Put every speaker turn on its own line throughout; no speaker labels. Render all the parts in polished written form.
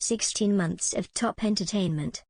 16 months of top entertainment.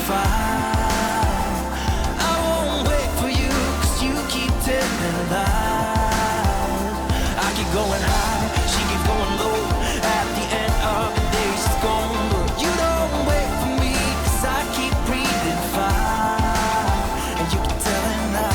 fine. I won't wait for you, 'cause you keep telling lies. I keep going high, she keeps going low. At the end of the day, she's gone. But you don't wait for me, 'cause I keep breathing fine. And you keep telling lies.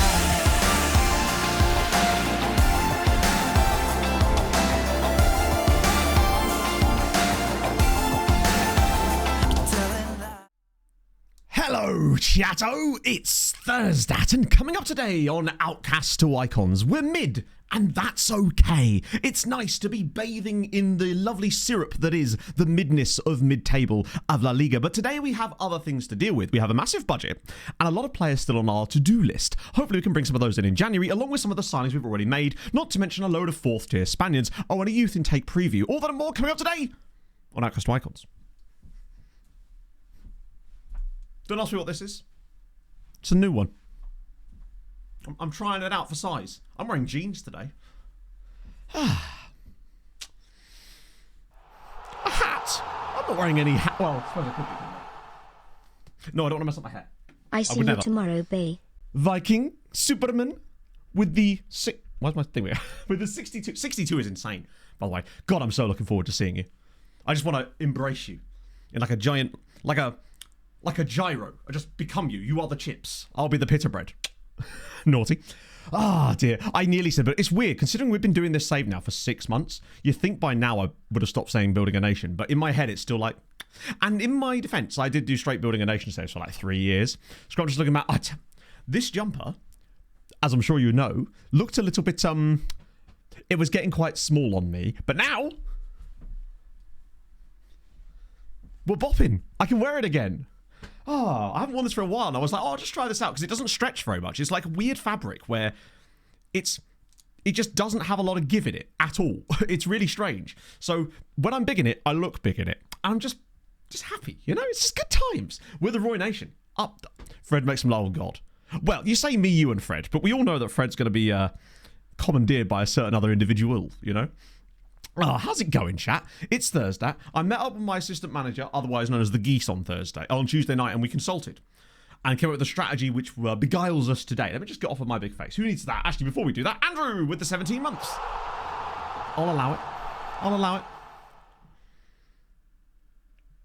Hello, chatto! It's Thursday, and coming up today on Outcasts to Icons, we're mid, and that's okay. It's nice to be bathing in the lovely syrup that is the midness of mid-table of La Liga, but today we have other things to deal with. We have a massive budget, and a lot of players still on our to-do list. Hopefully we can bring some of those in January, along with some of the signings we've already made, not to mention a load of fourth-tier Spaniards, and a youth intake preview. All that and more coming up today on Outcasts to Icons. Don't ask me what this is. It's a new one. I'm trying it out for size. I'm wearing jeans today. A hat. I'm not wearing any hat. Well, I suppose I could be. No, I don't want to mess up my hair.
I see you tomorrow, B.
Viking, Superman, with the... Why's my thing? With the 62. 62 is insane, by the way. God, I'm so looking forward to seeing you. I just want to embrace you. In like a giant... Like a gyro. I just become you. You are the chips. I'll be the pita bread. Naughty. Ah, dear. I nearly said, but it's weird. Considering we've been doing this save now for 6 months, you think by now I would have stopped saying building a nation, but in my head it's still like... And in my defense, I did do straight building a nation saves for like 3 years. So I'm just looking at... This jumper, as I'm sure you know, looked a little bit... It was getting quite small on me, but now... We're bopping. I can wear it again. Oh, I haven't worn this for a while, and I was like, I'll just try this out, because it doesn't stretch very much. It's like weird fabric where it just doesn't have a lot of give in it at all. It's really strange. So when I'm big in it, I look big in it. And I'm just happy, you know? It's just good times. We're the Roy Nation. Up. Fred makes him laugh, oh God. Well, you say me, you, and Fred, but we all know that Fred's going to be commandeered by a certain other individual, you know? Oh, how's it going, chat? It's Thursday. I met up with my assistant manager, otherwise known as the Geese, on Tuesday night, and we consulted and came up with a strategy which beguiles us today. Let me just get off of my big face. Who needs that? Actually, before we do that, Andrew with the 17 months. I'll allow it. I'll allow it.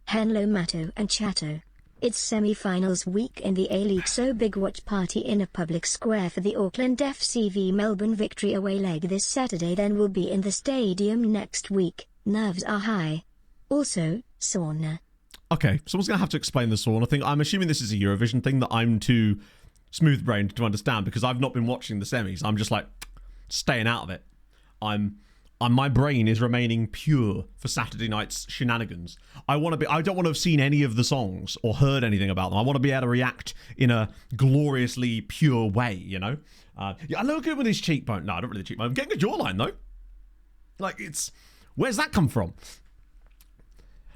Hello, Matto and Chatto. It's semi-finals week in the A-League, so big watch party in a public square for the Auckland FC v Melbourne victory away leg this Saturday, then we'll be in the stadium next week. Nerves are high. Also, sauna.
Okay, someone's going to have to explain the sauna thing. I'm assuming this is a Eurovision thing that I'm too smooth-brained to understand, because I've not been watching the semis. I'm just like staying out of it. My brain is remaining pure for Saturday night's shenanigans. I don't want to have seen any of the songs or heard anything about them. I want to be able to react in a gloriously pure way, you know? Yeah, I look good with his cheekbone. No, I don't really cheekbone. I'm getting a jawline, though. Like, where's that come from?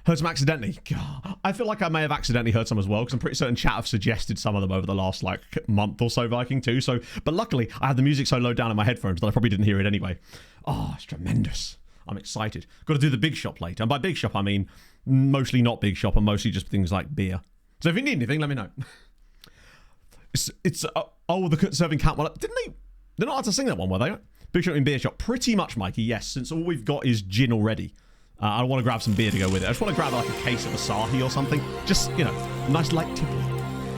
Heard some accidentally. God, I feel like I may have accidentally heard some as well, because I'm pretty certain chat have suggested some of them over the last like month or so, Viking too. So, but luckily I had the music so low down in my headphones that I probably didn't hear it anyway. Oh, it's tremendous. I'm excited. Got to do the big shop later, and by big shop I mean mostly not big shop, and mostly just things like beer. So if you need anything, let me know. The serving cat one. They're not allowed to sing that one, were they? Big shop in beer shop. Pretty much, Mikey. Yes, since all we've got is gin already. I want to grab some beer to go with it. I just want to grab like a case of Asahi or something. Just, you know, nice light tipple.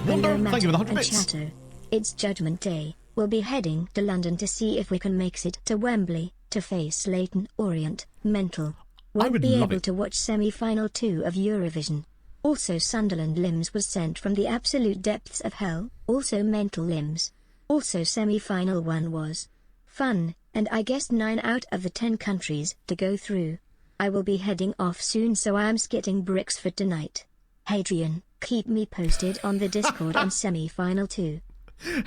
Wonder, thank you for the 100 bits.
Chatto. It's Judgment Day. We'll be heading to London to see if we can make it to Wembley to face Leyton Orient. Mental. Won't be able to watch semi-final 2 of Eurovision. Also, Sunderland Limbs was sent from the absolute depths of hell. Also, Mental Limbs. Also, semi-final 1 was fun, and I guess 9 out of the 10 countries to go through. I will be heading off soon, so I am skitting bricks for tonight. Hadrian, keep me posted on the Discord on semi-final 2.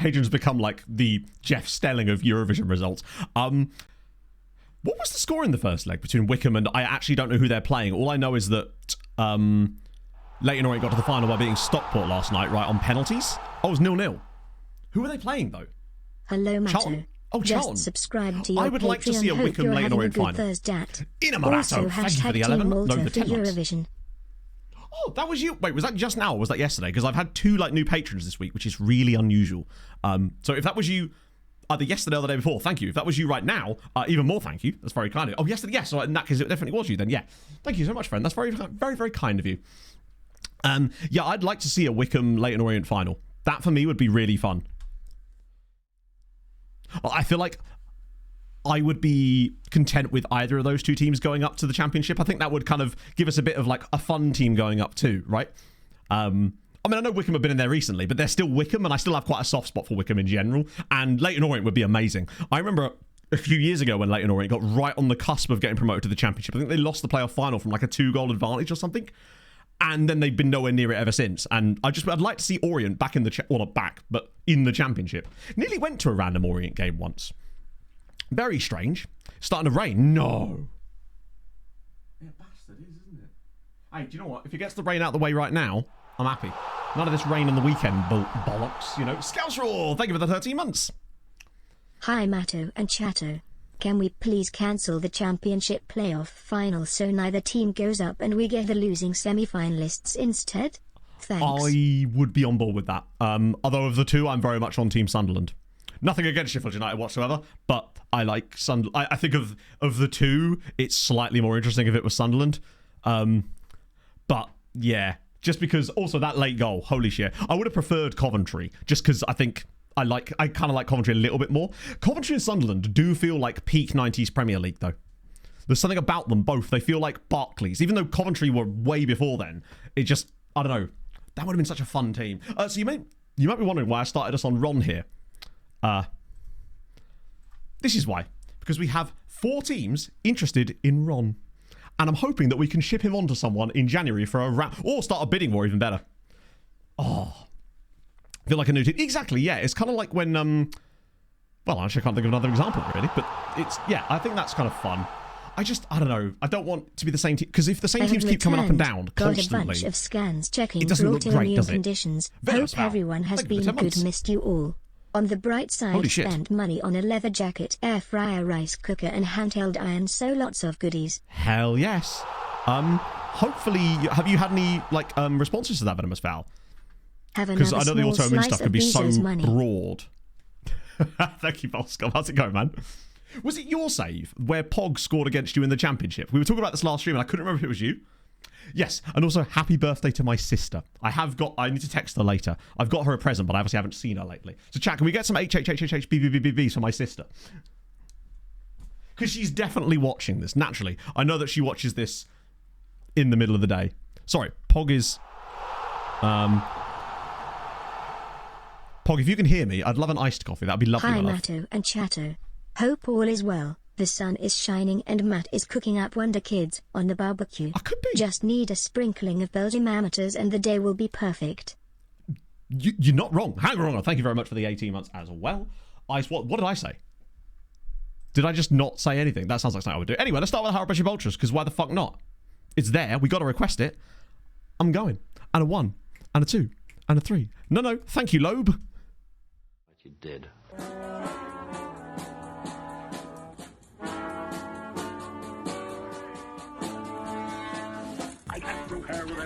Hadrian's become like the Jeff Stelling of Eurovision results. What was the score in the first leg between Wickham and... I actually don't know who they're playing. All I know is that Leyton Orient got to the final by beating Stockport last night, right, on penalties. Oh, it was 0-0. Who are they playing, though?
Hello, Matto.
Charlton? Oh, Charlton.
Just subscribe to your
I would like to see a Wickham Leyton Orient final.
Inamorato,
thank you for the 11. No, the 10 months. Oh, that was you. Wait, was that just now or was that yesterday? Because I've had 2 like new patrons this week, which is really unusual. So if that was you either yesterday or the day before, thank you. If that was you right now, even more thank you. That's very kind of you. Oh, yesterday, yes. So in that case, it definitely was you then. Yeah. Thank you so much, friend. That's very, very, very kind of you. Yeah, I'd like to see a Wickham Leyton Orient final. That for me would be really fun. I feel like I would be content with either of those 2 teams going up to the championship. I think that would kind of give us a bit of like a fun team going up too, right? I mean, I know Wickham have been in there recently, but they're still Wickham, and I still have quite a soft spot for Wickham in general. And Leyton Orient would be amazing. I remember a few years ago when Leyton Orient got right on the cusp of getting promoted to the championship. I think they lost the playoff final from like a 2-goal advantage or something. And then they've been nowhere near it ever since. And I'd like to see Orient back in the... well, not back, but in the championship. Nearly went to a random Orient game once. Very strange. Starting to rain. No. Yeah, bastard is, isn't it? Hey, do you know what? If it gets the rain out of the way right now, I'm happy. None of this rain on the weekend bollocks, you know. Scouts Roar! Thank you for the 13 months.
Hi, Matto and Chatto. Can we please cancel the championship playoff final so neither team goes up and we get the losing semi-finalists instead? Thanks.
I would be on board with that. Although of the 2, I'm very much on Team Sunderland. Nothing against Sheffield United whatsoever, but I like Sunderland. I think of the 2, it's slightly more interesting if it was Sunderland. But yeah, just because also that late goal, holy shit. I would have preferred Coventry, just because I think I kind of like Coventry a little bit more. Coventry and Sunderland do feel like peak 90s Premier League though. There's something about them both. They feel like Barclays, even though Coventry were way before then. It just, I don't know. That would have been such a fun team. So you might be wondering why I started us on Ron here. This is why. Because we have 4 teams interested in Ron. And I'm hoping that we can ship him on to someone in January for a round, or start a bidding war, even better. Oh, I feel like a new team. Exactly, yeah. It's kind of like when, well, actually I can't think of another example, really. But it's, yeah, I think that's kind of fun. I don't know. I don't want to be the same team, because if the same teams keep coming up and down constantly,
got a bunch of scans checking
it doesn't
for
look great, does it?
conditions.
Venus,
Hope everyone has been good. Missed you all. On the bright side, spend money on a leather jacket, air fryer, rice cooker, and handheld iron. So lots of goodies.
Hell yes. Hopefully, have you had any like responses to that, Venomous Fowl?
Because
I know the autoimmune stuff can be so broad. Thank you, Volscom. How's it going, man? Was it your save where Pog scored against you in the championship? We were talking about this last stream and I couldn't remember if it was you. Yes, and also happy birthday to my sister. I need to text her later. I've got her a present, but I obviously haven't seen her lately. So chat, can we get some HHHHHBBBBs for my sister? Because she's definitely watching this, naturally. I know that she watches this in the middle of the day. Sorry, Pog is... Pog, if you can hear me, I'd love an iced coffee. That'd be lovely.
Hi, Matto and Chatto. Hope all is well. The sun is shining and Matt is cooking up Wonderkids on the barbecue.
I could be.
Just need a sprinkling of Belgium amateurs and the day will be perfect.
You're not wrong. Hang on. Thank you very much for the 18 months as well. What did I say? Did I just not say anything? That sounds like something I would do. Anyway, let's start with the Harrowbush Ultras, because why the fuck not? It's there. We got to request it. I'm going. And a 1. And a 2. And a 3. No. Thank you, Loeb.
What you did.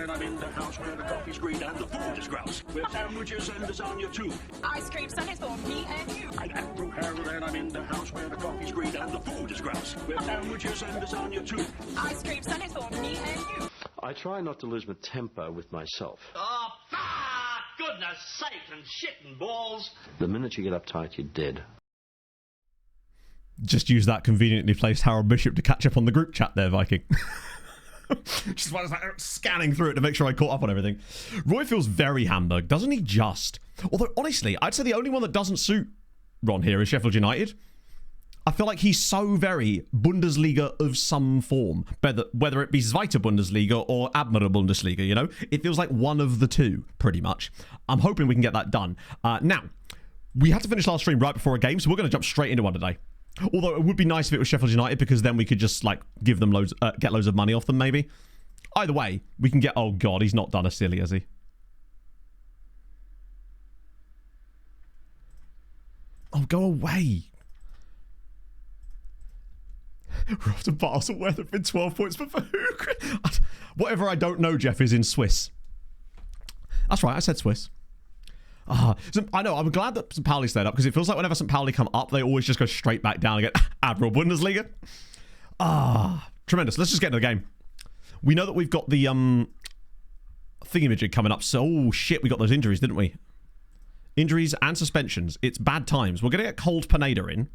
I'm in the house where the coffee's green and the food is grouse, with sandwiches and lasagna too.
Ice cream sundaes for me and you.
I'm Andrew Harold and I'm in the house where the coffee's green and the food is grouse, with sandwiches and lasagna too.
Ice cream sundaes for me and you.
I try not to lose my temper with myself.
Oh, goodness sake and shit and balls.
The minute you get uptight, you're dead.
Just use that conveniently placed Harold Bishop to catch up on the group chat there, Viking. Just while I was like scanning through it to make sure I caught up on everything. Roy feels very Hamburg, doesn't he just? Although, honestly, I'd say the only one that doesn't suit Ron here is Sheffield United. I feel like he's so very Bundesliga of some form, whether it be Zweite Bundesliga or Admiral Bundesliga, you know? It feels like one of the two, pretty much. I'm hoping we can get that done. Now, we had to finish last stream right before a game, so we're going to jump straight into one today. Although it would be nice if it was Sheffield United, because then we could just like give them get loads of money off them maybe. Either way, we can get... Oh god, he's not done as silly, has he? Oh, go away. We're off to Basel where there have been 12 points, but for who? Whatever I don't know, Jeff, is in Swiss. That's right, I said Swiss. So I know, I'm glad that St. Pauli stayed up, because it feels like whenever St. Pauli come up, they always just go straight back down and get Admiral Bundesliga. Tremendous. Let's just get into the game. We know that we've got the thingamajig coming up. So, oh shit, we got those injuries, didn't we? Injuries and suspensions. It's bad times. We're going to get Cold Pineda in.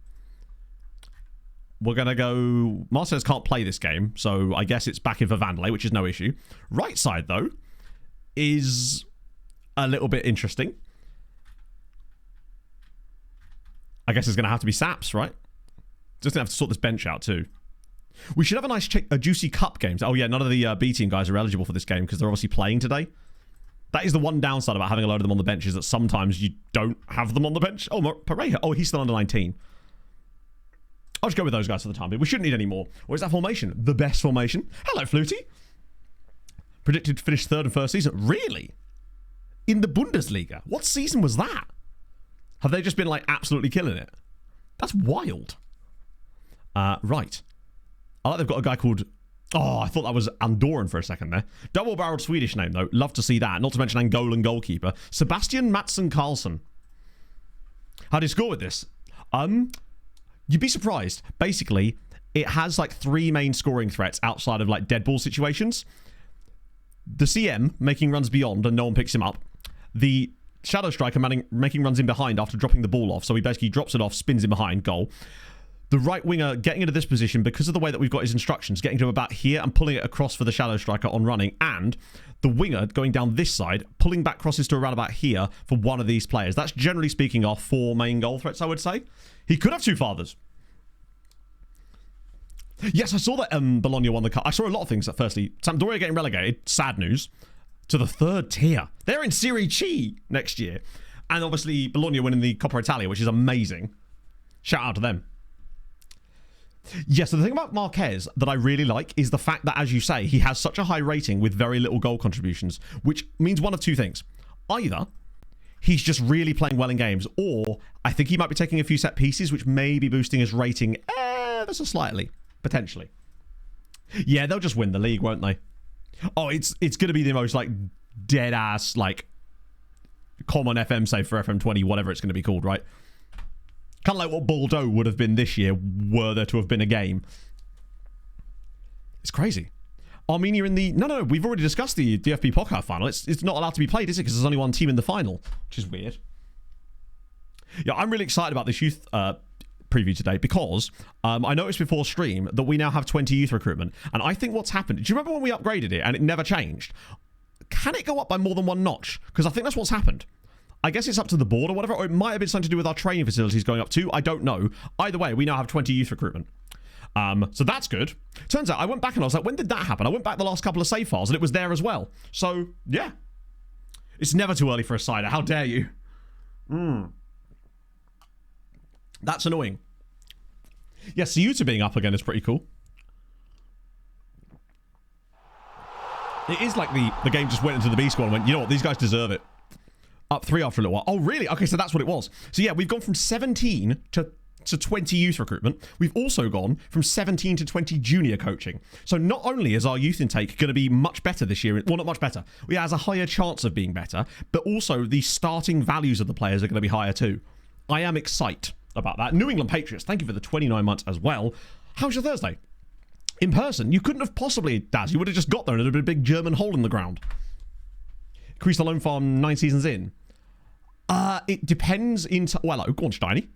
We're going to go... Martinez can't play this game, so I guess it's back in for Vanderlei, which is no issue. Right side, though, is a little bit interesting. I guess it's going to have to be Saps, right? Just going to have to sort this bench out, too. We should have a nice, juicy cup games. Oh, yeah, none of the B team guys are eligible for this game because they're obviously playing today. That is the one downside about having a load of them on the bench, is that sometimes you don't have them on the bench. Oh, Pareja. Oh, he's still under 19. I'll just go with those guys for the time being. We shouldn't need any more. Or is that formation the best formation? Hello, Flutie. Predicted to finish third and first season. Really? In the Bundesliga? What season was that? Have they just been, like, absolutely killing it? That's wild. Right. I like they've got a guy called... Oh, I thought that was Andorran for a second there. Double-barreled Swedish name, though. Love to see that. Not to mention Angolan goalkeeper. Sebastian Matson Carlson. How do you score with this? You'd be surprised. Basically, it has, like, 3 main scoring threats outside of, like, dead ball situations. The CM making runs beyond and no one picks him up. The shadow striker making runs in behind after dropping the ball off. So he basically drops it off, spins in behind, goal. The right winger getting into this position because of the way that we've got his instructions, getting to about here and pulling it across for the shadow striker on running. And the winger going down this side, pulling back crosses to around about here for one of these players. That's generally speaking our 4 main goal threats, I would say. He could have 2 fathers. Yes, I saw that Bologna won the cup. I saw a lot of things. Firstly, Sampdoria getting relegated, sad news, to the 3rd tier. They're in Serie C next year. And obviously, Bologna winning the Coppa Italia, which is amazing. Shout out to them. Yeah, so the thing about Marquez that I really like is the fact that, as you say, he has such a high rating with very little goal contributions, which means one of 2 things. Either he's just really playing well in games, or I think he might be taking a few set pieces, which may be boosting his rating ever so slightly, potentially. Yeah, they'll just win the league, won't they? Oh, it's going to be the most, like, dead-ass, like, common FM save for FM20, whatever it's going to be called, right? Kind of like what Bordeaux would have been this year were there to have been a game. It's crazy. Armenia in the... No, we've already discussed the DFB Pokal final. It's not allowed to be played, is it? Because there's only one team in the final, which is weird. Yeah, I'm really excited about this youth preview today because I noticed before stream that we now have 20 youth recruitment. And I think what's happened... Do you remember when we upgraded it and it never changed? Can it go up by more than 1 notch? Because I think that's what's happened. I guess it's up to the board or whatever, or it might have been something to do with our training facilities going up too. I don't know. Either way, we now have 20 youth recruitment. So that's good. Turns out, I went back and I was like, when did that happen? I went back the last couple of save files and it was there as well. So, yeah. It's never too early for a cider. How dare you? That's annoying. Yeah, Ceuta being up again is pretty cool. It is like the game just went into the B squad and went, you know what, these guys deserve it. Up 3 after a little while. Oh, really? Okay, so that's what it was. So yeah, we've gone from 17 to 20 youth recruitment. We've also gone from 17 to 20 junior coaching. So not only is our youth intake going to be much better this year, well, not much better, it has a higher chance of being better, but also the starting values of the players are going to be higher too. I am excited about that. New England Patriots, thank you for the 29 months as well. How's your Thursday? In person, you couldn't have possibly, Daz, you would have just got there and there'd been a big German hole in the ground. Increased the loan farm 9 seasons in. It depends well, go on, Steiny.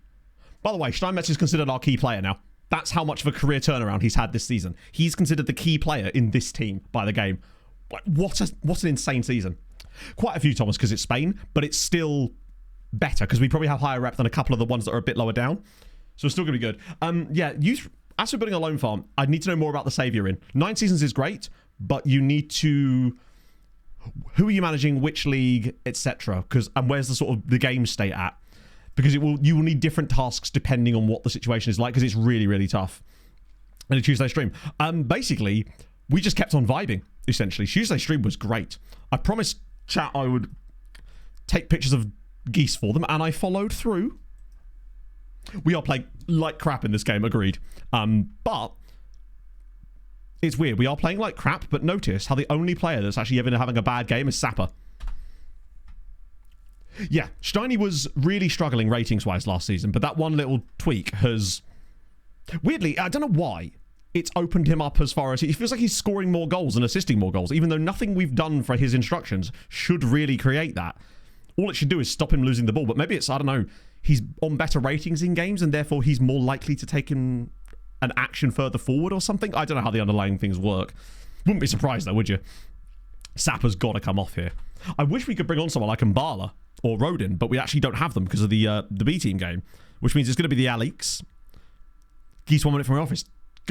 By the way, Steinmetz is considered our key player now. That's how much of a career turnaround he's had this season. He's considered the key player in this team by the game. What an insane season. Quite a few, Thomas, because it's Spain, but it's still better because we probably have higher rep than a couple of the ones that are a bit lower down. So it's still going to be good. Yeah, youth. As we're building a loan farm, I'd need to know more about the save you're in. 9 seasons is great, but you need to... Who are you managing, which league, etc. And where's the sort of the game state at? Because you will need different tasks depending on what the situation is like, because it's really, really tough. And a Tuesday stream. Basically, we just kept on vibing, essentially. Tuesday stream was great. I promised chat I would take pictures of geese for them, and I followed through. We are playing like crap in this game, agreed. But It's weird. We are playing like crap, but notice how the only player that's actually ever having a bad game is Sapper. Yeah, Steiny was really struggling ratings-wise last season, but that one little tweak has... Weirdly, I don't know why, it's opened him up as far as... It feels like he's scoring more goals and assisting more goals, even though nothing we've done for his instructions should really create that. All it should do is stop him losing the ball, but maybe it's, I don't know, he's on better ratings in games, and therefore he's more likely to take an action further forward or something. I don't know how the underlying things work. Wouldn't be surprised, though, would you? Sapper's got to come off here. I wish we could bring on someone like Mbala or Rodin, but we actually don't have them because of the B team game, which means it's going to be the Alex. Geese 1 minute from my office.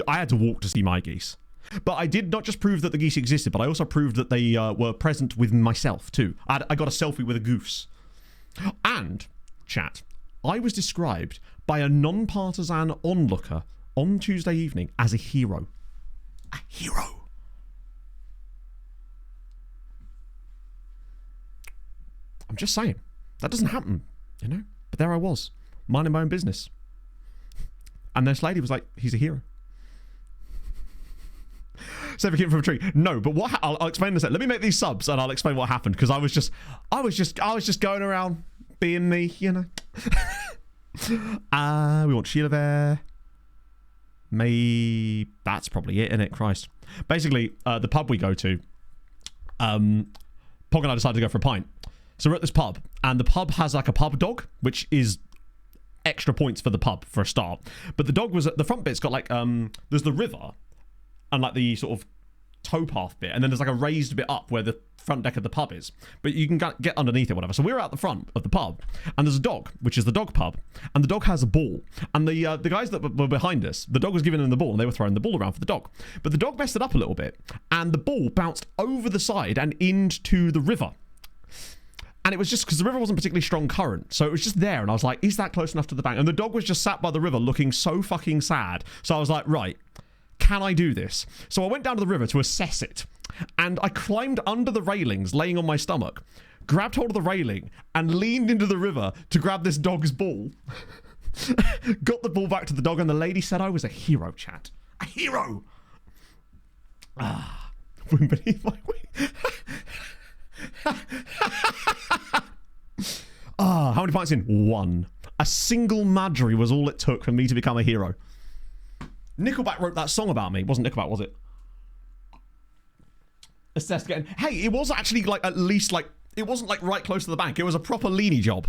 I had to walk to see my geese. But I did not just prove that the geese existed, but I also proved that they were present with myself too. I got a selfie with a goose. And, chat, I was described by a non-partisan onlooker on Tuesday evening as a hero. A hero. I'm just saying. That doesn't happen, you know? But there I was, minding my own business. And this lady was like, he's a hero. Save a kid from a tree. No, but what I'll explain this. Let me make these subs and I'll explain what happened, because I was just going around being me, you know. We want Sheila there. That's probably it, innit? Christ. Basically, the pub we go to, Pog and I decided to go for a pint. So we're at this pub, and the pub has like a pub dog, which is extra points for the pub for a start. But the dog was at the front bit's got like there's the river and like the sort of towpath bit, and then there's like a raised bit up where the front deck of the pub is, but you can get underneath it, whatever. So we're out the front of the pub, and there's a dog, which is the dog pub, and the dog has a ball, and the guys that were behind us, the dog was giving them the ball and they were throwing the ball around for the dog, but the dog messed it up a little bit and the ball bounced over the side and into the river. And it was just because the river wasn't particularly strong current, so it was just there, and I was like, is that close enough to the bank? And the dog was just sat by the river looking so fucking sad. So I was like, right, can I do this? So I went down to the river to assess it, and I climbed under the railings, laying on my stomach, grabbed hold of the railing, and leaned into the river to grab this dog's ball. Got the ball back to the dog, and the lady said I was a hero, chat. A hero! Ah, wouldn't believe my way. How many pints in? 1. A single Marjorie was all it took for me to become a hero. Nickelback wrote that song about me. It wasn't Nickelback, was it? Assessed getting... Hey, it was actually like at least like... It wasn't like right close to the bank. It was a proper leany job.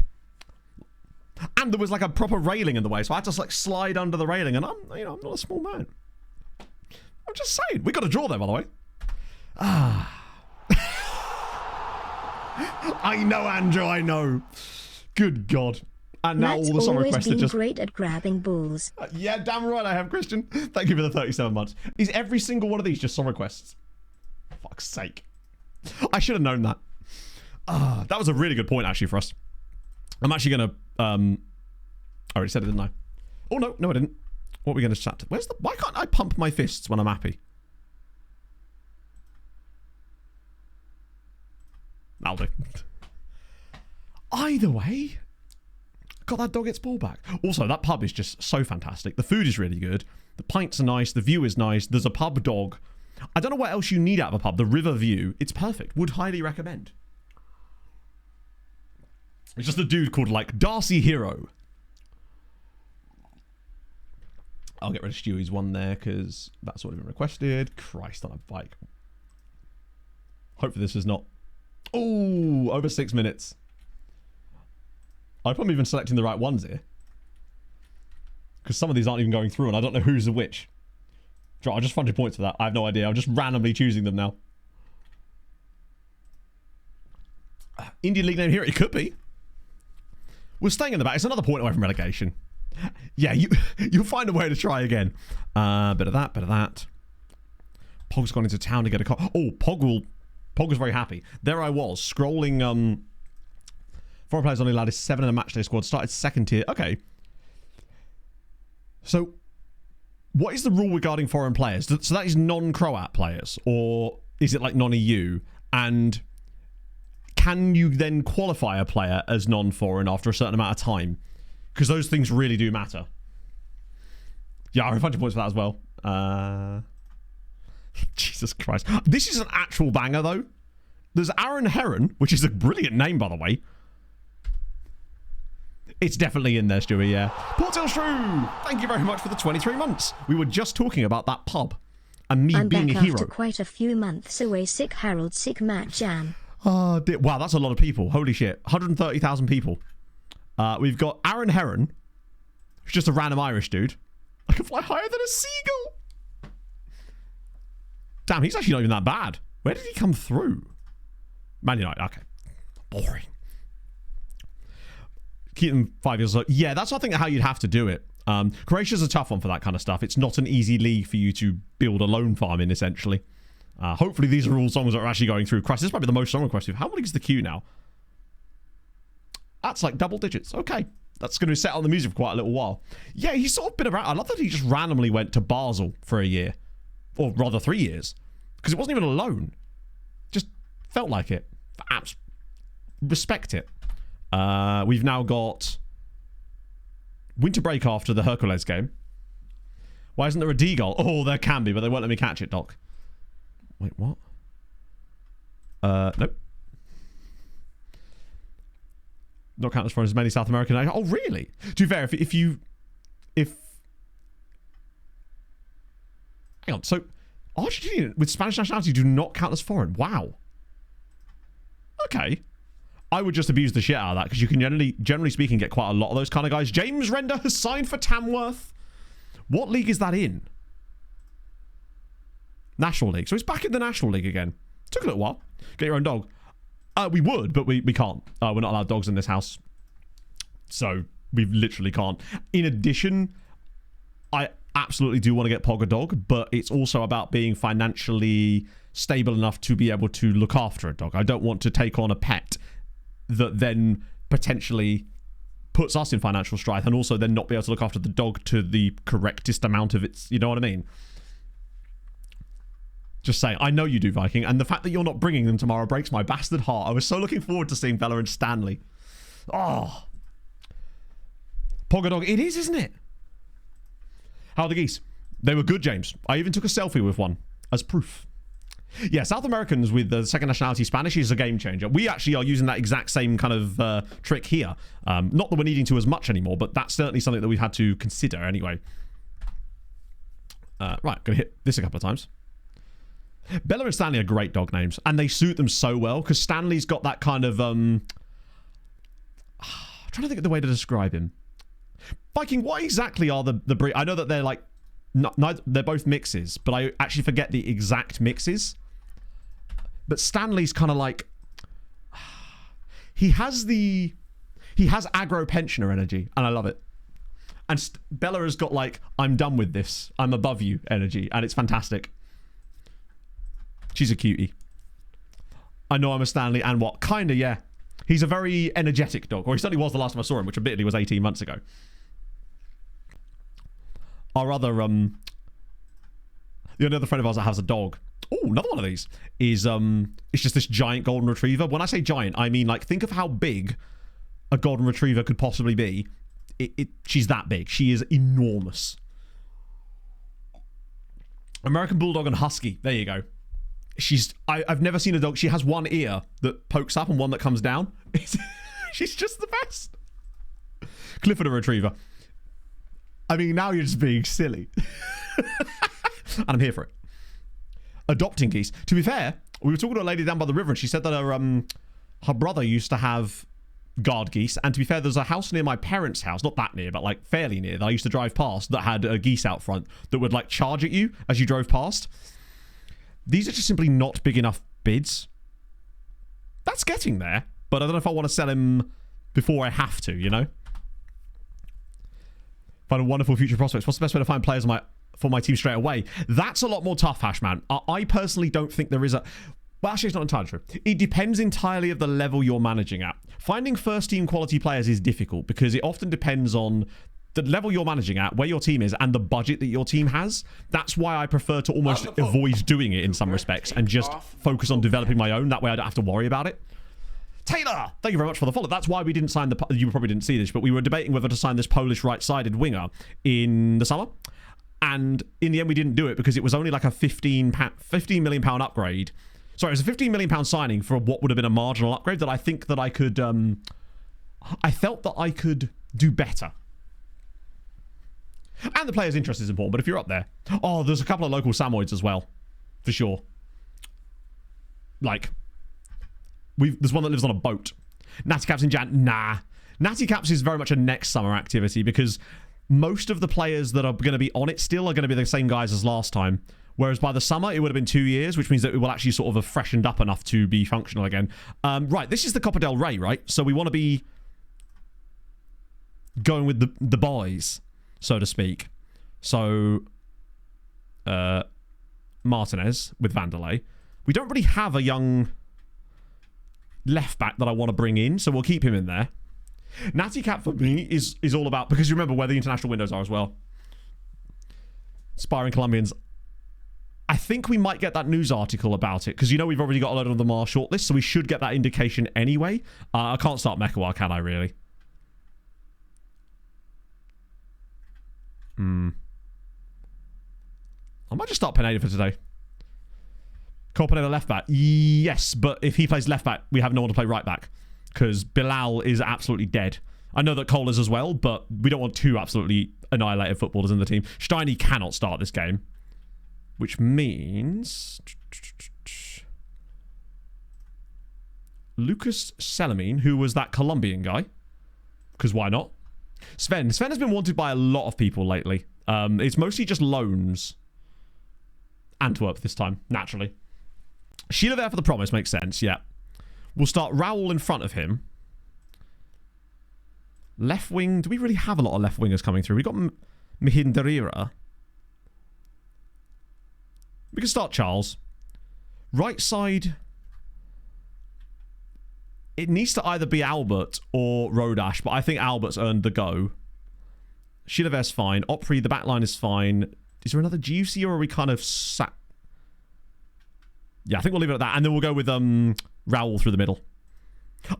And there was like a proper railing in the way, so I had to like slide under the railing, and I'm not a small man. I'm just saying. We got a draw there, by the way. I know, Andrew, I know. Good God. And now
Matt's
all the song
always
requests are
been
just...
great at grabbing balls.
Yeah, damn right I have, Christian. Thank you for the 37 months. Is every single one of these just song requests? Fuck's sake. I should have known that. That was a really good point, actually, for us. I'm actually going to... I already said it, didn't I? Oh, no, I didn't. What are we going to chat? Why can't I pump my fists when I'm happy? That'll do. Either way, got that dog its ball back. Also, that pub is just so fantastic. The food is really good. The pints are nice. The view is nice. There's a pub dog. I don't know what else you need out of a pub. The river view, it's perfect. Would highly recommend. It's just a dude called like Darcy Hero. I'll get rid of Stewie's one there because that's already been requested. Christ on a bike. Hopefully this is not... Oh, over 6 minutes. I hope I'm even selecting the right ones here. Because some of these aren't even going through and I don't know who's the which. I just 100 points for that. I have no idea. I'm just randomly choosing them now. Indian League name here. It could be. We're staying in the back. It's another point away from relegation. Yeah, you'll find a way to try again. Bit of that. Pog's gone into town to get a car. Oh, Pog was very happy. There I was, scrolling, foreign players only allowed is 7 in a matchday squad, started second tier. Okay. So, what is the rule regarding foreign players? So that is non-Croat players, or is it like non-EU? And can you then qualify a player as non-foreign after a certain amount of time? Because those things really do matter. Yeah, I have 100 points for that as well. Jesus Christ. This is an actual banger, though. There's Aaron Heron, which is a brilliant name, by the way. It's definitely in there, Stewie, yeah. Portal Shrew, thank you very much for the 23 months. We were just talking about that pub and me
I'm
being
back
a hero.
after quite a few months away. Sick Harold, sick Matt Jam.
Oh, wow, that's a lot of people. Holy shit. 130,000 people. We've got Aaron Heron, who's just a random Irish dude. I can fly higher than a seagull. Damn, he's actually not even that bad. Where did he come through? Man United, okay. Boring. Keep them 5 years old. Yeah, that's I think how you'd have to do it. Croatia's a tough one for that kind of stuff. It's not an easy league for you to build a loan farm in, essentially. Hopefully these are all songs that are actually going through. Christ, this might be the most song requested. How big is the queue now? That's like double digits. Okay. That's going to set on the music for quite a little while. Yeah, he's sort of been around. I love that he just randomly went to Basel for a year. Or rather 3 years. Because it wasn't even a loan. Just felt like it. Apps. Respect it. We've now got winter break after the Hercules game. Why isn't there a D goal? Oh, there can be, but they won't let me catch it, Doc. Wait, what? Nope. Not counted as far as many South American. Oh, really? To be fair, if hang on, so Argentina with Spanish nationality do not count as foreign. Wow. Okay. I would just abuse the shit out of that because you can generally speaking, get quite a lot of those kind of guys. James Render has signed for Tamworth. What league is that in? National League. So he's back in the National League again. Took a little while. Get your own dog. We would, but we can't. We're not allowed dogs in this house. So we literally can't. In addition, I absolutely do want to get Pog a dog, but it's also about being financially stable enough to be able to look after a dog. I don't want to take on a pet that then potentially puts us in financial strife and also then not be able to look after the dog to the correctest amount of its, you know what I mean? Just saying. I know you do, Viking, and the fact that you're not bringing them tomorrow breaks my bastard heart. I was so looking forward to seeing Bella and Stanley. Oh. Pogadog, it is, isn't it? How are the geese? They were good, James. I even took a selfie with one as proof. Yeah, South Americans with the second nationality Spanish is a game changer. We actually are using that exact same kind of trick here. Not that we're needing to as much anymore, but that's certainly something that we've had to consider anyway. Right, gonna hit this a couple of times. Bella and Stanley are great dog names, and they suit them so well because Stanley's got that kind of I'm trying to think of the way to describe him. Viking, what exactly are the breed? I know that they're like they're both mixes, but I actually forget the exact mixes. But Stanley's kind of like he has aggro pensioner energy, and I love it. And Bella has got like I'm done with this, I'm above you energy, and it's fantastic. She's a cutie. I know I'm a Stanley, and what? Kinda, yeah. He's a very energetic dog, or he certainly was the last time I saw him, which admittedly was 18 months ago. Our other, the only other friend of ours that has a dog, oh, another one of these, is, it's just this giant golden retriever. When I say giant, I mean, like, think of how big a golden retriever could possibly be. She's that big. She is enormous. American Bulldog and Husky. There you go. I've never seen a dog. She has one ear that pokes up and one that comes down. She's just the best. Clifford a retriever. I mean, now you're just being silly. And I'm here for it. Adopting geese. To be fair, we were talking to a lady down by the river and she said that her brother used to have guard geese. And to be fair, there's a house near my parents' house, not that near, but like fairly near, that I used to drive past that had geese out front that would like charge at you as you drove past. These are just simply not big enough bids. That's getting there, but I don't know if I want to sell him before I have to, you know? Find a wonderful future prospects. What's the best way to find players for my team straight away? That's a lot more tough, Hashman. I personally don't think there is a... Well, actually, it's not entirely true. It depends entirely of the level you're managing at. Finding first-team quality players is difficult because it often depends on the level you're managing at, where your team is, and the budget that your team has. That's why I prefer to almost avoid doing it in some respects and just focus on developing my own. That way I don't have to worry about it. Taylor, thank you very much for the follow. That's why we didn't sign you probably didn't see this, but we were debating whether to sign this Polish right-sided winger in the summer. And in the end, we didn't do it because it was only like a £15 million upgrade. Sorry, it was a £15 million signing for what would have been a marginal upgrade that I think that I could... I felt that I could do better. And the player's interest is important, but if you're up there... Oh, there's a couple of local Samoids as well. For sure. Like... There's one that lives on a boat. Natty Caps in Jan... Nah. Natty Caps is very much a next summer activity because most of the players that are going to be on it still are going to be the same guys as last time. Whereas by the summer, it would have been 2 years, which means that it will actually sort of have freshened up enough to be functional again. Right, this is the Copa del Rey, right? So we want to be going with the boys, so to speak. So, Martinez with Vanderlei. We don't really have a young left back that I want to bring in, so we'll keep him in there. Natty Cap for me is all about, because you remember where the international windows are as well. Aspiring Colombians. I think we might get that news article about it, because you know we've already got a load of them on our shortlist, so we should get that indication anyway. I can't start Mekawar, can I, really? I might just start Pineda for today. Cole Pineda left back. Yes, but if he plays left back, we have no one to play right back, because Bilal is absolutely dead. I know that Cole is as well, but we don't want two absolutely annihilated footballers in the team. Steiny cannot start this game, which means Lucas Selamine, who was that Colombian guy, because why not? Sven has been wanted by a lot of people lately. It's mostly just loans. Antwerp this time, naturally. Sheila there for the promise, makes sense, yeah. We'll start Raul in front of him. Left wing, do we really have a lot of left wingers coming through? We got Mihindarira. We can start Charles. Right side, it needs to either be Albert or Rodash, but I think Albert's earned the go. Chilaver's fine. Opry, the back line is fine. Is there another Giussi, or are we kind of sat? Yeah, I think we'll leave it at that. And then we'll go with Raul through the middle.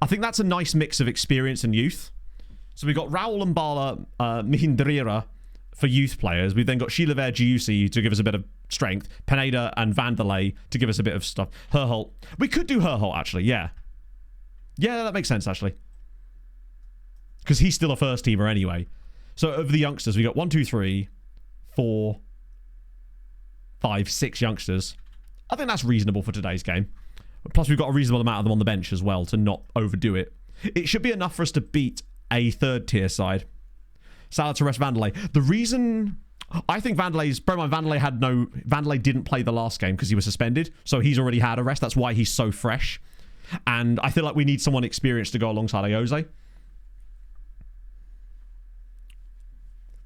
I think that's a nice mix of experience and youth. So we've got Raul and Bala Mihindarira for youth players. We've then got Chilaver Giussi to give us a bit of strength. Pineda and Vanderlei to give us a bit of stuff. Herholt. We could do Herholt, actually, yeah. Yeah, that makes sense, actually. Because he's still a first teamer anyway. So of the youngsters, we got 1, 2, 3, 4, 5, 6 youngsters. I think that's reasonable for today's game. Plus, we've got a reasonable amount of them on the bench as well to not overdo it. It should be enough for us to beat a third-tier side. Salah to rest Vanderlei. The reason... I think Vanderlei's... Bear in mind, Vanderlei didn't play the last game because he was suspended, so he's already had a rest. That's why he's so fresh. And I feel like we need someone experienced to go alongside Ayose.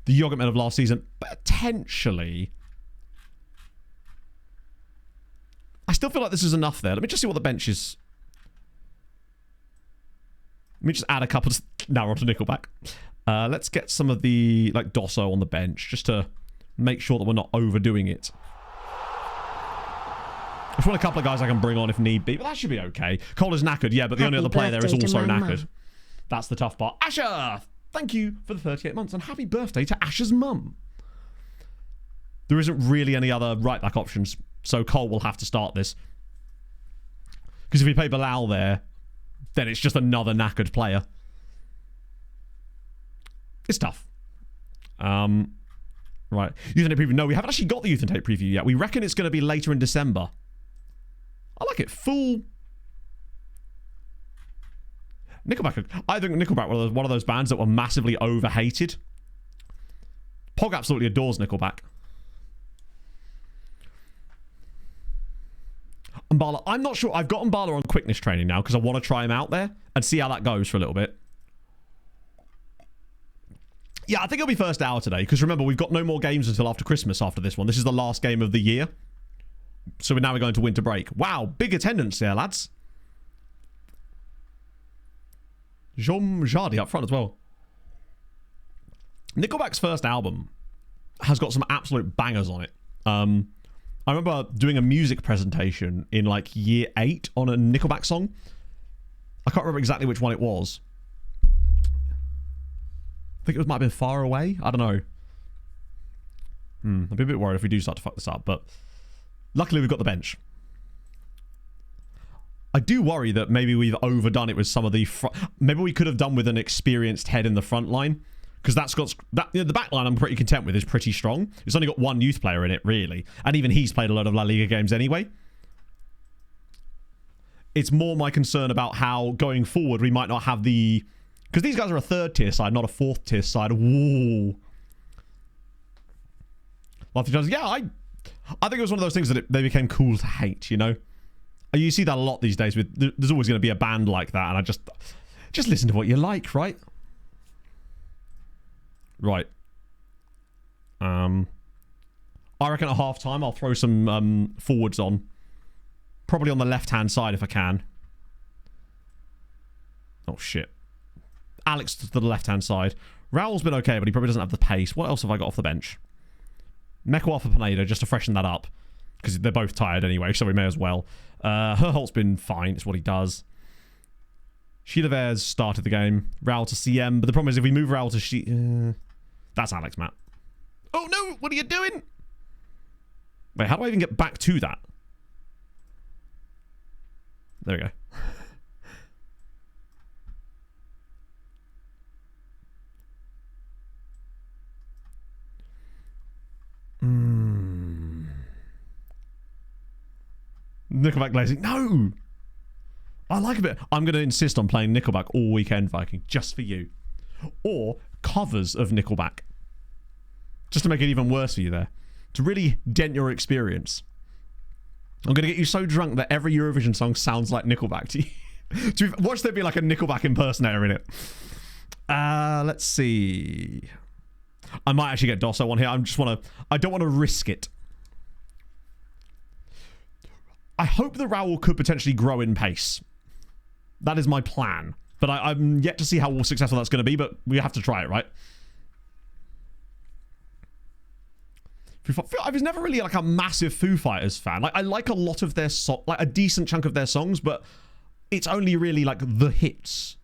The Yogurt Men of last season, potentially. I still feel like this is enough there. Let me just see what the bench is. Let me just add a couple. Now we're on to Nickelback. Let's get some of the like Dosso on the bench just to make sure that we're not overdoing it. I just want a couple of guys I can bring on if need be, but that should be okay. Cole is knackered, yeah, but the only other player there is also knackered. That's the tough part. Asher! Thank you for the 38 months, and happy birthday to Asher's mum. There isn't really any other right-back options, so Cole will have to start this. Because if we play Bilal there, then it's just another knackered player. It's tough. Right. Youth and Tape preview. No, we haven't actually got the Youth and Tape preview yet. We reckon it's going to be later in December. I like it. Full... Nickelback. I think Nickelback were one of those bands that were massively overhated. Pog absolutely adores Nickelback. Umbala. I'm not sure. I've got Umbala on quickness training now because I want to try him out there and see how that goes for a little bit. Yeah, I think it'll be first hour today because remember, we've got no more games until after Christmas after this one. This is the last game of the year. So now we're going to winter break. Wow, big attendance there, lads. Jean Jardy up front as well. Nickelback's first album has got some absolute bangers on it. I remember doing a music presentation in like year 8 on a Nickelback song. I can't remember exactly which one it was. I think it might have been Far Away. I don't know. I'd be a bit worried if we do start to fuck this up, but luckily we've got the bench. I do worry that maybe we've overdone it with some of the... Maybe we could have done with an experienced head in the front line, because that's got... the back line I'm pretty content with is pretty strong. It's only got one youth player in it, really. And even he's played a lot of La Liga games anyway. It's more my concern about how, going forward, we might not have the... Because these guys are a third tier side, not a fourth tier side. Whoa. Yeah, I think it was one of those things that they became cool to hate, you know? You see that a lot these days. There's always going to be a band like that, and I just listen to what you like, right? Right. I reckon at half time I'll throw some forwards on. Probably on the left-hand side if I can. Oh, shit. Alex to the left-hand side. Raul's been okay, but he probably doesn't have the pace. What else have I got off the bench? Meko for Pineda, just to freshen that up. Because they're both tired anyway, so we may as well. Herholt's been fine. It's what he does. Chilavers started the game. Raul to CM. But the problem is if we move Raul to that's Alex, Matt. Oh, no! What are you doing? Wait, how do I even get back to that? There we go. Nickelback glazing. No! I like a bit. I'm going to insist on playing Nickelback all weekend, Viking, just for you. Or covers of Nickelback. Just to make it even worse for you there. To really dent your experience. I'm going to get you so drunk that every Eurovision song sounds like Nickelback to you. Watch there be like a Nickelback impersonator in it. Let's see. I might actually get Dosso on here. I don't want to risk it. I hope that Raul could potentially grow in pace. That is my plan. But I'm yet to see how successful that's going to be, but we have to try it, right? I was never really like a massive Foo Fighters fan. Like I like a lot of their like a decent chunk of their songs, but it's only really like the hits,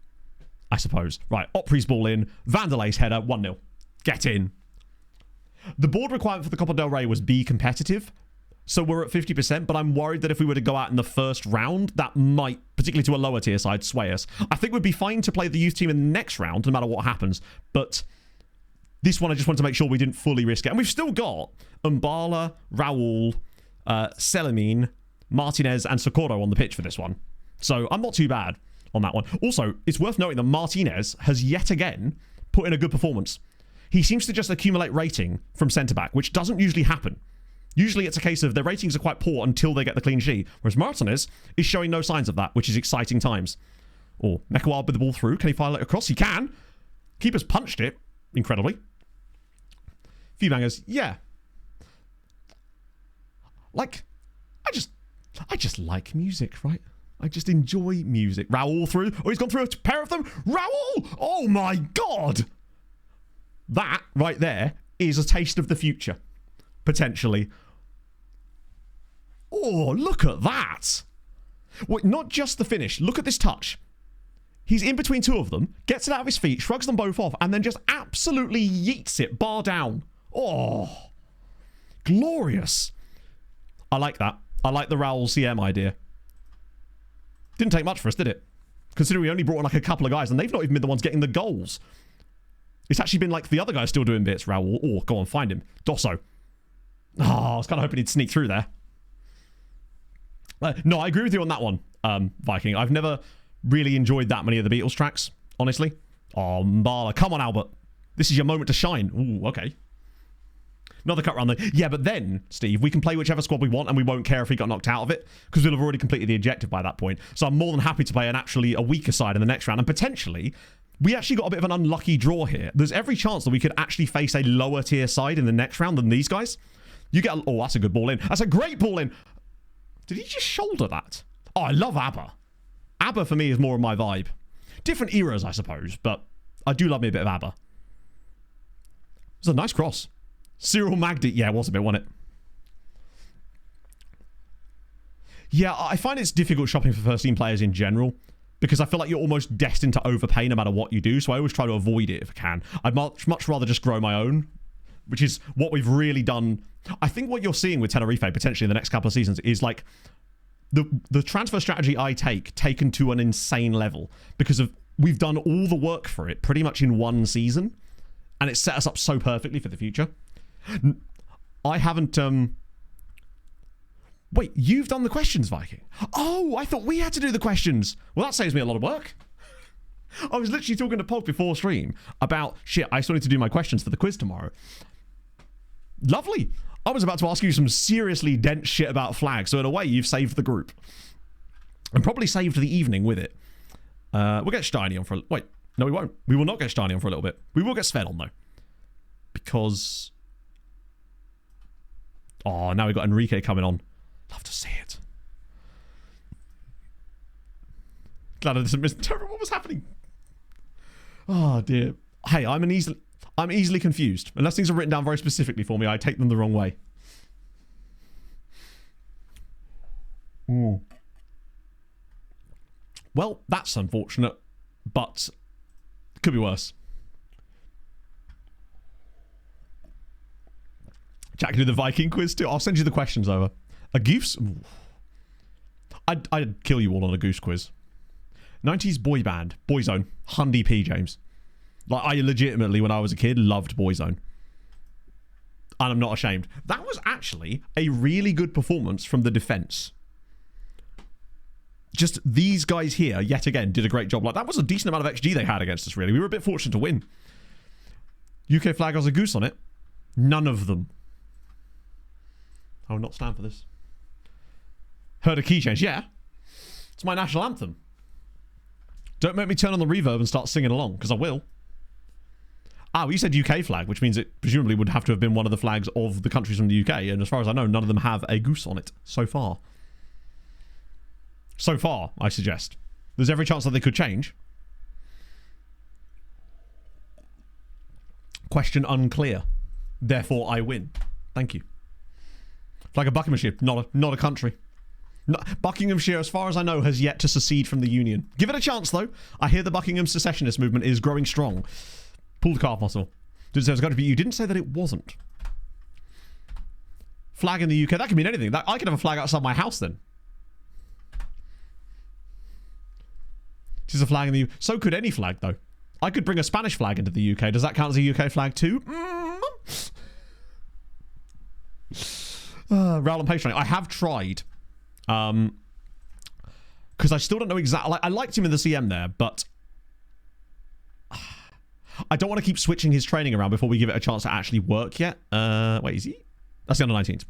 I suppose. Right, Opry's ball in, Vanderlay's header, 1-0. Get in. The board requirement for the Copa del Rey was be competitive. So we're at 50%, but I'm worried that if we were to go out in the first round, that might, particularly to a lower tier side, sway us. I think we'd be fine to play the youth team in the next round, no matter what happens. But this one, I just wanted to make sure we didn't fully risk it. And we've still got Mbala, Raul, Selamine, Martinez, and Socorro on the pitch for this one. So I'm not too bad on that one. Also, it's worth noting that Martinez has yet again put in a good performance. He seems to just accumulate rating from centre-back, which doesn't usually happen. Usually it's a case of their ratings are quite poor until they get the clean sheet, whereas Martinez is showing no signs of that, which is exciting times. Or Mekawab with the ball through. Can he fire it across? He can. Keeper's punched it, incredibly. Few bangers, yeah. Like, I just like music, right? I just enjoy music. Raul through. Oh, he's gone through a pair of them. Raul! Oh my God! That right there is a taste of the future. Potentially. Oh, look at that. Well, not just the finish. Look at this touch. He's in between two of them, gets it out of his feet, shrugs them both off, and then just absolutely yeets it bar down. Oh, glorious. I like that. I like the Raul CM idea. Didn't take much for us, did it? Considering we only brought on like a couple of guys, and they've not even been the ones getting the goals. It's actually been like the other guys still doing bits, Raul. Oh, go on, find him. Dosso. Oh, I was kind of hoping he'd sneak through there. No, I agree with you on that one, Viking. I've never really enjoyed that many of the Beatles tracks, honestly. Oh, Mbala. Come on, Albert. This is your moment to shine. Ooh, okay. Another cut run there. Yeah, but then, Steve, we can play whichever squad we want and we won't care if he got knocked out of it because we'll have already completed the objective by that point. So I'm more than happy to play a weaker side in the next round. And potentially, we actually got a bit of an unlucky draw here. There's every chance that we could actually face a lower tier side in the next round than these guys. You get oh, that's a good ball in. That's a great ball in. Did he just shoulder that? Oh, I love ABBA. ABBA for me is more of my vibe. Different eras, I suppose, but I do love me a bit of ABBA. It was a nice cross. Cyril Magdi. Yeah, it was a bit, wasn't it? Yeah, I find it's difficult shopping for first team players in general because I feel like you're almost destined to overpay no matter what you do, so I always try to avoid it if I can. I'd much rather just grow my own which is what we've really done. I think what you're seeing with Tenerife potentially in the next couple of seasons is like the transfer strategy I taken to an insane level because of we've done all the work for it pretty much in one season, and it set us up so perfectly for the future. I haven't wait, you've done the questions, Viking? Oh, I thought we had to do the questions. Well, that saves me a lot of work. I was literally talking to Pog before stream about, shit, I still need to do my questions for the quiz tomorrow. Lovely. I was about to ask you some seriously dense shit about flag, so in a way, you've saved the group. And probably saved the evening with it. We'll get Steiny on for a... Wait, no, we won't. We will not get Steiny on for a little bit. We will get Sven on, though. Because... Oh, now we've got Enrique coming on. Love to see it. Glad I didn't miss... What was happening? Oh, dear. Hey, I'm easily confused. Unless things are written down very specifically for me, I take them the wrong way. Ooh. Well, that's unfortunate, but could be worse. Jack can do the Viking quiz too. I'll send you the questions over. A Goose? I'd kill you all on a Goose quiz. 90s boy band, Boyzone, Hundy P, James. Like, I legitimately, when I was a kid, loved Boyzone. And I'm not ashamed. That was actually a really good performance from the defense. Just these guys here, yet again, did a great job. Like, that was a decent amount of XG they had against us, really. We were a bit fortunate to win. UK flag has a goose on it. None of them. I will not stand for this. Heard a key change. Yeah. It's my national anthem. Don't make me turn on the reverb and start singing along, because I will. Ah, well, you said UK flag, which means it presumably would have to have been one of the flags of the countries from the UK, and as far as I know, none of them have a goose on it so far. So far, I suggest. There's every chance that they could change. Question unclear. Therefore, I win. Thank you. Flag of Buckinghamshire, not a country. No, Buckinghamshire, as far as I know, has yet to secede from the Union. Give it a chance, though. I hear the Buckingham secessionist movement is growing strong. Pull the calf muscle. Didn't say it was going to be you. Didn't say that it wasn't. Flag in the UK. That could mean anything. I could have a flag outside my house, then. This is a flag in the UK. So could any flag, though. I could bring a Spanish flag into the UK. Does that count as a UK flag, too? Raoul and Patreon. I have tried. Because I still don't know exactly. I liked him in the CM there, but I don't want to keep switching his training around before we give it a chance to actually work yet. Wait, is he? That's the under 19s.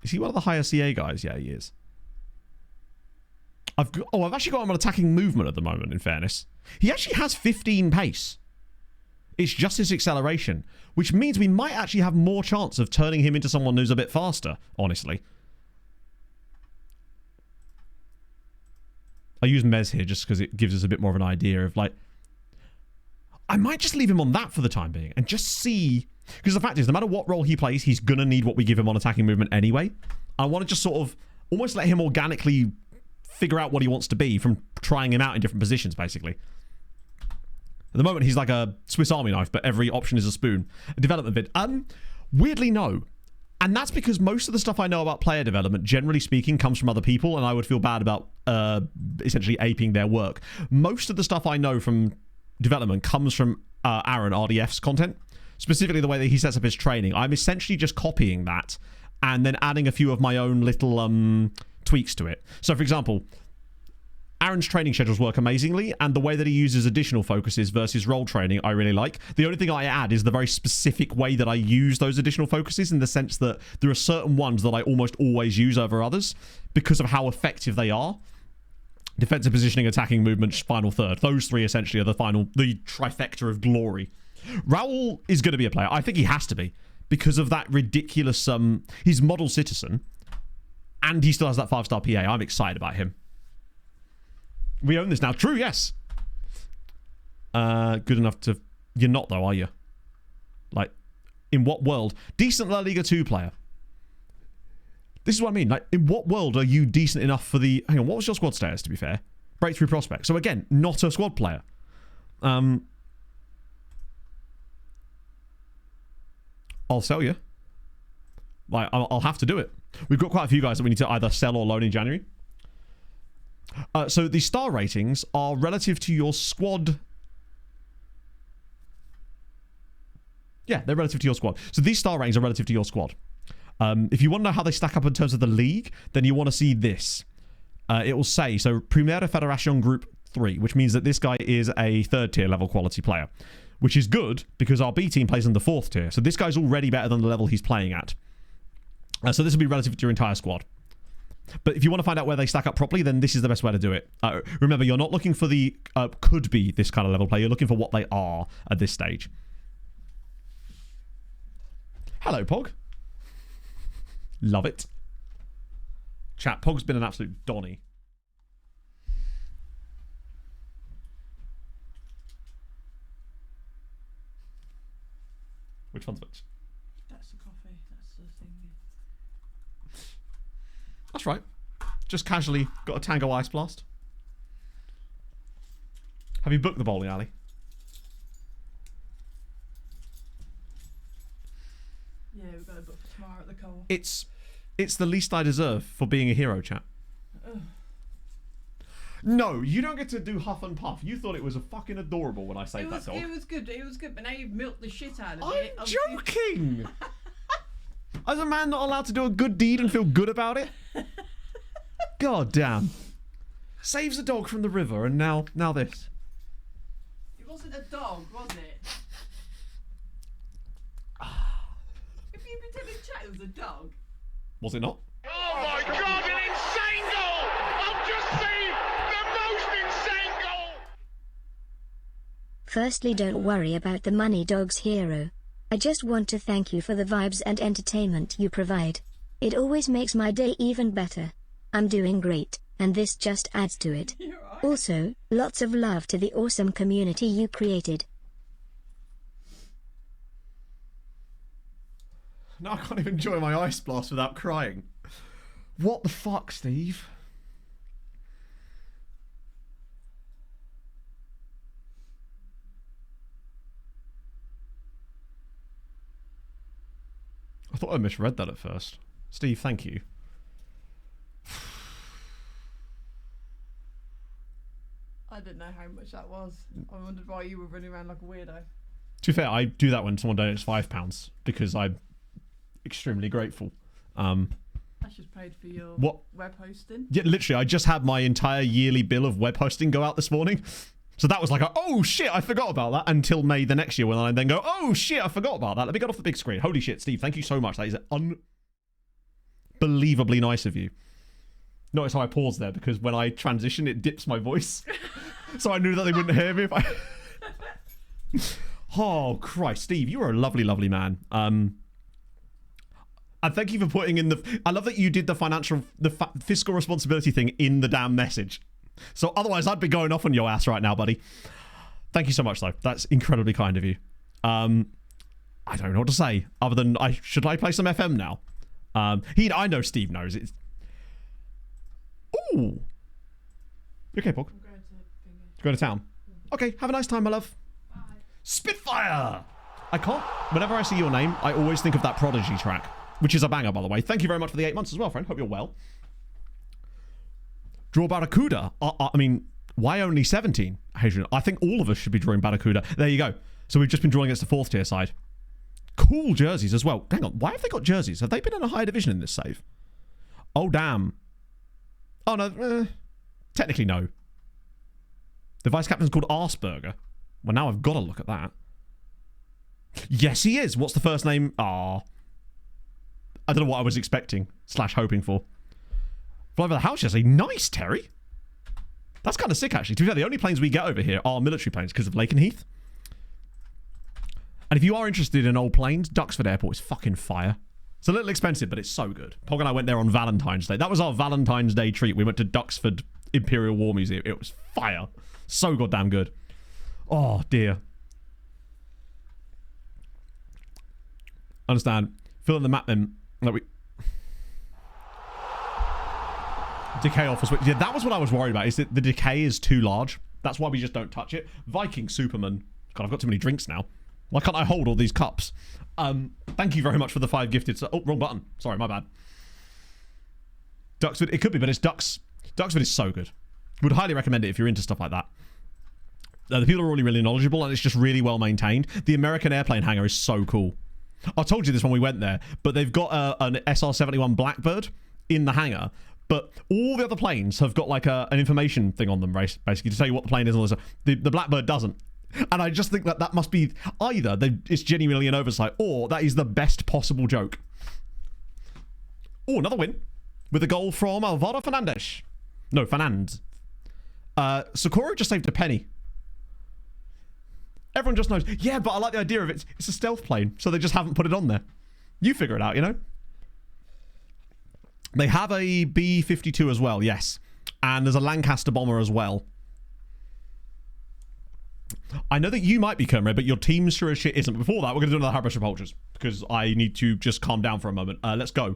Is he one of the higher CA guys? Yeah, he is. I've actually got him on attacking movement at the moment, in fairness. He actually has 15 pace. It's just his acceleration, which means we might actually have more chance of turning him into someone who's a bit faster, honestly. I use Mez here just because it gives us a bit more of an idea of, like... I might just leave him on that for the time being and just see... Because the fact is, no matter what role he plays, he's going to need what we give him on attacking movement anyway. I want to just sort of almost let him organically figure out what he wants to be from trying him out in different positions, basically. At the moment, he's like a Swiss Army knife, but every option is a spoon. A development vid. Weirdly, no. And that's because most of the stuff I know about player development, generally speaking, comes from other people, and I would feel bad about essentially aping their work. Most of the stuff I know from development comes from Aaron, RDF's content. Specifically the way that he sets up his training. I'm essentially just copying that and then adding a few of my own little tweaks to it. So, for example... Aaron's training schedules work amazingly, and the way that he uses additional focuses versus role training, I really like. The only thing I add is the very specific way that I use those additional focuses, in the sense that there are certain ones that I almost always use over others because of how effective they are. Defensive positioning, attacking movement, final third. Those three essentially are the trifecta of glory. Raoul is going to be a player. I think he has to be because of that ridiculous... he's model citizen, and he still has that 5-star PA. I'm excited about him. We own this now. True, yes. Good enough to... You're not, though, are you? Like, in what world? Decent La Liga 2 player. This is what I mean. Like, in what world are you decent enough for the... Hang on, what was your squad status, to be fair? Breakthrough prospect. So, again, not a squad player. I'll sell you. Like, I'll have to do it. We've got quite a few guys that we need to either sell or loan in January. So the star ratings are relative to your squad. Yeah, they're relative to your squad. So these star ratings are relative to your squad. If you want to know how they stack up in terms of the league, then you want to see this. It will say, so Primera Federación Group 3, which means that this guy is a 3rd tier level quality player, which is good because our B team plays in the 4th tier. So this guy's already better than the level he's playing at. So this will be relative to your entire squad. But if you want to find out where they stack up properly, then this is the best way to do it. Remember, you're not looking for the could be this kind of level player. You're looking for what they are at this stage. Hello, Pog. Love it. Chat, Pog's been an absolute Donny. Which one's which?
That's the coffee. That's the thing.
That's right. Just casually got a Tango Ice Blast. Have you booked the bowling alley?
Yeah, we've got a book for tomorrow at the co-op.
It's the least I deserve for being a hero, chat. No, you don't get to do huff and puff. You thought it was a fucking adorable when I saved that dog.
It was good. It was good, but now you've milked the shit out of
I'm
it.
joking. As a man not allowed to do a good deed and feel good about it? God damn. Saves a dog from the river and now this.
It wasn't a dog, was it? If you pretended chat it was a dog.
Was it not?
Oh my god, an insane goal! I've just seen the most insane goal!
Firstly, don't worry about the money, Dog's hero. I just want to thank you for the vibes and entertainment you provide. It always makes my day even better. I'm doing great, and this just adds to it.
You're right.
Also, lots of love to the awesome community you created.
Now I can't even enjoy my ice blast without crying. What the fuck, Steve? I thought I misread that at first. Steve, thank you.
I didn't know how much that was. I wondered why you were running around like a weirdo.
To be fair, I do that when someone donates £5 because I'm extremely grateful.
That's just paid for your web hosting.
Yeah, literally, I just had my entire yearly bill of web hosting go out this morning. So that was like, oh shit, I forgot about that until May the next year when I then go, oh shit, I forgot about that. Let me get off the big screen. Holy shit, Steve, thank you so much. That is unbelievably nice of you. Notice how I paused there because when I transition, it dips my voice. So I knew that they wouldn't hear me if I... Oh, Christ, Steve, you are a lovely, lovely man. And thank you for putting in the... I love that you did the fiscal responsibility thing in the damn message. So otherwise, I'd be going off on your ass right now, buddy. Thank you so much, though. That's incredibly kind of you. I don't know what to say other than should I play some FM now? I know Steve knows it. Ooh. You okay, Pog?
I'm going to
Go to town. Okay, have a nice time, my love.
Bye.
Spitfire! I can't... Whenever I see your name, I always think of that Prodigy track, which is a banger, by the way. Thank you very much for the 8 months as well, friend. Hope you're well. Draw Barracuda. I mean, why only 17, Hadrian? I think all of us should be drawing Barracuda. There you go. So we've just been drawing against the 4th tier side. Cool jerseys as well. Hang on, why have they got jerseys? Have they been in a higher division in this save? Oh, damn. Oh, no. Technically, no. The vice captain's called Arsberger. Well, now I've got to look at that. Yes, he is. What's the first name? I don't know what I was expecting / hoping for. Fly over the house yesterday. Nice, Terry. That's kind of sick, actually. To be fair, the only planes we get over here are military planes because of Lakenheath. And if you are interested in old planes, Duxford Airport is fucking fire. It's a little expensive, but it's so good. Pog and I went there on Valentine's Day. That was our Valentine's Day treat. We went to Duxford Imperial War Museum. It was fire. So goddamn good. Oh, dear. Understand. Fill in the map then. Decay office. Yeah, that was what I was worried about. Is that the decay is too large. That's why we just don't touch it. Viking Superman. God, I've got too many drinks now. Why can't I hold all these cups? Thank you very much for the 5 gifted. Oh, wrong button. Sorry, my bad. Duxford. It could be, but it's Ducks. Duxford is so good. Would highly recommend it if you're into stuff like that. The people are really, really knowledgeable, and it's just really well maintained. The American airplane hangar is so cool. I told you this when we went there, but they've got an SR-71 Blackbird in the hangar, but all the other planes have got like an information thing on them, basically, to tell you what the plane is and all this stuff. The Blackbird doesn't. And I just think that must be either it's genuinely an oversight, or that is the best possible joke. Oh, another win with a goal from Alvaro Fernandez. No, Fernand. Socorro just saved a penny. Everyone just knows. Yeah, but I like the idea of it's a stealth plane, so they just haven't put it on there. You figure it out, you know? They have a B-52 as well, yes. And there's a Lancaster bomber as well. I know that you might be Kermit, but your team sure as shit isn't. Before that, we're going to do another High Pressure Vultures, because I need to just calm down for a moment. Let's go.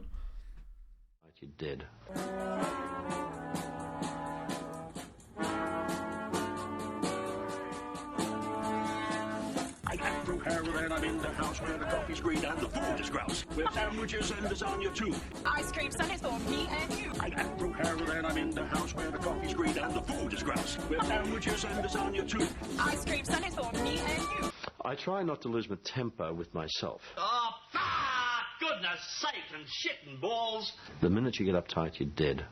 You did.
I am through heroin, I'm in the house where the coffee's green and the food is grouse. With sandwiches and lasagna too.
Ice cream sundaes for me and you.
I am through heroin, I'm in the house where the coffee's green and the food is grouse. With sandwiches and lasagna too.
Ice cream sundaes for me and you.
I try not to lose my temper with myself.
Oh, goodness sake and shit and balls.
The minute you get uptight, you're dead.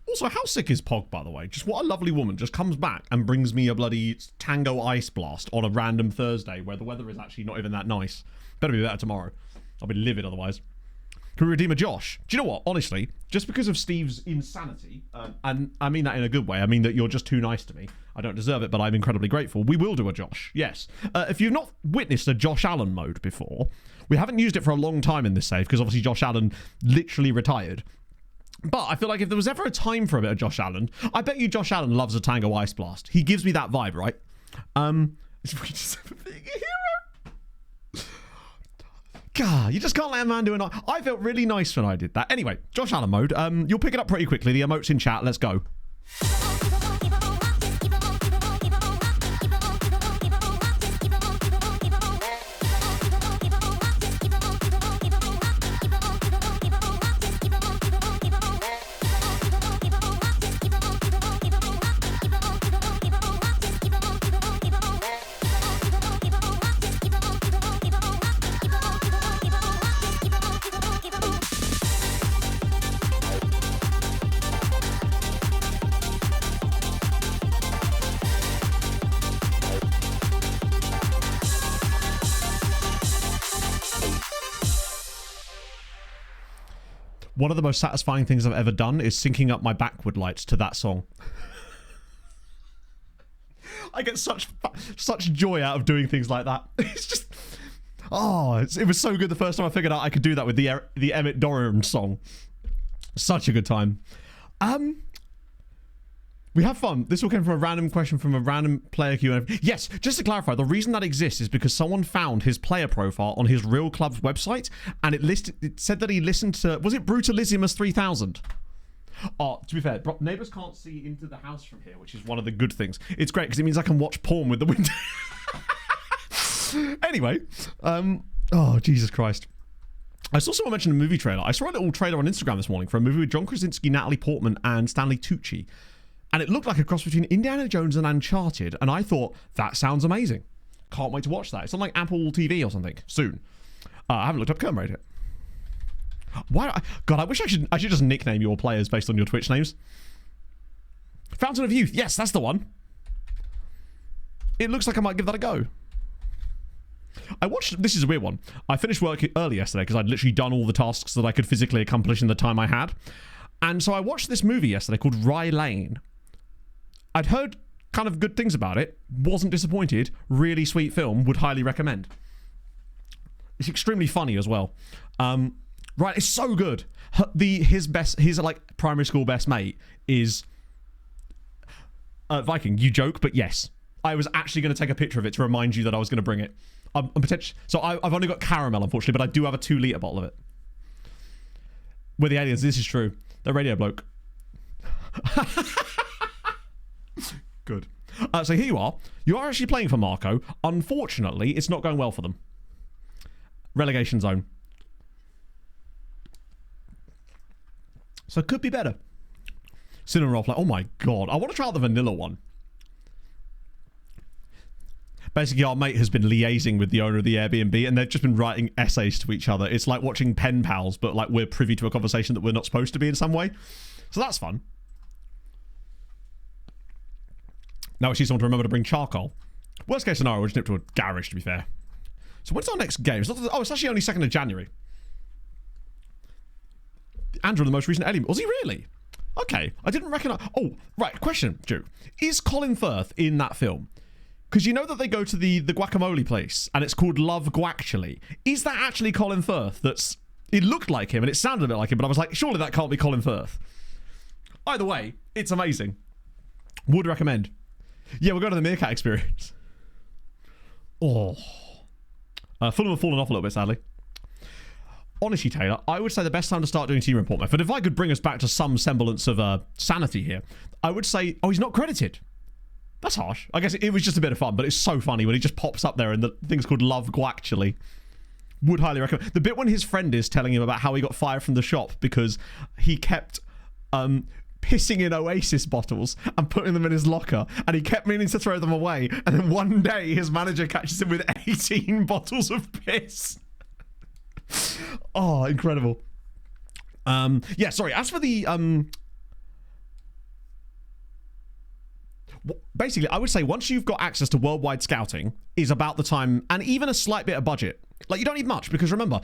Also, how sick is Pog, by the way? Just what a lovely woman. Just comes back and brings me a bloody Tango Ice Blast on a random Thursday where the weather is actually not even that nice. Better be better tomorrow. I'll be livid otherwise. Can we redeem a Josh? Do you know what? Honestly, just because of Steve's insanity, and I mean that in a good way, I mean that you're just too nice to me. I don't deserve it, but I'm incredibly grateful. We will do a Josh, yes. If you've not witnessed a Josh Allen mode before, we haven't used it for a long time in this save, because obviously Josh Allen literally retired. But I feel like if there was ever a time for a bit of Josh Allen, I bet you Josh Allen loves a Tango Ice Blast. He gives me that vibe, right? It's really just being a hero. God, you just can't let a man do it. I felt really nice when I did that. Anyway, Josh Allen mode. You'll pick it up pretty quickly. The emotes in chat. Let's go. One of the most satisfying things I've ever done is syncing up my backward lights to that song. I get such joy out of doing things like that. It's just... Oh, it was so good the first time I figured out I could do that with the Emmett Doran song. Such a good time. We have fun. This all came from a random question from a random player Q&A. Yes, just to clarify, the reason that exists is because someone found his player profile on his real club's website, and it said that he listened to, was it Brutalissimus 3000? Oh, to be fair, neighbors can't see into the house from here, which is one of the good things. It's great because it means I can watch porn with the window. Anyway, oh, Jesus Christ. I saw someone mention a movie trailer. I saw a little trailer on Instagram this morning for a movie with John Krasinski, Natalie Portman, and Stanley Tucci. And it looked like a cross between Indiana Jones and Uncharted. And I thought, that sounds amazing. Can't wait to watch that. It's on like Apple TV or something soon. I haven't looked up Kermit yet. God, I wish I should just nickname your players based on your Twitch names. Fountain of Youth. Yes, that's the one. It looks like I might give that a go. I watched, this is a weird one. I finished work early yesterday because I'd literally done all the tasks that I could physically accomplish in the time I had. And so I watched this movie yesterday called Rye Lane. I'd heard kind of good things about it. Wasn't disappointed. Really sweet film. Would highly recommend. It's extremely funny as well. Right, it's so good. His like primary school best mate is Viking. You joke, but yes. I was actually going to take a picture of it to remind you that I was going to bring it. So I've only got caramel, unfortunately, but I do have a 2-litre bottle of it. With the aliens, this is true. The radio bloke. Good. So here you are. You are actually playing for Marco. Unfortunately, it's not going well for them. Relegation zone. So it could be better. Cinnamon roll play. Oh my god. I want to try out the vanilla one. Basically, our mate has been liaising with the owner of the Airbnb, and they've just been writing essays to each other. It's like watching pen pals, but like we're privy to a conversation that we're not supposed to be in some way. So that's fun. Now we see someone to remember to bring charcoal. Worst case scenario, we'll just nip to a garage, to be fair. So when's our next game? It's actually only 2nd of January. Andrew, the most recent element. Was he really? Okay. I didn't recognise... Oh, right. Question, Drew. Is Colin Firth in that film? Because you know that they go to the guacamole place, and it's called Love Guactually. Is that actually Colin Firth? It looked like him, and it sounded a bit like him, but I was like, surely that can't be Colin Firth. Either way, it's amazing. Would recommend. Yeah, we'll go to the Meerkat experience. Oh. Fulham have fallen off a little bit, sadly. Honestly, Taylor, I would say the best time to start doing team report method, if I could bring us back to some semblance of sanity here, I would say, oh, he's not credited. That's harsh. I guess it was just a bit of fun, but it's so funny when he just pops up there and the thing's called Love Guactually. Would highly recommend. The bit when his friend is telling him about how he got fired from the shop because he kept pissing in Oasis bottles and putting them in his locker, and he kept meaning to throw them away, and then one day his manager catches him with 18 bottles of piss. Oh, incredible. Yeah, sorry. As for the basically, I would say once you've got access to worldwide scouting is about the time, and even a slight bit of budget. Like, you don't need much, because remember,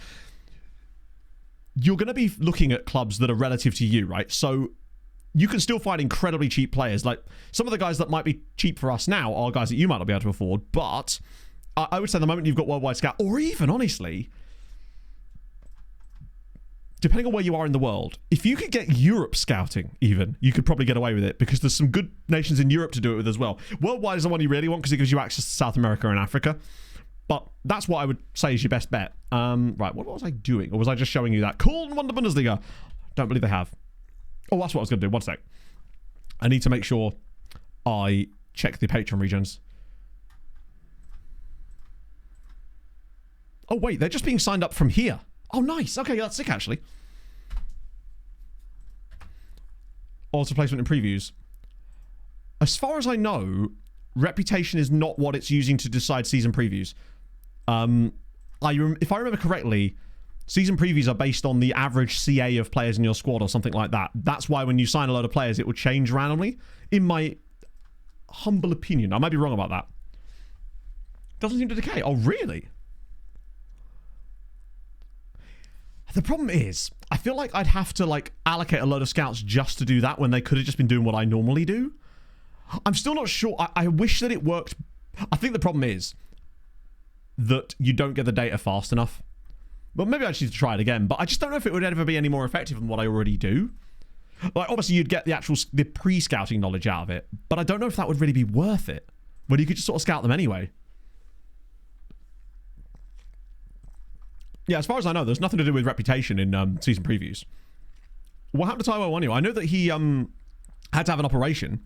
you're going to be looking at clubs that are relative to you, right? So you can still find incredibly cheap players. Like, some of the guys that might be cheap for us now are guys that you might not be able to afford, but I would say the moment you've got worldwide scout, or even, honestly, depending on where you are in the world, if you could get Europe scouting even, you could probably get away with it, because there's some good nations in Europe to do it with as well. Worldwide is the one you really want, because it gives you access to South America and Africa. But that's what I would say is your best bet. Right, what was I doing? Or was I just showing you that? Cool, Wonder Bundesliga. Don't believe they have. Oh, that's what I was going to do. One sec. I need to make sure I check the Patreon regions. Oh, wait, they're just being signed up from here. Oh, nice. Okay, that's sick, actually. Auto placement in previews. As far as I know, reputation is not what it's using to decide season previews. If I remember correctly, season previews are based on the average CA of players in your squad or something like that. That's why when you sign a load of players, it will change randomly. In my humble opinion. I might be wrong about that. Doesn't seem to decay. Oh, really? The problem is, I feel like I'd have to like allocate a load of scouts just to do that when they could have just been doing what I normally do. I'm still not sure. I wish that it worked. I think the problem is that you don't get the data fast enough. Well, maybe I just need to try it again, but I just don't know if it would ever be any more effective than what I already do. Like, obviously, you'd get the pre-scouting knowledge out of it, but I don't know if that would really be worth it, when you could just sort of scout them anyway. Yeah, as far as I know, there's nothing to do with reputation in season previews. What happened to Taiwo Wanyu? I know that he had to have an operation.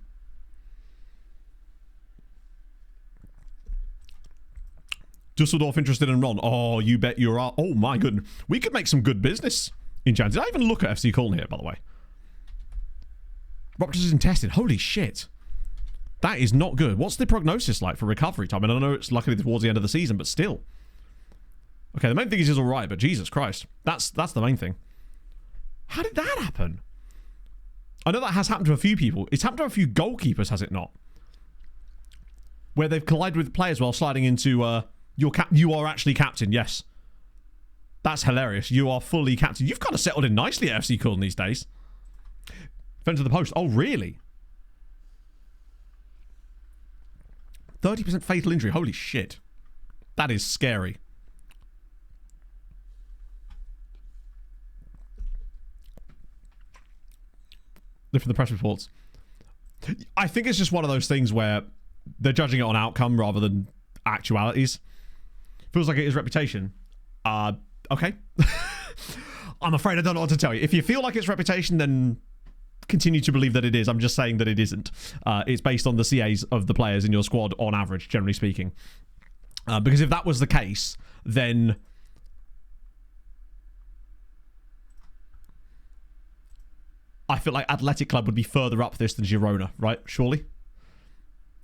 Dusseldorf interested in Ron. Oh, you bet you are. Oh, my goodness. We could make some good business in Jan. Did I even look at FC Köln here, by the way? Ruptures intestine. Holy shit. That is not good. What's the prognosis like for recovery time? And I know it's luckily towards the end of the season, but still. Okay, the main thing is he's all right, but Jesus Christ. That's the main thing. How did that happen? I know that has happened to a few people. It's happened to a few goalkeepers, has it not? Where they've collided with players while sliding into... you are actually captain, yes. That's hilarious. You are fully captain. You've kind of settled in nicely at FC Köln these days. Defense of the post. Oh, really? 30% fatal injury. Holy shit. That is scary. Live for the press reports. I think it's just one of those things where they're judging it on outcome rather than actualities. Feels like it is reputation. Okay. I'm afraid I don't know what to tell you. If you feel like it's reputation, then continue to believe that it is. I'm just saying that it isn't. It's based on the CAs of the players in your squad on average, generally speaking. Because if that was the case, then I feel like Athletic Club would be further up this than Girona, right? Surely?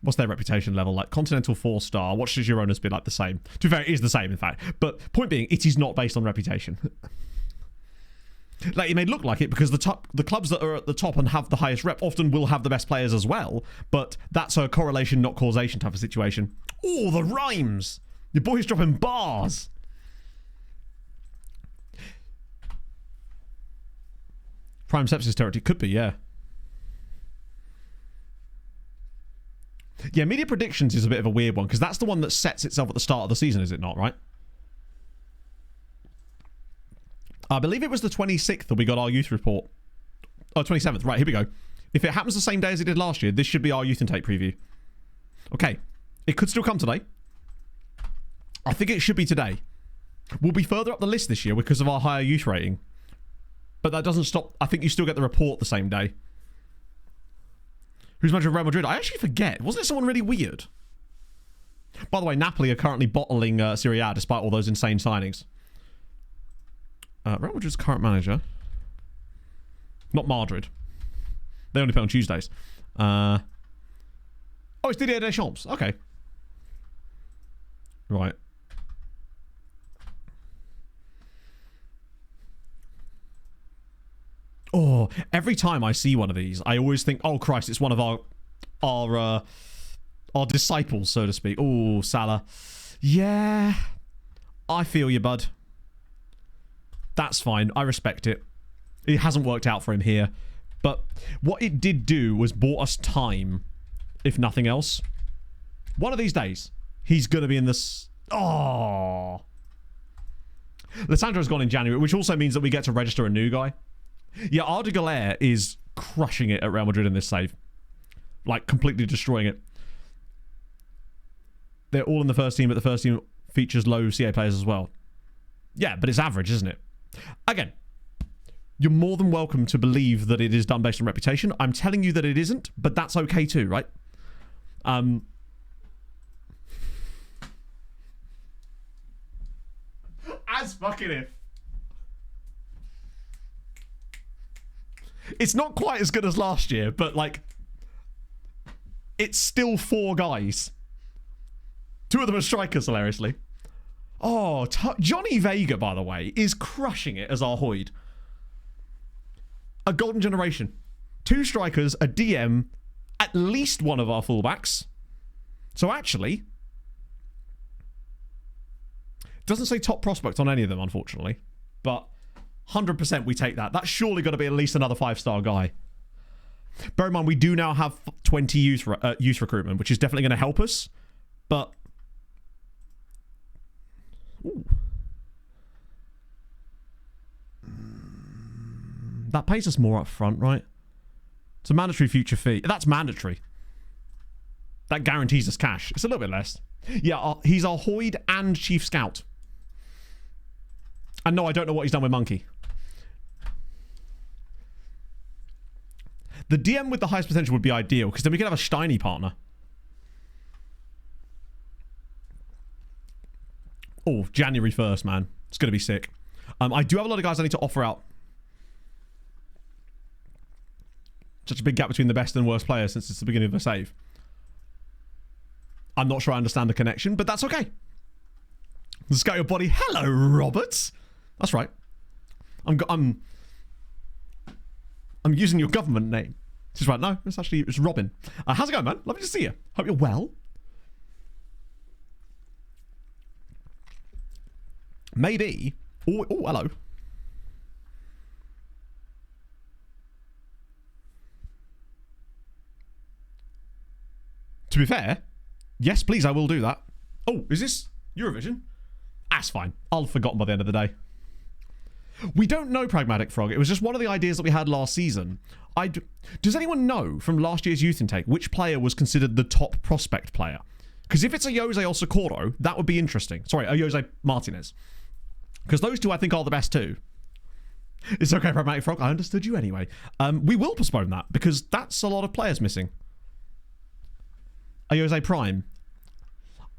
What's their reputation level like? Continental 4-star. What should Girona's be like? The same. To be fair, it is the same, in fact. But point being, it is not based on reputation. Like, it may look like it because the clubs that are at the top and have the highest rep often will have the best players as well. But that's a correlation, not causation type of situation. Oh, the rhymes! Your boy's dropping bars. Prime Sepsis territory. Could be, yeah. Yeah, media predictions is a bit of a weird one because that's the one that sets itself at the start of the season, is it not, right? I believe it was the 26th that we got our youth report. Oh, 27th. Right, here we go. If it happens the same day as it did last year, this should be our youth intake preview. Okay. It could still come today. I think it should be today. We'll be further up the list this year because of our higher youth rating. But that doesn't stop. I think you still get the report the same day. Who's manager of Real Madrid? I actually forget. Wasn't it someone really weird? By the way, Napoli are currently bottling Serie A despite all those insane signings. Real Madrid's current manager. Not Madrid. They only play on Tuesdays. Oh, it's Didier Deschamps. Okay. Right. Oh, every time I see one of these, I always think, oh Christ, it's one of our disciples, so to speak. Oh, Salah. Yeah. I feel you, bud. That's fine. I respect it. It hasn't worked out for him here. But what it did do was bought us time, if nothing else. One of these days, he's going to be in this... Oh. Lissandro's gone in January, which also means that we get to register a new guy. Yeah, Arda Güler is crushing it at Real Madrid in this save. Like, completely destroying it. They're all in the first team, but the first team features low CA players as well. Yeah, but it's average, isn't it? Again, you're more than welcome to believe that it is done based on reputation. I'm telling you that it isn't, but that's okay too, right? As fucking if. It's not quite as good as last year, but like, it's still 4 guys. 2 of them are strikers, hilariously. Oh, Johnny Vega, by the way, is crushing it as our Hoyd. A golden generation. 2 strikers, a DM, at least one of our fullbacks. So actually, doesn't say top prospect on any of them, unfortunately. But 100% we take that. That's surely got to be at least another 5-star guy. Bear in mind, we do now have 20 youth recruitment, which is definitely going to help us. But... Ooh. That pays us more up front, right? It's a mandatory future fee. That's mandatory. That guarantees us cash. It's a little bit less. Yeah, he's our Hoyd and Chief Scout. And no, I don't know what he's done with Monkey. The DM with the highest potential would be ideal, because then we could have a Steiny partner. Oh, January 1st, man. It's going to be sick. I do have a lot of guys I need to offer out. Such a big gap between the best and worst players since it's the beginning of the save. I'm not sure I understand the connection, but that's okay. Scout your body. Hello, Roberts. That's right. I'm using your government name. She's right. No, it's Robin. How's it going, man? Lovely to see you. Hope you're well. Maybe. Oh, hello. To be fair, yes, please, I will do that. Oh, is this Eurovision? That's fine. I'll have forgotten by the end of the day. We don't know Pragmatic Frog. It was just one of the ideas that we had last season. Does anyone know from last year's youth intake which player was considered the top prospect player? Because if it's a Jose or Socorro, that would be interesting. Sorry, a Jose Martinez. Because those two I think are the best too. It's okay, Pragmatic Frog. I understood you anyway. We will postpone that because that's a lot of players missing. Ayose Prime.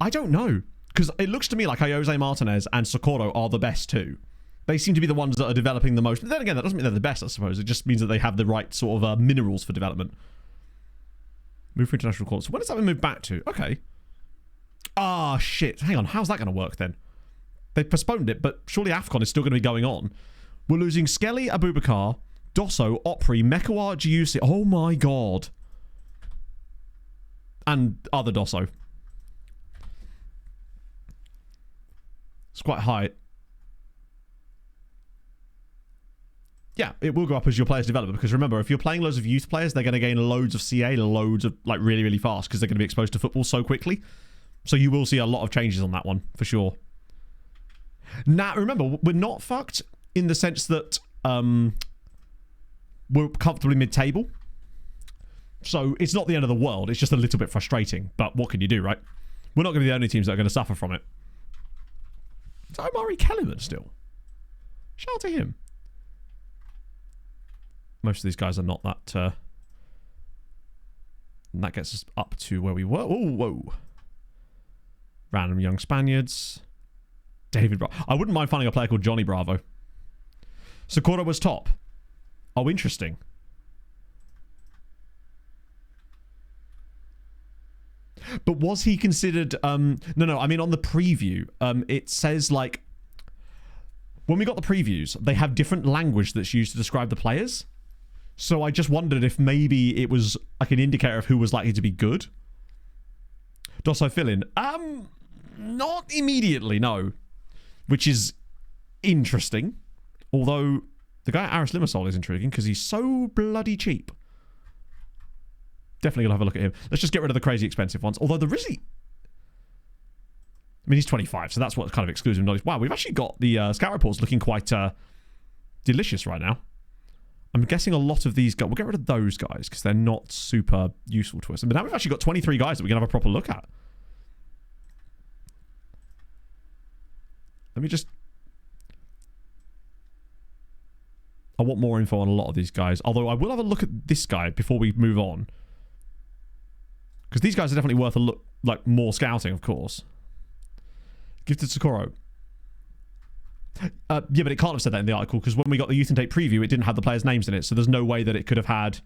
I don't know. Because it looks to me like Ayose Martinez and Socorro are the best two. They seem to be the ones that are developing the most. But then again, that doesn't mean they're the best, I suppose. It just means that they have the right sort of minerals for development. Move for international courts. So when does that been moved back to? Okay. Ah, shit. Hang on. How's that going to work then? They postponed it, but surely AFCON is still going to be going on. We're losing Skelly, Abubakar, Dosso, Opry, Mekawar, Giusi. Oh my god. And other Dosso. It's quite high. Yeah, it will go up as your players develop, because remember, if you're playing loads of youth players, they're going to gain loads of CA, loads of, like, really, really fast, because they're going to be exposed to football so quickly. So you will see a lot of changes on that one, for sure. Now, remember, we're not fucked in the sense that we're comfortably mid-table. So it's not the end of the world, it's just a little bit frustrating. But what can you do, right? We're not going to be the only teams that are going to suffer from it. Is Omari Kellerman still? Shout out to him. Most of these guys are not that... and that gets us up to where we were. Oh, whoa. Random young Spaniards. David Bravo. I wouldn't mind finding a player called Johnny Bravo. Socorro was top. Oh, interesting. But was he considered... No, I mean on the preview, it says like... When we got the previews, they have different language that's used to describe the players. So I just wondered if maybe it was like an indicator of who was likely to be good. Dosso fill-in. Not immediately, no. Which is interesting. Although the guy at Aris Limassol is intriguing because he's so bloody cheap. Definitely going to have a look at him. Let's just get rid of the crazy expensive ones. Although the Rizzy... I mean, he's 25, so that's what kind of excludes him. Wow, we've actually got the scout reports looking quite delicious right now. I'm guessing a lot of these guys... We'll get rid of those guys because they're not super useful to us. But now we've actually got 23 guys that we can have a proper look at. Let me just... I want more info on a lot of these guys. Although I will have a look at this guy before we move on. Because these guys are definitely worth a look, like more scouting, of course. Gifted Socorro. Yeah, but it can't have said that in the article because when we got the Youth and Date preview, it didn't have the players' names in it. So there's no way that it could have had...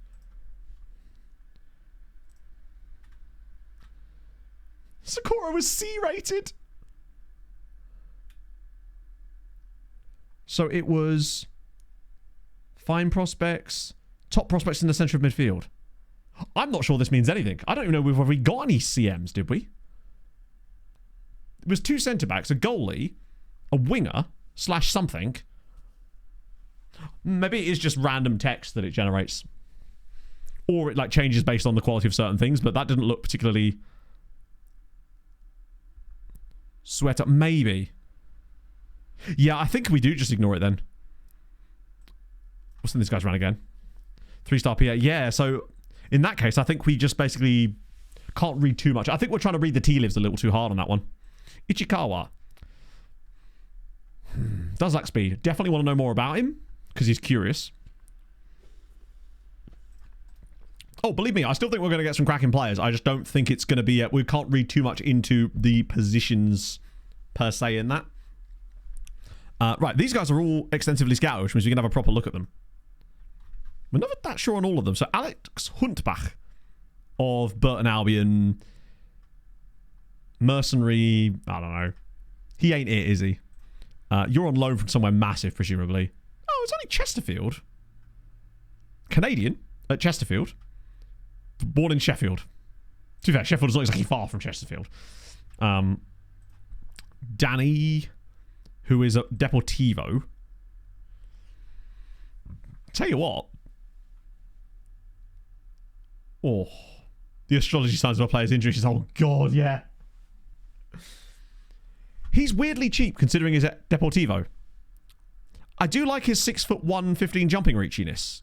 Socorro was C-rated. So it was... Fine prospects. Top prospects in the centre of midfield. I'm not sure this means anything. I don't even know whether we got any CMs, did we? It was 2 centre-backs, a goalie, a winger, / something. Maybe it is just random text that it generates. Or it like changes based on the quality of certain things, but that didn't look particularly... Sweat up. Maybe. Yeah, I think we do just ignore it then. We'll send these guys around again. 3-star PA. Yeah, so in that case, I think we just basically can't read too much. I think we're trying to read the tea leaves a little too hard on that one. Ichikawa. Does lack speed. Definitely want to know more about him because he's curious. Oh, believe me, I still think we're going to get some cracking players. I just don't think it's going to be... we can't read too much into the positions per se in that. Right, these guys are all extensively scouted, which means we can have a proper look at them. We're never that sure on all of them. So Alex Huntbach of Burton Albion, mercenary, I don't know. He ain't it, is he? You're on loan from somewhere massive, presumably. Oh, it's only Chesterfield. Canadian at Chesterfield. Born in Sheffield. To be fair, Sheffield is not exactly far from Chesterfield. Danny, who is at Deportivo. Tell you what. Oh, the astrology signs of our players' injuries. Oh, God, yeah. He's weirdly cheap considering he's at Deportivo. I do like his 6'1", 15 jumping reachiness.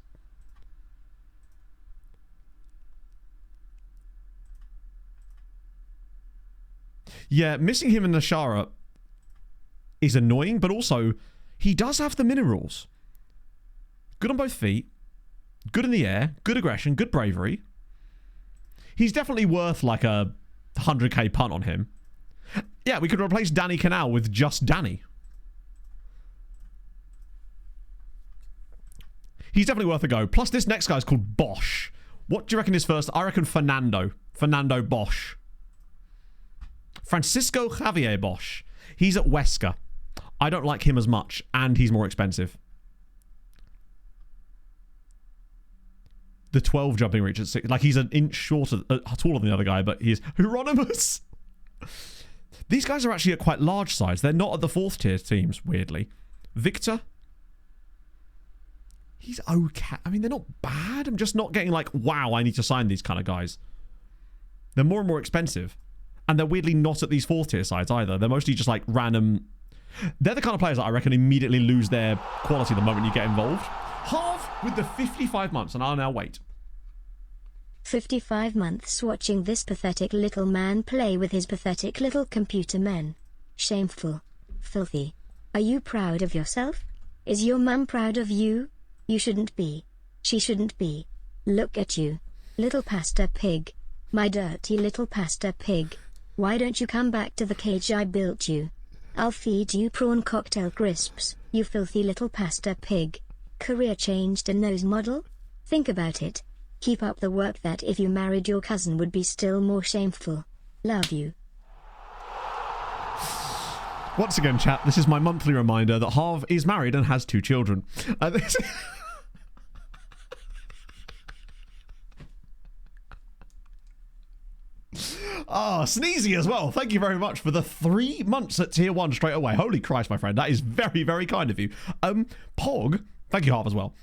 Yeah, missing him in Nashara is annoying, but also he does have the minerals. Good on both feet. Good in the air. Good aggression. Good bravery. He's definitely worth like a 100k punt on him. Yeah, we could replace Danny Canal with just Danny. He's definitely worth a go. Plus, this next guy's called Bosch. What do you reckon is first? I reckon Fernando. Fernando Bosch. Francisco Javier Bosch. He's at Huesca. I don't like him as much, and he's more expensive. The 12 jumping reach at 6. Like, he's an inch shorter, taller than the other guy, but he's Hieronymus. These guys are actually at quite large size. They're not at the 4th tier teams, weirdly. Victor. He's okay. I mean, they're not bad. I'm just not getting like, wow, I need to sign these kind of guys. They're more and more expensive. And they're weirdly not at these 4th tier sides either. They're mostly just like random. They're the kind of players that I reckon immediately lose their quality the moment you get involved. Half with the 55 months, and I'll now wait.
55 months watching this pathetic little man play with his pathetic little computer men. Shameful. Filthy. Are you proud of yourself? Is your mum proud of you? You shouldn't be. She shouldn't be. Look at you. Little pasta pig. My dirty little pasta pig. Why don't you come back to the cage I built you? I'll feed you prawn cocktail crisps, you filthy little pasta pig. Career changed a nose model? Think about it. Keep up the work that if you married your cousin would be still more shameful. Love you.
Once again, chat, this is my monthly reminder that Harv is married and has 2 children. Sneezy as well. Thank you very much for the 3 months at tier 1 straight away. Holy Christ, my friend. That is very, very kind of you. Pog, thank you, Harv, as well.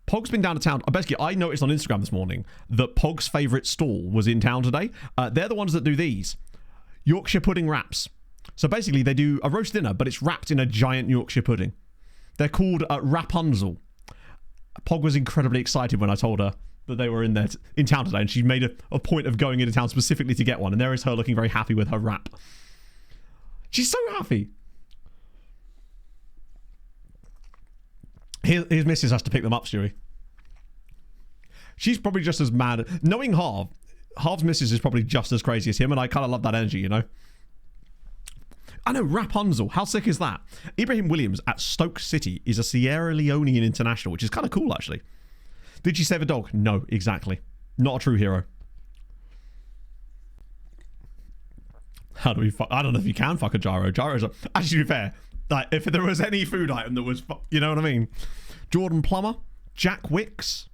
Pog's been down to town. Basically, I noticed on Instagram this morning that Pog's favourite stall was in town today. They're the ones that do these. Yorkshire pudding wraps. So basically, they do a roast dinner, but it's wrapped in a giant Yorkshire pudding. They're called Rapunzel. Pog was incredibly excited when I told her that they were in town today, and she made a point of going into town specifically to get one, and there is her looking very happy with her wrap. She's so happy. His missus has to pick them up, Stewie. She's probably just as mad. Knowing Harv's missus is probably just as crazy as him, and I kind of love that energy, you know? I know, Rapunzel. How sick is that? Ibrahim Williams at Stoke City is a Sierra Leonean international, which is kind of cool, actually. Did she save a dog? No, exactly. Not a true hero. How do we fuck? I don't know if you can fuck a gyro. Gyros are... Actually, to be fair, like, if there was any food item that was... You know what I mean? Jordan Plummer. Jack Wicks.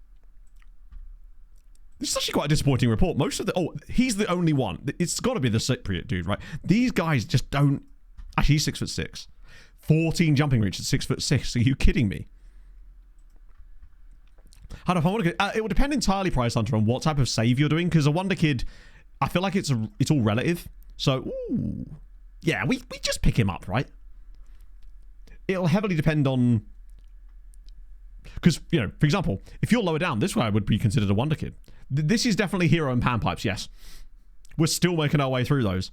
This is actually quite a disappointing report. Most of the... Oh, he's the only one. It's got to be the Cypriot dude, right? These guys just don't... Actually, he's 6'6". 14 jumping reach at 6'6". Are you kidding me? I don't know if I want to... it will depend entirely, Price Hunter, on what type of save you're doing, because a Wonderkid, I feel like it's all relative. So, ooh, yeah, we just pick him up, right? It'll heavily depend on... Because, you know, for example, if you're lower down, this guy would be considered a Wonderkid. This is definitely hero and panpipes, yes. We're still making our way through those.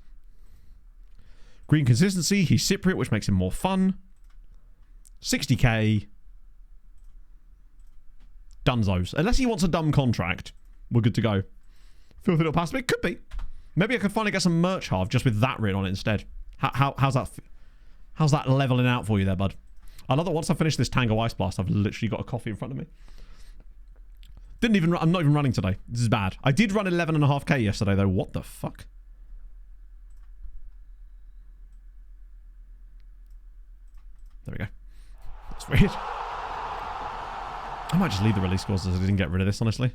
Green consistency, he's Cypriot, which makes him more fun. 60k. Dunzos. Unless he wants a dumb contract, we're good to go. Feel it'll pass me? Could be. Maybe I could finally get some merch, Harv, just with that written on it instead. How's that leveling out for you there, bud? I love that once I finish this Tango Ice Blast, I've literally got a coffee in front of me. I'm not even running today. This is bad. I did run 11.5k yesterday, though. What the fuck? There we go. That's weird. I might just leave the release scores as I didn't get rid of this, honestly.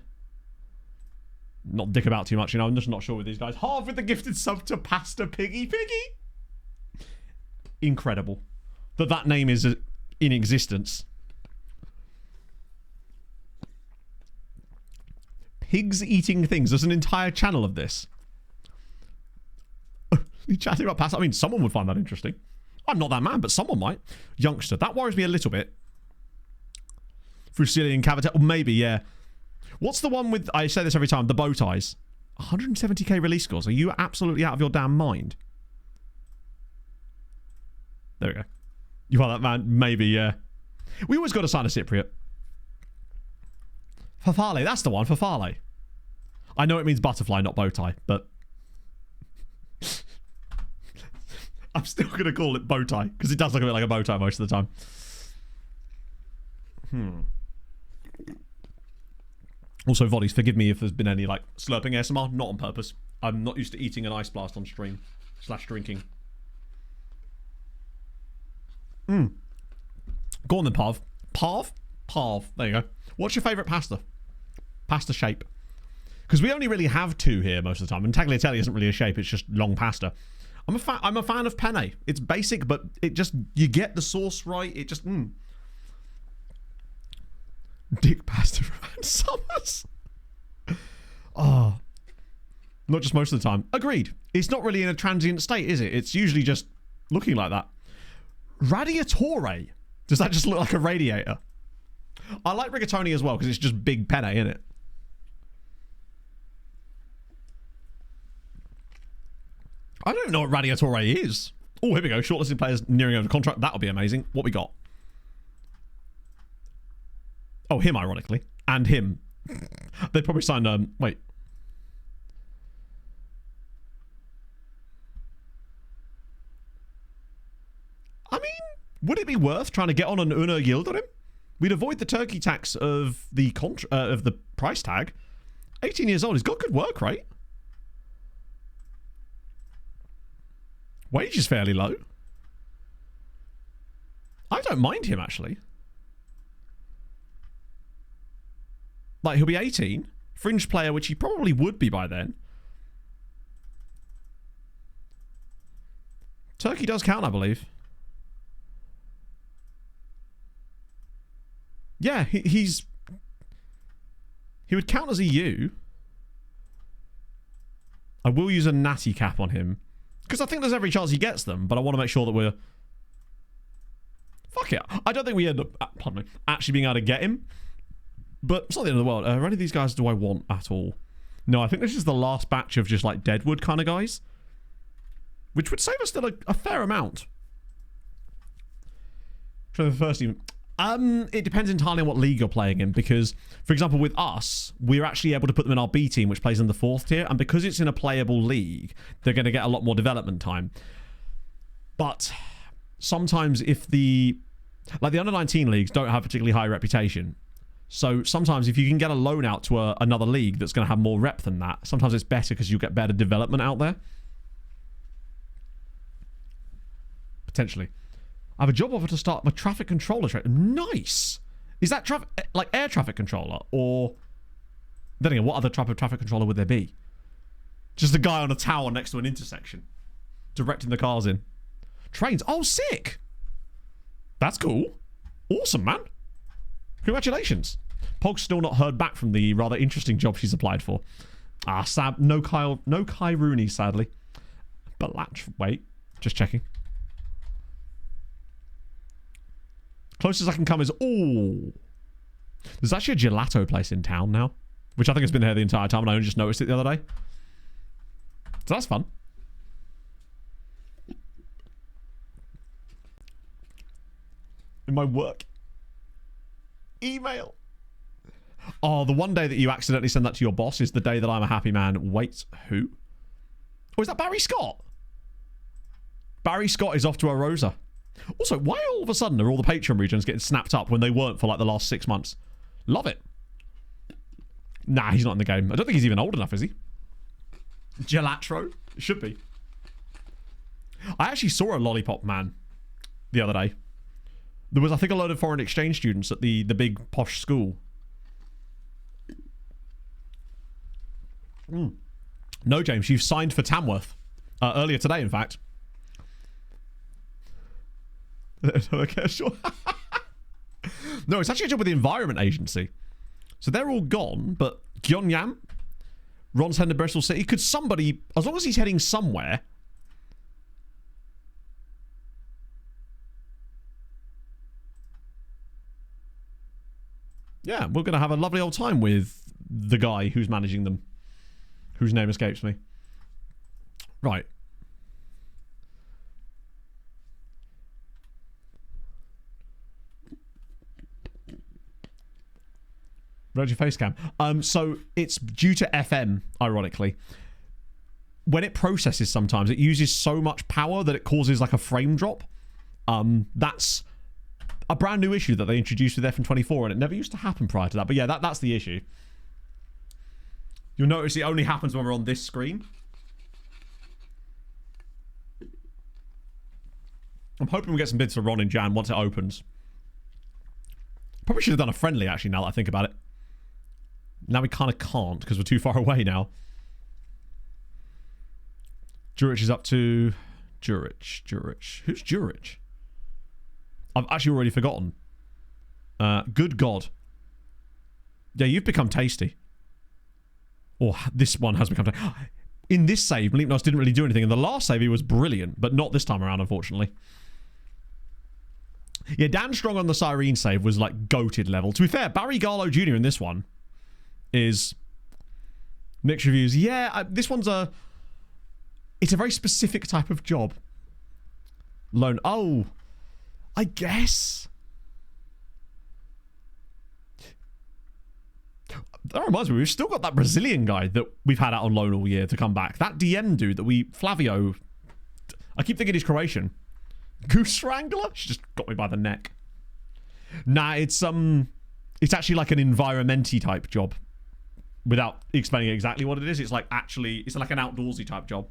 Not dick about too much, you know. I'm just not sure with these guys. Harv with the gifted sub to Pasta Piggy. Incredible. That name is in existence. Pigs eating things. There's an entire channel of this. You chatting about pasta? I mean, someone would find that interesting. I'm not that man, but someone might. Youngster. That worries me a little bit. Fusillian Cavite. Or maybe, yeah. What's the one with... I say this every time. The bow ties. 170k release scores. Are you absolutely out of your damn mind? There we go. You are that man? Maybe, yeah. We always got to sign a Cypriot. Fafale, that's the one, Fafale. I know it means butterfly, not bow tie, but I'm still going to call it bow tie, because it does look a bit like a bow tie most of the time. Also, Voddies, forgive me if there's been any, like, slurping ASMR. Not on purpose. I'm not used to eating an ice blast on stream. / drinking. Go on then, Parv. Parv? Parv. There you go. What's your favourite pasta? Pasta shape. Because we only really have two here most of the time. And tagliatelle isn't really a shape. It's just long pasta. I'm a fan of penne. It's basic, but it just... You get the sauce right. It just... Dick pasta around summers. Oh. Not just most of the time. Agreed. It's not really in a transient state, is it? It's usually just looking like that. Radiatore. Does that just look like a radiator? I like rigatoni as well because it's just big penne, isn't it? I don't know what radiatore is. Oh, here we go. Shortlisted players nearing over contract. That'll be amazing. What we got? Oh, him, ironically. And him. They probably signed, wait. I mean, would it be worth trying to get on an Una Yildirim? We'd avoid the turkey tax of the price tag. 18 years old. He's got good work rate. Wage is fairly low. I don't mind him, actually. Like, he'll be 18. Fringe player, which he probably would be by then. Turkey does count, I believe. Yeah, he would count as a U. I will use a natty cap on him. Because I think there's every chance he gets them, but I want to make sure that we're... Fuck it. I don't think we end up, pardon me, actually being able to get him. But it's not the end of the world. How many of these guys do I want at all? No, I think this is the last batch of just like Deadwood kind of guys. Which would save us still a fair amount. For the first team. It depends entirely on what league you're playing in. Because, for example, with us, we're actually able to put them in our B team, which plays in the 4th tier. And because it's in a playable league, they're going to get a lot more development time. But sometimes if the... Like the under-19 leagues don't have particularly high reputation. So sometimes if you can get a loan out to another league that's going to have more rep than that, sometimes it's better because you'll get better development out there. Potentially. I have a job offer to start my traffic controller trade. Nice! Is that like air traffic controller? Or... Then again, what other type of traffic controller would there be? Just a guy on a tower next to an intersection. Directing the cars in. Trains. Oh, sick! That's cool. Awesome, man. Congratulations. Pog's still not heard back from the rather interesting job she's applied for. Ah, sad. No Kai Rooney, sadly. But wait. Just checking. Closest I can come is... Oh. There's actually a gelato place in town now. Which I think has been there the entire time and I only just noticed it the other day. So that's fun. In my work email. Oh, the one day that you accidentally send that to your boss is the day that I'm a happy man. Wait, who? Oh, is that Barry Scott? Barry Scott is off to a Rosa. Also, why all of a sudden are all the Patreon regions getting snapped up when they weren't for like the last 6 months? Love it. Nah, he's not in the game. I don't think he's even old enough, is he? Gelatro? It should be. I actually saw a Lollipop Man the other day. There was, I think, a load of foreign exchange students at the big posh school. No, James, you've signed for Tamworth. Earlier today, in fact. Okay, sure. No, it's actually a job with the Environment Agency. So they're all gone, but Gyeongnam, Ron's heading to Bristol City. Could somebody, as long as he's heading somewhere... Yeah, we're going to have a lovely old time with the guy who's managing them. Whose name escapes me. Right. Roger face cam. So it's due to FM, ironically. When it processes sometimes, it uses so much power that it causes like a frame drop. That's a brand new issue that they introduced with FM24, and it never used to happen prior to that. But yeah, that's the issue. You'll notice it only happens when we're on this screen. I'm hoping we get some bids for Ron in Jan once it opens. Probably should have done a friendly, actually, now that I think about it. Now we kind of can't, because we're too far away now. Jurich is up to... Jurich. Who's Jurich? I've actually already forgotten. Good God. Yeah, you've become tasty. Or this one has become tasty. In this save, Malik didn't really do anything. In the last save, he was brilliant, but not this time around, unfortunately. Yeah, Dan Strong on the Cyrene save was like goated level. To be fair, Barry Garlow Jr. in this one is mixed reviews. Yeah, this one's it's a very specific type of job. Loan. Oh, I guess. That reminds me, we've still got that Brazilian guy that we've had out on loan all year to come back. That DM dude that Flavio, I keep thinking he's Croatian. Goose Wrangler? She just got me by the neck. Nah, it's actually like an environmenty type job. Without explaining exactly what it is, it's like an outdoorsy type job.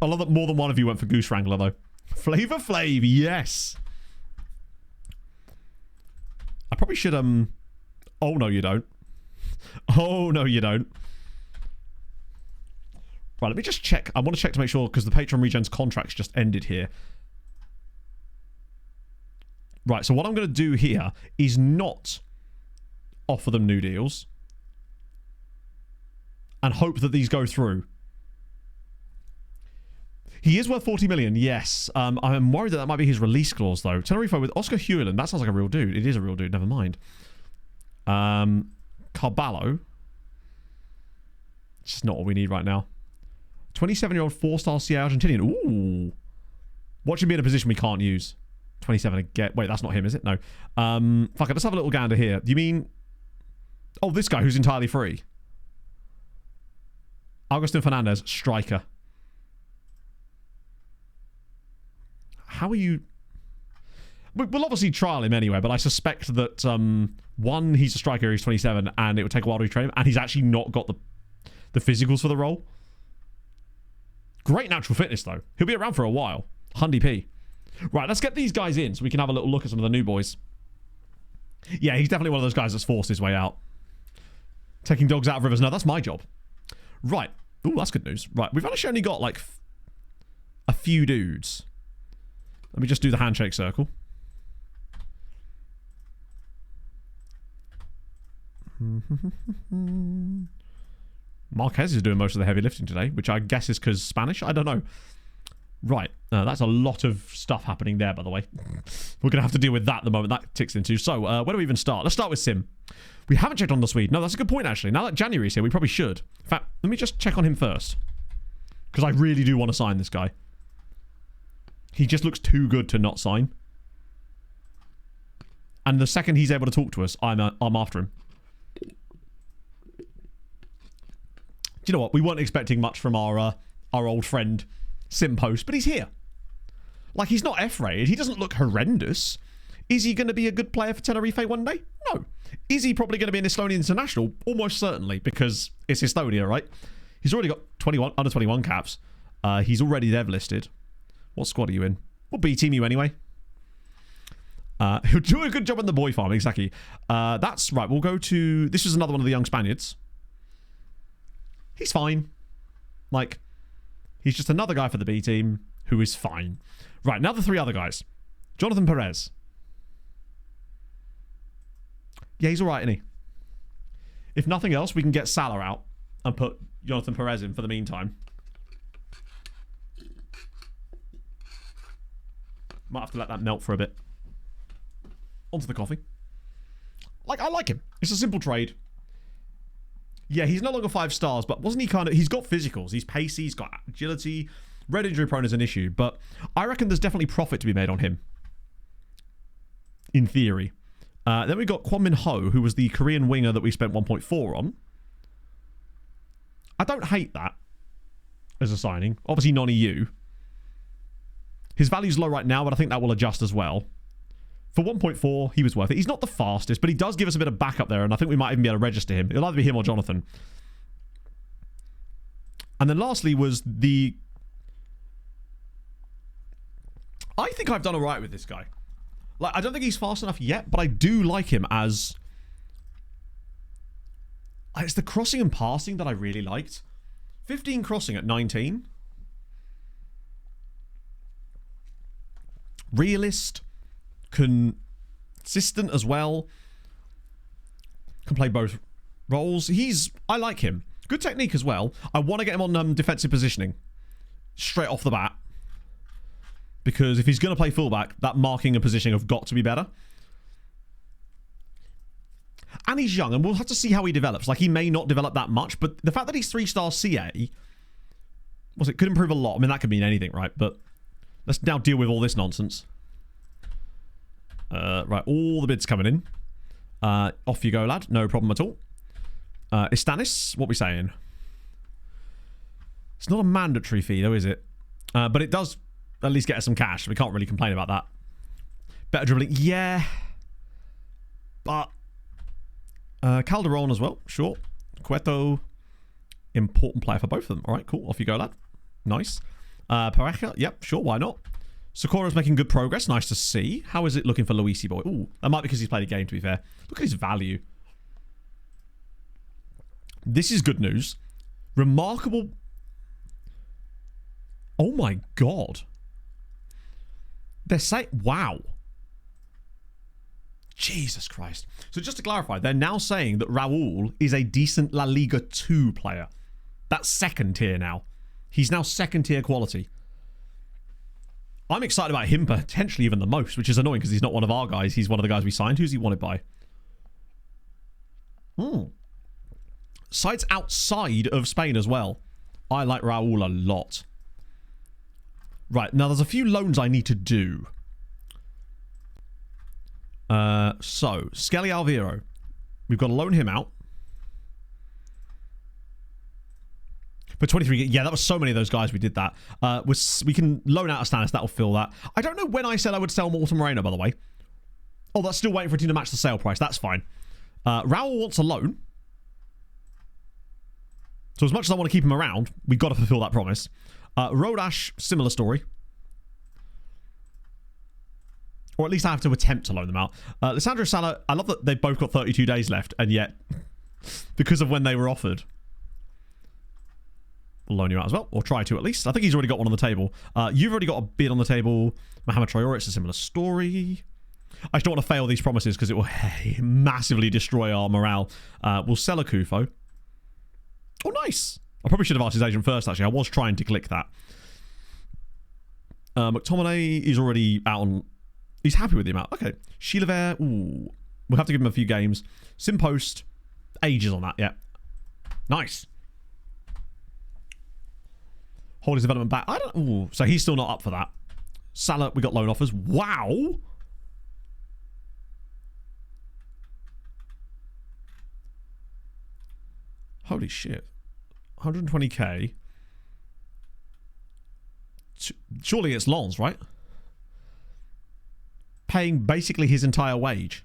I love that more than one of you went for Goose Wrangler though. Flavor Flav, yes. I probably should oh no you don't. Oh no you don't. Right, let me just check. I want to check to make sure, because the Patreon Regen's contract's just ended here. Right, so what I'm going to do here is not offer them new deals and hope that these go through. He is worth 40 million, yes. I'm worried that might be his release clause, though. Tenerife with Oscar Hewland. That sounds like a real dude. It is a real dude, never mind. Carballo. It's just not what we need right now. 27-year-old 4-star CA Argentinian. Ooh. Watch him be in a position we can't use. 27 again. Wait, that's not him, is it? No. Fuck it, let's have a little gander here. Do you mean... Oh, this guy who's entirely free. Augustin Fernandez, striker. How are you... We'll obviously trial him anyway, but I suspect that, one, he's a striker, he's 27, and it would take a while to retrain him, and he's actually not got the physicals for the role. Great natural fitness, though. He'll be around for a while. Hundy P. Right, let's get these guys in so we can have a little look at some of the new boys. Yeah, he's definitely one of those guys that's forced his way out. Taking dogs out of rivers. No, that's my job. Right. Ooh, that's good news. Right, we've actually only got, like, a few dudes. Let me just do the handshake circle. Marquez is doing most of the heavy lifting today, which I guess is because Spanish. I don't know. Right. That's a lot of stuff happening there, by the way. We're going to have to deal with that the moment that ticks into. So, where do we even start? Let's start with Sim. We haven't checked on the Swede. No, that's a good point, actually. Now that January's here, we probably should. In fact, let me just check on him first. Because I really do want to sign this guy. He just looks too good to not sign. And the second he's able to talk to us, I'm after him. Do you know what? We weren't expecting much from our old friend Sim Post, but he's here. Like, he's not F-rated. He doesn't look horrendous. Is he going to be a good player for Tenerife one day? No. Is he probably going to be an Estonian international? Almost certainly, because it's Estonia, right? He's already got under 21 caps. He's already dev listed. What squad are you in? What B team are you anyway? He'll do a good job on the boy farm, exactly. That's right. We'll go to... This is another one of the young Spaniards. He's fine. Like, he's just another guy for the B team who is fine. Right, now the three other guys. Jonathan Perez. Yeah, he's all right, isn't he? If nothing else, we can get Salah out and put Jonathan Perez in for the meantime. Might have to let that melt for a bit. Onto the coffee. Like, I like him. It's a simple trade. Yeah, he's no longer 5 stars, but wasn't he kind of... He's got physicals. He's pacey. He's got agility. Red injury prone is an issue, but I reckon there's definitely profit to be made on him. In theory. Then we got Kwon Min Ho, who was the Korean winger that we spent 1.4 on. I don't hate that as a signing. Obviously, non-EU. His value's low right now, but I think that will adjust as well. For 1.4, he was worth it. He's not the fastest, but he does give us a bit of backup there, and I think we might even be able to register him. It'll either be him or Jonathan. And then lastly was the... I think I've done all right with this guy. Like, I don't think he's fast enough yet, but I do like him as... It's the crossing and passing that I really liked. 15 crossing at 19. Realist. Consistent as well. Can play both roles. I like him. Good technique as well. I want to get him on defensive positioning. Straight off the bat. Because if he's going to play fullback, that marking and positioning have got to be better. And he's young, and we'll have to see how he develops. Like, he may not develop that much, but the fact that he's 3-star CA, could improve a lot. I mean, that could mean anything, right? But let's now deal with all this nonsense. Right, all the bids coming in. Off you go, lad. No problem at all. Istanis, what are we saying? It's not a mandatory fee, though, is it? But it does at least get us some cash. We can't really complain about that. Better dribbling. Yeah. But Calderon as well. Sure. Cueto. Important player for both of them. All right, cool. Off you go, lad. Nice. Pareja. Yep, sure. Why not? Socorro's making good progress. Nice to see. How is it looking for Luisi boy? Ooh, that might be because he's played a game, to be fair. Look at his value. This is good news. Remarkable. Oh my god. They're saying... Wow. Jesus Christ. So just to clarify, they're now saying that Raul is a decent La Liga 2 player. That's second tier now. He's now second tier quality. I'm excited about him potentially even the most, which is annoying because he's not one of our guys. He's one of the guys we signed. Who's he wanted by? Sites outside of Spain as well. I like Raul a lot. Right, now there's a few loans I need to do. So, Skelly Alviro. We've got to loan him out. For 23, yeah, that was so many of those guys we did that. We can loan out a Stannis, that'll fill that. I don't know when I said I would sell Morton Moreno, by the way. Oh, that's still waiting for a team to match the sale price. That's fine. Raul wants a loan. So as much as I want to keep him around, we've got to fulfill that promise. Rodash, similar story. Or at least I have to attempt to loan them out. Lissandro Salah, I love that they've both got 32 days left, and yet, because of when they were offered, we'll loan you out as well, or try to at least. I think he's already got one on the table. You've already got a bid on the table. Mohamed Traore, it's a similar story. I just don't want to fail these promises because it will massively destroy our morale. We'll sell a Kufo. Oh, nice. I probably should have asked his agent first, actually. I was trying to click that. McTominay is already out on... He's happy with the amount. Okay. Chilavert, ooh. We'll have to give him a few games. Simpost, ages on that, yeah. Nice. Hold his development back. I don't... Ooh. So he's still not up for that. Salah, we got loan offers. Wow. Holy shit. 120k. Surely it's Lens, right? Paying basically his entire wage.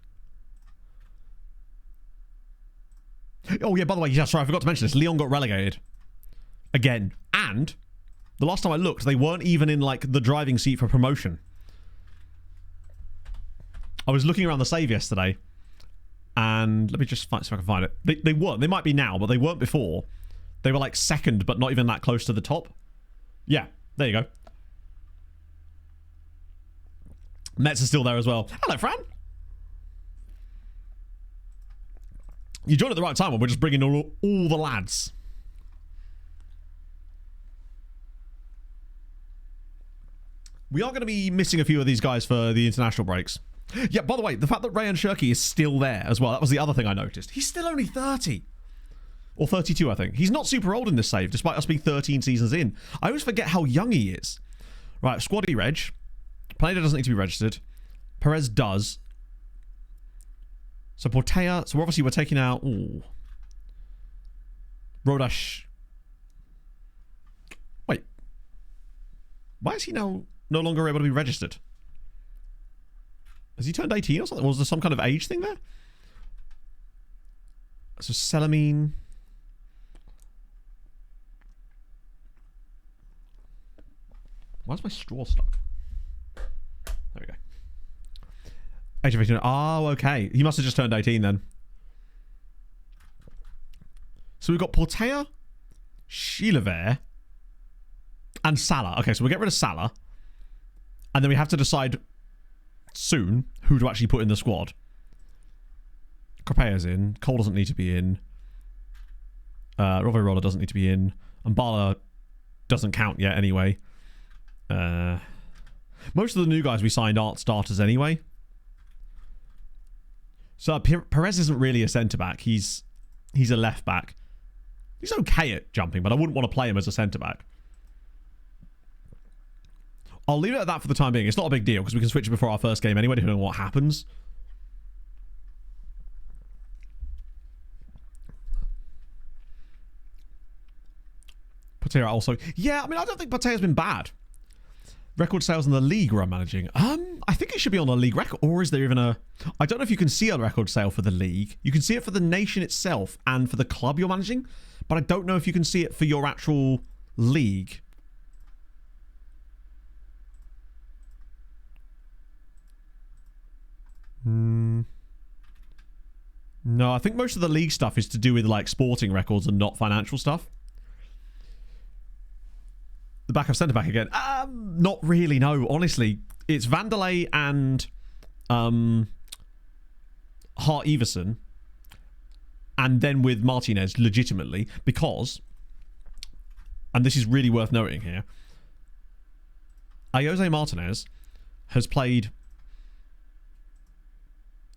Oh yeah, by the way, yeah, sorry, I forgot to mention this. Lyon got relegated. Again. And the last time I looked, they weren't even in like the driving seat for promotion. I was looking around the save yesterday. And let me just see if I can find it. They weren't. They might be now, but they weren't before. They were like second, but not even that close to the top. Yeah, there you go. Mets are still there as well. Hello, Fran. You joined at the right time when we're just bringing all the lads. We are going to be missing a few of these guys for the international breaks. Yeah, by the way, the fact that Rayan Shirky is still there as well, that was the other thing I noticed. He's still only 30. Or 32, I think. He's not super old in this save, despite us being 13 seasons in. I always forget how young he is. Right, Squaddy Reg. Pineda doesn't need to be registered. Perez does. So Portea. So we're taking out. Ooh. Rodash. Wait. Why is he now no longer able to be registered? Has he turned 18 or something? Was there some kind of age thing there? So Selamine. Why's my straw stuck? There we go. Age of 18. Oh, okay. He must have just turned 18 then. So we've got Portea, Chilavert, and Salah. Okay, so we'll get rid of Salah. And then we have to decide soon who to actually put in the squad. Corpea's in. Cole doesn't need to be in. Rove Roller doesn't need to be in. And Bala doesn't count yet anyway. Most of the new guys we signed aren't starters anyway. So Perez isn't really a centre-back. He's a left-back. He's okay at jumping, but I wouldn't want to play him as a centre-back. I'll leave it at that for the time being. It's not a big deal because we can switch it before our first game anyway, depending on what happens. Patera also. Yeah, I mean, I don't think Patea's been bad. Record sales in the league where I'm managing. I think it should be on a league record. Or is there even a... I don't know if you can see a record sale for the league. You can see it for the nation itself and for the club you're managing. But I don't know if you can see it for your actual league. No, I think most of the league stuff is to do with like sporting records and not financial stuff. The backup centre back again. Not really, no. Honestly, it's Vanderlei and Hart Everson, and then with Martinez, legitimately, because, and this is really worth noting here, Jose Martinez has played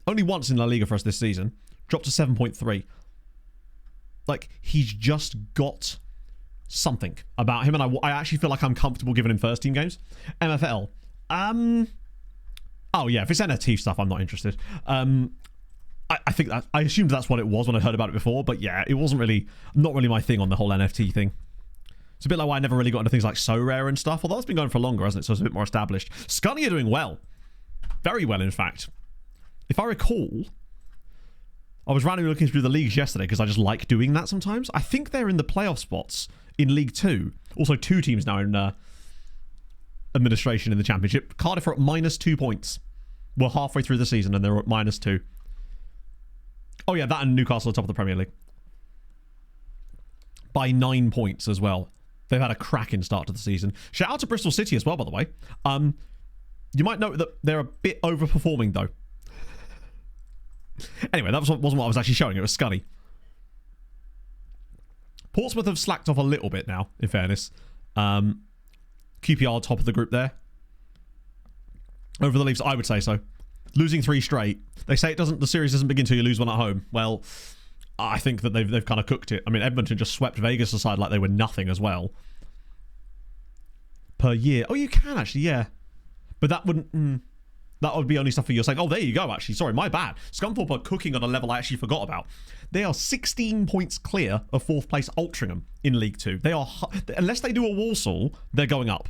only once in La Liga for us this season, dropped to 7.3. Like, he's just got something about him, and I actually feel like I'm comfortable giving him first team games. MFL. Oh yeah, if it's NFT stuff, I'm not interested. I think that I assumed that's what it was when I heard about it before, but yeah, it wasn't really, not really my thing on the whole NFT thing. It's a bit like why I never really got into things like So Rare and stuff, although it's been going for longer, hasn't it? So it's a bit more established. Scunny are doing well. Very well, in fact. If I recall, I was randomly looking through the leagues yesterday because I just like doing that sometimes. I think they're in the playoff spots in League 2. Also, 2 teams now in administration in the Championship. Cardiff are at -2 points. We're halfway through the season and they're at -2. Oh yeah, that and Newcastle at the top of the Premier League. By 9 points as well. They've had a cracking start to the season. Shout out to Bristol City as well, by the way. You might note that they're a bit overperforming, though. Anyway, that wasn't what I was actually showing. It was Scunny. Portsmouth have slacked off a little bit now, in fairness. QPR top of the group there. Over the Leafs, I would say so. Losing 3 straight. They say the series doesn't begin until you lose one at home. Well, I think that they've kind of cooked it. I mean, Edmonton just swept Vegas aside like they were nothing as well. Per year. Oh, you can actually, yeah. But that wouldn't... that would be only stuff for you saying, oh, there you go, actually. Sorry, my bad. Scunthorpe are cooking on a level I actually forgot about. They are 16 points clear of 4th place Altrincham in League 2. They are... Unless they do a Walsall, they're going up.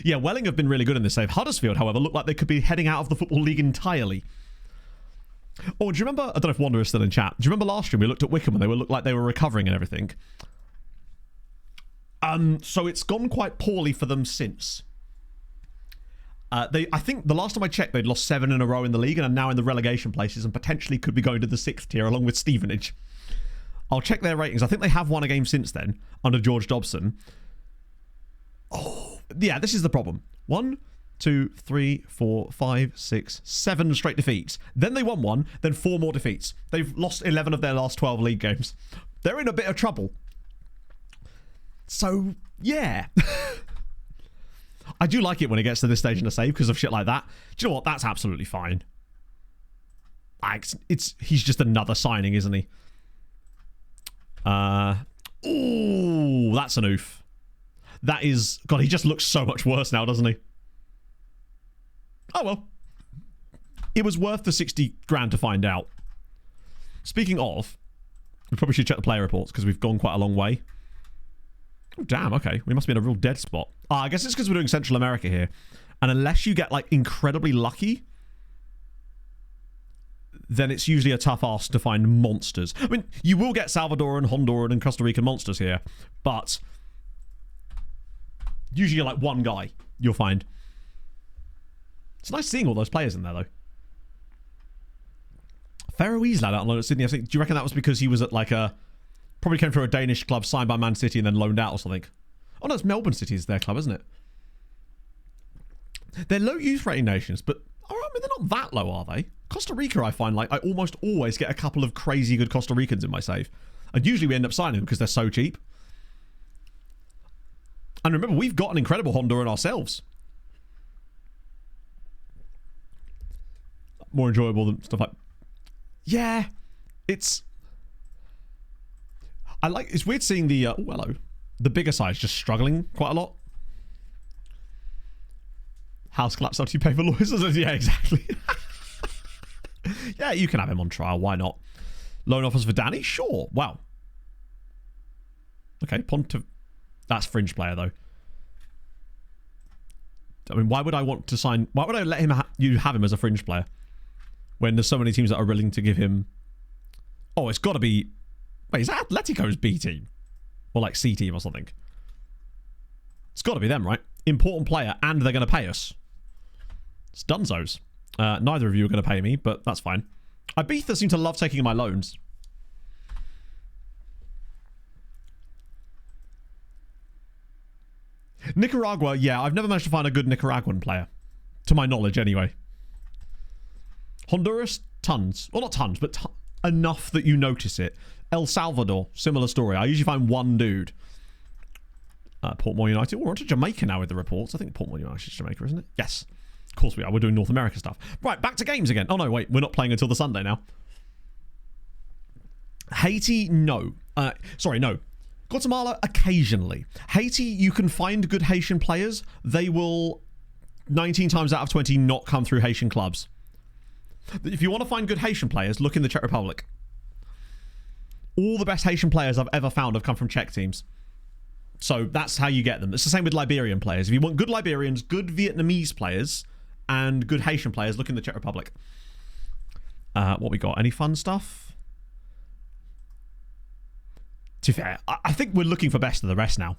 Yeah, Welling have been really good in this save. Huddersfield, however, look like they could be heading out of the Football League entirely. Oh, do you remember... I don't know if Wander is still in chat. Do you remember last year we looked at Wickham and they looked like they were recovering and everything? So it's gone quite poorly for them since. I think the last time I checked, they'd lost 7 in a row in the league and are now in the relegation places and potentially could be going to the 6th tier along with Stevenage. I'll check their ratings. I think they have won a game since then under George Dobson. Oh, yeah, this is the problem. 1, 2, 3, 4, 5, 6, 7 straight defeats. Then they won 1, then 4 more defeats. They've lost 11 of their last 12 league games. They're in a bit of trouble. So, yeah. I do like it when it gets to this stage in a save because of shit like that. Do you know what? That's absolutely fine. He's just another signing, isn't he? Ooh, that's an oof. That is... God, he just looks so much worse now, doesn't he? Oh, well. It was worth the 60 grand to find out. Speaking of, we probably should check the player reports because we've gone quite a long way. Oh, damn, okay. We must be in a real dead spot. I guess it's because we're doing Central America here. And unless you get, like, incredibly lucky, then it's usually a tough ask to find monsters. I mean, you will get Salvadoran, Honduran, and Costa Rican monsters here, but usually you're like one guy you'll find. It's nice seeing all those players in there, though. Faroese lad out on loan at Sydney. I think. Do you reckon that was because he was at like a... Probably came through a Danish club signed by Man City and then loaned out or something. Oh no, it's Melbourne City is their club, isn't it? They're low youth rating nations, but I mean, they're not that low, are they? Costa Rica, I find, like, I almost always get a couple of crazy good Costa Ricans in my save. And usually we end up signing them because they're so cheap. And remember, we've got an incredible Honduran ourselves. More enjoyable than stuff like... Yeah, it's... It's weird seeing the... oh, hello. The bigger size just struggling quite a lot. House collapse after you pay for lawyers. Yeah, exactly. Yeah, you can have him on trial. Why not? Loan offers for Danny? Sure. Wow. Okay, that's fringe player, though. I mean, why would I want to sign... Why would I let him you have him as a fringe player? When there's so many teams that are willing to give him... Oh, it's got to be... Wait, is that Atletico's B team? Or like C team or something? It's got to be them, right? Important player, and they're going to pay us. It's dunzos. Neither of you are going to pay me, but that's fine. Ibiza seem to love taking my loans. Nicaragua, yeah, I've never managed to find a good Nicaraguan player. To my knowledge, anyway. Honduras, tons. Well, not tons, but enough that you notice it. El Salvador, similar story. I usually find one dude. Portmore United. We're on to Jamaica now with the reports. I think Portmore United is Jamaica, isn't it? Yes. Of course we are. We're doing North America stuff. Right, back to games again. Oh, no, wait. We're not playing until the Sunday now. Haiti, no. Sorry, no. Guatemala, occasionally. Haiti, you can find good Haitian players. They will, 19 times out of 20, not come through Haitian clubs. If you want to find good Haitian players, look in the Czech Republic. All the best Haitian players I've ever found have come from Czech teams. So that's how you get them. It's the same with Liberian players. If you want good Liberians, good Vietnamese players, and good Haitian players, look in the Czech Republic. What we got? Any fun stuff? To be fair, I think we're looking for best of the rest now.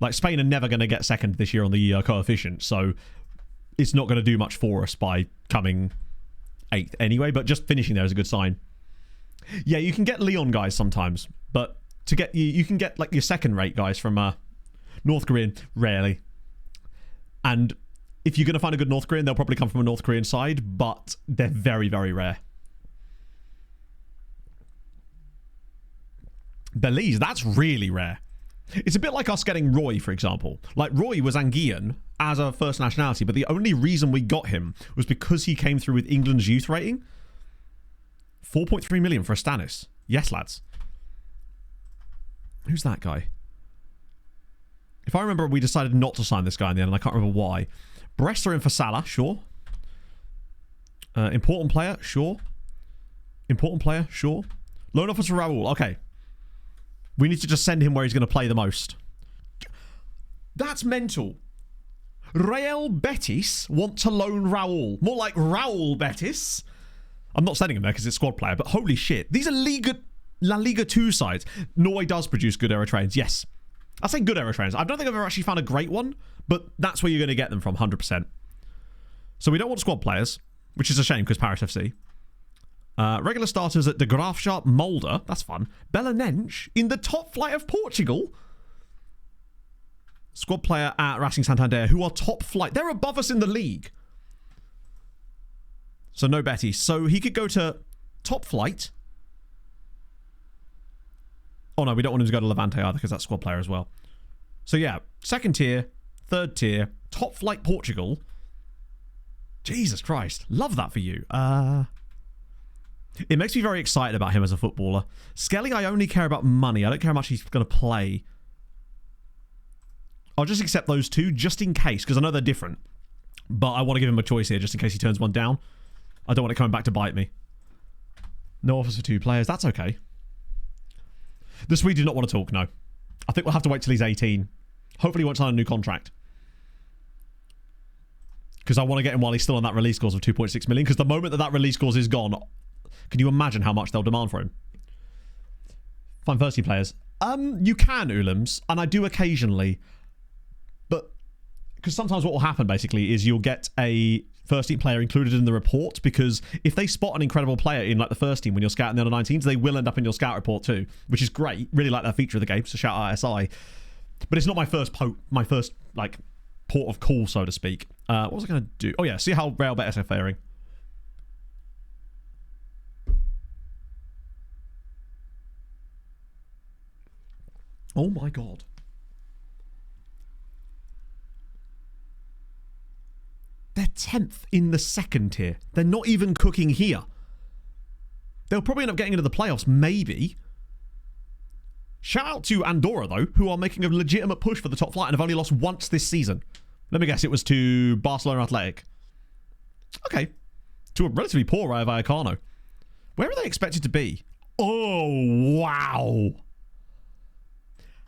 Like, Spain are never going to get second this year on the coefficient, so it's not going to do much for us by coming 8th anyway, but just finishing there is a good sign. Yeah, you can get Leon guys sometimes, but to get you can get like your second rate guys from North Korean, rarely. And if you're going to find a good North Korean, they'll probably come from a North Korean side, but they're very, very rare. Belize, that's really rare. It's a bit like us getting Roy, for example. Like, Roy was Anguillan as a first nationality, but the only reason we got him was because he came through with England's youth rating. 4.3 million for a Stannis. Yes, lads. Who's that guy? If I remember, we decided not to sign this guy in the end, and I can't remember why. Brest are in for Salah, sure. Important player, sure. Important player, sure. Loan offers for Raul, okay. We need to just send him where he's going to play the most. That's mental. Real Betis want to loan Raul. More like Raul Betis. I'm not sending him there because it's squad player, but holy shit. These are La Liga 2 sides. Norway does produce good Eritreans, yes. I say good Eritreans. I don't think I've ever actually found a great one, but that's where you're going to get them from, 100%. So we don't want squad players, which is a shame because Paris FC. Regular starters at De Graafschap, Mulder. That's fun. Belenenses in the top flight of Portugal. Squad player at Racing Santander, who are top flight. They're above us in the league. So no Betis. So he could go to top flight. Oh no, we don't want him to go to Levante either because that's squad player as well. So yeah, second tier, third tier, top flight Portugal. Jesus Christ. Love that for you. It makes me very excited about him as a footballer. Skelly, I only care about money. I don't care how much he's going to play. I'll just accept those two just in case, because I know they're different. But I want to give him a choice here just in case he turns one down. I don't want it coming back to bite me. No offers for 2 players. That's okay. The Swede did not want to talk, no. I think we'll have to wait till he's 18. Hopefully he won't sign a new contract. Because I want to get him while he's still on that release clause of 2.6 million. Because the moment that release clause is gone, can you imagine how much they'll demand for him? Fine first team players. You can, Ulams, and I do occasionally. But because sometimes what will happen basically is you'll get a first team player included in the report, because if they spot an incredible player in like the first team when you're scouting the under 19s, they will end up in your scout report too, which is great. Really like that feature of the game, so shout out SI. But it's not my first like port of call, so to speak. What was I going to do? Oh yeah, see how Real Betis are faring. Oh my god. They're 10th in the second tier. They're not even cooking here. They'll probably end up getting into the playoffs, maybe. Shout out to Andorra, though, who are making a legitimate push for the top flight and have only lost once this season. Let me guess, it was to Barcelona Athletic. Okay. To a relatively poor Rayo Vallecano. Where are they expected to be? Oh, wow.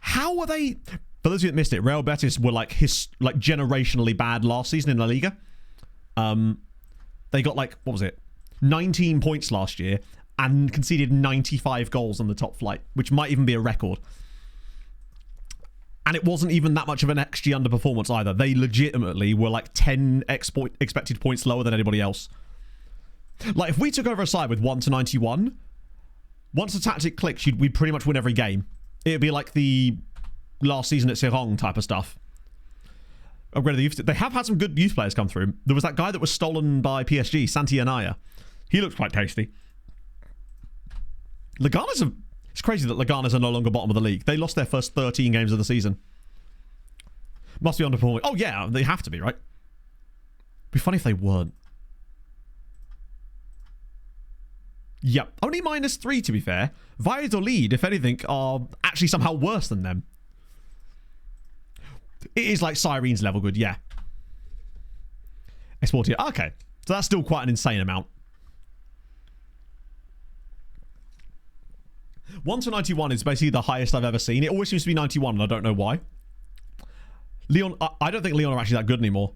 How are they... For those of you that missed it, Real Betis were like generationally bad last season in La Liga. They got like, what was it? 19 points last year and conceded 95 goals on the top flight, which might even be a record. And it wasn't even that much of an XG underperformance either. They legitimately were like 10 expected points lower than anybody else. Like, if we took over a side with 1 to 91, once the tactic clicks, we'd pretty much win every game. It'd be like the last season at Serong type of stuff. They have had some good youth players come through. There was that guy that was stolen by PSG, Santi Anaya. He looks quite tasty. It's crazy that Leganes are no longer bottom of the league. They lost their first 13 games of the season. Must be underperforming. Oh yeah, they have to be, right? It'd be funny if they weren't. Yep. Only -3 to be fair. Valladolid, if anything, are actually somehow worse than them. It is like Sirens level good, yeah. Esportia. Okay. So that's still quite an insane amount. 1 to 91 is basically the highest I've ever seen. It always seems to be 91, and I don't know why. Leon, I don't think Leon are actually that good anymore.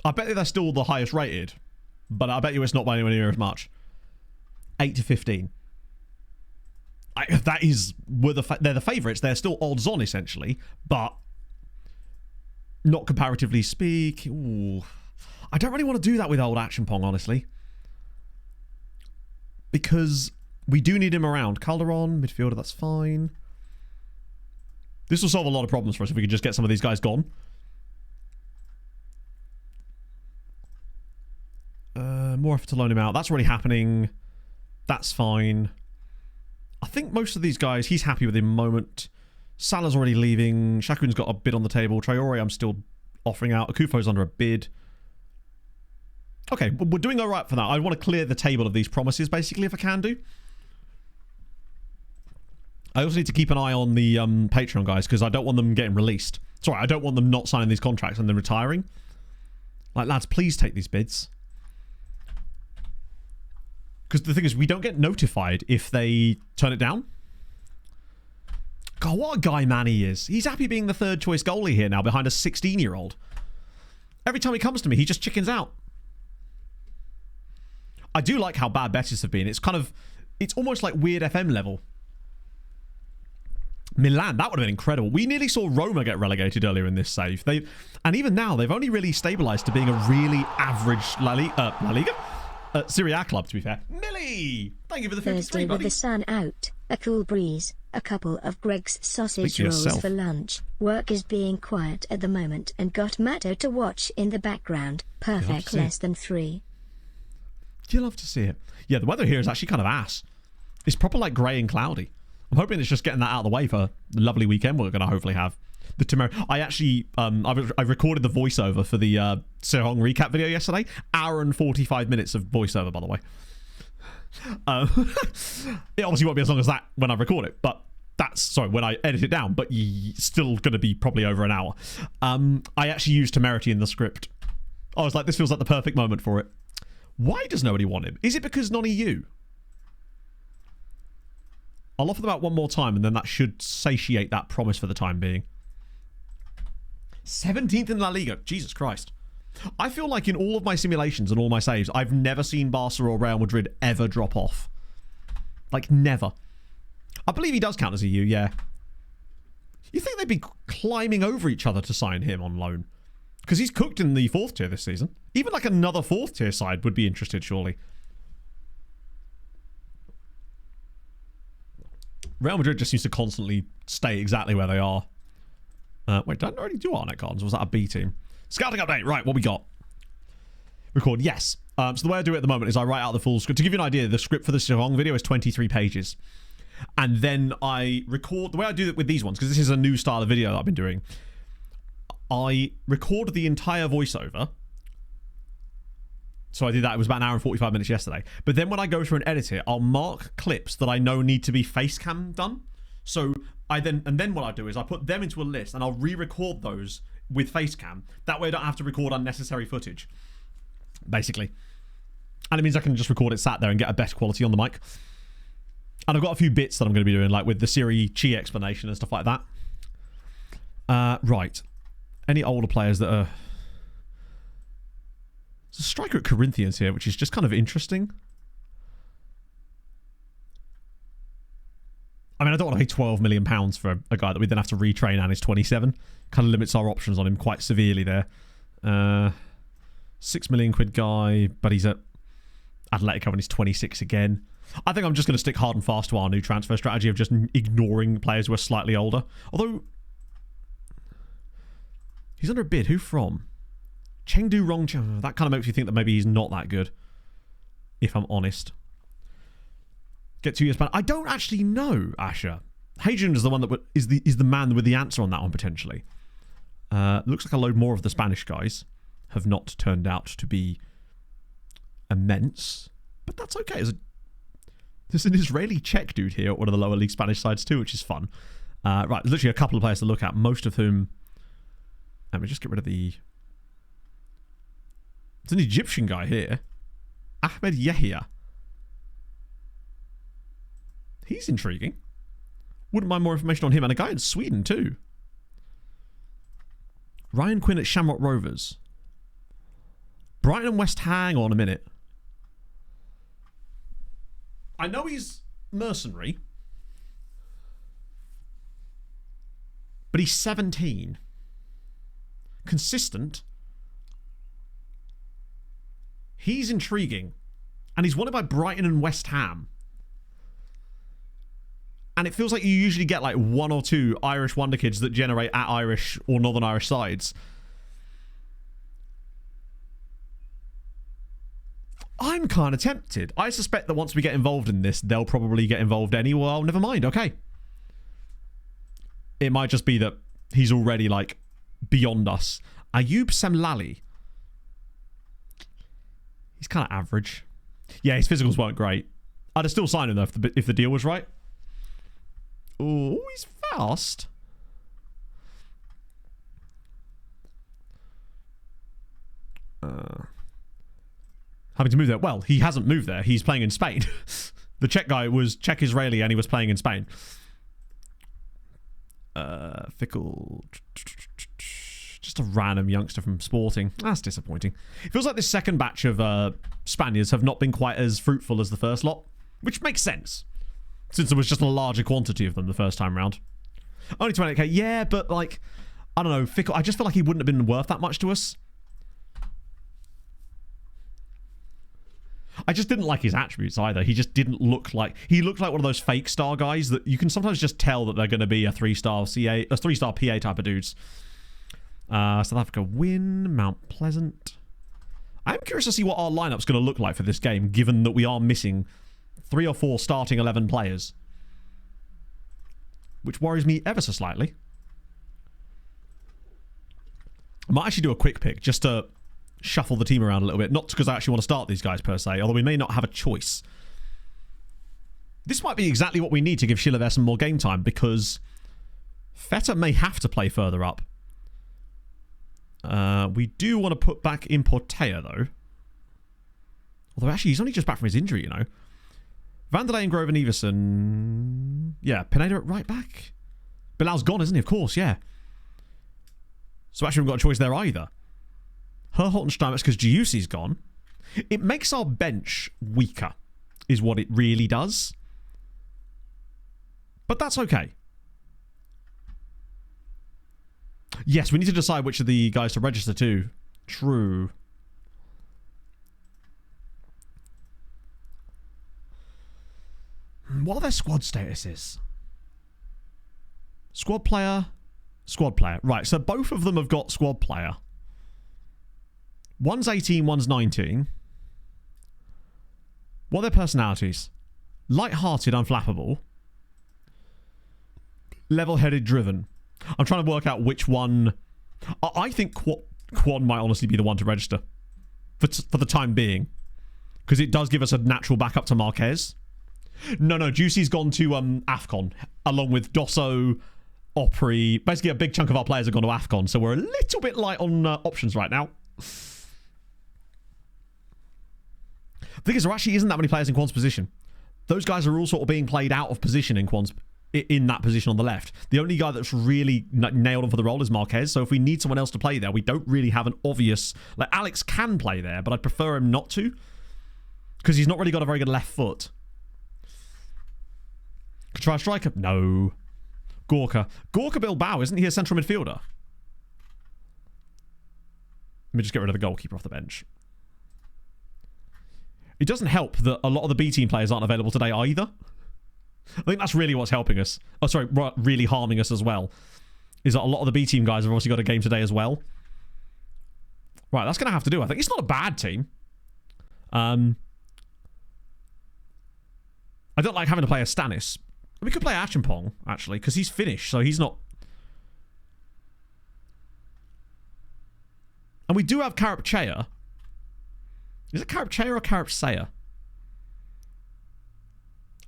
I bet they're still the highest rated, but I bet you it's not by anywhere near as much. 8 to 15. That is, they're the favourites. They're still odds on, essentially, but not comparatively speak. Ooh. I don't really want to do that with old Action Pong, honestly, because we do need him around. Calderon, midfielder, that's fine. This will solve a lot of problems for us if we could just get some of these guys gone. More effort to loan him out. That's already happening. That's fine. I think most of these guys, he's happy with him moment. Salah's already leaving. Shakun's got a bid on the table. Traore, I'm still offering out. Akufo's under a bid. Okay, we're doing all right for that. I want to clear the table of these promises, basically, if I can do. I also need to keep an eye on the Patreon guys, because I don't want them getting released. Sorry, I don't want them not signing these contracts and then retiring. Like, lads, please take these bids. Because the thing is, we don't get notified if they turn it down. God, what a guy man he is. He's happy being the third choice goalie here now behind a 16-year-old. Every time he comes to me, he just chickens out. I do like how bad Betis have been. It's almost like weird FM level. Milan, that would have been incredible. We nearly saw Roma get relegated earlier in this save. And even now, they've only really stabilised to being a really average La Liga? Serie A club, to be fair. Millie! Thank you for the 53,
Thursday
buddy.
with the sun out, a cool breeze, a couple of Greg's sausage rolls for lunch. Work is being quiet at the moment and got Matto to watch in the background. Perfect less than 3.
You love to see it. Yeah, the weather here is actually kind of ass. It's proper like grey and cloudy. I'm hoping it's just getting that out of the way for the lovely weekend we're going to hopefully have. The Tenerife. I actually, I recorded the voiceover for the Serong recap video yesterday. Hour and 45 minutes of voiceover, by the way. It obviously won't be as long as that when I record it, but when I edit it down, but still going to be probably over an hour. I actually used temerity in the script. I was like, this feels like the perfect moment for it. Why does nobody want him? Is it because non-EU? I'll offer them out one more time, and then that should satiate that promise for the time being. 17th in La Liga. Jesus Christ. I feel like in all of my simulations and all my saves, I've never seen Barca or Real Madrid ever drop off. Like, never. I believe he does count as EU, yeah. You think they'd be climbing over each other to sign him on loan? Because he's cooked in the 4th tier this season. Even like another 4th tier side would be interested, surely. Real Madrid just seems to constantly stay exactly where they are. Wait, did I already do Arnet Gardens? Or was that a B team? Scouting update. Right, what we got? Record, yes. So the way I do it at the moment is I write out the full script. To give you an idea, the script for the song video is 23 pages. And then I record... The way I do it with these ones, because this is a new style of video that I've been doing, I record the entire voiceover. So I did that. It was about an hour and 45 minutes yesterday. But then when I go through and edit it, I'll mark clips that I know need to be face cam done. So then what I do is I put them into a list and I'll re-record those with face cam. That way I don't have to record unnecessary footage, basically. And it means I can just record it sat there and get a better quality on the mic. And I've got a few bits that I'm going to be doing, like with the Siri Chi explanation and stuff like that. Right. Any older players that are... There's a striker at Corinthians here, which is just kind of interesting. I mean, I don't want to pay £12 million for a guy that we then have to retrain and is 27. Kind of limits our options on him quite severely there. £6 million guy, but he's at Atletico and he's 26 again. I think I'm just going to stick hard and fast to our new transfer strategy of just ignoring players who are slightly older. Although, he's under a bid. Who from? Chengdu Rongcheng. That kind of makes you think that maybe he's not that good, if I'm honest. Get 2 years back. I don't actually know, Asher. Hadrian is the one that is the man with the answer on that one, potentially. Looks like a load more of the Spanish guys have not turned out to be immense. But that's okay. There's an Israeli Czech dude here at one of the lower league Spanish sides too, which is fun. Right, there's literally a couple of players to look at, most of whom... Let me just get rid of the... There's an Egyptian guy here. Ahmed Yehia. He's intriguing. Wouldn't mind more information on him. And a guy in Sweden too. Ryan Quinn at Shamrock Rovers. Brighton and West... Hang on a minute. I know he's mercenary. But he's 17. Consistent. He's intriguing. And he's wanted by Brighton and West Ham. And it feels like you usually get like 1 or 2 Irish Wonderkids that generate at Irish or Northern Irish sides. I'm kind of tempted. I suspect that once we get involved in this, they'll probably get involved anyway. Well, never mind. Okay. It might just be that he's already like beyond us. Ayub Semlali. He's kind of average. Yeah, his physicals weren't great. I'd have still signed him though if the deal was right. Oh, he's fast. Having to move there. Well, he hasn't moved there. He's playing in Spain. The Czech guy was Czech-Israeli and he was playing in Spain. Fickle. Just a random youngster from Sporting. That's disappointing. It feels like this second batch of Spaniards have not been quite as fruitful as the first lot, which makes sense, since there was just a larger quantity of them the first time round. Only 28k. Yeah, but like, I don't know. Fickle. I just feel like he wouldn't have been worth that much to us. I just didn't like his attributes either. He just didn't look like... He looked like one of those fake star guys that you can sometimes just tell that they're going to be a 3-star CA, a 3-star PA type of dudes. South Africa win. Mount Pleasant. I'm curious to see what our lineup's going to look like for this game, given that we are missing 3 or 4 starting 11 players. Which worries me ever so slightly. I might actually do a quick pick just to shuffle the team around a little bit. Not because I actually want to start these guys per se, although we may not have a choice. This might be exactly what we need to give Chilavert some more game time, because Feta may have to play further up. We do want to put back in Portea, though. Although, actually, he's only just back from his injury, you know. Vanderlei and Grove and Everson. Yeah, Pineda at right back. Bilal's gone, isn't he? Of course, yeah. So actually, we haven't got a choice there either. Herholt and Steinmetz because Giussi's gone. It makes our bench weaker, is what it really does. But that's okay. Yes, we need to decide which of the guys to register to. True. What are their squad statuses? Squad player. Squad player. Right, so both of them have got squad player. One's 18, one's 19. What are their personalities? Light-hearted, unflappable. Level-headed, driven. I'm trying to work out which one... I think Quad might honestly be the one to register. For the time being. Because it does give us a natural backup to Marquez. No, Juicy's gone to AFCON. Along with Dosso, Opry. Basically, a big chunk of our players have gone to AFCON. So we're a little bit light on options right now. The thing is, there actually isn't that many players in Quan's position. Those guys are all sort of being played out of position in that position on the left. The only guy that's really nailed on for the role is Marquez. So if we need someone else to play there, we don't really have an obvious... Like, Alex can play there, but I'd prefer him not to. Because he's not really got a very good left foot. Could try a striker? No. Gorka Bilbao, isn't he a central midfielder? Let me just get rid of the goalkeeper off the bench. It doesn't help that a lot of the B team players aren't available today either. I think that's really what's helping us. Oh, sorry, really harming us as well. Is that a lot of the B team guys have obviously got a game today as well. Right, that's going to have to do, I think. It's not a bad team. I don't like having to play a Stanis. We could play Achimpong, actually, because he's Finnish, so he's not... And we do have Karapchea. Is it Karapchea or Karapsea?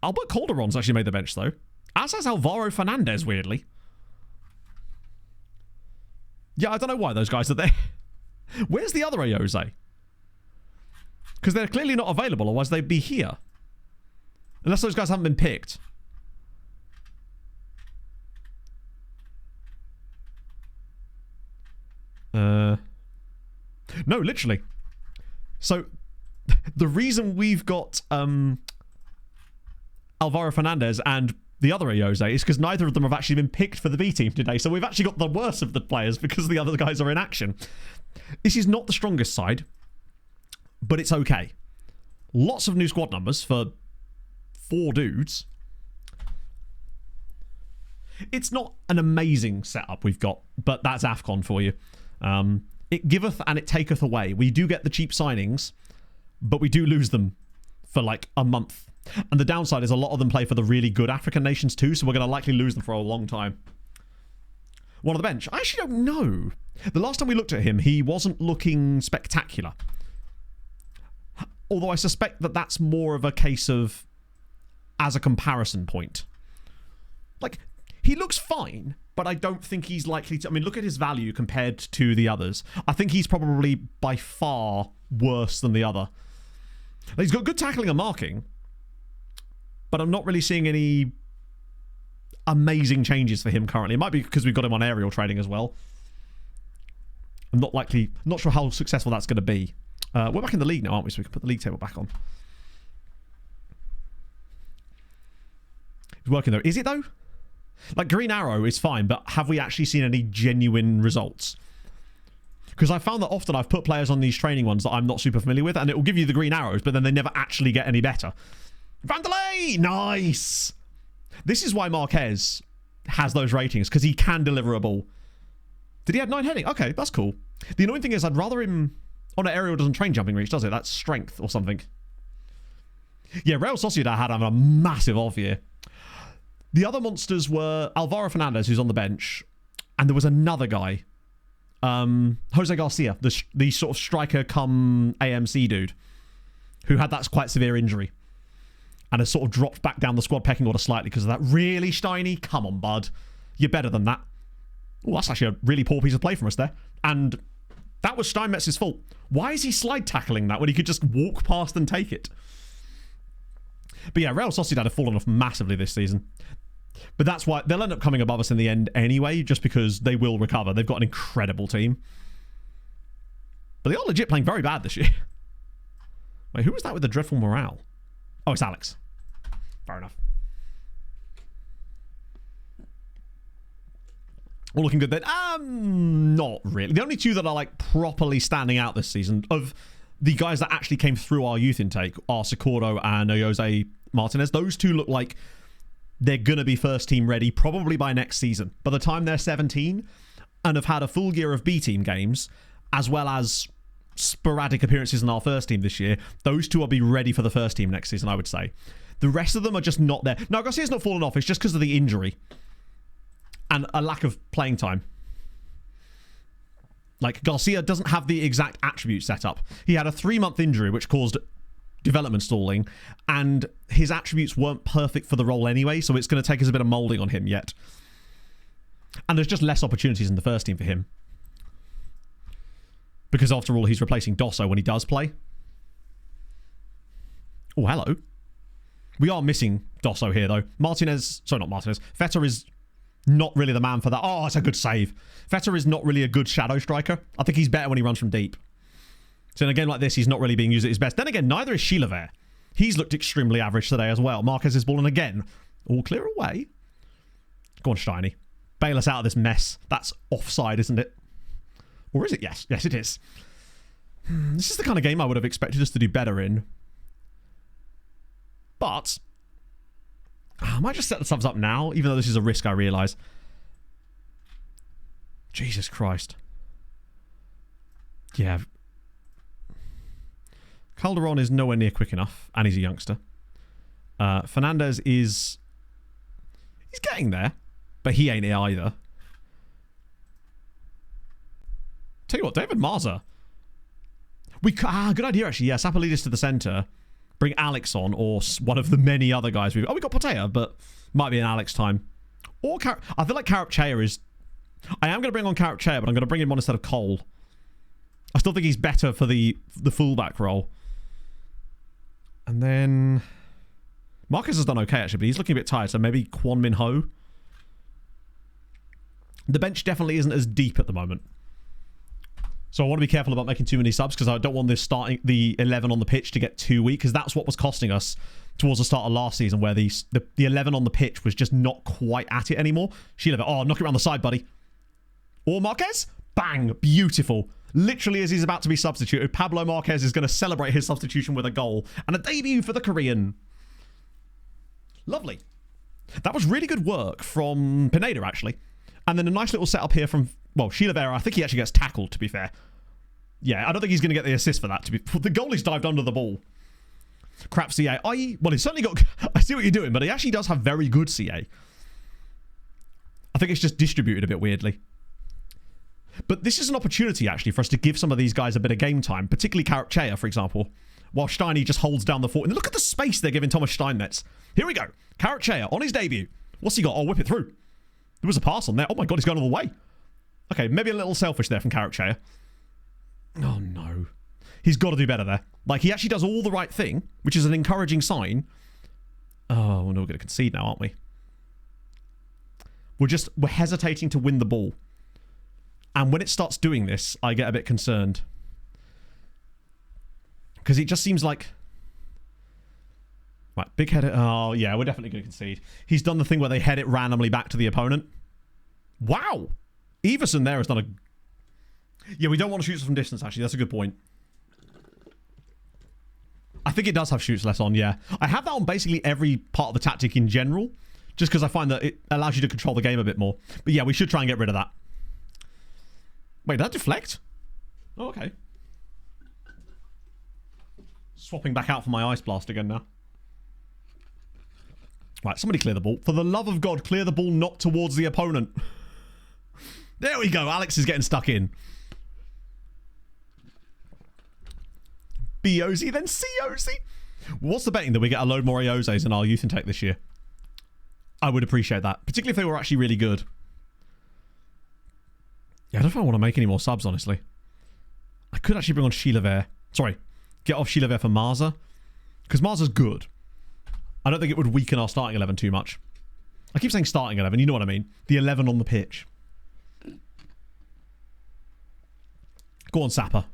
Albert Calderon's actually made the bench, though. As has Alvaro Fernandez, weirdly. Yeah, I don't know why those guys are there. Where's the other Ayose? Because they're clearly not available, otherwise they'd be here. Unless those guys haven't been picked. No, literally. So, the reason we've got Alvaro Fernandez and the other Ayose is because neither of them have actually been picked for the B team today. So we've actually got the worst of the players because the other guys are in action. This is not the strongest side, but it's okay. Lots of new squad numbers for 4 dudes. It's not an amazing setup we've got, but that's AFCON for you. It giveth and it taketh away. We do get the cheap signings, but we do lose them for like a month. And the downside is a lot of them play for the really good African nations too, so we're going to likely lose them for a long time. One on the bench. I actually don't know. The last time we looked at him, he wasn't looking spectacular. Although I suspect that that's more of a case of as a comparison point. Like, he looks fine, but I don't think he's likely to... I mean, look at his value compared to the others. I think he's probably by far worse than the other. He's got good tackling and marking, but I'm not really seeing any amazing changes for him currently. It might be because we've got him on aerial training as well. I'm not sure how successful that's going to be. We're back in the league now, aren't we? So we can put the league table back on. It's working though. Is it though? Like, Green Arrow is fine, but have we actually seen any genuine results? Because I found that often I've put players on these training ones that I'm not super familiar with, and it will give you the green arrows, but then they never actually get any better. Vanderlei! Nice! This is why Marquez has those ratings, because he can deliver a ball. Did he have 9 heading? Okay, that's cool. The annoying thing is I'd rather him... Oh, no, aerial doesn't train jumping reach, does it? That's strength or something. Yeah, Real Sociedad had a massive off year. The other monsters were Alvaro Fernandez, who's on the bench, and there was another guy, Jose Garcia, the sort of striker come AMC dude, who had that quite severe injury and has sort of dropped back down the squad pecking order slightly because of that. Really, Steiny? Come on, bud. You're better than that. Oh, that's actually a really poor piece of play from us there. And That was Steinmetz's fault. Why is he slide tackling that when he could just walk past and take it? But yeah, Real Sociedad have fallen off massively this season. But that's why they'll end up coming above us in the end anyway, just because they will recover. They've got an incredible team. But they are legit playing very bad this year. Wait, who was that with the dreadful morale? Oh, it's Alex. Fair enough. All looking good then. Not really. The only two that are like properly standing out this season of the guys that actually came through our youth intake are Socorro and Jose Martinez. Those two look like they're going to be first team ready probably by next season. By the time they're 17 and have had a full year of B team games, as well as sporadic appearances in our first team this year, those two will be ready for the first team next season, I would say. The rest of them are just not there. Now, Garcia's not fallen off. It's just because of the injury and a lack of playing time. Like, Garcia doesn't have the exact attribute set up. He had a 3-month injury, which caused development stalling, and his attributes weren't perfect for the role anyway, so it's going to take us a bit of moulding on him yet. And there's just less opportunities in the first team for him. Because after all, he's replacing Dosso when he does play. Oh, hello. We are missing Dosso here, though. Feta is not really the man for that. Oh, it's a good save. Feta is not really a good shadow striker. I think he's better when he runs from deep. So in a game like this, he's not really being used at his best. Then again, neither is Chilavert. He's looked extremely average today as well. Marquez is balling again. All clear away. Go on, Steiny. Bail us out of this mess. That's offside, isn't it? Or is it? Yes. Yes, it is. This is the kind of game I would have expected us to do better in. But I might just set the subs up now, even though this is a risk, I realise. Jesus Christ. Yeah. Calderon is nowhere near quick enough, and he's a youngster. Fernandez is... He's getting there, but he ain't it either. Tell you what, David Marza. Good idea, actually. Yeah, Sapolidis to the centre. Bring Alex on, or one of the many other guys we've... Oh, we got Potea, but might be an Alex time. Or I feel like Carapchea is... I am going to bring on Carapchea, but I'm going to bring him on instead of Cole. I still think he's better for the fullback role. And then... Marcus has done okay, actually, but he's looking a bit tired, so maybe Kwon Min Ho. The bench definitely isn't as deep at the moment. So I want to be careful about making too many subs, because I don't want the 11 on the pitch to get too weak, because that's what was costing us towards the start of last season, where the 11 on the pitch was just not quite at it anymore. Oh, knock it around the side, buddy. Or Marquez? Bang! Beautiful. Literally as he's about to be substituted, Pablo Marquez is going to celebrate his substitution with a goal. And a debut for the Korean. Lovely. That was really good work from Pineda, actually. And then a nice little setup here from... Well, Chilavera, I think he actually gets tackled, to be fair. Yeah, I don't think he's going to get the assist for that. The goalie's dived under the ball. Crap CA. Well, he's certainly got... I see what you're doing, but he actually does have very good CA. I think it's just distributed a bit weirdly. But this is an opportunity, actually, for us to give some of these guys a bit of game time, particularly Carapchea, for example, while Steiny just holds down the fort. And look at the space they're giving Thomas Steinmetz. Here we go. Carapchea on his debut. What's he got? Oh, whip it through. There was a pass on there. Oh my God, he's going all the way. Okay, maybe a little selfish there from Carapchea. Oh no. He's got to do better there. Like, he actually does all the right thing, which is an encouraging sign. Oh, no, we're going to concede now, aren't we? We're hesitating to win the ball. And when it starts doing this, I get a bit concerned. Because it just seems like... Right, big header. Oh, yeah, we're definitely going to concede. He's done the thing where they head it randomly back to the opponent. Wow! Everson there has done a... Yeah, we don't want to shoot from distance, actually. That's a good point. I think it does have shoots less on, yeah. I have that on basically every part of the tactic in general, just because I find that it allows you to control the game a bit more. But yeah, we should try and get rid of that. Wait, did that deflect? Oh, okay. Swapping back out for my Ice Blast again now. Right, somebody clear the ball. For the love of God, clear the ball not towards the opponent. There we go. Alex is getting stuck in. B-O-Z, then C-O-Z. What's the betting that we get a load more Eozes in our youth intake this year? I would appreciate that. Particularly if they were actually really good. Yeah, I don't know if I want to make any more subs, honestly. I could actually bring on Sheila. Sorry, get off Sheila for Marza. Because Marza's good. I don't think it would weaken our starting 11 too much. I keep saying starting 11, you know what I mean. The 11 on the pitch. Go on, Sapper.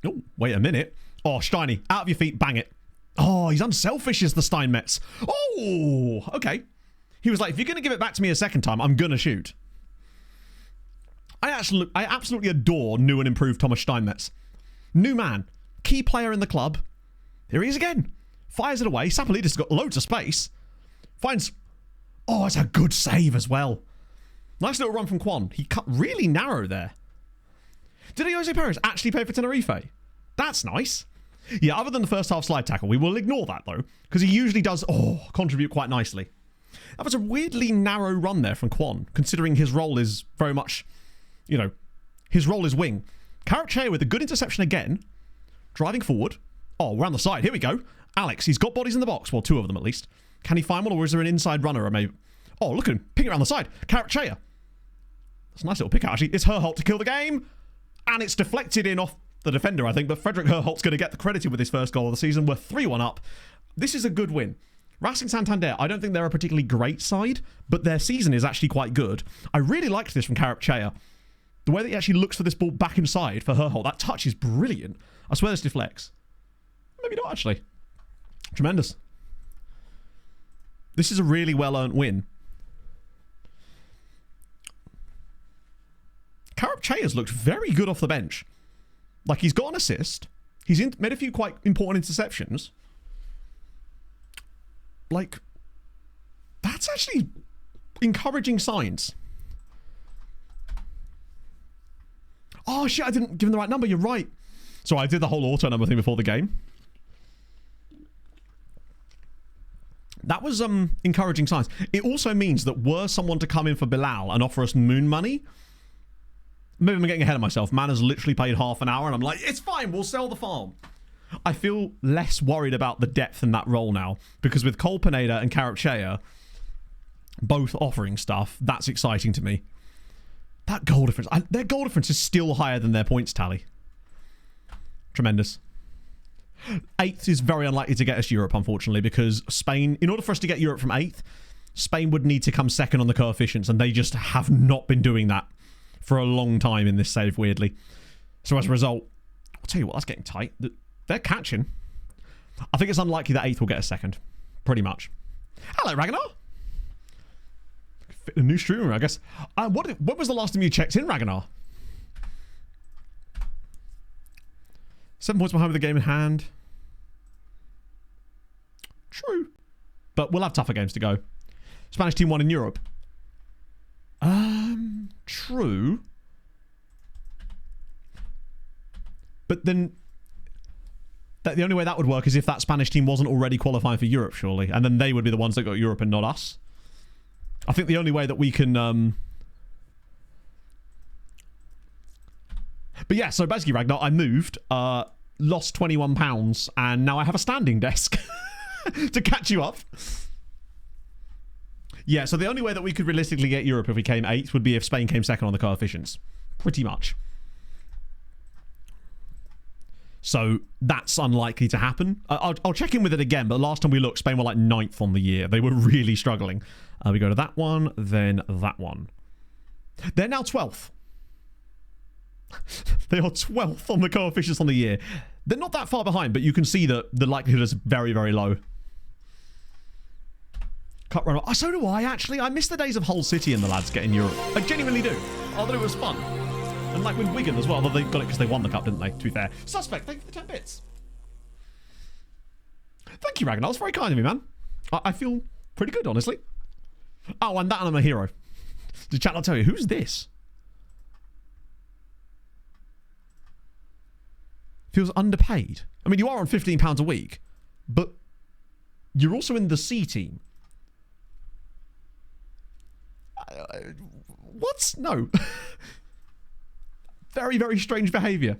Oh, wait a minute. Oh, Steiny, out of your feet, bang it. Oh, he's unselfish as the Steinmetz. Oh, okay. He was like, if you're going to give it back to me a second time, I'm going to shoot. I absolutely adore new and improved Thomas Steinmetz. New man. Key player in the club. Here he is again. Fires it away. Sapolidis has got loads of space. Finds... Oh, it's a good save as well. Nice little run from Kwon. He cut really narrow there. Did Jose Perez actually play for Tenerife? That's nice. Yeah, other than the first half slide tackle, we will ignore that though, because he usually does, contribute quite nicely. That was a weirdly narrow run there from Kwon, considering his role is very much, his role is wing. Carachea with a good interception again. Driving forward. Oh, we're on the side. Here we go. Alex, he's got bodies in the box. Well, 2 of them at least. Can he find one, or is there an inside runner? Or maybe... Oh, look at him. Picking around the side. Carachea. That's a nice little pick out, actually. It's Herholt to kill the game. And it's deflected in off the defender, I think. But Frederick Herholt's going to get the credited with his first goal of the season. We're 3-1 up. This is a good win. Racing Santander, I don't think they're a particularly great side, but their season is actually quite good. I really liked this from Carachea. The way that he actually looks for this ball back inside for Herholt, that touch is brilliant. I swear this deflects. Maybe not, actually. Tremendous. This is a really well-earned win. Carachea's looked very good off the bench. Like, he's got an assist. He's made a few quite important interceptions. Like, that's actually encouraging signs. Oh, shit, I didn't give him the right number. You're right. So I did the whole auto number thing before the game. That was encouraging signs. It also means that were someone to come in for Bilal and offer us moon money... Maybe I'm getting ahead of myself. Man has literally paid half an hour and I'm like, it's fine, we'll sell the farm. I feel less worried about the depth in that role now, because with Cole Pineda and Carachea both offering stuff, that's exciting to me. That goal difference, their goal difference is still higher than their points tally. Tremendous. 8th is very unlikely to get us Europe, unfortunately, because Spain, in order for us to get Europe from 8th, Spain would need to come second on the coefficients, and they just have not been doing that for a long time in this save, weirdly. So as a result, I'll tell you what, that's getting tight. They're catching. I think it's unlikely that 8th will get a second. Pretty much. Hello, Ragnar. Fit a new streamer, I guess. What was the last time you checked in, Ragnar? 7 points behind with the game in hand. True. But we'll have tougher games to go. Spanish team won in Europe. True. But then the only way that would work is if that Spanish team wasn't already qualifying for Europe, surely. And then they would be the ones that got Europe and not us. I think the only way that we can... But yeah, so basically, Ragnar, I moved, lost £21, and now I have a standing desk to catch you up. Yeah, so the only way that we could realistically get Europe if we came 8th would be if Spain came second on the coefficients. Pretty much. So that's unlikely to happen. I'll check in with it again, but last time we looked, Spain were like 9th on the year. They were really struggling. We go to that one, then that one. They're now 12th. They are 12th on the coefficients on the year. They're not that far behind, but you can see that the likelihood is very, very low. Cup runner. Oh, so do I, actually. I miss the days of Hull City and the lads getting Europe. I genuinely do. I thought it was fun. And like with Wigan as well, although they got it because they won the cup, didn't they? To be fair. Suspect, thank you for the 10 bits. Thank you, Ragnar. That's very kind of me, man. I feel pretty good, honestly. Oh, and that, and I'm a hero. Did chat not tell you? Who's this? Feels underpaid. I mean, you are on £15 a week, but you're also in the C team. What? No. Very, very strange behaviour.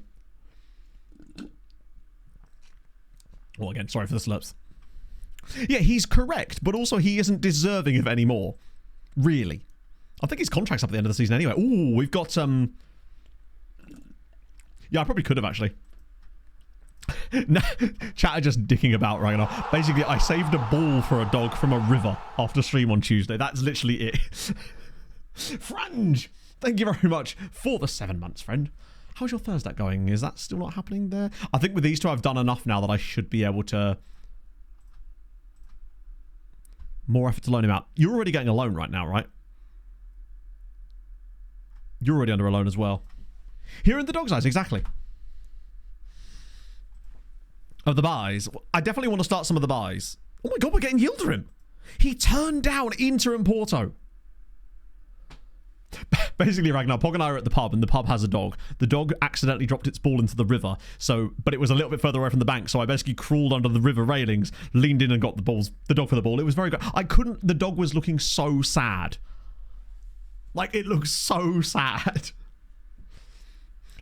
Well, again, sorry for the slurps. Yeah, he's correct, but also he isn't deserving of any more. Really. I think his contract's up at the end of the season anyway. Ooh, we've got... Yeah, I probably could have actually. No, chat are just dicking about right now. Basically, I saved a ball for a dog from a river after stream on Tuesday. That's literally it. Frange, thank you very much for the 7 months, friend. How's your Thursday going? Is that still not happening there? I think with these two, I've done enough now that I should be able to... More effort to loan him out. You're already getting a loan right now, right? You're already under a loan as well. Here in the dog's eyes, exactly. Of the buys. I definitely want to start some of the buys. Oh my god, we're getting Yildirim. He turned down Inter and Porto. Basically, Ragnar, Pog and I are at the pub, and the pub has a dog. The dog accidentally dropped its ball into the river, but it was a little bit further away from the bank, so I basically crawled under the river railings, leaned in and got the dog for the ball. It was very good. The dog was looking so sad. Like, it looks so sad.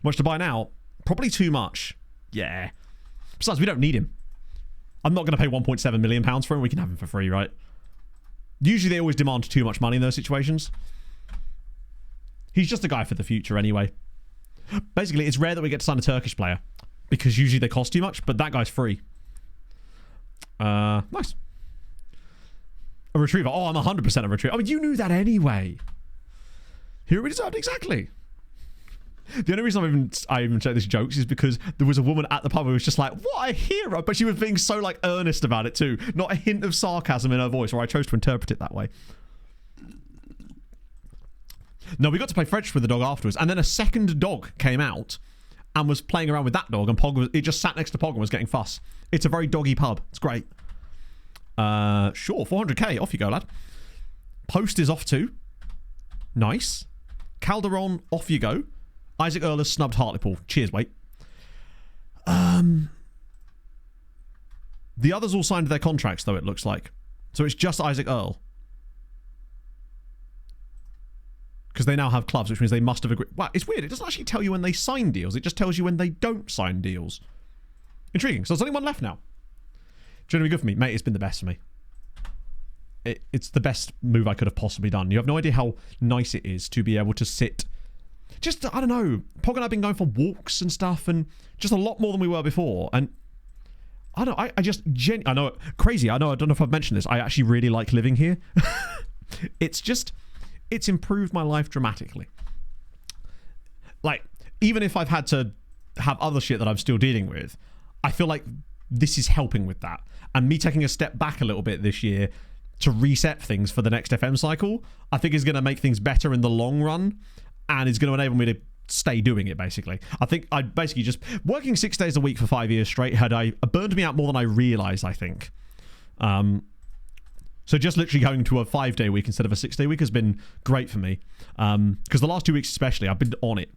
Much to buy now? Probably too much. Yeah. Besides, we don't need him. I'm not going to pay £1.7 million for him. We can have him for free, right? Usually they always demand too much money in those situations. He's just a guy for the future anyway. Basically, it's rare that we get to sign a Turkish player because usually they cost too much, but that guy's free. Nice. A retriever. Oh, I'm 100% a retriever. I mean, you knew that anyway. Here we deserved exactly. The only reason I even say this jokes is because there was a woman at the pub who was just like, what a hero, but she was being so like earnest about it too. Not a hint of sarcasm in her voice, or I chose to interpret it that way. No, we got to play French with the dog afterwards, and then a second dog came out and was playing around with that dog, and it just sat next to Pog and was getting fuss. It's a very doggy pub. It's great. Sure, 400k. Off you go, lad. Post is off too. Nice. Calderon, off you go. Isaac Earl has snubbed Hartlepool. Cheers, mate. The others all signed their contracts, though, it looks like. So it's just Isaac Earl. Because they now have clubs, which means they must have agreed. Wow, it's weird. It doesn't actually tell you when they sign deals. It just tells you when they don't sign deals. Intriguing. So there's only one left now. Generally good for me. Mate, it's been the best for me. It's the best move I could have possibly done. You have no idea how nice it is to be able to sit... Just, I don't know, Pog and I have been going for walks and stuff, and just a lot more than we were before. And I don't know, I know, crazy. I don't know if I've mentioned this. I actually really like living here. It's improved my life dramatically. Like, even if I've had to have other shit that I'm still dealing with, I feel like this is helping with that. And me taking a step back a little bit this year to reset things for the next FM cycle, I think is going to make things better in the long run. And it's going to enable me to stay doing it, basically. I think I basically just... Working 6 days a week for 5 years straight burned me out more than I realised, I think. So just literally going to a 5-day week instead of a 6-day week has been great for me. Because the last 2 weeks especially, I've been on it.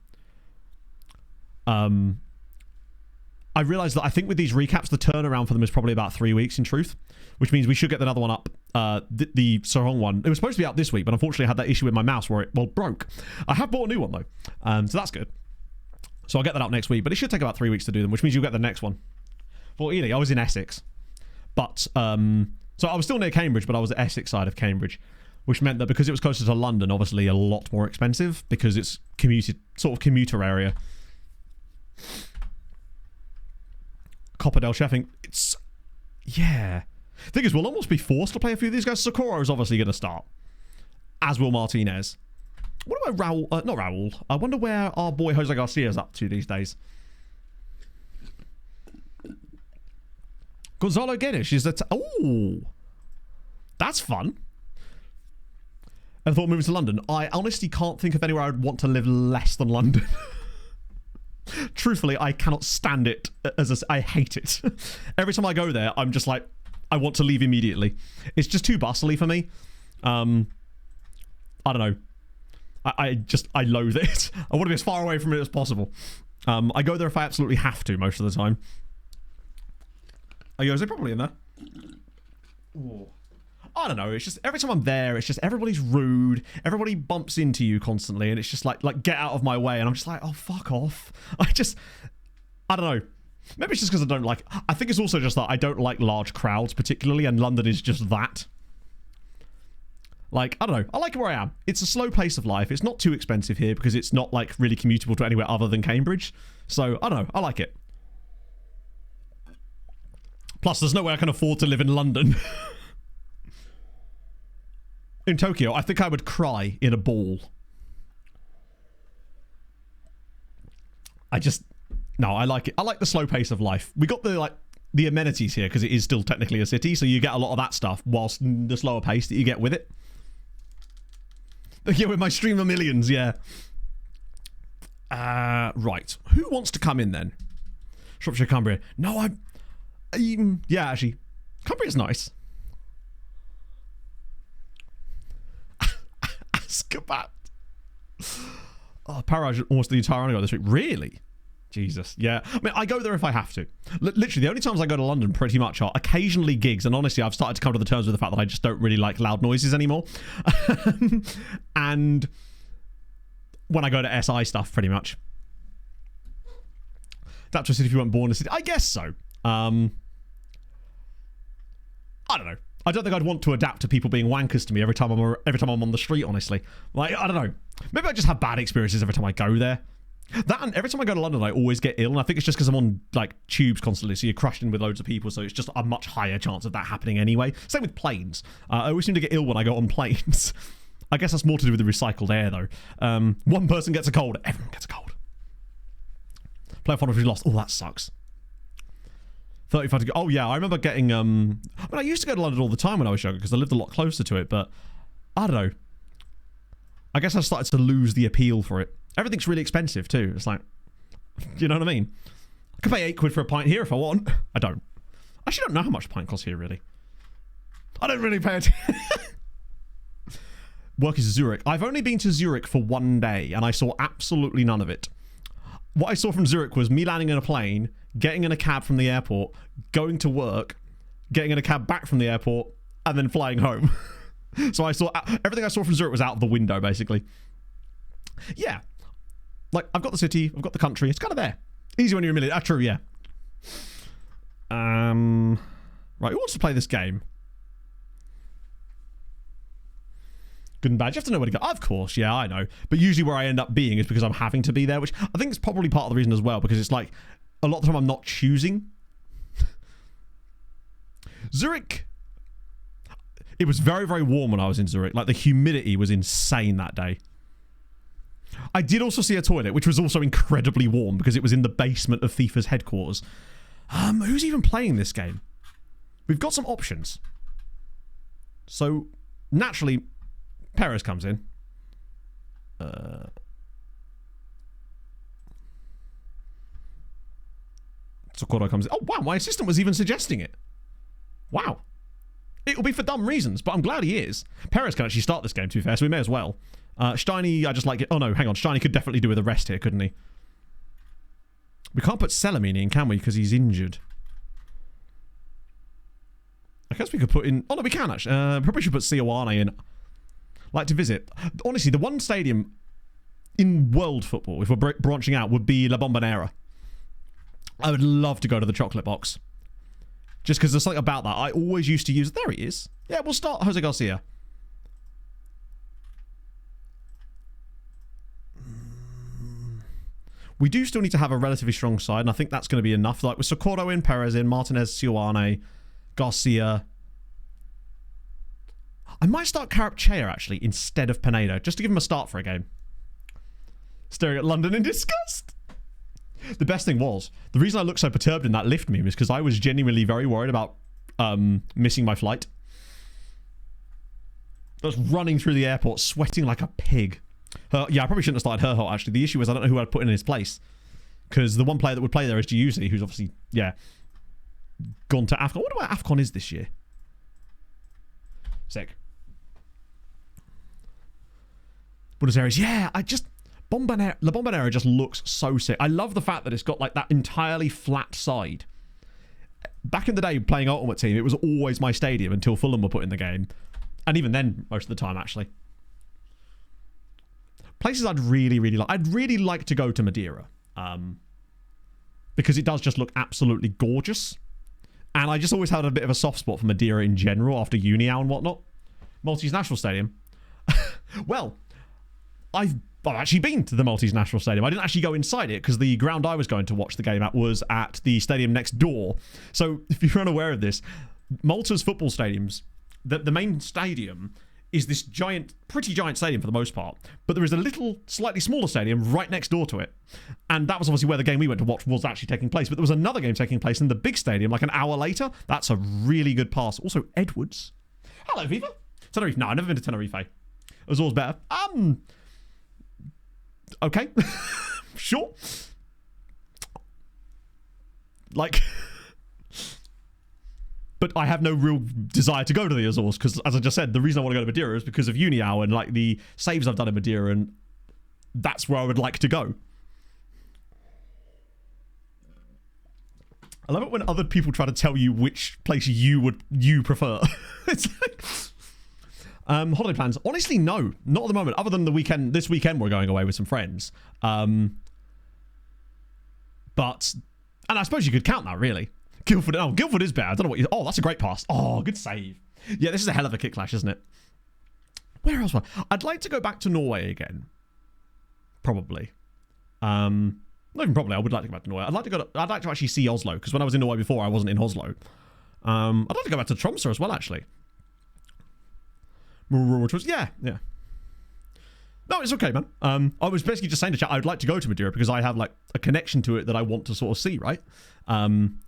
I realised that I think with these recaps, the turnaround for them is probably about 3 weeks in truth. Which means we should get another one up. The Sarong one. It was supposed to be out this week, but unfortunately I had that issue with my mouse where it, broke. I have bought a new one, though. So that's good. So I'll get that out next week. But it should take about 3 weeks to do them, which means you'll get the next one. For Ely, I was in Essex. But, so I was still near Cambridge, but I was the Essex side of Cambridge. Which meant that because it was closer to London, obviously a lot more expensive. Because it's commuter area. Copperdale Sheffing. It's... Yeah... Thing is, we'll almost be forced to play a few of these guys. Socorro is obviously going to start, as will Martinez. What about Raul? Not Raul. I wonder where our boy Jose Garcia is up to these days. Gonzalo Guedes is that. Oh, that's fun. And thought moving to London. I honestly can't think of anywhere I would want to live less than London. Truthfully, I cannot stand it. I hate it. Every time I go there, I'm just like, I want to leave immediately. It's just too bustly for me. I don't know. I loathe it. I want to be as far away from it as possible. I go there if I absolutely have to most of the time. Is it probably in there? Ooh. I don't know. It's just every time I'm there, it's just everybody's rude. Everybody bumps into you constantly, and it's just like get out of my way. And I'm just like, oh, fuck off. I don't know. Maybe it's just because I don't like... I think it's also just that I don't like large crowds particularly, and London is just that. Like, I don't know. I like where I am. It's a slow pace of life. It's not too expensive here because it's not, like, really commutable to anywhere other than Cambridge. So, I don't know. I like it. Plus, there's no way I can afford to live in London. In Tokyo, I think I would cry in a ball. No, I like it. I like the slow pace of life. We got the amenities here because it is still technically a city, so you get a lot of that stuff whilst the slower pace that you get with it. Yeah, with my stream of millions, yeah. Right. Who wants to come in then? Shropshire, Cumbria. No, yeah, actually. Cumbria's nice. Azkaban. Oh, Parage almost the entire run this week. Really? Jesus. Yeah. I mean, I go there if I have to. Literally, the only times I go to London pretty much are occasionally gigs, and honestly, I've started to come to the terms with the fact that I just don't really like loud noises anymore. And when I go to SI stuff, pretty much. That's just if you weren't born in a city. I guess so. I don't know. I don't think I'd want to adapt to people being wankers to me every time I'm on the street, honestly. Like, I don't know. Maybe I just have bad experiences every time I go there. That, and every time I go to London, I always get ill, and I think it's just because I'm on, like, tubes constantly, so you're crushed in with loads of people, so it's just a much higher chance of that happening anyway. Same with planes. I always seem to get ill when I go on planes. I guess that's more to do with the recycled air, though. One person gets a cold, everyone gets a cold. Player phone was lost. Oh, that sucks. 35 to go. Oh, yeah, I remember getting... I mean, I used to go to London all the time when I was younger, because I lived a lot closer to it, but... I don't know. I guess I started to lose the appeal for it. Everything's really expensive, too. It's like... You know what I mean? I could pay £8 for a pint here if I want. I don't. I actually don't know how much a pint costs here, really. I don't really pay attention. Work is Zurich. I've only been to Zurich for one day, and I saw absolutely none of it. What I saw from Zurich was me landing in a plane, getting in a cab from the airport, going to work, getting in a cab back from the airport, and then flying home. So I saw... Everything I saw from Zurich was out of the window, basically. Yeah. Like, I've got the city, I've got the country, it's kind of there. Easy when you're a million. True, yeah. Right, who wants to play this game? Good and bad. You have to know where to go. Of course, yeah, I know. But usually where I end up being is because I'm having to be there, which I think is probably part of the reason as well, because it's like, a lot of the time I'm not choosing. Zurich... It was very, very warm when I was in Zurich. Like, the humidity was insane that day. I did also see a toilet, which was also incredibly warm because it was in the basement of FIFA's headquarters. Who's even playing this game? We've got some options. So, naturally, Perez comes in. Socorro comes in. Oh, wow, my assistant was even suggesting it. Wow. It'll be for dumb reasons, but I'm glad he is. Perez can actually start this game, to be fair, so we may as well. Steiny, I just like it. Oh, no, hang on. Steiny could definitely do with a rest here, couldn't he? We can't put Selamini in, can we? Because he's injured. I guess we could put in... Oh, no, we can, actually. Probably should put Sioane in. Like to visit. Honestly, the one stadium in world football, if we're branching out, would be La Bombonera. I would love to go to the Chocolate Box. Just because there's something about that. I always used to use... There he is. Yeah, we'll start Jose Garcia. We do still need to have a relatively strong side, and I think that's going to be enough. Like with Socorro in, Perez in, Martinez, Sioane, Garcia. I might start Carapchea, actually, instead of Pinedo, just to give him a start for a game. Staring at London in disgust. The best thing was, the reason I looked so perturbed in that lift meme is because I was genuinely very worried about missing my flight. I was running through the airport, sweating like a pig. Yeah, I probably shouldn't have started Herhot, actually. The issue was I don't know who I'd put in his place. Because the one player that would play there is Giusi, who's obviously, yeah, gone to AFCON. I wonder where AFCON is this year. Sick. Buenos Aires. Yeah, La Bombonera just looks so sick. I love the fact that it's got like that entirely flat side. Back in the day playing Ultimate Team, it was always my stadium until Fulham were put in the game. And even then, most of the time, actually. Places I'd really, really like. I'd really like to go to Madeira. Because it does just look absolutely gorgeous. And I just always had a bit of a soft spot for Madeira in general after Uniao and whatnot. Maltese National Stadium. Well, I've I've actually been to the Maltese National Stadium. I didn't actually go inside it because the ground I was going to watch the game at was at the stadium next door. So if you're unaware of this, Malta's football stadiums, the main stadium is this giant, pretty giant stadium for the most part, but there is a little, slightly smaller stadium right next door to it. And that was obviously where the game we went to watch was actually taking place. But there was another game taking place in the big stadium like an hour later. That's a really good pass. Also, Edwards. Hello, Viva. Tenerife. No, I've never been to Tenerife. It was always better. Okay. Sure. Like... But I have no real desire to go to the Azores because, as I just said, the reason I want to go to Madeira is because of Uniao and like the saves I've done in Madeira, and that's where I would like to go. I love it when other people try to tell you which place you prefer. It's like, holiday plans. Honestly, no, not at the moment. Other than the weekend, this weekend we're going away with some friends. But, and I suppose you could count that really. Guildford. Oh, Guildford is bad. I don't know what you... Oh, that's a great pass. Oh, good save. Yeah, this is a hell of a kick clash, isn't it? Where else? I'd like to go back to Norway again. Probably. Not even probably. I would like to go back to Norway. I'd like to actually see Oslo, because when I was in Norway before, I wasn't in Oslo. I'd like to go back to Tromsø as well, actually. Yeah. No, it's okay, man. I was basically just saying to chat, I would like to go to Madeira because I have like a connection to it that I want to sort of see, right? I'm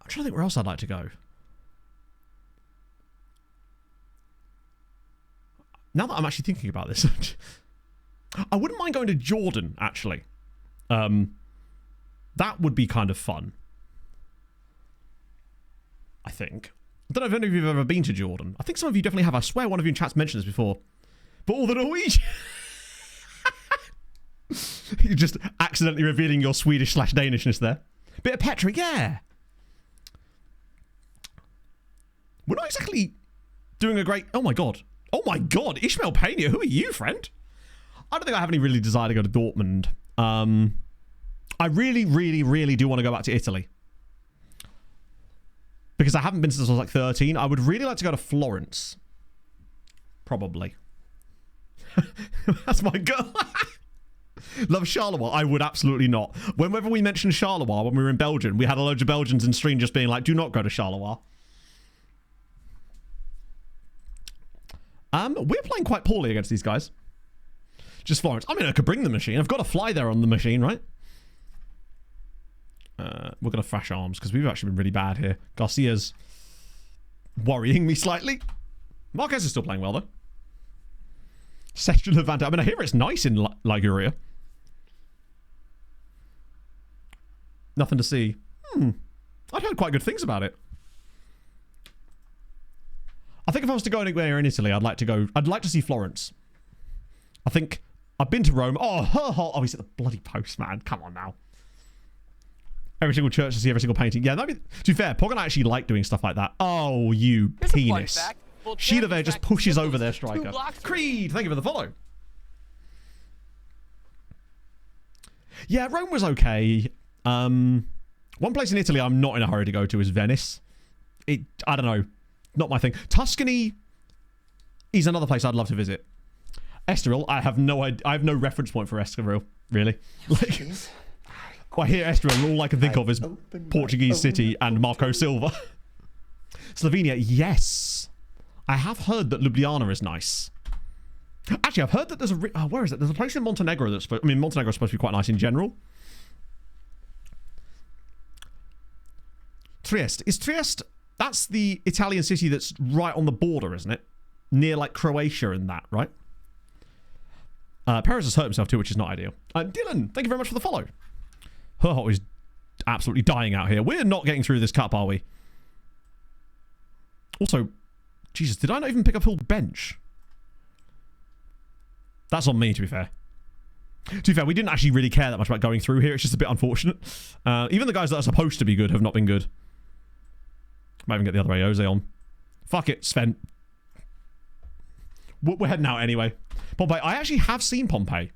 trying to think where else I'd like to go. Now that I'm actually thinking about this, I wouldn't mind going to Jordan, actually. That would be kind of fun. I think. I don't know if any of you have ever been to Jordan. I think some of you definitely have. I swear one of you in chat's mentioned this before. But all the Norwegian... You're just accidentally revealing your Swedish/Danishness there. Bit of Petra, yeah. We're not exactly doing a great... Oh my god. Ishmael Pena, who are you, friend? I don't think I have any really desire to go to Dortmund. I really, really, really do want to go back to Italy. Because I haven't been since I was like 13. I would really like to go to Florence. Probably. That's my girl. Love Charleroi? I would absolutely not. Whenever we mentioned Charleroi when we were in Belgium, we had a load of Belgians in stream just being like, do not go to Charleroi. We're playing quite poorly against these guys. Just Florence. I mean, I could bring the machine. I've got to fly there on the machine, right? We're going to thrash arms because we've actually been really bad here. Garcia's worrying me slightly. Marquez is still playing well, though. Session Levante. I mean, I hear it's nice in Liguria. Nothing to see. I'd heard quite good things about it. I think if I was to go anywhere in Italy, I'd like to see Florence. I think I've been to Rome. Oh, he's at the bloody post, man. Come on now. Every single church to see every single painting. Yeah, to be fair, Pog and I actually like doing stuff like that. Oh, you penis. Sheila there just pushes over their striker. Creed, thank you for the follow. Yeah, Rome was okay. One place in Italy I'm not in a hurry to go to is Venice. I don't know. Not my thing. Tuscany is another place I'd love to visit. Estoril, I have no reference point for Estoril, really. Like, I hear Estoril, all I can think of is Portuguese city and Marco Silva. Slovenia, yes. I have heard that Ljubljana is nice. Actually, I've heard that there's where is it? There's a place in Montenegro that's... Montenegro is supposed to be quite nice in general. Trieste. Is Trieste... That's the Italian city that's right on the border, isn't it? Near, like, Croatia and that, right? Perez has hurt himself too, which is not ideal. Dylan, thank you very much for the follow. Herhot is absolutely dying out here. We're not getting through this cup, are we? Also, Jesus, did I not even pick up full bench? That's on me, to be fair. To be fair, we didn't actually really care that much about going through here. It's just a bit unfortunate. Even the guys that are supposed to be good have not been good. Might even get the other Aoze on. Fuck it, Sven. We're heading out anyway. Pompeii. I actually have seen Pompeii.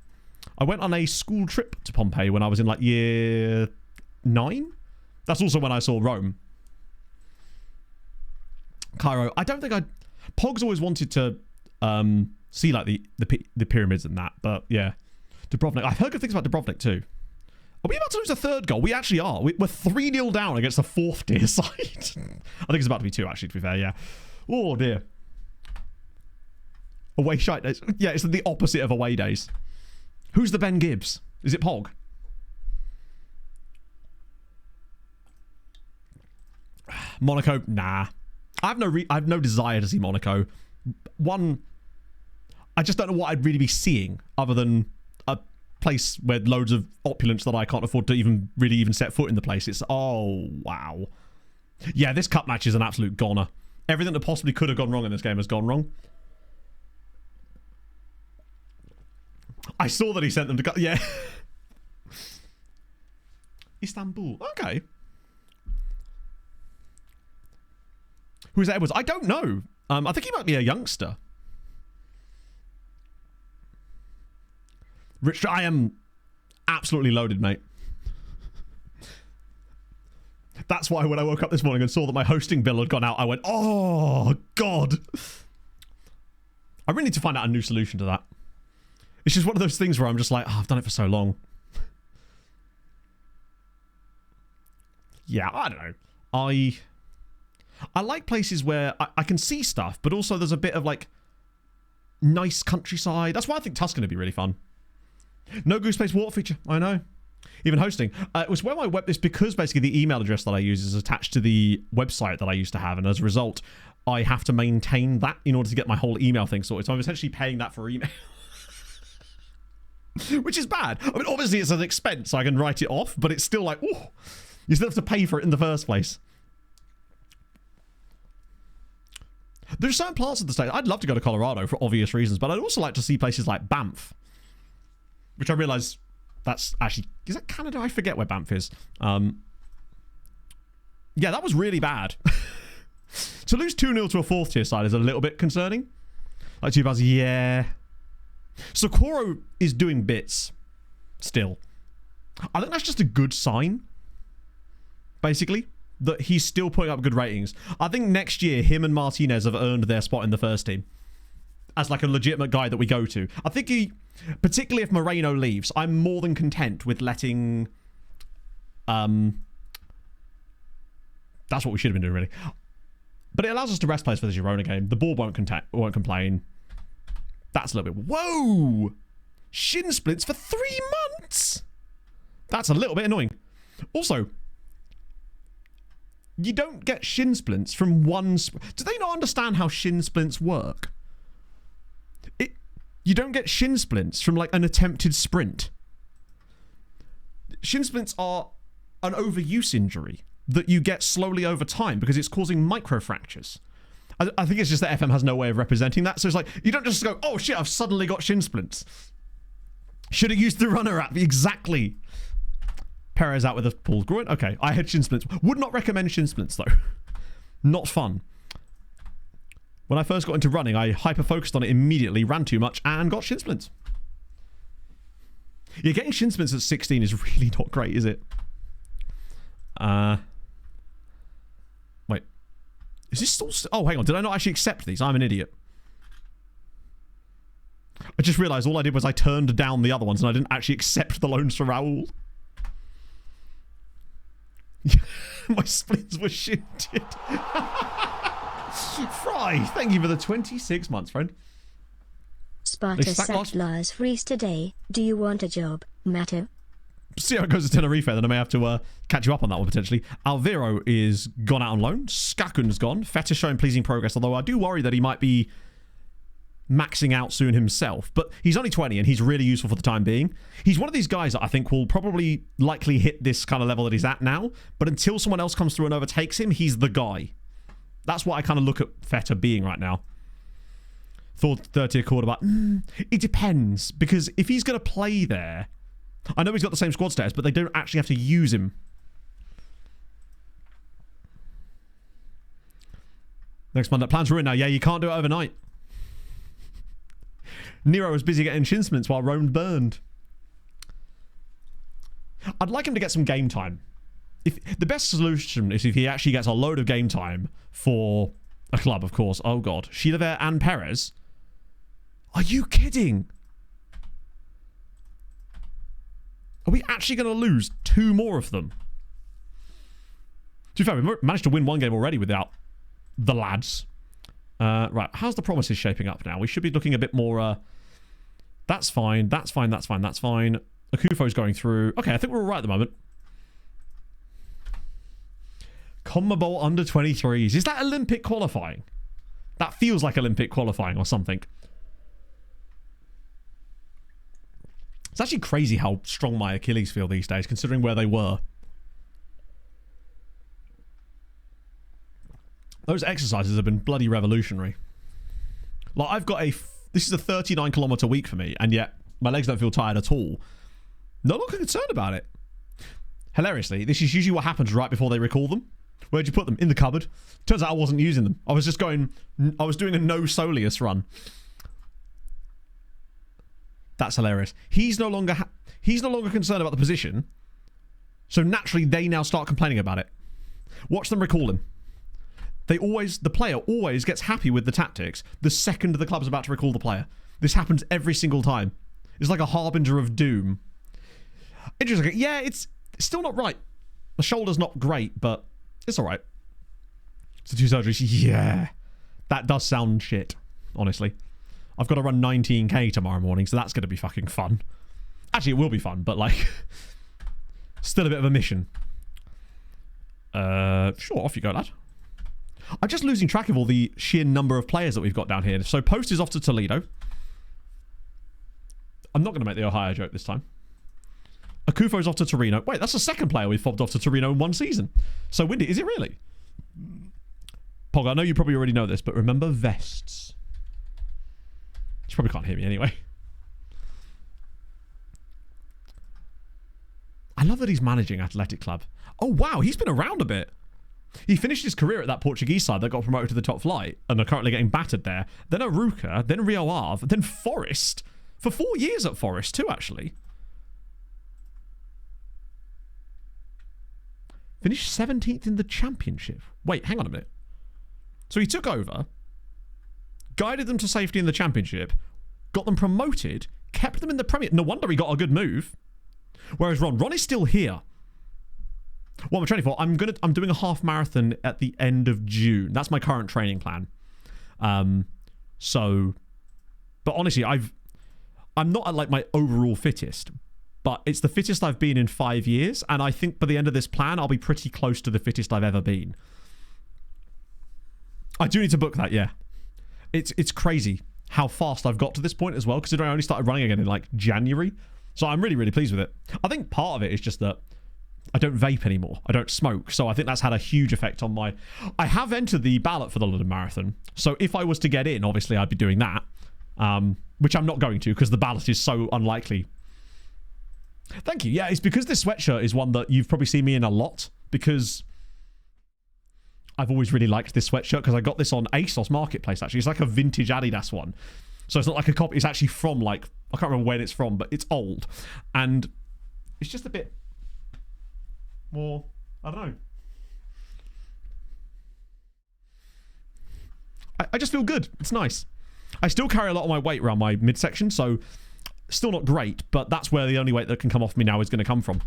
I went on a school trip to Pompeii when I was in like year 9. That's also when I saw Rome. Cairo. I don't think Pogs always wanted to see like the pyramids and that. But yeah, Dubrovnik. I've heard good things about Dubrovnik too. Are we about to lose a third goal? We actually are. We're 3-0 down against the 4th tier side. I think it's about to be 2, actually, to be fair, yeah. Oh, dear. Away shite days. Yeah, it's the opposite of away days. Who's the Ben Gibbs? Is it Pog? Monaco? Nah. I have no desire to see Monaco. One, I just don't know what I'd really be seeing other than a place where loads of opulence that I can't afford to even set foot in the place. It's, oh, wow. Yeah, this cup match is an absolute goner. Everything that possibly could have gone wrong in this game has gone wrong. I saw that he sent them to... Yeah. Istanbul. Okay. Who's that Edwards? I don't know. I think he might be a youngster. Rich, I am absolutely loaded, mate. That's why when I woke up this morning and saw that my hosting bill had gone out, I went, oh, God. I really need to find out a new solution to that. It's just one of those things where I'm just like, oh, I've done it for so long. Yeah, I don't know. I like places where I can see stuff, but also there's a bit of, like, nice countryside. That's why I think Tuscany would be really fun. No Goose Place water feature. I know. Even hosting. It was where my web... It's because basically the email address that I use is attached to the website that I used to have, and as a result, I have to maintain that in order to get my whole email thing sorted. So I'm essentially paying that for email. Which is bad. I mean, obviously it's an expense, so I can write it off, but it's still like, oh, you still have to pay for it in the first place. There's certain parts of the state. I'd love to go to Colorado for obvious reasons, but I'd also like to see places like Banff, which I realise that's actually... Is that Canada? I forget where Banff is. Yeah, that was really bad. To lose 2-0 to a 4th tier side is a little bit concerning. Like 2 bars, yeah. Socorro is doing bits still. I think that's just a good sign, basically, that he's still putting up good ratings. I think next year, him and Martinez have earned their spot in the first team as like a legitimate guy that we go to. I think he, particularly if Moreno leaves, I'm more than content with letting... That's what we should have been doing, really. But it allows us to rest players for the Girona game. The ball won't complain. That's a little bit... Whoa! Shin splints for 3 months? That's a little bit annoying. Also, you don't get shin splints from one... Do they not understand how shin splints work? You don't get shin splints from, like, an attempted sprint. Shin splints are an overuse injury that you get slowly over time because it's causing microfractures. I think it's just that FM has no way of representing that. So it's like, you don't just go, oh shit, I've suddenly got shin splints. Should have used the runner app. Exactly. Perez out with a pulled groin. Okay, I had shin splints. Would not recommend shin splints though. Not fun. When I first got into running, I hyper-focused on it immediately, ran too much, and got shin splints. Yeah, getting shin splints at 16 is really not great, is it? Wait. Is this still... Oh, hang on. Did I not actually accept these? I'm an idiot. I just realised all I did was I turned down the other ones and I didn't actually accept the loans for Raul. My splints were shinted. Fry, thank you for the 26 months, friend.
Sparta sacked Lars Fries today. Do you want a job, Matto?
See how it goes to Tenerife, then I may have to catch you up on that one potentially. Alviro is gone out on loan. Skakun's gone. Feta showing pleasing progress, although I do worry that he might be maxing out soon himself. But he's only 20 and he's really useful for the time being. He's one of these guys that I think will probably likely hit this kind of level that he's at now. But until someone else comes through and overtakes him, he's the guy. That's what I kind of look at Feta being right now. Thought 30 quarter back. It depends, because if he's going to play there, I know he's got the same squad status, but they don't actually have to use him. Next Monday. Plans ruined now. Yeah, you can't do it overnight. Nero was busy getting shin splints while Rome burned. I'd like him to get some game time. If the best solution is if he actually gets a load of game time for a club, of course. Oh, God. Chilavert and Perez. Are you kidding? Are we actually going to lose 2 more of them? To be fair, we managed to win 1 game already without the lads. Right, how's the promises shaping up now? We should be looking a bit more... that's fine, that's fine, that's fine, that's fine. Akufo's going through. Okay, I think we're all right at the moment. CONMEBOL under 23s. Is that Olympic qualifying? That feels like Olympic qualifying or something. It's actually crazy how strong my Achilles feel these days, considering where they were. Those exercises have been bloody revolutionary. Like, I've got this is a 39-kilometer week for me, and yet my legs don't feel tired at all. No longer concerned about it. Hilariously, this is usually what happens right before they recall them. Where'd you put them? In the cupboard. Turns out I wasn't using them. I was doing a no soleus run. That's hilarious. He's no longer concerned about the position. So naturally, they now start complaining about it. Watch them recall him. The player always gets happy with the tactics the second the club's about to recall the player. This happens every single time. It's like a harbinger of doom. Interesting. Yeah, it's still not right. The shoulder's not great, but it's all right. So 2 surgeries. Yeah. That does sound shit, honestly. I've got to run 19k tomorrow morning, so that's going to be fucking fun. Actually, it will be fun, but like... still a bit of a mission. Sure, off you go, lad. I'm just losing track of all the sheer number of players that we've got down here. So Post is off to Toledo. I'm not going to make the Ohio joke this time. Akufo's off to Torino. Wait, that's the second player we've fobbed off to Torino in 1 season. So Windy, is it really? Pog, I know you probably already know this, but remember vests. You probably can't hear me anyway. I love that he's managing Athletic Club. Oh, wow, he's been around a bit. He finished his career at that Portuguese side that got promoted to the top flight and are currently getting battered there. Then Aruca, then Rio Ave, then Forest. For 4 years at Forest too, actually. Finished 17th in the championship. Wait, hang on a minute. So he took over, guided them to safety in the championship, got them promoted, kept them in the Premier. No wonder he got a good move. Whereas Ron is still here. What am I training for? I'm doing a half marathon at the end of June. That's my current training plan. But honestly, I'm not at like my overall fittest, but it's the fittest I've been in 5 years, and I think by the end of this plan, I'll be pretty close to the fittest I've ever been. I do need to book that, yeah. It's crazy how fast I've got to this point as well, considering I only started running again in like January. So I'm really, really pleased with it. I think part of it is just that I don't vape anymore. I don't smoke. So I think that's had a huge effect on my... I have entered the ballot for the London Marathon. So if I was to get in, obviously I'd be doing that. Which I'm not going to because the ballot is so unlikely. Thank you. Yeah, it's because this sweatshirt is one that you've probably seen me in a lot. Because I've always really liked this sweatshirt because I got this on ASOS Marketplace, actually. It's like a vintage Adidas one. So it's not like a copy. It's actually from like... I can't remember when it's from, but it's old. And it's just a bit... more, I don't know. I just feel good. It's nice. I still carry a lot of my weight around my midsection, so still not great, but that's where the only weight that can come off me now is going to come from.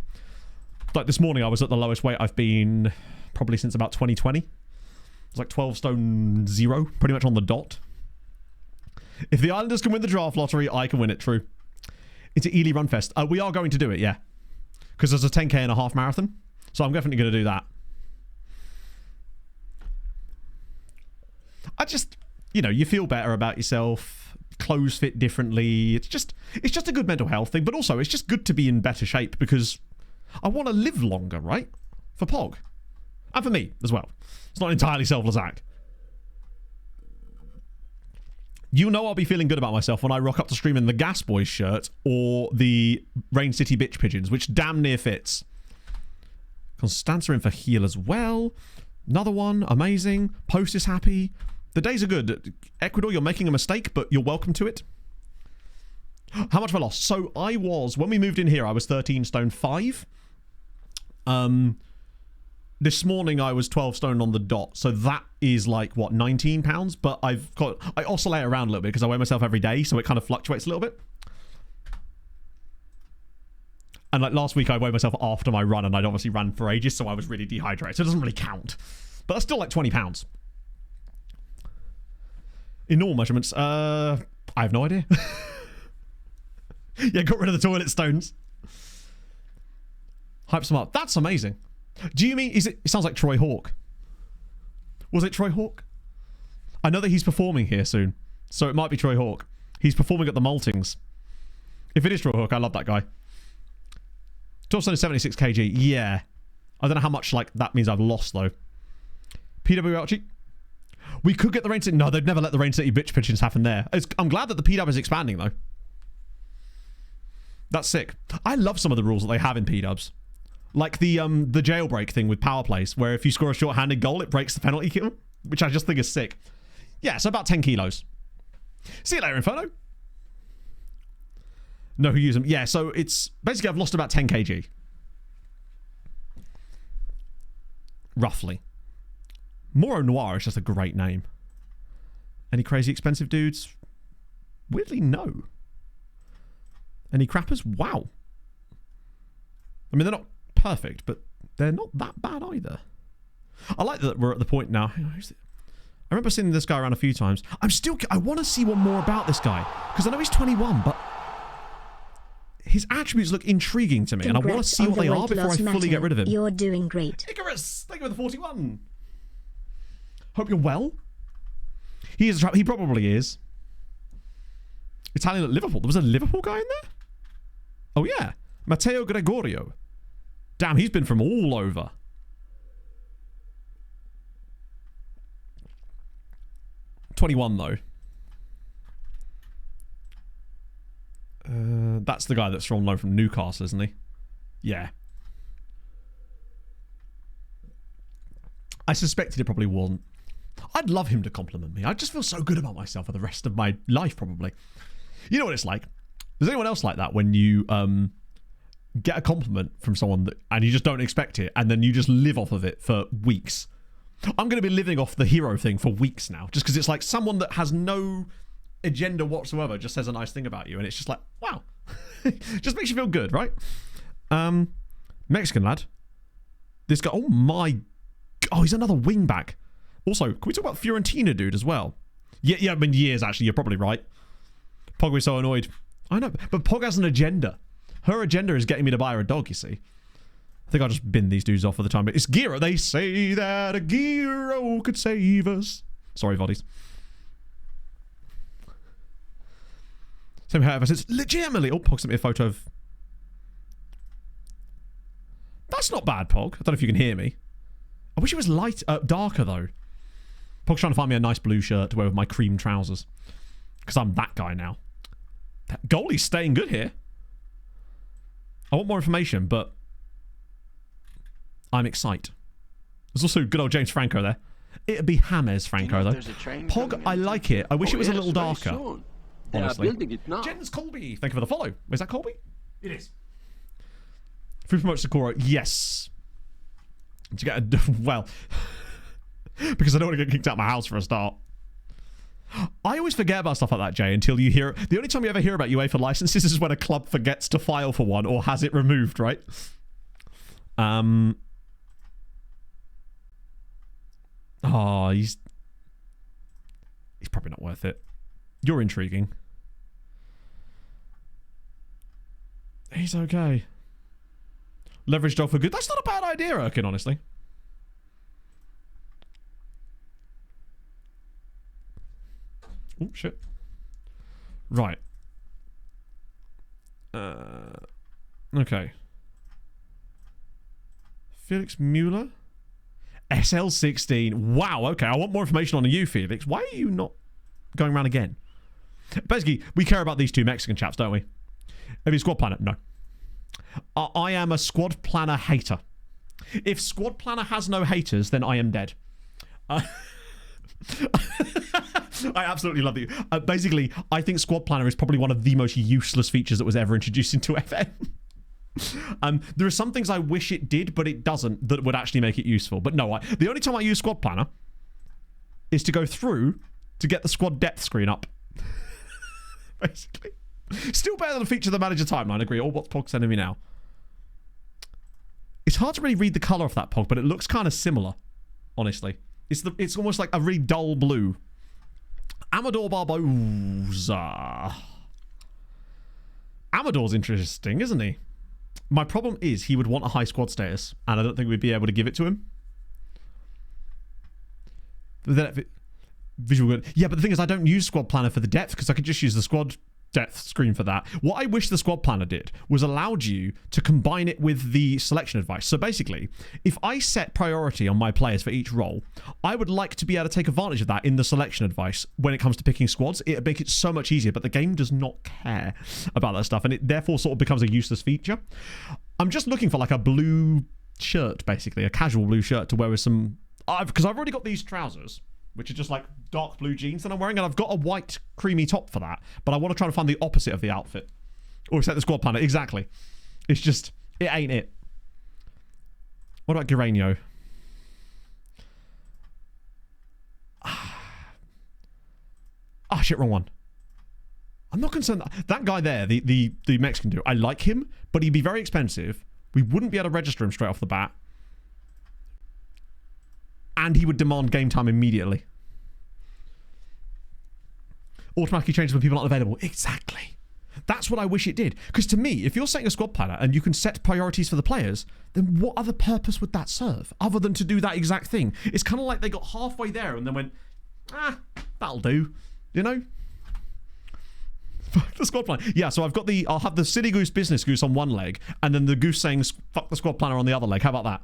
Like this morning, I was at the lowest weight I've been probably since about 2020. It's like 12 stone 0, pretty much on the dot. If the Islanders can win the draft lottery, I can win it, true. It's an Ely Runfest. We are going to do it, yeah. Because there's a 10k and a half marathon. So I'm definitely going to do that. I just, you feel better about yourself. Clothes fit differently. It's just a good mental health thing. But also, it's just good to be in better shape because I want to live longer, right? For Pog. And for me as well. It's not an entirely selfless act. I'll be feeling good about myself when I rock up to stream in the Gas Boys shirt or the Rain City Bitch Pigeons, which damn near fits. Constanza in for heal as well. Another one. Amazing. Post is happy. The days are good. Ecuador, you're making a mistake, but you're welcome to it. How much have I lost? So when we moved in here, I was 13 stone 5. this morning I was 12 stone on the dot, so that is like, what, 19 pounds? But I oscillate around a little bit because I weigh myself every day, so it kind of fluctuates a little bit. And like last week I weighed myself after my run, and I'd obviously ran for ages, so I was really dehydrated, so it doesn't really count. But that's still like 20 pounds. In normal measurements, I have no idea. Yeah, got rid of the toilet stones. Hype some up. That's amazing. Do you mean, it sounds like Troy Hawk. Was it Troy Hawk? I know that he's performing here soon, so it might be Troy Hawk. He's performing at the Maltings. If it is Troy Hawk, I love that guy. 12 stone is 76 kg. Yeah. I don't know how much like that means I've lost though. PW Archie. We could get the rain city. No, they'd never let the rain city bitch pigeons happen there. I'm glad that the PW is expanding though. That's sick. I love some of the rules that they have in P-dubs. Like the jailbreak thing with power plays, where if you score a short-handed goal, it breaks the penalty kill, which I just think is sick. Yeah, so about 10 kilos. See you later, Inferno. Know who use them. Yeah, so it's... Basically, I've lost about 10 kg. Roughly. Moro Noir is just a great name. Any crazy expensive dudes? Weirdly, no. Any crappers? Wow. I mean, they're not perfect, but they're not that bad either. I like that we're at the point now. I remember seeing this guy around a few times. I want to see one more about this guy, because I know he's 21, but his attributes look intriguing to me, and I want to see what they are before I fully get rid of him.
You're doing great.
Icarus, thank you for the 41. Hope you're well. He probably is. Italian at Liverpool. There was a Liverpool guy in there? Oh, yeah. Matteo Gregorio. Damn, he's been from all over. $21, though. That's the guy that's on loan from Newcastle, isn't he? Yeah. I suspected it probably wasn't. I'd love him to compliment me. I'd just feel so good about myself for the rest of my life, probably. You know what it's like? Does anyone else like that when you get a compliment from someone and you just don't expect it, and then you just live off of it for weeks? I'm going to be living off the hero thing for weeks now, just because it's like someone that has no agenda whatsoever just says a nice thing about you, and it's just like, wow. Just makes you feel good, right? Mexican lad. This guy, oh, he's another wing back. Also, can we talk about Fiorentina dude as well? Yeah, I mean, years, actually. You're probably right. Pog was so annoyed. I know, but Pog has an agenda. Her agenda is getting me to buy her a dog, you see. I think I'll just bin these dudes off all the time. But it's Giro. They say that a Giro could save us. Sorry, Voddies. Same hair ever since. Legitimately. Oh, Pog sent me a photo of... That's not bad, Pog. I don't know if you can hear me. I wish it was darker, though. Pog's trying to find me a nice blue shirt to wear with my cream trousers. Because I'm that guy now. That goalie's staying good here. I want more information, but I'm excited. There's also good old James Franco there. It'd be James Franco, though. Pog, I like it. I wish it was a little darker. Honestly. Jens Colby, thank you for the follow. Is that Colby? It is. Free promote Sakura, yes. To get a... Well... because I don't want to get kicked out of my house for a start. I always forget about stuff like that, Jay, until you hear it. The only time you ever hear about UEFA licenses is when a club forgets to file for one or has it removed, right? Oh, he's probably not worth it. You're intriguing. He's okay. Leverage dog for good. That's not a bad idea, Erkin, honestly. Oh, shit. Right. Okay. Felix Mueller? SL16. Wow, okay. I want more information on you, Felix. Why are you not going around again? Basically, we care about these two Mexican chaps, don't we? Maybe Squad Planner? No. I am a Squad Planner hater. If Squad Planner has no haters, then I am dead. I absolutely love you. Basically, I think Squad Planner is probably one of the most useless features that was ever introduced into FM. There are some things I wish it did, but it doesn't, that would actually make it useful. But no, the only time I use Squad Planner is to go through to get the squad depth screen up. Basically. Still better than a feature of the manager timeline, agree. Oh, what's Pog sending me now? It's hard to really read the colour of that Pog, but it looks kind of similar, honestly. It's almost like a really dull blue. Amador Barbosa. Amador's interesting, isn't he? My problem is he would want a high squad status, and I don't think we'd be able to give it to him. Visual good. Yeah, but the thing is, I don't use Squad Planner for the depth because I could just use the squad depth screen for that. What I wish the Squad Planner did was allowed you to combine it with the selection advice. So basically, if I set priority on my players for each role, I would like to be able to take advantage of that in the selection advice when it comes to picking squads. It'd make it so much easier, but the game does not care about that stuff, and it therefore sort of becomes a useless feature. I'm just looking for like a blue shirt, basically, a casual blue shirt to wear with some... Because I've already got these trousers, which are just like dark blue jeans that I'm wearing, and I've got a white creamy top for that, but I want to try and find the opposite of the outfit. Or set the Squad Planner, exactly. It's just, it ain't it. What about Guareno? Shit, wrong one. I'm not concerned. That guy there, the Mexican dude, I like him, but he'd be very expensive. We wouldn't be able to register him straight off the bat. And he would demand game time immediately. Automatically changes when people aren't available. Exactly. That's what I wish it did. Because to me, if you're setting a squad planner and you can set priorities for the players, then what other purpose would that serve? Other than to do that exact thing. It's kind of like they got halfway there and then went, that'll do. You know? The squad planner. Yeah, so I'll have the City Goose, Business Goose on one leg, and then the Goose saying, fuck the squad planner on the other leg. How about that?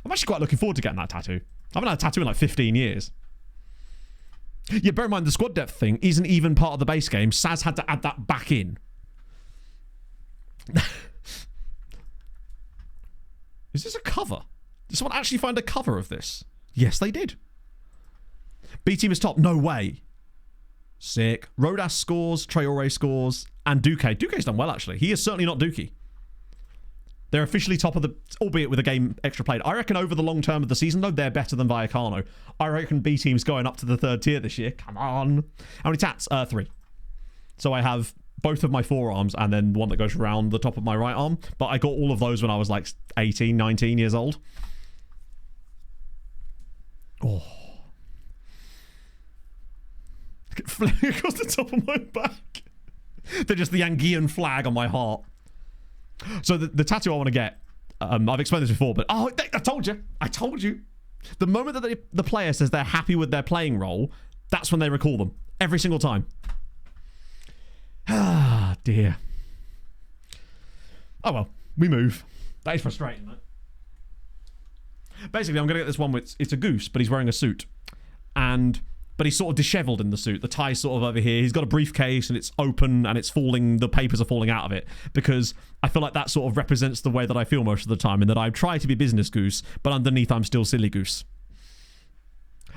I'm actually quite looking forward to getting that tattoo. I haven't had a tattoo in like 15 years. Yeah, bear in mind, the squad depth thing isn't even part of the base game. Saz had to add that back in. Is this a cover? Did someone actually find a cover of this? Yes, they did. B team is top. No way. Sick. Rodas scores, Traore scores, and Duque. Duque's done well, actually. He is certainly not Dookie. They're officially top of the... Albeit with a game extra played. I reckon over the long term of the season, though, they're better than Vallecano. I reckon B team's going up to the 3rd tier this year. Come on. How many tats? 3. So I have both of my forearms and then one that goes around the top of my right arm. But I got all of those when I was like 18, 19 years old. Oh. Flying across the top of my back. They're just the Anguillan flag on my heart. So the tattoo I want to get, I've explained this before, but I told you. The moment that the player says they're happy with their playing role, that's when they recall them. Every single time. Ah, dear. Oh well, we move. That is frustrating, though. Basically, I'm going to get this one with, it's a Goose, but he's wearing a suit. But he's sort of disheveled in the suit. The tie's sort of over here. He's got a briefcase and it's open and it's falling. The papers are falling out of it because I feel like that sort of represents the way that I feel most of the time, in that I try to be Business Goose, but underneath I'm still Silly Goose.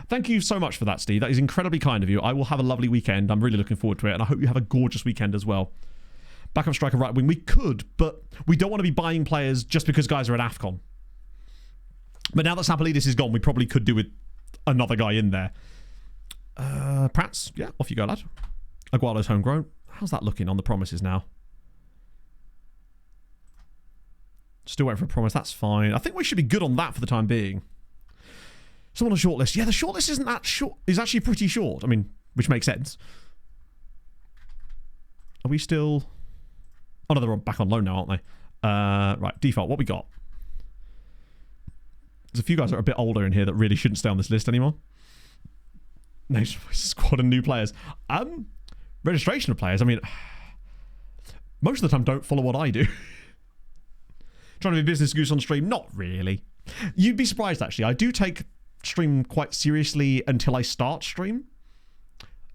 Thank you so much for that, Steve. That is incredibly kind of you. I will have a lovely weekend. I'm really looking forward to it, and I hope you have a gorgeous weekend as well. Backup striker, right wing. We could, but we don't want to be buying players just because guys are at AFCON. But now that Sapolidis is gone, we probably could do with another guy in there. Prats, yeah, off you go, lad. Aguado's homegrown. How's that looking on the promises now? Still waiting for a promise, that's fine. I think we should be good on that for the time being. Someone on a shortlist. Yeah, the shortlist isn't that short. It's actually pretty short. I mean, which makes sense. Are we still... Oh no, they're back on loan now, aren't they? Right, default, what we got? There's a few guys that are a bit older in here that really shouldn't stay on this list anymore. Nation squad and new players. Registration of players. I mean, most of the time don't follow what I do. Trying to be Business Goose on stream? Not really. You'd be surprised, actually. I do take stream quite seriously until I start stream.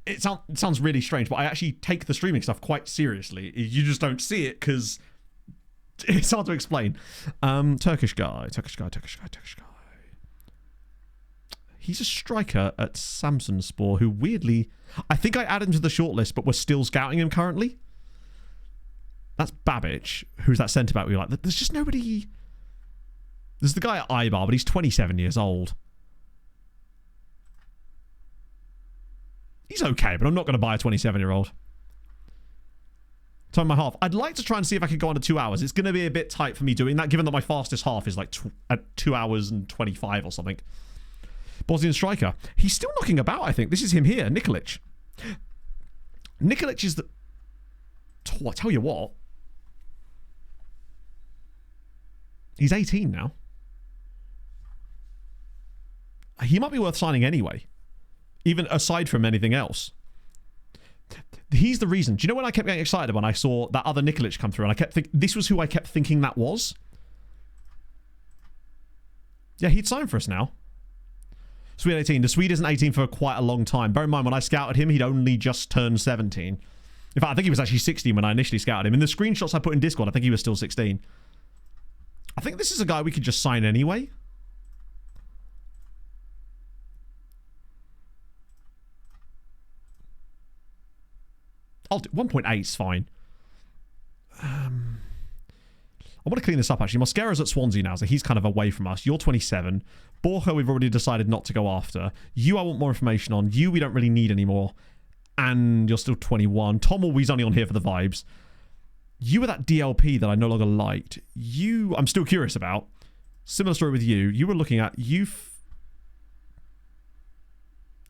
It sounds really strange, but I actually take the streaming stuff quite seriously. You just don't see it because it's hard to explain. Turkish guy. He's a striker at Samsunspor who weirdly... I think I added him to the shortlist, but we're still scouting him currently. That's Babic, who's that centre-back we like. There's just nobody... There's the guy at Ibar, but he's 27 years old. He's okay, but I'm not going to buy a 27-year-old. Time and a half. I'd like to try and see if I could go under 2 hours. It's going to be a bit tight for me doing that, given that my fastest half is like at 2 hours and 25 or something. Bosnian striker. He's still knocking about, I think. This is him here, Nikolic. Nikolic is the... I tell you what. He's 18 now. He might be worth signing anyway. Even aside from anything else. He's the reason. Do you know when I kept getting excited when I saw that other Nikolic come through and I kept thinking... This was who I kept thinking that was? Yeah, he'd sign for us now. Swede 18. The Swede isn't 18 for quite a long time. Bear in mind, when I scouted him, he'd only just turned 17. In fact, I think he was actually 16 when I initially scouted him. In the screenshots I put in Discord, I think he was still 16. I think this is a guy we could just sign anyway. I'll do 1.8 is fine. I want to clean this up actually. Mosquera's at Swansea now, so he's kind of away from us. You're 27. Borja we've already decided not to go after. You I want more information on. You we don't really need anymore. And you're still 21. Tom always only on here for the vibes. You were that DLP that I no longer liked. You I'm still curious about. Similar story with you. You were looking at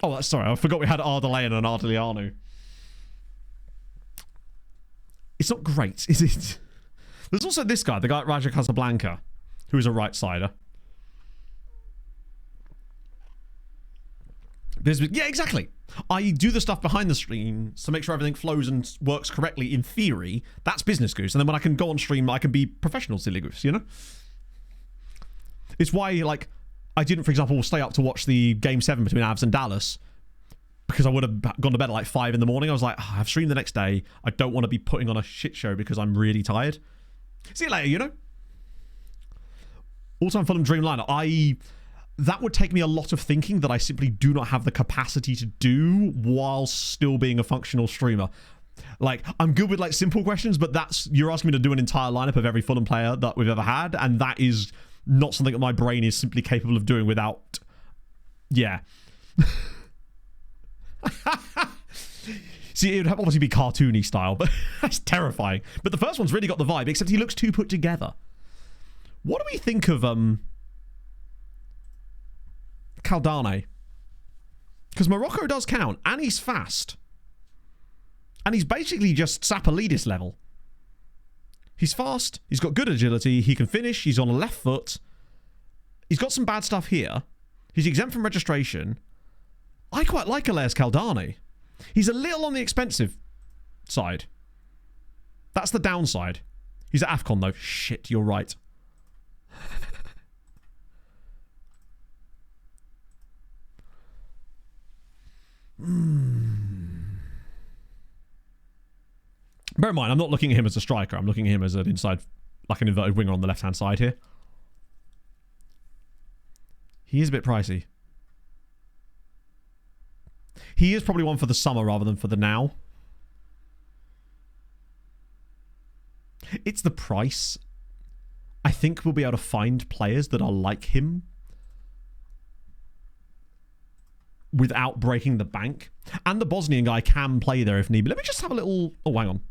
Oh, sorry. I forgot we had Ardelean and Ardeliano. It's not great, is it? There's also this guy, the guy at Raja Casablanca, who is a right-sider. Yeah, exactly. I do the stuff behind the screen to make sure everything flows and works correctly in theory. That's business Goose. And then when I can go on stream, I can be professional silly Goose, you know? It's why, like, I didn't, for example, stay up to watch the Game 7 between Avs and Dallas because I would have gone to bed at like 5 in the morning. I was like, oh, I've streamed the next day. I don't want to be putting on a shit show because I'm really tired. See you later, you know? All-time Fulham Dreamliner. That would take me a lot of thinking that I simply do not have the capacity to do while still being a functional streamer. Like, I'm good with like simple questions, but you're asking me to do an entire lineup of every Fulham player that we've ever had, and that is not something that my brain is simply capable of doing without... Yeah. See, it would obviously be cartoony style, but that's terrifying. But the first one's really got the vibe, except he looks too put together. What do we think of Caldane? Because Morocco does count, and he's fast. And he's basically just Sapolidis level. He's fast, he's got good agility, he can finish, he's on a left foot. He's got some bad stuff here. He's exempt from registration. I quite like Elias Caldane. He's a little on the expensive side. That's the downside. He's at AFCON though. Shit, you're right. Bear in mind, I'm not looking at him as a striker. I'm looking at him as an inside, like an inverted winger on the left-hand side here. He is a bit pricey. He is probably one for the summer rather than for the now. It's the price. I think we'll be able to find players that are like him without breaking the bank. And the Bosnian guy can play there if need be. Let me just have a little... Oh, hang on.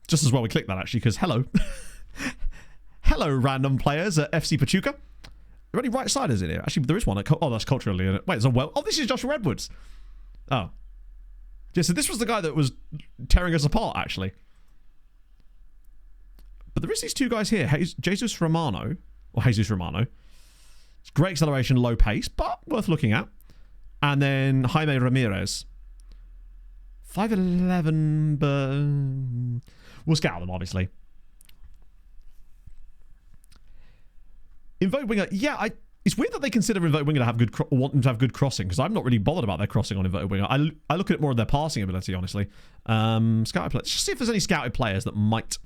Just as well we click that, actually, because hello. Hello, random players at FC Pachuca. Are there any right-siders in here? Actually, there is one. Oh, that's culturally in it. Wait, there's a well... Oh, this is Joshua Edwards. Oh. Yeah, so this was the guy that was tearing us apart, actually. But there is these two guys here. Jesus Romano. It's great acceleration, low pace, but worth looking at. And then Jaime Ramirez. 5'11", but... We'll scout them, obviously. Inverted winger, yeah, it's weird that they consider inverted winger to have good want them to have good crossing, because I'm not really bothered about their crossing on inverted winger. I look at it more of their passing ability, honestly. Scouted players. Let's just see if there's any scouted players that might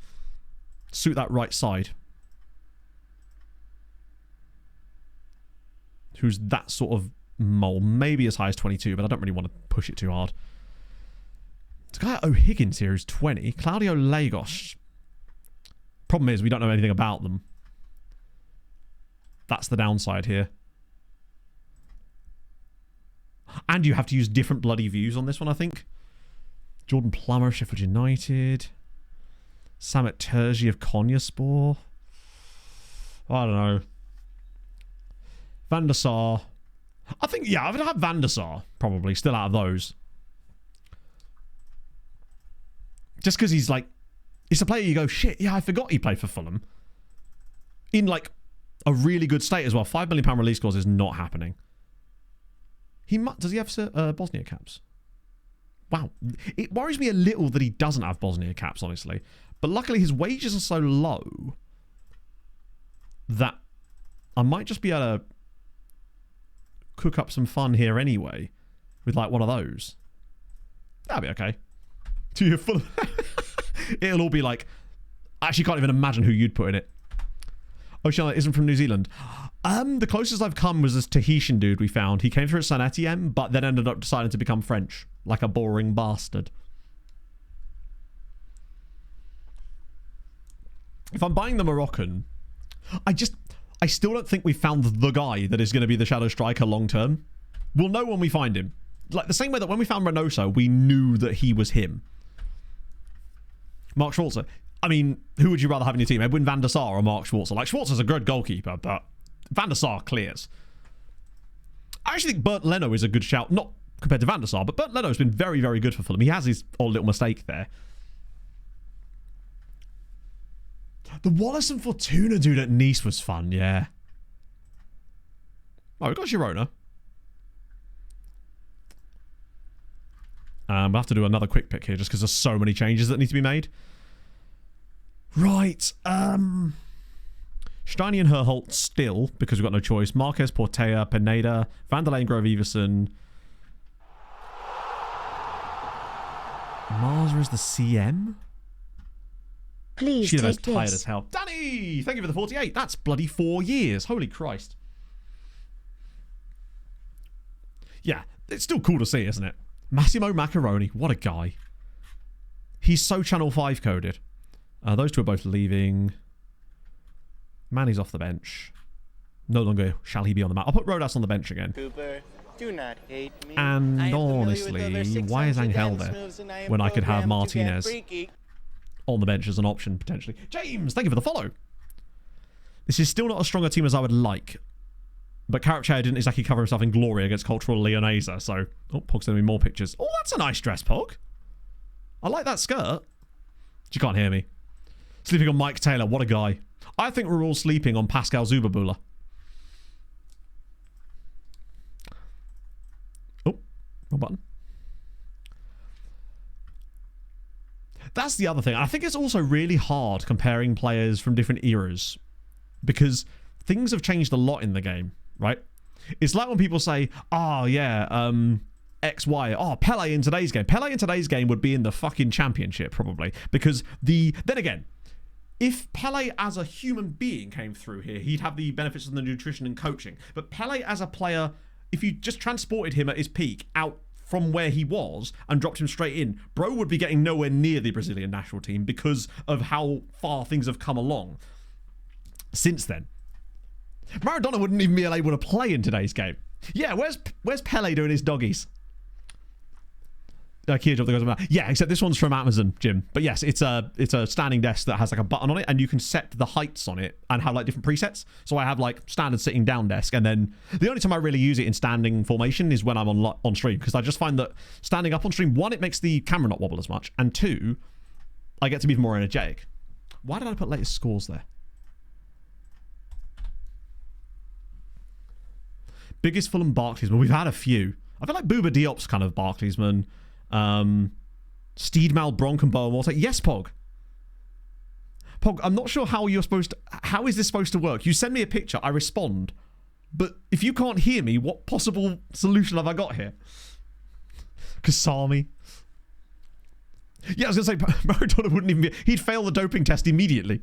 suit that right side. Who's that sort of mole? Maybe as high as 22, but I don't really want to push it too hard. This guy O'Higgins here is 20. Claudio Lagos. Problem is, we don't know anything about them. That's the downside here. And you have to use different bloody views on this one, I think. Jordan Plummer, Sheffield United. Samet Terji of Konyaspor. I don't know. Van der Sar. I think, yeah, I would have Van der Sar, probably, still out of those. Just because he's like, it's a player you go, shit, yeah, I forgot he played for Fulham. In like a really good state as well. £5 million release clause is not happening. Does he have Bosnia caps? Wow. It worries me a little that he doesn't have Bosnia caps, honestly. But luckily his wages are so low that I might just be able to cook up some fun here anyway with like one of those. That'll be okay. To your full. It'll all be like, I actually can't even imagine who you'd put in it. Oceana isn't from New Zealand. The closest I've come was this Tahitian dude we found. He came through at Saint Etienne, but then ended up deciding to become French, like a boring bastard. If I'm buying the Moroccan, I still don't think we found the guy that is going to be the shadow striker long term. We'll know when we find him. Like the same way that when we found Reynoso, we knew that he was him. Mark Schwarzer. I mean, who would you rather have in your team? Edwin van der Sar or Mark Schwarzer? Like, Schwarzer's a good goalkeeper, but van der Sar clears. I actually think Bernd Leno is a good shout. Not compared to van der Sar, but Bernd Leno's been very, very good for Fulham. He has his odd little mistake there. The Wallace and Fortuna dude at Nice was fun, yeah. Oh, we've got Girona. We'll have to do another quick pick here just because there's so many changes that need to be made. Right. Steiny and Herholt still, because we've got no choice. Marquez, Portea, Pineda, Van der Leyen, Grove, Everson. Marza is the CM?
Please
She's
take
tired
this.
as hell. Danny! Thank you for the 48. That's bloody 4 years. Holy Christ. Yeah, it's still cool to see, isn't it? Massimo Macaroni. What a guy. He's so Channel 5 coded. Those two are both leaving. Manny's off the bench. No longer shall he be on the mat. I'll put Rodas on the bench again.
Cooper, do not hate me.
And honestly, why is Angel there when I could have Martinez on the bench as an option, potentially? James, thank you for the follow. This is still not as strong a team as I would like. But Karapchaya didn't exactly cover himself in glory against Cultural Leonesa, so... Oh, Pog's sending me more pictures. Oh, that's a nice dress, Pog. I like that skirt. You can't hear me. Sleeping on Mike Taylor, what a guy. I think we're all sleeping on Pascal Zubabula. Oh, wrong button. That's the other thing. I think it's also really hard comparing players from different eras because things have changed a lot in the game, right? It's like when people say, oh, yeah, XY, oh, Pele in today's game. Pele in today's game would be in the fucking championship, probably. Because then again, if Pele as a human being came through here, he'd have the benefits of the nutrition and coaching. But Pele as a player, if you just transported him at his peak out from where he was and dropped him straight in, bro would be getting nowhere near the Brazilian national team because of how far things have come along since then. Maradona wouldn't even be able to play in today's game. Yeah, where's Pele doing his doggies? Yeah, except this one's from Amazon, Jim. But yes, it's a standing desk that has like a button on it, and you can set the heights on it and have like different presets. So I have like standard sitting down desk, and then the only time I really use it in standing formation is when I'm on stream, because I just find that standing up on stream, one, it makes the camera not wobble as much, and two, I get to be more energetic. Why did I put latest scores there? Biggest Fulham Barclaysman. We've had a few. I feel like Booba Diop's kind of Barclaysman. Steedmal, Bronk, and Boa Morte. Yes, Pog. Pog, I'm not sure how you're supposed to... How is this supposed to work? You send me a picture, I respond. But if you can't hear me, what possible solution have I got here? Kasami. Yeah, I was going to say, Maradona wouldn't even be... He'd fail the doping test immediately.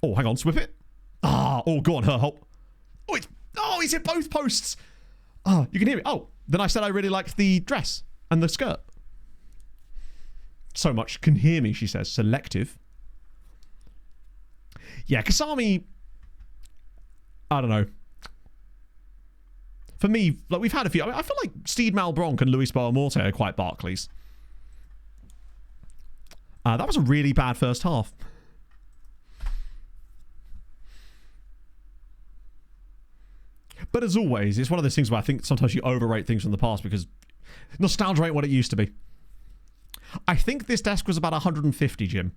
Oh, hang on, swip it. Oh, go on, Herholt. Oh, he's hit both posts. Oh, you can hear me. Oh, then I said I really liked the dress and the skirt. so much can hear me, she says. Selective. Yeah, Kasami, I don't know. For me, like, we've had a few. I mean, I feel like Steed Malbronk and Luis Boamorte are quite Barclays. That was a really bad first half. But as always, it's one of those things where I think sometimes you overrate things from the past because nostalgia ain't what it used to be. I think this desk was about 150, Jim,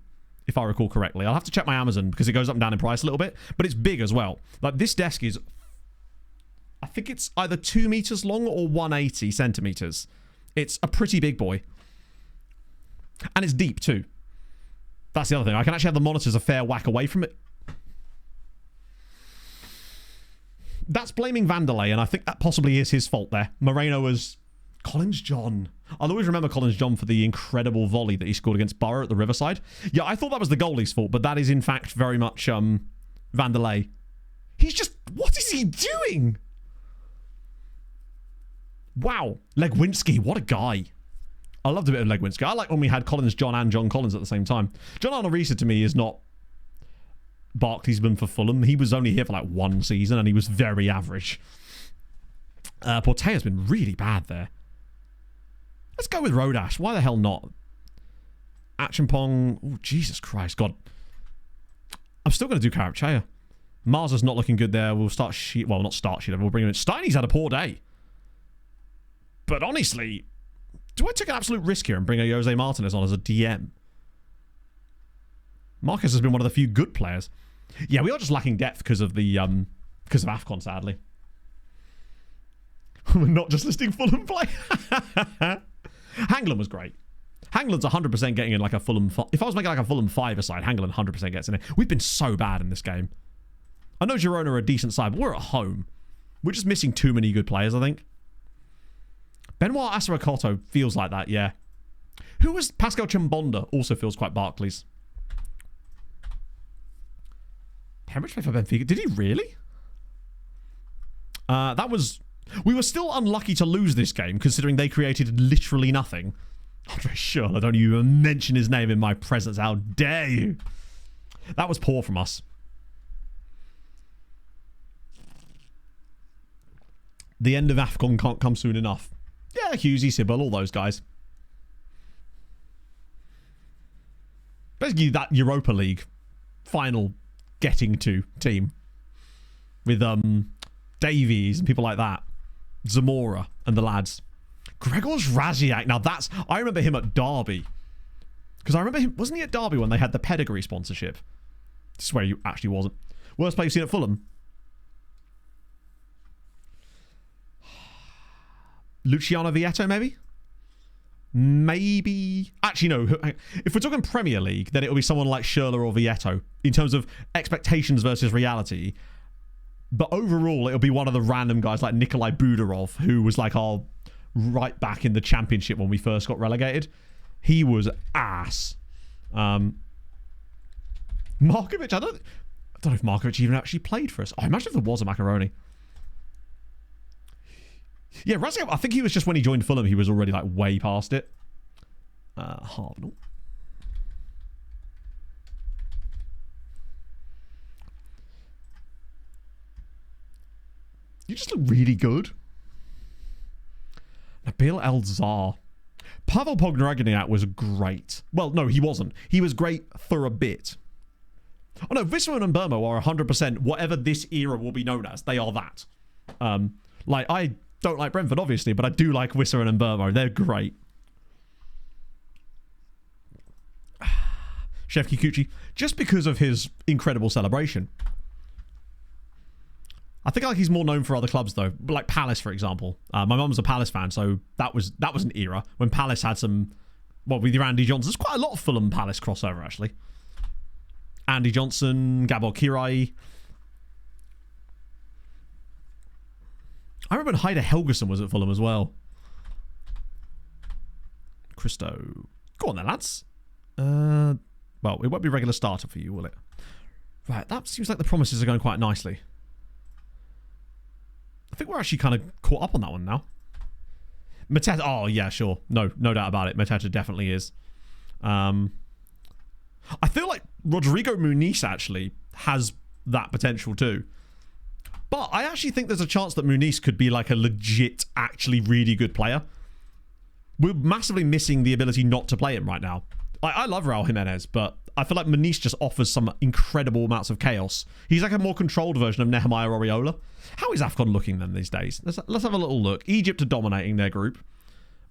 if I recall correctly. I'll have to check my Amazon because it goes up and down in price a little bit, but it's big as well. Like, this desk is, I think it's either 2 meters long or 180 centimeters. It's a pretty big boy. And it's deep too. That's the other thing. I can actually have the monitors a fair whack away from it. That's blaming Vanderlei, and I think that possibly is his fault there. Moreno was Collins John. I'll always remember Collins John for the incredible volley that he scored against Borough at the Riverside. Yeah, I thought that was the goalie's fault, but that is in fact very much Vanderlei. He's just... What is he doing? Wow. Legwinski, what a guy. I loved a bit of Legwinski. I like when we had Collins John and John Collins at the same time. John Arnorisa to me is not Barclaysman for Fulham. He was only here for like 1 season and he was very average. Portea's been really bad there. Let's go with Rodash. Why the hell not? Achimpong. Oh, Jesus Christ. God. I'm still going to do Karapchaya. Marza's not looking good there. We'll start Sheet. Well, not start Sheet. We'll bring him in. Steiny's had a poor day. But honestly, do I take an absolute risk here and bring a Jose Martinez on as a DM? Marcus has been one of the few good players. Yeah, we are just lacking depth because of the because of AFCON, sadly. We're not just listing Fulham play. Hangland was great. Hangland's 100% getting in like a Fulham... If I was making like a Fulham 5-a-side, Hangland 100% gets in it. We've been so bad in this game. I know Girona are a decent side, but we're at home. We're just missing too many good players, I think. Benoit Asarakoto feels like that, yeah. Who was Pascal Chimbonda? Also feels quite Barclays. Pembridge played for Benfica. Did he really? That was... We were still unlucky to lose this game, considering they created literally nothing. Andre Schürrle, don't you even mention his name in my presence. How dare you? That was poor from us. The end of AFCON can't come soon enough. Yeah, Hughesy, Sybil, all those guys. Basically, that Europa League final getting to team. With Davies and people like that. Zamora and the lads. Gregorz Raziak. Now that's... I remember him at Derby. Because I remember him... Wasn't he at Derby when they had the pedigree sponsorship? I swear you actually wasn't. Worst player you've seen at Fulham? Luciano Vietto, maybe? Maybe... Actually, no. If we're talking Premier League, then it'll be someone like Schürrle or Vietto. In terms of expectations versus reality. But overall, it'll be one of the random guys like Nikolai Budarov, who was like our right back in the Championship when we first got relegated. He was ass. Markovic, I don't know if Markovic even actually played for us. Oh, imagine if there was a Macaroni. Yeah, Raziak, I think he was just when he joined Fulham, he was already like way past it. Harvnell. You just look really good. Nabil El-Zar. Pavel Pogorelniak was great. Well, no, he wasn't. He was great for a bit. Oh no, Visser and Burmo are 100% whatever this era will be known as. They are that. Like, I don't like Brentford, obviously, but I do like Visser and Burmo. They're great. Chef Kikuchi, just because of his incredible celebration. I think like he's more known for other clubs though, like Palace for example. My mum's a Palace fan, so that was an era when Palace had some, well, with your Andy Johnson. There's quite a lot of Fulham Palace crossover actually. Andy Johnson, Gabor Kirai. I remember when Heide Helgeson was at Fulham as well. Christo, go on then, lads. Well, it won't be a regular starter for you, will it? Right, that seems like the promises are going quite nicely. I think we're actually kind of caught up on that one now. Mateta, oh yeah, sure. No doubt about it. Mateta definitely is. I feel like Rodrigo Muniz actually has that potential too. But I actually think there's a chance that Muniz could be like a legit, actually really good player. We're massively missing the ability not to play him right now. I love Raul Jimenez, but I feel like Muniz just offers some incredible amounts of chaos. He's like a more controlled version of Nehemiah Oriola. How is AFCON looking then these days? Let's have a little look. Egypt are dominating their group.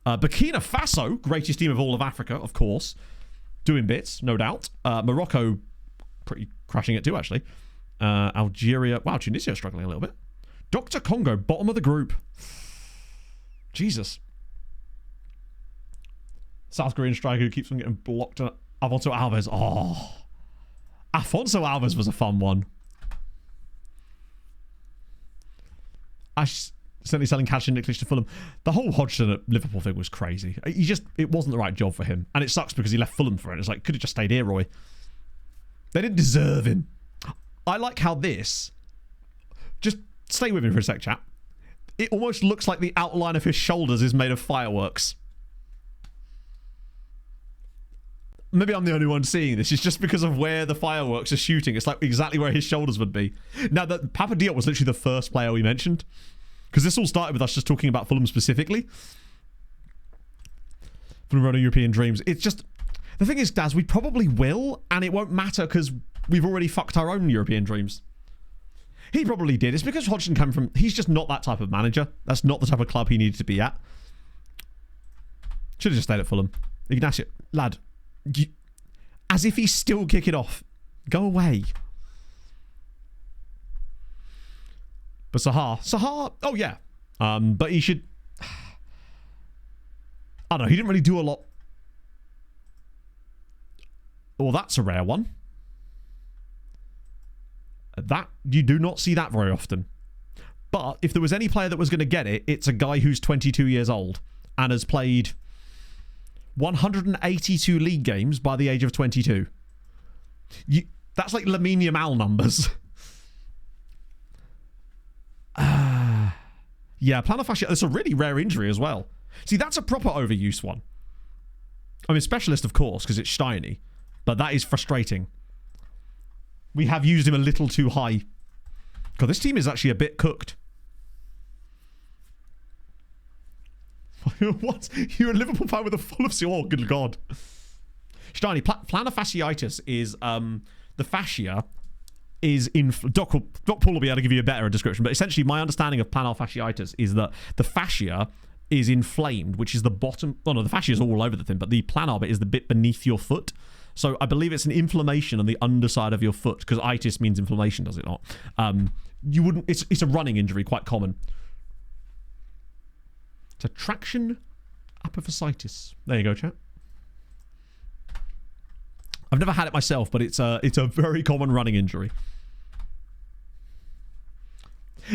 Burkina Faso, greatest team of all of Africa, of course. Doing bits, no doubt. Morocco, pretty crashing it too, actually. Algeria. Wow, Tunisia are struggling a little bit. Dr. Congo, bottom of the group. Jesus. South Korean striker who keeps on getting blocked. Afonso Alves. Oh. Afonso Alves was a fun one. Certainly selling Cash and Nicholas to Fulham. The whole Hodgson at Liverpool thing was crazy. It wasn't the right job for him. And it sucks because he left Fulham for it. It's like, could have just stayed here, Roy. They didn't deserve him. I like how this... Just stay with me for a sec, chat. It almost looks like the outline of his shoulders is made of fireworks. Maybe I'm the only one seeing this. It's just because of where the fireworks are shooting. It's like exactly where his shoulders would be. Now, Papa Diop was literally the first player we mentioned. Because this all started with us just talking about Fulham specifically. Fulham running European dreams. It's just... The thing is, Daz, we probably will, and it won't matter because we've already fucked our own European dreams. He probably did. It's because Hodgson came from... He's just not that type of manager. That's not the type of club he needed to be at. Should have just stayed at Fulham. Ignacio, lad... as if he's still kicking off. Go away. But Sahar, oh yeah. But he should... I don't know, he didn't really do a lot. Well, that's a rare one. That, you do not see that very often. But if there was any player that was going to get it, it's a guy who's 22 years old and has played 182 league games by the age of 22. That's like Lamine Yamal numbers. Yeah, plantar fascia. It's a really rare injury as well. See, that's a proper overuse one. I mean, specialist, of course, because it's Steiny. But that is frustrating. We have used him a little too high. God, this team is actually a bit cooked. What? You're a Liverpool fan with a full of... Oh, good God. Steiny, plantar fasciitis is... the fascia is in... Doc Paul will be able to give you a better description, but essentially my understanding of plantar fasciitis is that the fascia is inflamed, which is the bottom... Oh, no, the fascia is all over the thing, but the plantar bit is the bit beneath your foot. So I believe it's an inflammation on the underside of your foot, because itis means inflammation, does it not? You wouldn't... It's a running injury, quite common. It's a traction apophysitis. There you go, chat. I've never had it myself, but it's a very common running injury.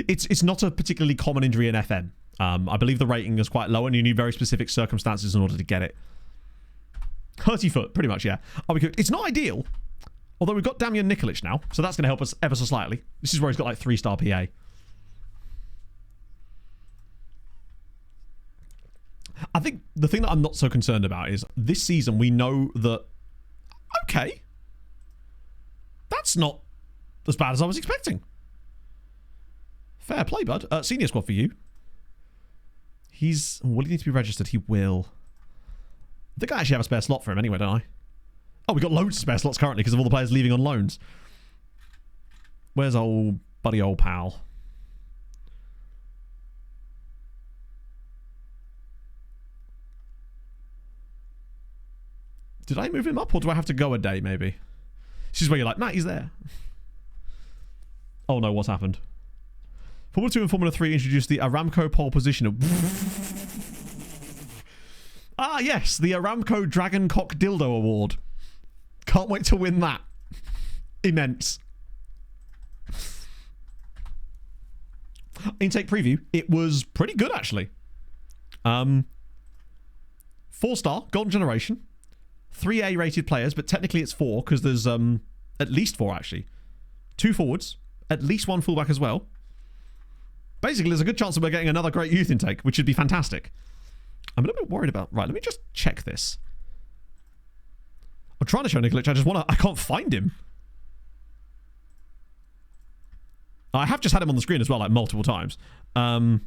It's not a particularly common injury in FM. I believe the rating is quite low, and you need very specific circumstances in order to get it. Hurty foot, pretty much, yeah. It's not ideal, although we've got Damian Nikolic now, so that's going to help us ever so slightly. This is where he's got like 3-star PA. I think the thing that I'm not so concerned about is this season we know that, okay, that's not as bad as I was expecting. Fair play, bud. Senior squad for you. Will he need to be registered? He will. I think I actually have a spare slot for him anyway, don't I? Oh, we've got loads of spare slots currently because of all the players leaving on loans. Where's old buddy, old pal? Did I move him up, or do I have to go a day, maybe? This is where you're like, Matt, he's there. Oh no, what's happened? Formula 2 and Formula 3 introduced the Aramco pole position. Ah, yes, the Aramco Dragon Cock Dildo Award. Can't wait to win that. Immense. Intake preview. It was pretty good, actually. 4-star, Golden Generation. 3A rated players, but technically it's 4 because there's at least 4 actually. 2 forwards, at least 1 fullback as well. Basically, there's a good chance that we're getting another great youth intake, which would be fantastic. I'm a little bit worried about... Right, let me just check this. I'm trying to show Nikolic. I can't find him. I have just had him on the screen as well, like multiple times. I'm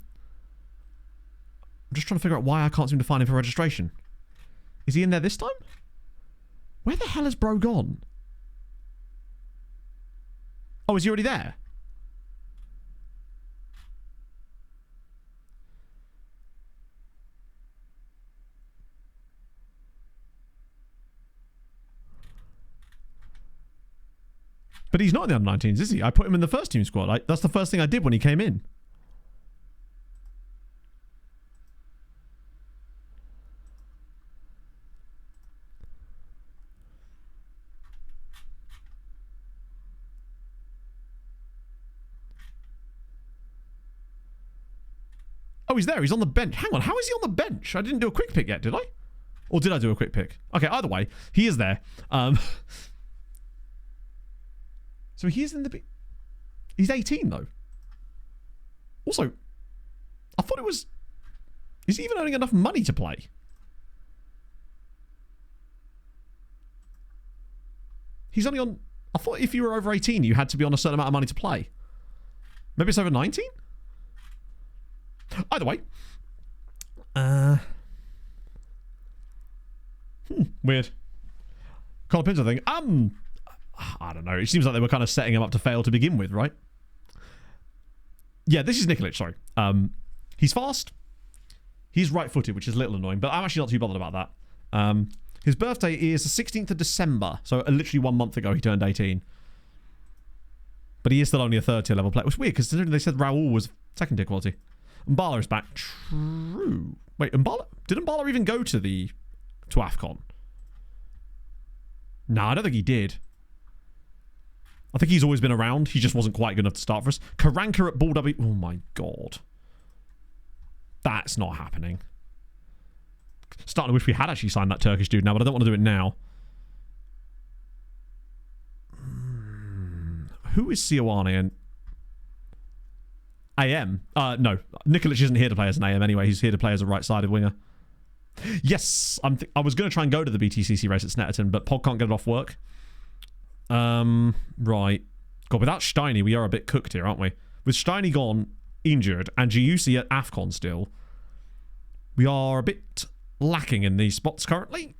just trying to figure out why I can't seem to find him for registration. Is he in there this time? Where the hell has bro gone? Oh, is he already there? But he's not in the under-19s, is he? I put him in the first team squad. That's the first thing I did when he came in. Oh, he's there. He's on the bench. Hang on. How is he on the bench? I didn't do a quick pick yet, did I? Or did I do a quick pick? Okay, either way, he is there. So he is in the... He's 18, though. Also, I thought it was... Is he even earning enough money to play? He's only on... I thought if you were over 18, you had to be on a certain amount of money to play. Maybe it's over 19? Either way. Weird. Colin Pinto thing. I don't know. It seems like they were kind of setting him up to fail to begin with, right? Yeah, this is Nikolic, sorry. He's fast. He's right-footed, which is a little annoying, but I'm actually not too bothered about that. His birthday is the 16th of December, so literally 1 month ago he turned 18. But he is still only a third-tier level player. It was weird, because they said Raul was second-tier quality. Mbala is back. True. Wait, Mbala? Did Mbala even go to AFCON? No, I don't think he did. I think he's always been around. He just wasn't quite good enough to start for us. Karanka at Ball W. Oh my god. That's not happening. Starting to wish we had actually signed that Turkish dude now, but I don't want to do it now. Who is Sioane and AM? No. Nikolic isn't here to play as an AM anyway. He's here to play as a right-sided winger. Yes, I was going to try and go to the BTCC race at Snetterton, but Pog can't get it off work. Right. God, without Steiny, we are a bit cooked here, aren't we? With Steiny gone, injured, and Giussi at AFCON still, we are a bit lacking in these spots currently.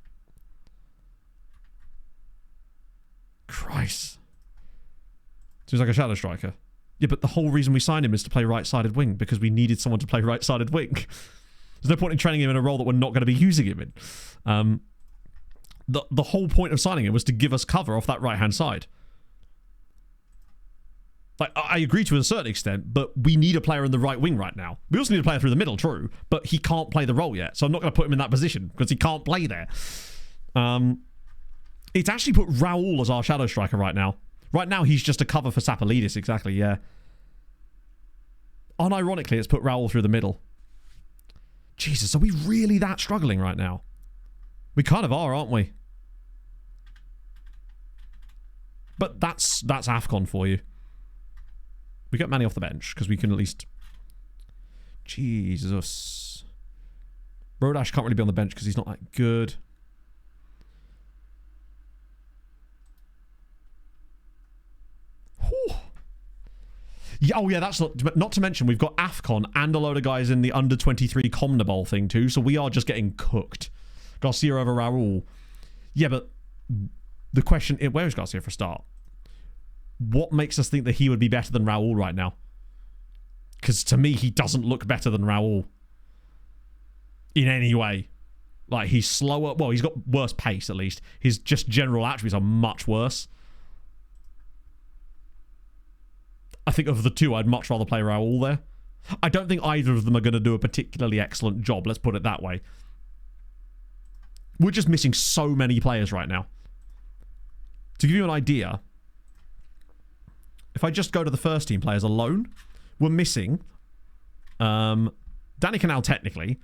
Christ. Seems like a shadow striker. Yeah, but the whole reason we signed him is to play right-sided wing, because we needed someone to play right-sided wing. There's no point in training him in a role that we're not going to be using him in. The whole point of signing him was to give us cover off that right-hand side. Like, I agree to a certain extent, but we need a player in the right wing right now. We also need a player through the middle, true, but he can't play the role yet, so I'm not going to put him in that position, because he can't play there. It's actually put Raul as our shadow striker right now. Right now, he's just a cover for Sapolidis, exactly, yeah. Unironically, it's put Raul through the middle. Jesus, are we really that struggling right now? We kind of are, aren't we? But that's AFCON for you. We get Manny off the bench, because we can at least... Jesus. Rodash can't really be on the bench, because he's not that good. Whew. Yeah, oh yeah, that's not to mention we've got AFCON and a load of guys in the under-23 Comna Bowl thing too, so we are just getting cooked. Garcia over Raul. Yeah, but the question... Where is Garcia for a start? What makes us think that he would be better than Raul right now? Because to me, he doesn't look better than Raul. In any way. Like, he's slower. Well, he's got worse pace, at least. His just general attributes are much worse. I think of the two, I'd much rather play Raul there. I don't think either of them are going to do a particularly excellent job, let's put it that way. We're just missing so many players right now. To give you an idea, if I just go to the first team players alone, we're missing Danny Canal technically,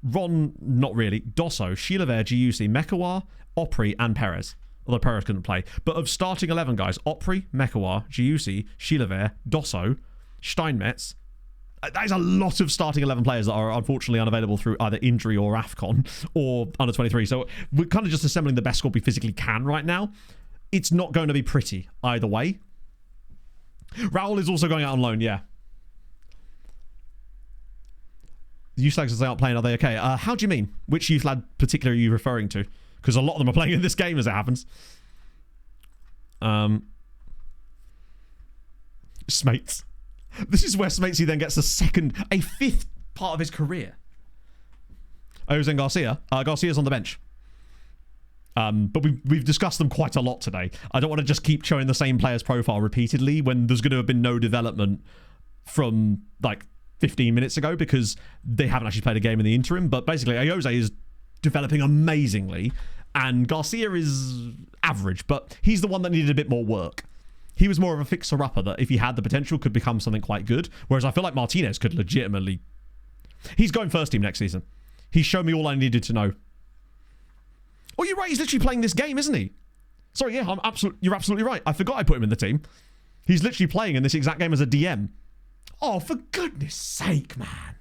Ron not really, Dosso, Shilaver, Giussi, Mekawar, Opry, and Perez. Although Perez couldn't play. But of starting 11 guys, Opry, Mekawar, Giussi, Shilaver, Dosso, Steinmetz, That is a lot of starting 11 players that are unfortunately unavailable through either injury or AFCON or under 23. So we're kind of just assembling the best squad we physically can right now. It's not going to be pretty either way. Raul is also going out on loan, yeah. The youth lads they aren't playing, are they okay? How do you mean? Which youth lad particular are you referring to? Because a lot of them are playing in this game as it happens. Smates. This is where Smatesy then gets a fifth part of his career. Ozan Garcia. Garcia's on the bench. But we've discussed them quite a lot today. I don't want to just keep showing the same player's profile repeatedly when there's going to have been no development from like 15 minutes ago because they haven't actually played a game in the interim. But basically, Ayoze is developing amazingly and Garcia is average, but he's the one that needed a bit more work. He was more of a fixer-upper that if he had the potential could become something quite good, whereas I feel like Martinez could legitimately... He's going first team next season. He's shown me all I needed to know. Oh, you're right. He's literally playing this game, isn't he? Sorry, yeah, you're absolutely right. I forgot I put him in the team. He's literally playing in this exact game as a DM. Oh, for goodness sake, man.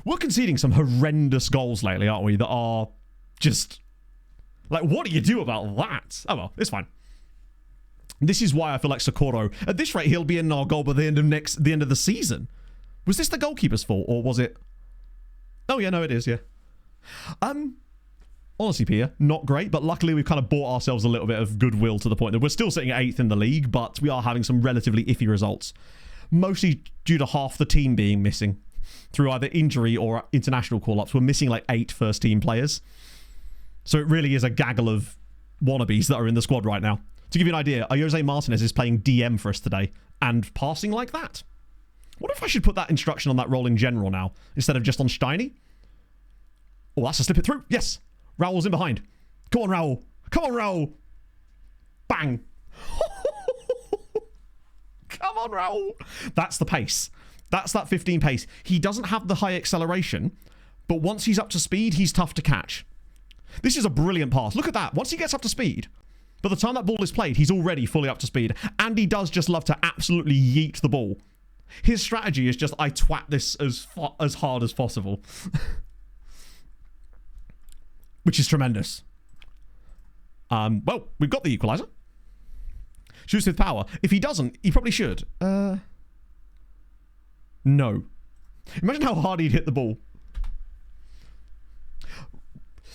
We're conceding some horrendous goals lately, aren't we? That are just... Like, what do you do about that? Oh, well, it's fine. This is why I feel like Socorro... At this rate, he'll be in our goal by the end of the season. Was this the goalkeeper's fault, or was it... Oh, yeah, no, it is, yeah. Honestly, Pia, not great, but luckily we've kind of bought ourselves a little bit of goodwill to the point that we're still sitting at 8th in the league, but we are having some relatively iffy results. Mostly due to half the team being missing through either injury or international call-ups. We're missing like 8 first-team players. So it really is a gaggle of wannabes that are in the squad right now. To give you an idea, Ayoze Martinez is playing DM for us today and passing like that. What if I should put that instruction on that role in general now instead of just on Steiny? Oh, that's a slip it through. Yes. Raul's in behind. Come on, Raul. Come on, Raul. Bang. Come on, Raul. That's the pace. That's that 15 pace. He doesn't have the high acceleration, but once he's up to speed, he's tough to catch. This is a brilliant pass. Look at that. Once he gets up to speed, by the time that ball is played, he's already fully up to speed. And he does just love to absolutely yeet the ball. His strategy is just, I twat this as hard as possible. Which is tremendous. Well, we've got the equaliser. Shoots with power. If he doesn't, he probably should. No. Imagine how hard he'd hit the ball.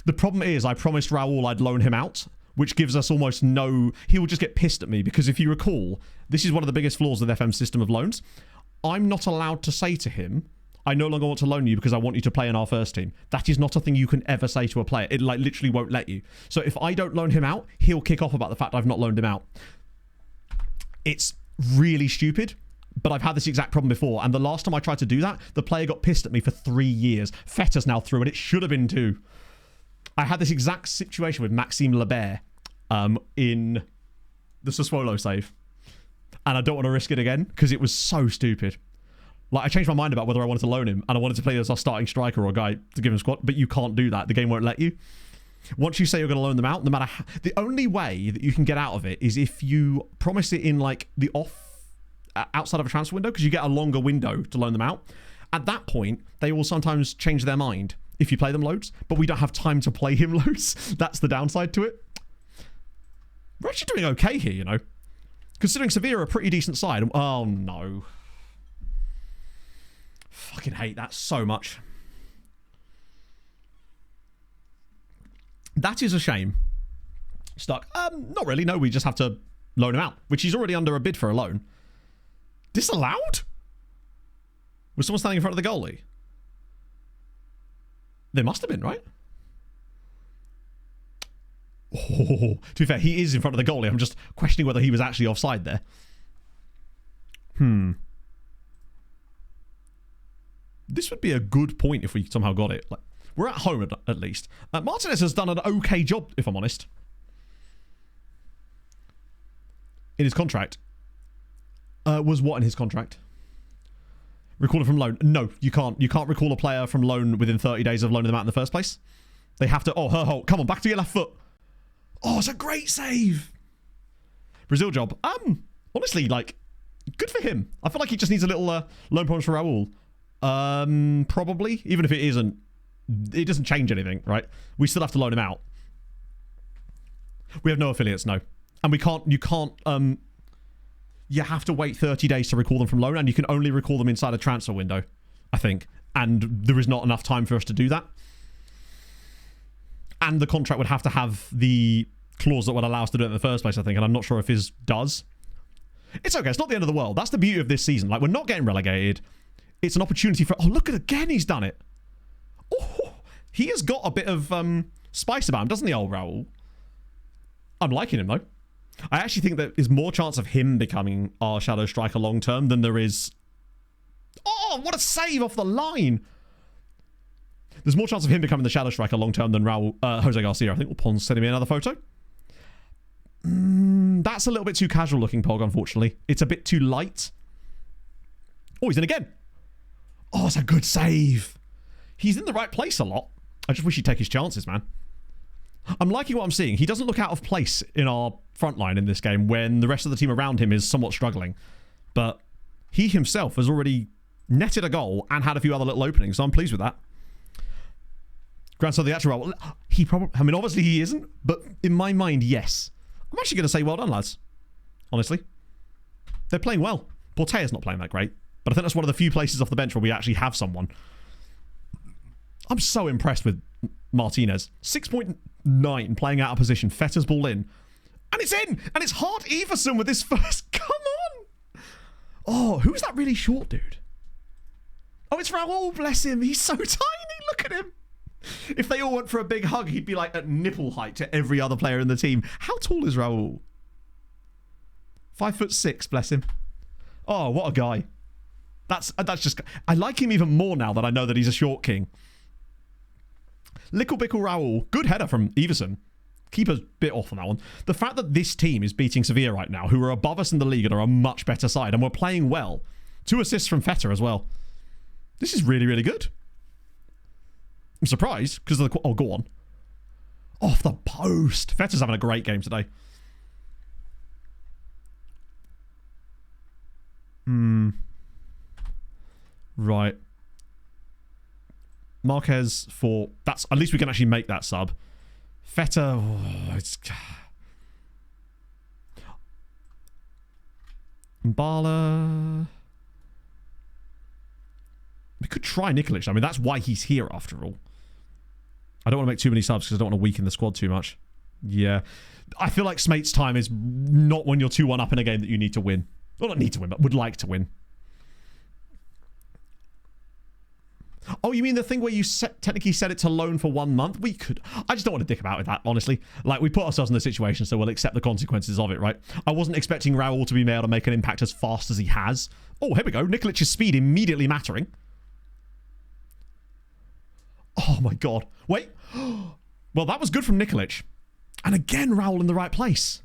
The problem is, I promised Raul I'd loan him out, which gives us almost no... He will just get pissed at me, because if you recall, this is one of the biggest flaws with FM's system of loans. I'm not allowed to say to him, I no longer want to loan you because I want you to play in our first team. That is not a thing you can ever say to a player. It like literally won't let you. So if I don't loan him out, he'll kick off about the fact I've not loaned him out. It's really stupid, but I've had this exact problem before. And the last time I tried to do that, the player got pissed at me for 3 years. Feta's now through, and it should have been 2. I had this exact situation with Maxime Lebert in the Sassuolo save. And I don't want to risk it again because it was so stupid. Like, I changed my mind about whether I wanted to loan him and I wanted to play as our starting striker or a guy to give him a squad, but you can't do that. The game won't let you. Once you say you're going to loan them out, no matter how, the only way that you can get out of it is if you promise it in like the outside of a transfer window, because you get a longer window to loan them out. At that point, they will sometimes change their mind if you play them loads, but we don't have time to play him loads. That's the downside to it. We're actually doing okay here, you know. Considering Sevilla are a pretty decent side. Oh, no. Fucking hate that so much. That is a shame. Stuck. Not really. No, we just have to loan him out, which he's already under a bid for a loan. Disallowed? Was someone standing in front of the goalie? There must have been, right? Oh, to be fair, he is in front of the goalie. I'm just questioning whether he was actually offside there. This would be a good point if we somehow got it. Like, we're at home at least. Martinez has done an okay job, if I'm honest. In his contract. Was what in his contract? Recall it from loan. No, you can't. You can't recall a player from loan within 30 days of loaning them out in the first place. They have to... Oh, Herholt, come on, back to your left foot. Oh, it's a great save. Brazil job. Honestly, like, Good for him. I feel like he just needs a little loan promise for Raul. Probably. Even if it isn't, it doesn't change anything, right? We still have to loan him out. We have no affiliates, no. And you have to wait 30 days to recall them from loan, and you can only recall them inside a transfer window, I think. And there is not enough time for us to do that. And the contract would have to have the clause that would allow us to do it in the first place, I think, and I'm not sure if his does. It's okay, it's not the end of the world. That's the beauty of this season. Like, we're not getting relegated. It's an opportunity for... Oh, look at it again, he's done it. Oh, he has got a bit of spice about him, doesn't he, old Raul? I'm liking him, though. I actually think there is more chance of him becoming our shadow striker long term than there is... Oh, what a save off the line! There's more chance of him becoming the shadow striker long term than Raul, Jose Garcia. I think Pon's sending me another photo. That's a little bit too casual looking, Pog, unfortunately. It's a bit too light. Oh, he's in again. Oh, it's a good save. He's in the right place a lot. I just wish he'd take his chances, man. I'm liking what I'm seeing. He doesn't look out of place in our front line in this game when the rest of the team around him is somewhat struggling. But he himself has already netted a goal and had a few other little openings, so I'm pleased with that. Grandson of the actual role. He probably... I mean, obviously he isn't, but in my mind, yes. I'm actually going to say well done, lads. Honestly. They're playing well. Portea's not playing that great, but I think that's one of the few places off the bench where we actually have someone. I'm so impressed with Martinez. 6.9 playing out of position. Fetter's ball in. And it's in! And it's Hart Everson with his first... Come on! Oh, who's that really short dude? Oh, it's Raul, bless him. He's so tiny. Look at him. If they all went for a big hug, he'd be like at nipple height to every other player in the team. How tall is Raul? 5'6", bless him. Oh, what a guy. That's just... I like him even more now that I know that he's a short king. Lickle Bickle Raul. Good header from Everson. Keeper's bit off on that one. The fact that this team is beating Sevilla right now, who are above us in the league and are a much better side, and we're playing well. 2 assists from Fetter as well. This is really, really good. I'm surprised because of the... Oh, go on. Off the post. Fetter's having a great game today. Right. Marquez for... That's... At least we can actually make that sub. Fetter... Oh, it's... Mbala... We could try Nikolic. I mean, that's why he's here after all. I don't want to make too many subs because I don't want to weaken the squad too much. Yeah. I feel like Smate's time is not when you're 2-1 up in a game that you need to win. Well, not need to win, but would like to win. Oh, you mean the thing where you technically set it to loan for 1 month? We could... I just don't want to dick about with that, honestly. Like, we put ourselves in the situation, so we'll accept the consequences of it, right? I wasn't expecting Raul to be able to make an impact as fast as he has. Oh, here we go. Nikolic's speed immediately mattering. Oh my god. Wait. Well, that was good from Nikolic. And again, Raul in the right place.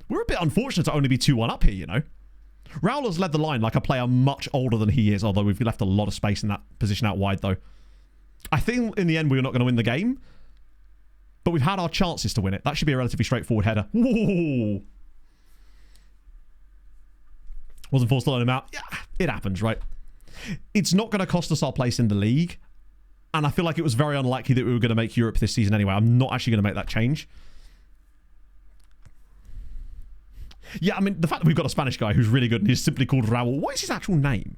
We're a bit unfortunate to only be 2-1 up here, you know. Raul has led the line like a player much older than he is, although we've left a lot of space in that position out wide, though. I think in the end we're not going to win the game, but we've had our chances to win it. That should be a relatively straightforward header. Whoa. Wasn't forced to loan him out. Yeah, it happens, right? It's not going to cost us our place in the league. And I feel like it was very unlikely that we were going to make Europe this season anyway. I'm not actually going to make that change. Yeah, I mean, the fact that we've got a Spanish guy who's really good and he's simply called Raul. What is his actual name?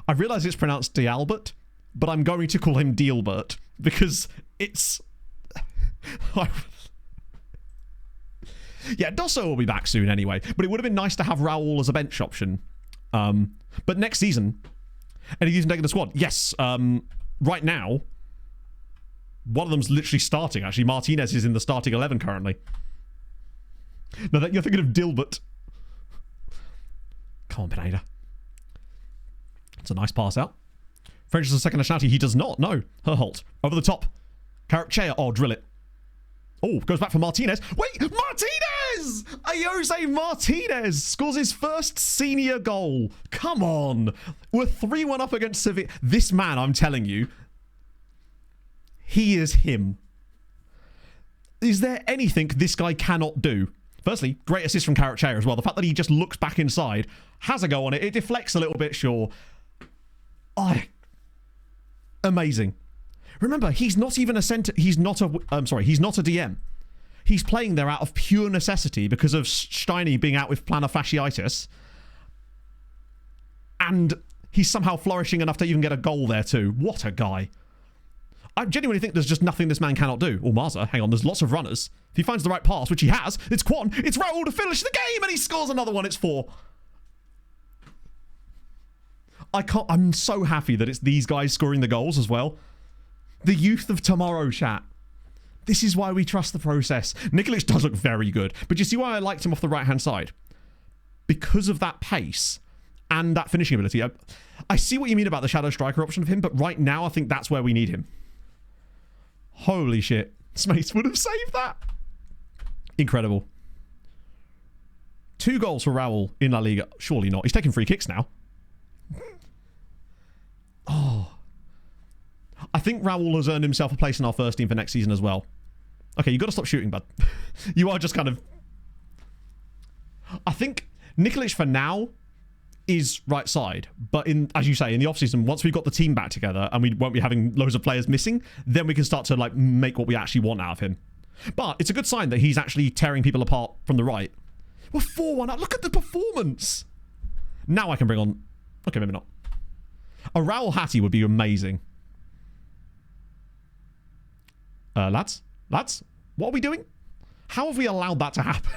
I realise it's pronounced D'Albert, but I'm going to call him Dealbert because it's... Yeah, Dosso will be back soon anyway, but it would have been nice to have Raul as a bench option. But next season, and he's taking the squad. Yes, right now, one of them's literally starting, actually. Martinez is in the starting 11 currently. No, you're thinking of Dilbert. Come on, Pineda. It's a nice pass out. French is a second nationality. He does not. No. Herholt. Over the top. Carachea. Oh, drill it. Oh, goes back for Martinez. Wait, Martinez! Jose Martinez scores his first senior goal. Come on. We're 3-1 up against Sevilla. This man, I'm telling you, he is him. Is there anything this guy cannot do? Firstly, great assist from Carrot Chair as well. The fact that he just looks back inside, has a go on it. It deflects a little bit, sure. Amazing. Remember, he's not even a center. He's not a DM. He's playing there out of pure necessity because of Steiny being out with plantar fasciitis. And he's somehow flourishing enough to even get a goal there too. What a guy. I genuinely think there's just nothing this man cannot do. Or Marza, hang on, there's lots of runners. If he finds the right pass, which he has, it's Quan, it's Raul to finish the game, and he scores another one, it's 4. I'm so happy that it's these guys scoring the goals as well. The youth of tomorrow, chat. This is why we trust the process. Nikolic does look very good, but you see why I liked him off the right-hand side? Because of that pace and that finishing ability. I see what you mean about the shadow striker option of him, but right now I think that's where we need him. Holy shit. Smace would have saved that. Incredible. 2 goals for Raul in La Liga. Surely not. He's taking free kicks now. Oh. I think Raul has earned himself a place in our first team for next season as well. Okay, you've got to stop shooting, bud. You are just kind of... I think Nikolic for now is right side, but as you say, in the off-season, once we've got the team back together and we won't be having loads of players missing, then we can start to like make what we actually want out of him. But it's a good sign that he's actually tearing people apart from the right. We're 4-1 up. Look at the performance. Now I can bring on... Okay, maybe not. A Raul Hattie would be amazing. Lads, what are we doing? How have we allowed that to happen?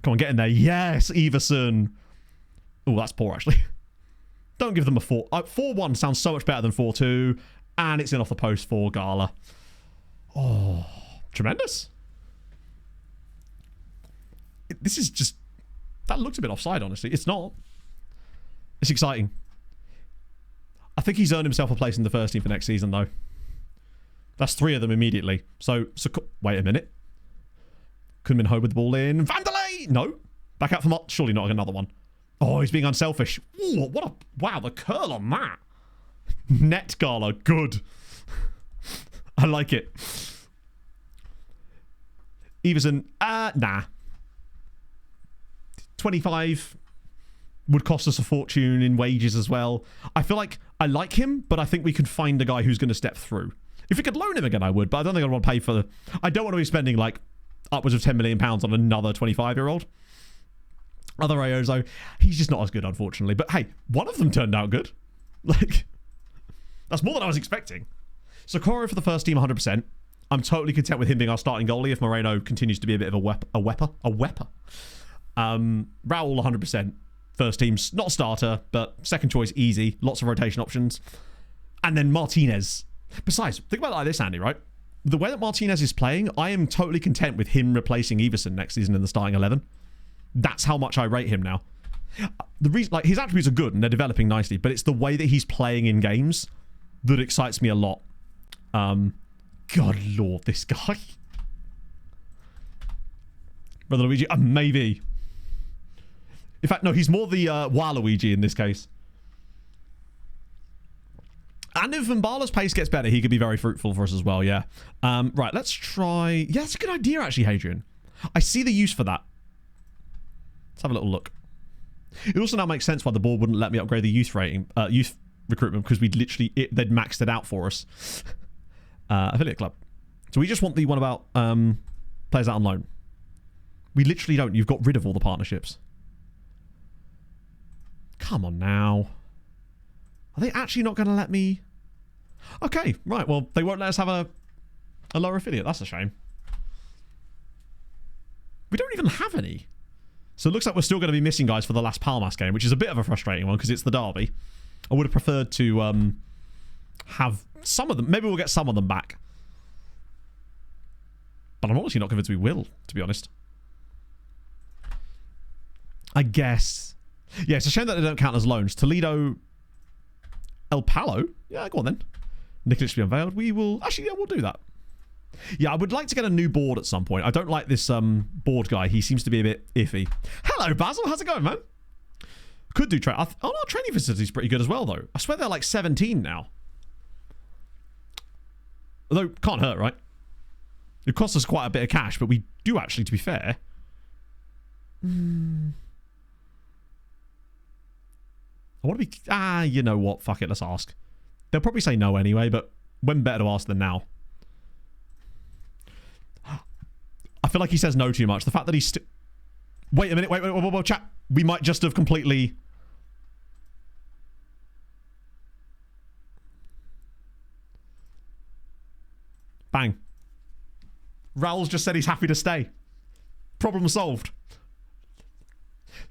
Come on, get in there. Yes, Everson. Oh, that's poor, actually. Don't give them a 4. 4-1 sounds so much better than 4-2. And it's in off the post for Gala. Oh, tremendous. This is just... That looked a bit offside, honestly. It's not. It's exciting. I think he's earned himself a place in the first team for next season, though. That's 3 of them immediately. So wait a minute. Kunminho with the ball in. Vanderlei! No. Back out for Mott. Surely not another one. Oh, he's being unselfish. Ooh, what a... Wow, the curl on that. Net Gala. Good. I like it. Everson. Nah. 25 would cost us a fortune in wages as well. I feel like I like him, but I think we could find a guy who's going to step through. If we could loan him again, I would, but I don't think I want to pay for... I don't want to be spending like upwards of £10 million on another 25-year-old. Other Aozo, he's just not as good, unfortunately. But hey, one of them turned out good. Like, that's more than I was expecting. Socorro for the first team, 100%. I'm totally content with him being our starting goalie if Moreno continues to be a bit of a wepper. Raul, 100%. First team's not starter, but second choice, easy. Lots of rotation options. And then Martinez. Besides, think about it like this, Andy, right? The way that Martinez is playing, I am totally content with him replacing Everson next season in the starting 11. That's how much I rate him now. The reason, like, his attributes are good and they're developing nicely, but it's the way that he's playing in games that excites me a lot. God lord, this guy. Brother Luigi, maybe. In fact, no, he's more the Waluigi in this case. And if Mbala's pace gets better, he could be very fruitful for us as well, yeah. Right, let's try... Yeah, it's a good idea, actually, Hadrian. I see the use for that. Let's have a little look. It also now makes sense why the board wouldn't let me upgrade the youth rating, youth recruitment, because we'd literally... they'd maxed it out for us. Affiliate club. So we just want the one about players out on loan. We literally don't. You've got rid of all the partnerships. Come on now. Are they actually not going to let me... Okay, right. Well, they won't let us have a lower affiliate. That's a shame. We don't even have any. So it looks like we're still going to be missing guys for the last Palmas game, which is a bit of a frustrating one because it's the derby. I would have preferred to have some of them. Maybe we'll get some of them back. But I'm honestly not convinced we will, to be honest. I guess. Yeah, it's a shame that they don't count as loans. Toledo... El Palo? Yeah, go on then. Nicholas should be unveiled. We will... Actually, yeah, we'll do that. Yeah, I would like to get a new board at some point. I don't like this board guy. He seems to be a bit iffy. Hello, Basil. How's it going, man? Could do... Oh, no, training facility's pretty good as well, though. I swear they're like 17 now. Although, can't hurt, right? It costs us quite a bit of cash, but we do actually, to be fair. I want to be... you know what? Fuck it, let's ask. They'll probably say no anyway, but when better to ask than now? I feel like he says no too much. The fact that he's... Wait a minute, wait, chat. We might just have completely... Bang. Raoul's just said he's happy to stay. Problem solved.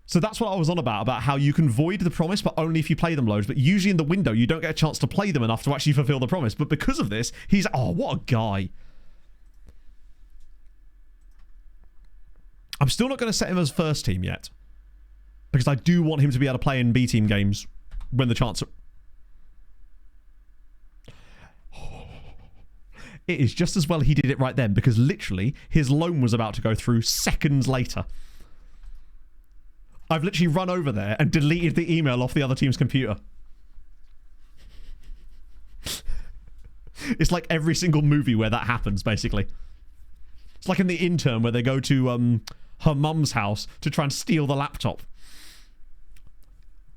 So that's what I was on about how you can void the promise, but only if you play them loads. But usually in the window, you don't get a chance to play them enough to actually fulfill the promise. But because of this, he's... Oh, what a guy. I'm still not going to set him as first team yet. Because I do want him to be able to play in B team games when the chance... It is just as well he did it right then, because literally his loan was about to go through seconds later. I've literally run over there and deleted the email off the other team's computer. It's like every single movie where that happens, basically. It's like in The Intern where they go to her mum's house to try and steal the laptop.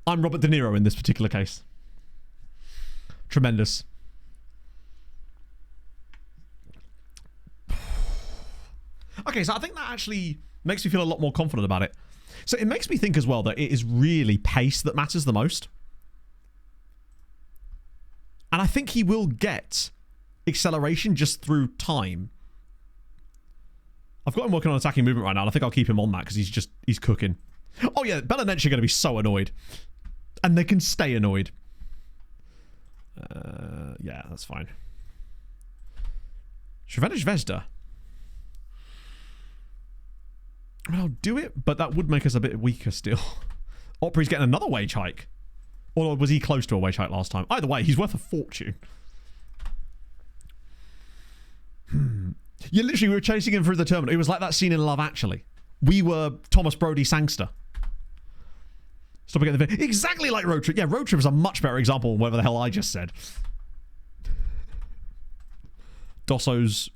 I'm Robert De Niro in this particular case. Tremendous. Okay, so I think that actually makes me feel a lot more confident about it. So it makes me think as well that it is really pace that matters the most. And I think he will get acceleration just through time. I've got him working on attacking movement right now, and I think I'll keep him on that because he's cooking. Oh yeah, Belenenses are going to be so annoyed. And they can stay annoyed. Yeah, that's fine. Shrevenage Vesda. I mean, I'll do it, but that would make us a bit weaker still. Opry's getting another wage hike. Or was he close to a wage hike last time? Either way, he's worth a fortune. Yeah, literally, we were chasing him through the terminal. It was like that scene in Love Actually. We were Thomas Brody Sangster. Stop again. Exactly like Road Trip. Yeah, Road Trip is a much better example of whatever the hell I just said. Dosso's...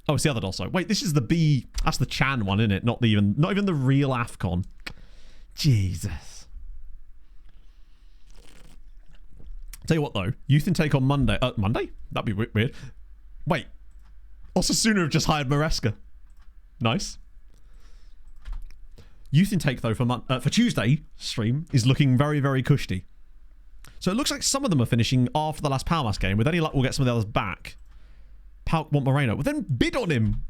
Oh, it's the other Dosso. Wait, this is the B... That's the Chan one, isn't it? Not even the real AFCON. Jesus. Tell you what, though. Youth intake on Monday. Monday? That'd be weird. Wait. Osasuna have just hired Maresca. Nice. Youth intake, though, for Tuesday stream is looking very, very cushy. So it looks like some of them are finishing after the last Palmas game. With any luck, we'll get some of the others back. Pauk want Moreno. Well, then bid on him.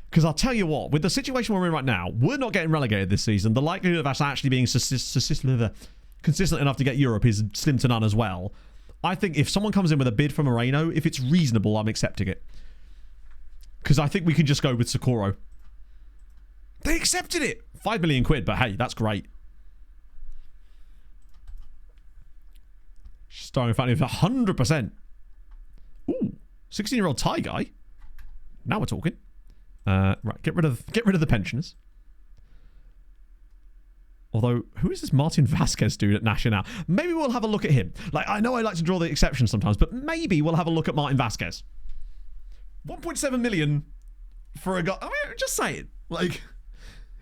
Because I'll tell you what, with the situation we're in right now, we're not getting relegated this season. The likelihood of us actually being consistent enough to get Europe is slim to none as well. I think if someone comes in with a bid for Moreno, if it's reasonable, I'm accepting it. Because I think we can just go with Socorro. They accepted it. 5 million quid, but hey, that's great. Starring Fanny for 100%. Ooh. 16-year-old Thai guy. Now we're talking. Right, get rid of the pensioners. Although, who is this Martin Vasquez dude at Nacional? Maybe we'll have a look at him. Like, I know I like to draw the exceptions sometimes, but maybe we'll have a look at Martin Vasquez. 1.7 million for a guy. I mean, just say it. Like,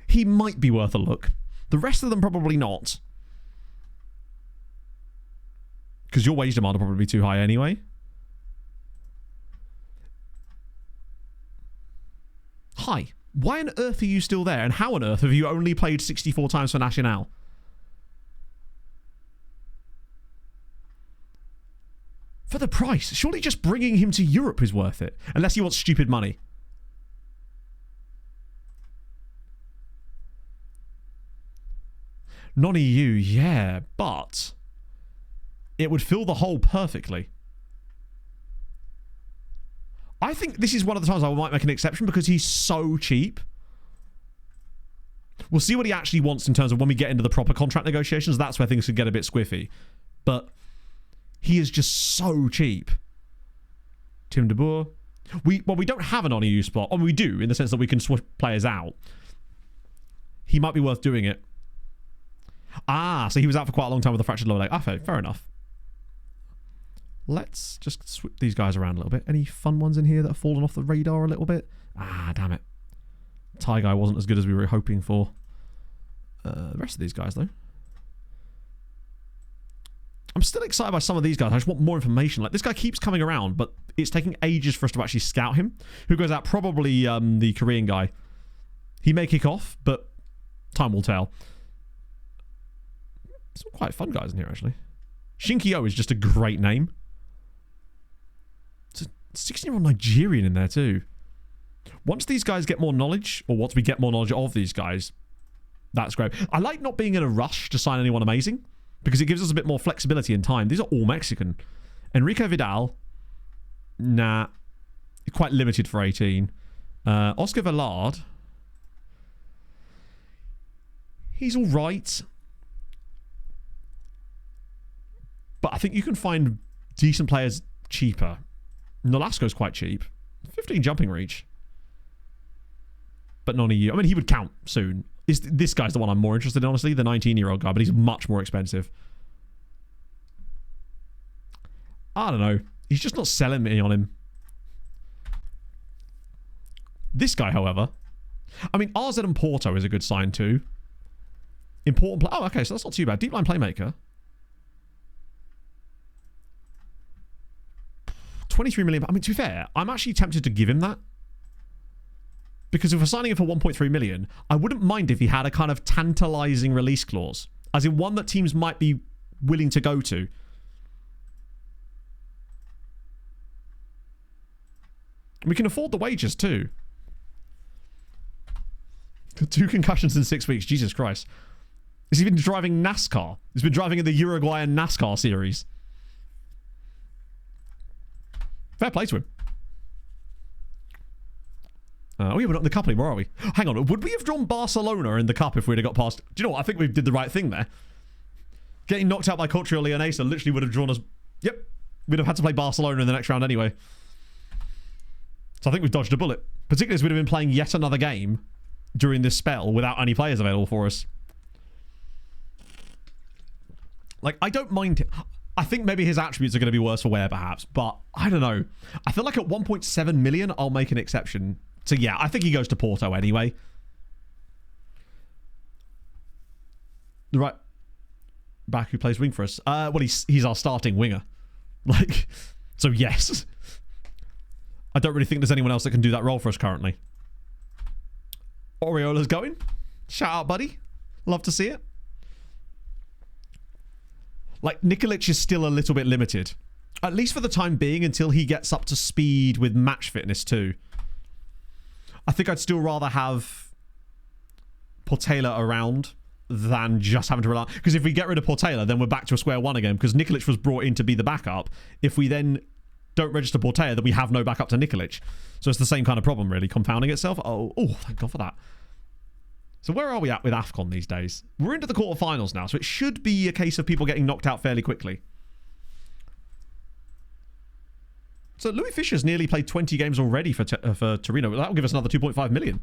he might be worth a look. The rest of them probably not. Because your wage demand will probably be too high anyway. Hi, why on earth are you still there? And how on earth have you only played 64 times for Nacional? For the price, surely just bringing him to Europe is worth it. Unless you want stupid money. Non-EU, yeah, but it would fill the hole perfectly. I think this is one of the times I might make an exception because he's so cheap. We'll see what he actually wants in terms of when we get into the proper contract negotiations. That's where things could get a bit squiffy. But he is just so cheap. Tim de Boer. We don't have an on-EU spot. I mean, we do, in the sense that we can switch players out. He might be worth doing it. Ah, so he was out for quite a long time with a fractured lower leg. Okay, fair enough. Let's just swip these guys around a little bit. Any fun ones in here that have fallen off the radar a little bit? Ah, damn it. Thai guy wasn't as good as we were hoping for. The rest of these guys, though. I'm still excited by some of these guys. I just want more information. Like, this guy keeps coming around, but it's taking ages for us to actually scout him. Who goes out? Probably the Korean guy. He may kick off, but time will tell. Some quite fun guys in here, actually. Shinkyo is just a great name. It's a 16-year-old Nigerian in there, too. Once these guys get more knowledge, or once we get more knowledge of these guys, that's great. I like not being in a rush to sign anyone amazing, because it gives us a bit more flexibility in time. These are all Mexican. Enrique Vidal, nah, quite limited for 18. Oscar Villard, he's all right. But I think you can find decent players cheaper. Nolasco's quite cheap. 15 jumping reach. But not a year. I mean, he would count soon. This guy's the one I'm more interested in, honestly. The 19-year-old guy, but he's much more expensive. I don't know. He's just not selling me on him. This guy, however. I mean, RZ and Porto is a good sign too. Important play. Oh, okay, so that's not too bad. Deep line playmaker. 23 million. I mean, to be fair, I'm actually tempted to give him that. Because if we're signing him for 1.3 million, I wouldn't mind if he had a kind of tantalizing release clause. As in one that teams might be willing to go to. We can afford the wages too. 2 concussions in 6 weeks. Jesus Christ. Has he been driving NASCAR? He's been driving in the Uruguayan NASCAR series. Fair play to him. Oh yeah, we're not in the cup anymore, are we? Hang on, would we have drawn Barcelona in the cup if we'd have got past... Do you know what? I think we did the right thing there. Getting knocked out by Cultural Leonesa literally would have drawn us... Yep. We'd have had to play Barcelona in the next round anyway. So I think we've dodged a bullet. Particularly as we'd have been playing yet another game during this spell without any players available for us. Like, I don't mind... I think maybe his attributes are going to be worse for wear, perhaps. But, I don't know. I feel like at 1.7 million, I'll make an exception. So, yeah, I think he goes to Porto anyway. The right back who plays wing for us. Well, he's our starting winger. Like, so yes. I don't really think there's anyone else that can do that role for us currently. Oriola's going. Shout out, buddy. Love to see it. Like, Nikolic is still a little bit limited. At least for the time being, until he gets up to speed with match fitness too. I think I'd still rather have Portela around than just having to rely... Because if we get rid of Portela, then we're back to a square one again. Because Nikolic was brought in to be the backup. If we then don't register Portela, then we have no backup to Nikolic. So it's the same kind of problem, really, compounding itself. Oh, thank God for that. So where are we at with AFCON these days? We're into the quarterfinals now, so it should be a case of people getting knocked out fairly quickly. So Louis Fisher's nearly played 20 games already for Torino. That'll give us another 2.5 million.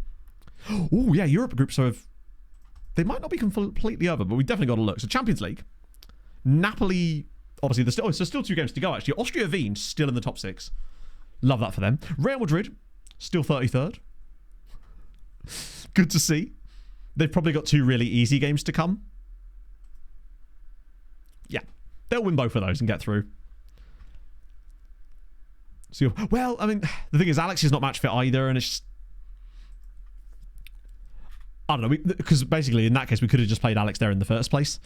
Oh, yeah, Europe groups have... They might not be completely over, but we definitely got to look. So Champions League. Napoli... Obviously, there's still 2 games to go, actually. Austria Wien, still in the top 6. Love that for them. Real Madrid, still 33rd. Good to see. They've probably got 2 really easy games to come. Yeah, they'll win both of those and get through. So, well, I mean, the thing is, Alex is not match fit either, and it's just... I don't know, because basically, in that case, we could have just played Alex there in the first place.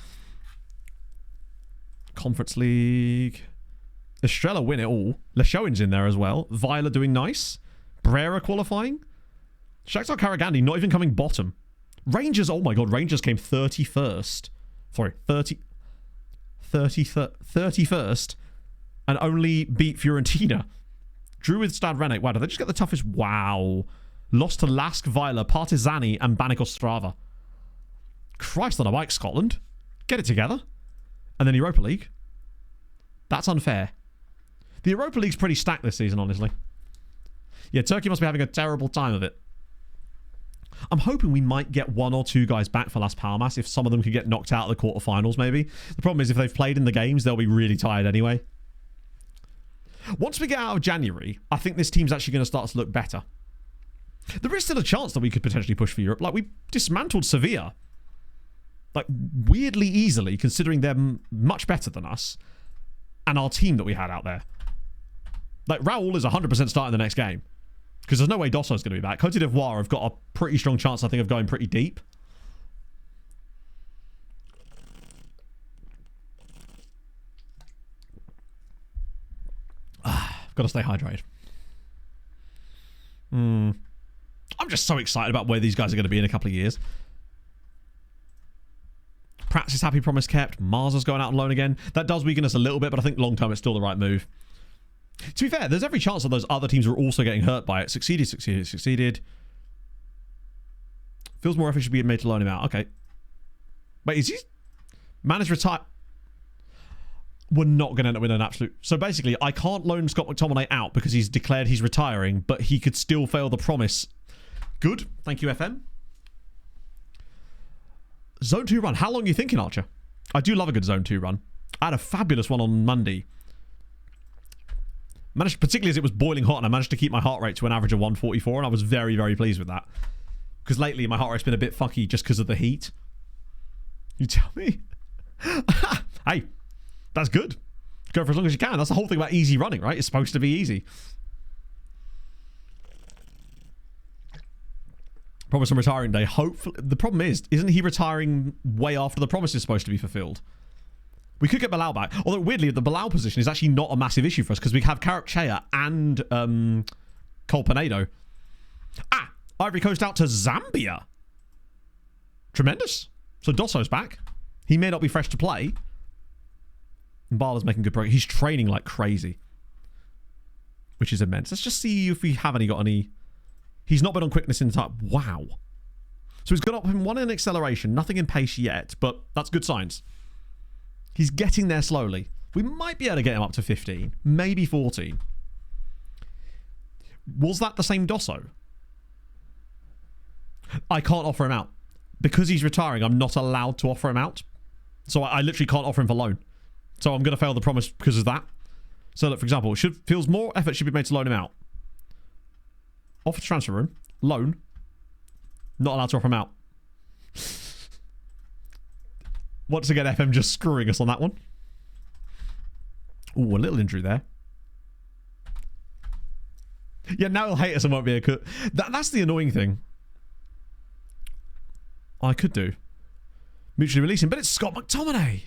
Conference League. Estrella win it all. Leshoin's in there as well. Viola doing nice. Brera qualifying. Shakhtar Karagandhi not even coming bottom. Rangers, oh my God, Rangers came 31st. Sorry, 31st and only beat Fiorentina. Drew with Stad Rennais. Wow, did they just get the toughest? Wow. Lost to Lask, Viola, Partizani, and Banik Ostrava. Christ on a bike, Scotland. Get it together. And then Europa League. That's unfair. The Europa League's pretty stacked this season, honestly. Yeah, Turkey must be having a terrible time of it. I'm hoping we might get 1 or 2 guys back for Las Palmas if some of them could get knocked out of the quarterfinals, maybe. The problem is if they've played in the games, they'll be really tired anyway. Once we get out of January, I think this team's actually going to start to look better. There is still a chance that we could potentially push for Europe. Like, we dismantled Sevilla. Like, weirdly easily, considering they're much better than us. And our team that we had out there. Like, Raul is 100% starting the next game. Because there's no way Dosso's going to be back. Cote d'Ivoire have got a pretty strong chance, I think, of going pretty deep. Got to stay hydrated. I'm just so excited about where these guys are going to be in a couple of years. Prats is happy, promise kept. Marza's going out on loan again. That does weaken us a little bit, but I think long term it's still the right move. To be fair, there's every chance that those other teams are also getting hurt by it. Succeeded. Feels more efficient being made to loan him out. Okay. Wait, is he... Man is retired... We're not going to end up with an absolute... So basically, I can't loan Scott McTominay out because he's declared he's retiring, but he could still fail the promise. Good. Thank you, FM. Zone 2 run. How long are you thinking, Archer? I do love a good Zone 2 run. I had a fabulous one on Monday. Managed, particularly as it was boiling hot, and I managed to keep my heart rate to an average of 144, and I was very, very pleased with that. Because lately, my heart rate's been a bit fucky just because of the heat. You tell me? Hey. That's good. Go for as long as you can. That's the whole thing about easy running, right? It's supposed to be easy. Promise on retiring day. Hopefully, the problem is, isn't he retiring way after the promise is supposed to be fulfilled? We could get Bilal back. Although, weirdly, the Bilal position is actually not a massive issue for us because we have Karapchea and Col Pinedo. Ah! Ivory Coast out to Zambia. Tremendous. So Dosso's back. He may not be fresh to play. Mbala's making good progress. He's training like crazy. Which is immense. Let's just see if we haven't got any... He's not been on quickness in time. Wow. So he's got up in 1 in acceleration. Nothing in pace yet, but that's good signs. He's getting there slowly. We might be able to get him up to 15. Maybe 14. Was that the same Dosso? I can't offer him out. Because he's retiring, I'm not allowed to offer him out. So I literally can't offer him for loan. So I'm going to fail the promise because of that. So that, for example, feels more effort should be made to loan him out. Offer to transfer room. Loan. Not allowed to offer him out. Once again, FM just screwing us on that one. Ooh, a little injury there. Yeah, now he'll hate us and won't be a cut. That's the annoying thing. I could do. Mutually releasing, but it's Scott McTominay.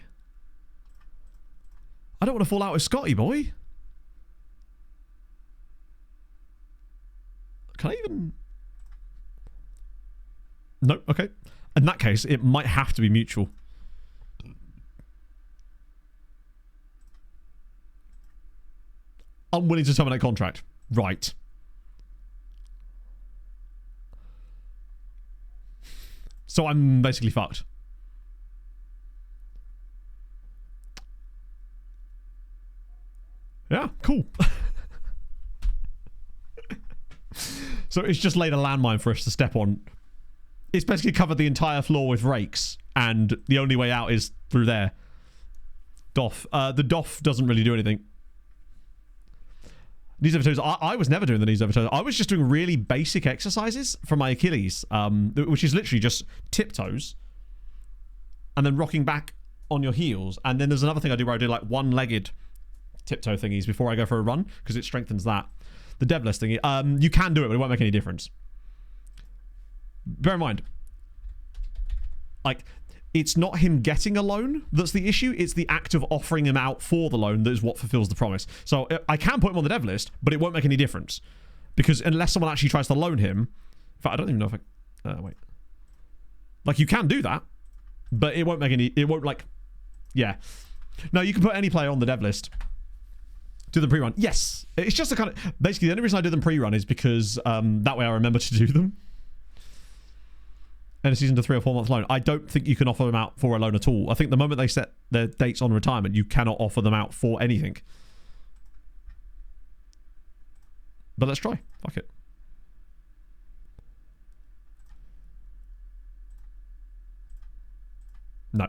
I don't want to fall out with Scotty, boy. Can I even... No, okay. In that case, it might have to be mutual. Unwilling to terminate contract. Right. So I'm basically fucked. Yeah, cool. So it's just laid a landmine for us to step on. It's basically covered the entire floor with rakes, and the only way out is through there. Doff. The Doff doesn't really do anything. Knees over toes. I was never doing the knees over toes. I was just doing really basic exercises for my Achilles, which is literally just tiptoes, and then rocking back on your heels. And then there's another thing I do where I do like one-legged tiptoe thingies before I go for a run because it strengthens that. The deadlift thingy, you can do it, but it won't make any difference. Bear in mind, like, it's not him getting a loan that's the issue. It's the act of offering him out for the loan that is what fulfills the promise. So I can put him on the dev list, but it won't make any difference because unless someone actually tries to loan him, in fact, I don't even know if I wait. Like, you can do that, but it won't make any. It won't, like, yeah. No, you can put any player on the dev list. Do the pre-run. Yes. It's just a kind of... Basically, the only reason I do them pre-run is because that way I remember to do them. And a season to 3 or 4 month loan. I don't think you can offer them out for a loan at all. I think the moment they set their dates on retirement, you cannot offer them out for anything. But let's try. Fuck it. No.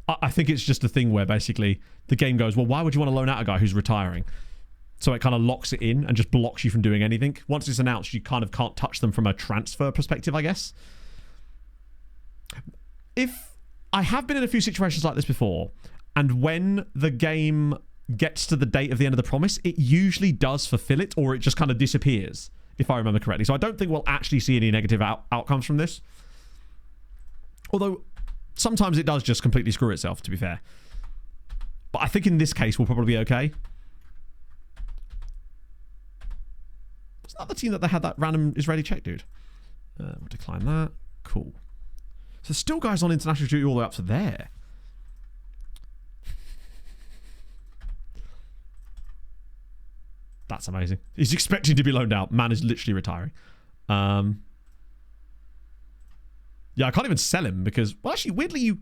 I think it's just a thing where basically the game goes, well, why would you want to loan out a guy who's retiring? So it kind of locks it in and just blocks you from doing anything. Once it's announced, you kind of can't touch them from a transfer perspective, I guess. If I have been in a few situations like this before, and when the game gets to the date of the end of the promise, it usually does fulfill it, or it just kind of disappears, if I remember correctly. So I don't think we'll actually see any negative outcomes from this. Although, sometimes it does just completely screw itself, to be fair. But I think in this case, we'll probably be okay. Was that the team that they had that random Israeli Czech dude? We'll decline that. Cool. So there's still guys on international duty all the way up to there. That's amazing. He's expecting to be loaned out. Man is literally retiring. Yeah, I can't even sell him because... Well, actually, weirdly, you...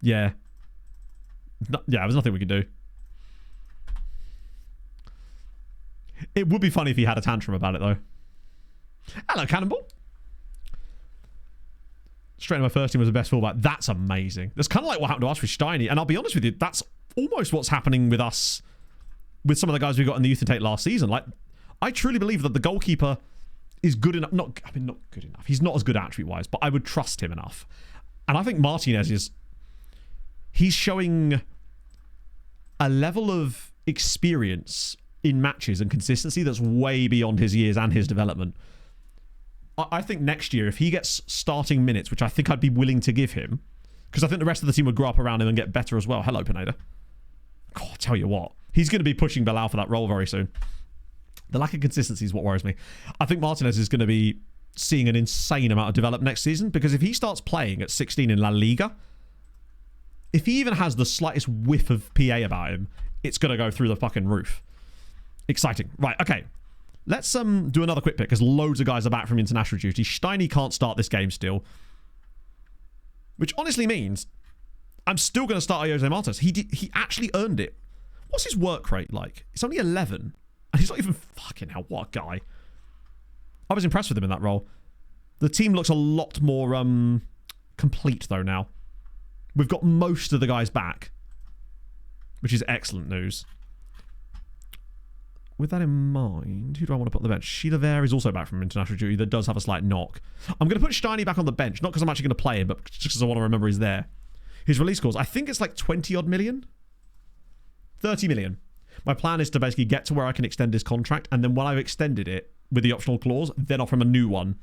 Yeah. Yeah, there's nothing we can do. It would be funny if he had a tantrum about it, though. Hello, Cannonball. Straight in my first team was the best fullback. That's amazing. That's kind of like what happened to us with Steiny. And I'll be honest with you, that's almost what's happening with us, with some of the guys we got in the youth intake last season. Like, I truly believe that the goalkeeper is good enough. Not good enough. He's not as good attribute-wise, but I would trust him enough. And I think Martinez is... He's showing a level of experience in matches and consistency that's way beyond his years and his development. I think next year, if he gets starting minutes, which I think I'd be willing to give him, because I think the rest of the team would grow up around him and get better as well. Hello, Pineda. God, I'll tell you what. He's going to be pushing Bilal for that role very soon. The lack of consistency is what worries me. I think Martinez is going to be seeing an insane amount of development next season, because if he starts playing at 16 in La Liga, if he even has the slightest whiff of PA about him, it's going to go through the fucking roof. Exciting. Right, okay. Let's do another quick pick, because loads of guys are back from international duty. Steiny can't start this game still. Which honestly means I'm still going to start Jose Martinez. He actually earned it. What's his work rate like? It's only 11. And he's not even... Fucking hell, what a guy. I was impressed with him in that role. The team looks a lot more complete, though, now. We've got most of the guys back, which is excellent news. With that in mind, who do I want to put on the bench? Sheila Ver is also back from international duty. That does have a slight knock. I'm going to put Steiny back on the bench, not because I'm actually going to play him, but just because I want to remember he's there. His release clause, I think it's like 20-odd million? 30 million. My plan is to basically get to where I can extend his contract, and then when I've extended it with the optional clause, then offer him a new one.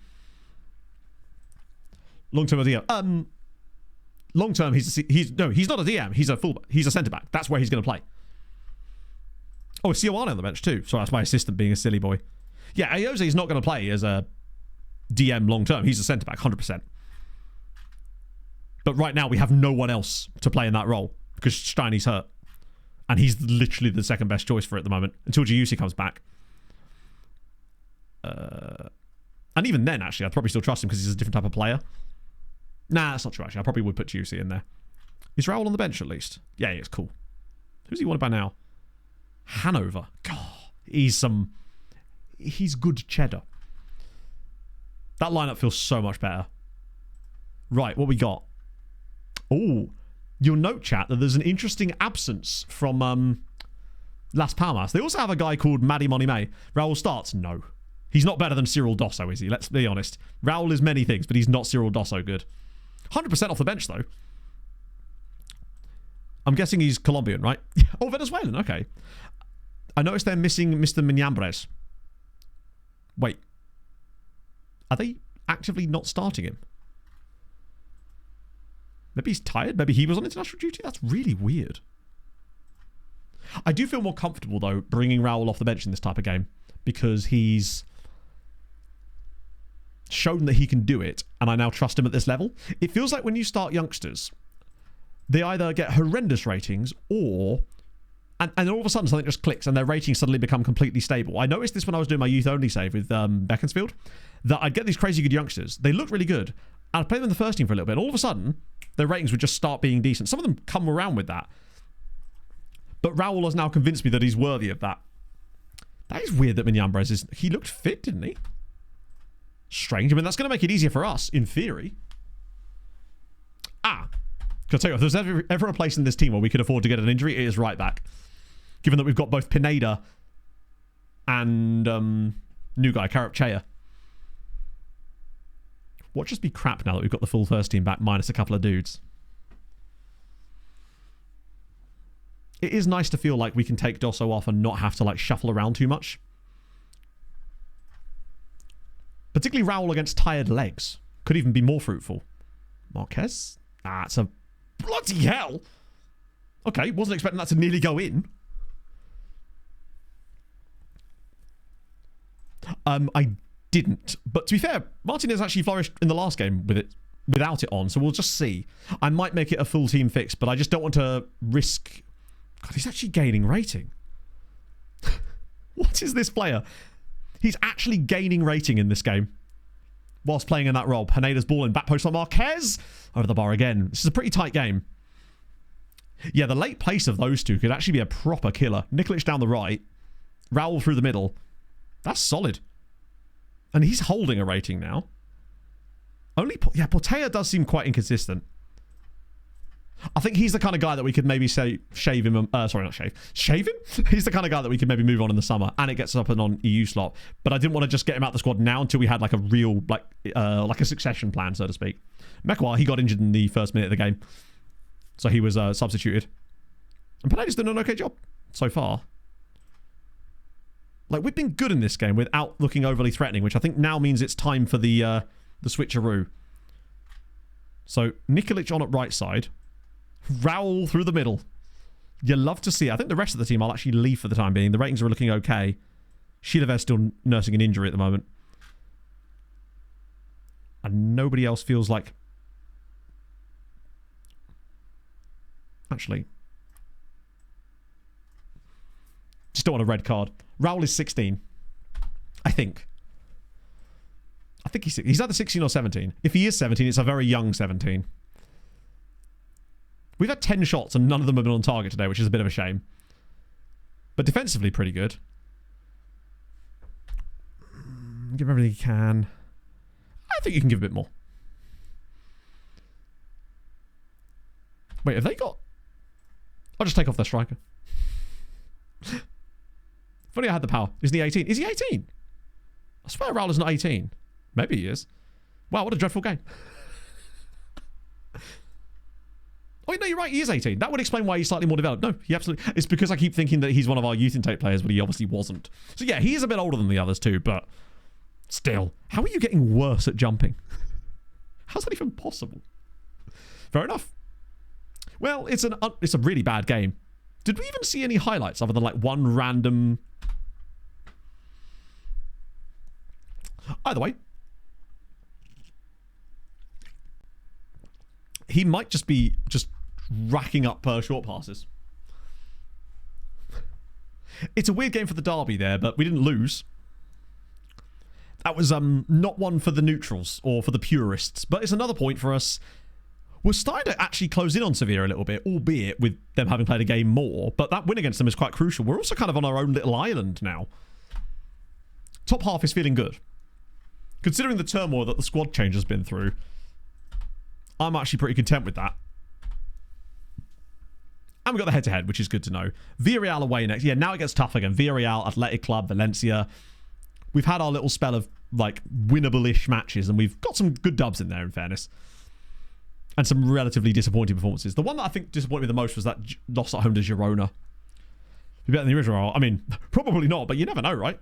Long-term DM. Long-term, he's not a DM. He's a fullback. He's a centre-back. That's where he's going to play. Oh, Sioane on the bench too. Sorry, that's my assistant being a silly boy. Yeah, Ayoze is not going to play as a DM long-term. He's a centre-back, 100%. But right now, we have no one else to play in that role because Steiny's hurt. And he's literally the second best choice for it at the moment until Giussi comes back. And even then, actually, I'd probably still trust him because he's a different type of player. Nah, that's not true, actually. I probably would put Giussi in there. Is Raul on the bench, at least? Yeah, it's cool. Who's he wanted by now? Hanover. God, he's good cheddar. That lineup feels so much better. Right, what we got? Oh, you'll note, chat, that there's an interesting absence from Las Palmas. They also have a guy called Madi Monime. Raul starts? No. He's not better than Cyril Dosso, is he? Let's be honest. Raul is many things, but he's not Cyril Dosso good. 100% off the bench, though. I'm guessing he's Colombian, right? Oh, Venezuelan, okay. I noticed they're missing Mr. Miñambres. Wait. Are they actively not starting him? Maybe he's tired? Maybe he was on international duty? That's really weird. I do feel more comfortable, though, bringing Raul off the bench in this type of game because he's shown that he can do it, and I now trust him at this level. It feels like when you start youngsters, they either get horrendous ratings or... And then all of a sudden something just clicks and their ratings suddenly become completely stable. I noticed this when I was doing my youth-only save with Beaconsfield, that I'd get these crazy good youngsters. They look really good. I'd play them in the first team for a little bit. All of a sudden, their ratings would just start being decent. Some of them come around with that. But Raul has now convinced me that he's worthy of that. That is weird that Miñambres is... He looked fit, didn't he? Strange. I mean, that's going to make it easier for us, in theory. Ah, Because I'll tell you, if there's ever a place in this team where we could afford to get an injury, it is right back. Given that we've got both Pineda and new guy, Karapchaya. What just be crap now that we've got the full first team back minus a couple of dudes. It is nice to feel like we can take Dosso off and not have to like shuffle around too much. Particularly Raul against tired legs. Could even be more fruitful. Marquez? Ah, it's a bloody hell. Okay, wasn't expecting that to nearly go in. I didn't. But to be fair, Martinez actually flourished in the last game without it on, so we'll just see. I might make it a full team fix, but I just don't want to risk... God, he's actually gaining rating. What is this player? He's actually gaining rating in this game. Whilst playing in that role. Pineda's ball in back post on Marquez. Over the bar again. This is a pretty tight game. Yeah, the late place of those two could actually be a proper killer. Nikolic down the right. Raul through the middle. That's solid. And he's holding a rating now. Yeah, Portela does seem quite inconsistent. I think he's the kind of guy that we could maybe say shave him. Sorry, not shave. Shave him? He's the kind of guy that we could maybe move on in the summer, and it gets up and on EU slot. But I didn't want to just get him out the squad now until we had like a real like a succession plan, so to speak. Mekwa, he got injured in the first minute of the game, so he was substituted. And Pineda's done an okay job so far. Like, we've been good in this game without looking overly threatening, which I think now means it's time for the switcheroo. So Nikolic on at right side. Raul through the middle. You love to see it. I think the rest of the team I'll actually leave for the time being. The ratings are looking okay. Chilaver's still nursing an injury at the moment. And nobody else feels like... Actually... Just don't want a red card. Raul is 16. I think he's either 16 or 17. If he is 17, it's a very young 17. We've had 10 shots and none of them have been on target today, which is a bit of a shame. But defensively, pretty good. Give everything you can. I think you can give a bit more. Wait, have they got... I'll just take off their striker. If only I had the power. Isn't he 18? Is he 18? I swear Raul is not 18. Maybe he is. Wow, what a dreadful game. Oh, no, you're right. He is 18. That would explain why he's slightly more developed. No, he absolutely... It's because I keep thinking that he's one of our youth intake players, but he obviously wasn't. So yeah, he is a bit older than the others too, but still. How are you getting worse at jumping? How's that even possible? Fair enough. Well, it's a really bad game. Did we even see any highlights other than like one random... Either way. He might just be racking up short passes. It's a weird game for the derby there, but we didn't lose. That was not one for the neutrals or for the purists, but it's another point for us. We're starting to actually close in on Sevilla a little bit, albeit with them having played a game more, but that win against them is quite crucial. We're also kind of on our own little island now. Top half is feeling good. Considering the turmoil that the squad change has been through, I'm actually pretty content with that. And we got the head-to-head, which is good to know. Villarreal away next. Yeah, now it gets tough again. Villarreal, Athletic Club, Valencia. We've had our little spell of, like, winnable-ish matches, and we've got some good dubs in there, in fairness. And some relatively disappointing performances. The one that I think disappointed me the most was that loss at home to Girona. Be better than the original. I mean, probably not, but you never know, right?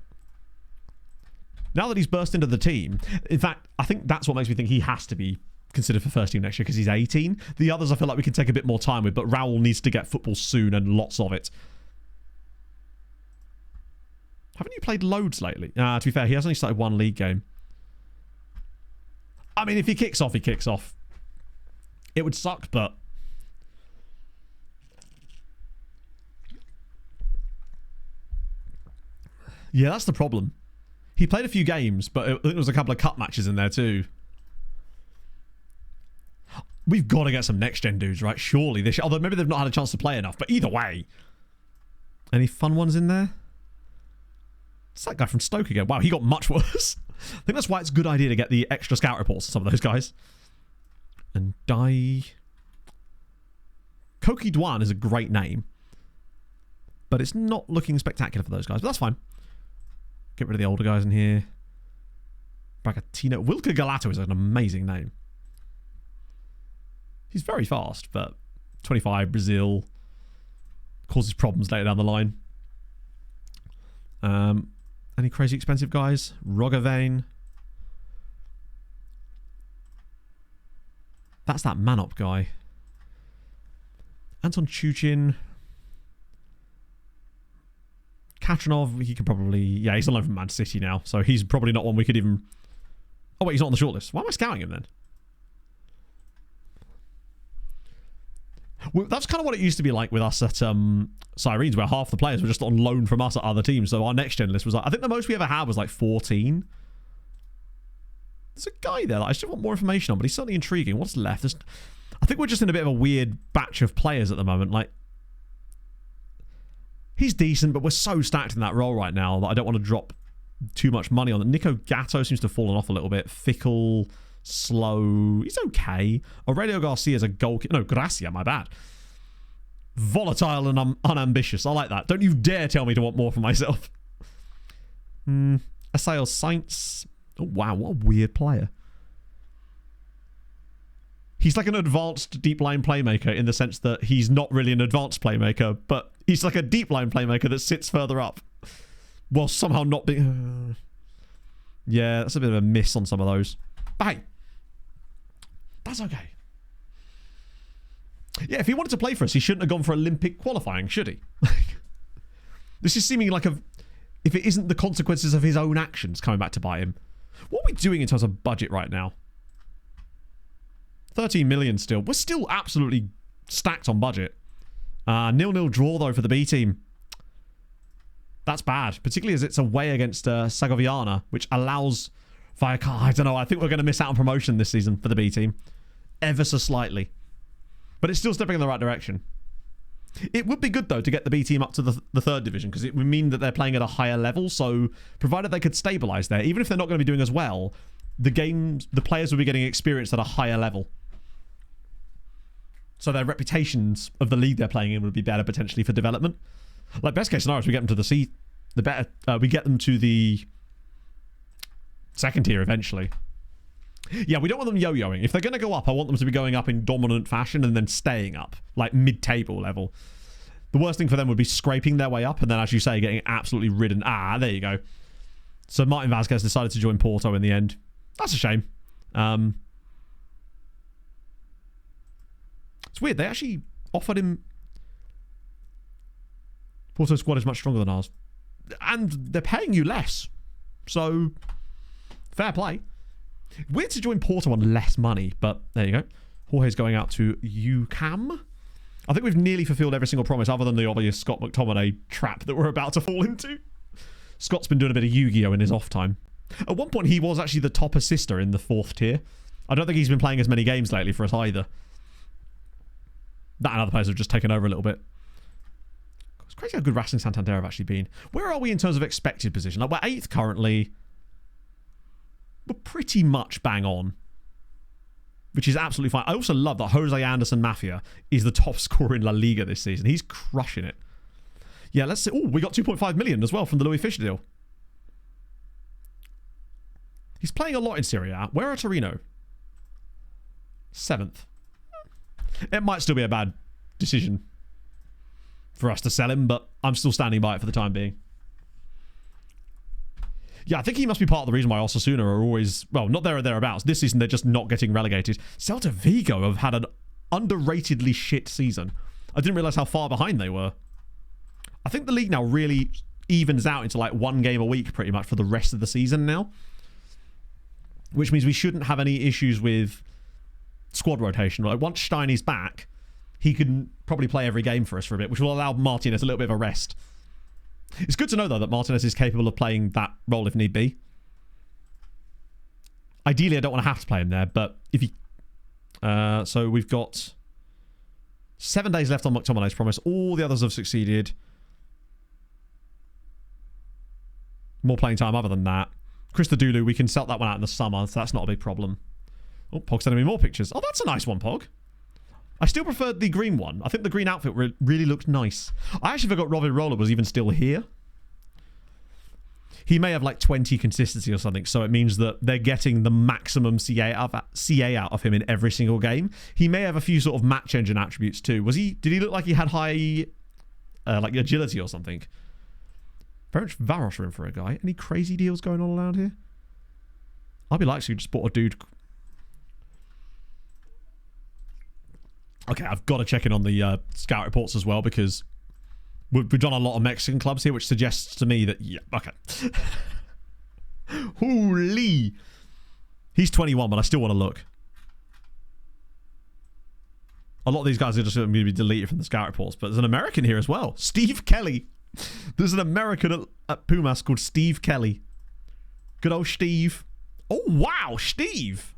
Now that he's burst into the team, in fact, I think that's what makes me think he has to be considered for first team next year because he's 18. The others I feel like we can take a bit more time with, but Raul needs to get football soon and lots of it. Haven't you played loads lately? To be fair, he has only started one league game. I mean, if he kicks off, he kicks off. It would suck, but... Yeah, that's the problem. He played a few games, but it was a couple of cup matches in there too. We've got to get some next-gen dudes, right? Surely. Although maybe they've not had a chance to play enough, but either way. Any fun ones in there? It's that guy from Stoke again. Wow, he got much worse. I think that's why it's a good idea to get the extra scout reports on some of those guys. And Koki Dwan is a great name, but it's not looking spectacular for those guys. But that's fine. Get rid of the older guys in here. Bragatino. Wilker Galato is an amazing name. He's very fast, but 25, Brazil. Causes problems later down the line. Any crazy expensive guys? Rogavane. That's that Manop guy. Anton Chuchin. Katranov, he can probably... Yeah, he's on loan from Man City now, so he's probably not one we could even... Oh, wait, he's not on the shortlist. Why am I scouting him then? Well, that's kind of what it used to be like with us at Sirens, where half the players were just on loan from us at other teams. So our next-gen list was like... I think the most we ever had was like 14. There's a guy there that I still want more information on, but he's certainly intriguing. What's left? I think we're just in a bit of a weird batch of players at the moment. Like, he's decent, but we're so stacked in that role right now that I don't want to drop too much money on it. Nico Gatto seems to have fallen off a little bit. Fickle, slow. He's okay. Aurelio Garcia's a goalkeeper. No, Gracia, my bad. Volatile and unambitious. I like that. Don't you dare tell me to want more for myself. Assail Saints. Oh, wow, what a weird player. He's like an advanced deep line playmaker in the sense that he's not really an advanced playmaker, but he's like a deep line playmaker that sits further up while somehow not being... Yeah, that's a bit of a miss on some of those. But hey, that's okay. Yeah, if he wanted to play for us, he shouldn't have gone for Olympic qualifying, should he? This is seeming like a... If it isn't the consequences of his own actions coming back to bite him. What are we doing in terms of budget right now? 13 million still. We're still absolutely stacked on budget. 0-0 draw, though, for the B team. That's bad, particularly as it's away against Segoviana, which allows Vallecano. I don't know. I think we're going to miss out on promotion this season for the B team. Ever so slightly. But it's still stepping in the right direction. It would be good, though, to get the B team up to the third division, because it would mean that they're playing at a higher level. So, provided they could stabilise there, even if they're not going to be doing as well, the players will be getting experience at a higher level. So their reputations of the league they're playing in would be better potentially for development. Like, best case scenario is we get them to the C, the better we get them to the second tier eventually. Yeah, we don't want them yo-yoing. If they're going to go up, I want them to be going up in dominant fashion and then staying up, like mid-table level. The worst thing for them would be scraping their way up and then, as you say, getting absolutely ridden. Ah, there you go. So Martin Vasquez decided to join Porto in the end. That's a shame. It's weird. They actually offered him... Porto's squad is much stronger than ours. And they're paying you less. So, fair play. Weird to join Porto on less money, but there you go. Jorge's going out to UCAM. I think we've nearly fulfilled every single promise other than the obvious Scott McTominay trap that we're about to fall into. Scott's been doing a bit of Yu-Gi-Oh! In his off time. At one point, he was actually the top assister in the 4th tier. I don't think he's been playing as many games lately for us either. That and other players have just taken over a little bit. It's crazy how good Racing Santander have actually been. Where are we in terms of expected position? Like, we're 8th currently. We're pretty much bang on, which is absolutely fine. I also love that Jose Anderson Mafia is the top scorer in La Liga this season. He's crushing it. Yeah, let's see. Oh, we got 2.5 million as well from the Louis Fisher deal. He's playing a lot in Serie A. Where are Torino? 7th. It might still be a bad decision for us to sell him, but I'm still standing by it for the time being. Yeah, I think he must be part of the reason why Osasuna are always, well, not there or thereabouts. This season, they're just not getting relegated. Celta Vigo have had an underratedly shit season. I didn't realise how far behind they were. I think the league now really evens out into like 1 game a week pretty much for the rest of the season now. Which means we shouldn't have any issues with squad rotation. Like, once Steiny's back, he can probably play every game for us for a bit, which will allow Martinez a little bit of a rest. It's good to know, though, that Martinez is capable of playing that role if need be. Ideally, I don't want to have to play him there, but if he... so we've got 7 days left on McTominay's promise. All the others have succeeded. More playing time other than that. Christodoulou, we can sell that one out in the summer, so that's not a big problem. Oh, Pog's sending me more pictures. Oh, that's a nice one, Pog. I still preferred the green one. I think the green outfit really looked nice. I actually forgot Robin Roller was even still here. He may have like 20 consistency or something, so it means that they're getting the maximum CA out of him in every single game. He may have a few sort of match engine attributes too. Did he look like he had high like agility or something? Very much Varos room for a guy. Any crazy deals going on around here? I'd be like to just bought a dude. Okay, I've got to check in on the scout reports as well, because we've done a lot of Mexican clubs here, which suggests to me that, yeah, okay. Holy. He's 21, but I still want to look. A lot of these guys are just going to be deleted from the scout reports, but there's an American here as well. Steve Kelly. There's an American at Pumas called Steve Kelly. Good old Steve. Oh, wow, Steve.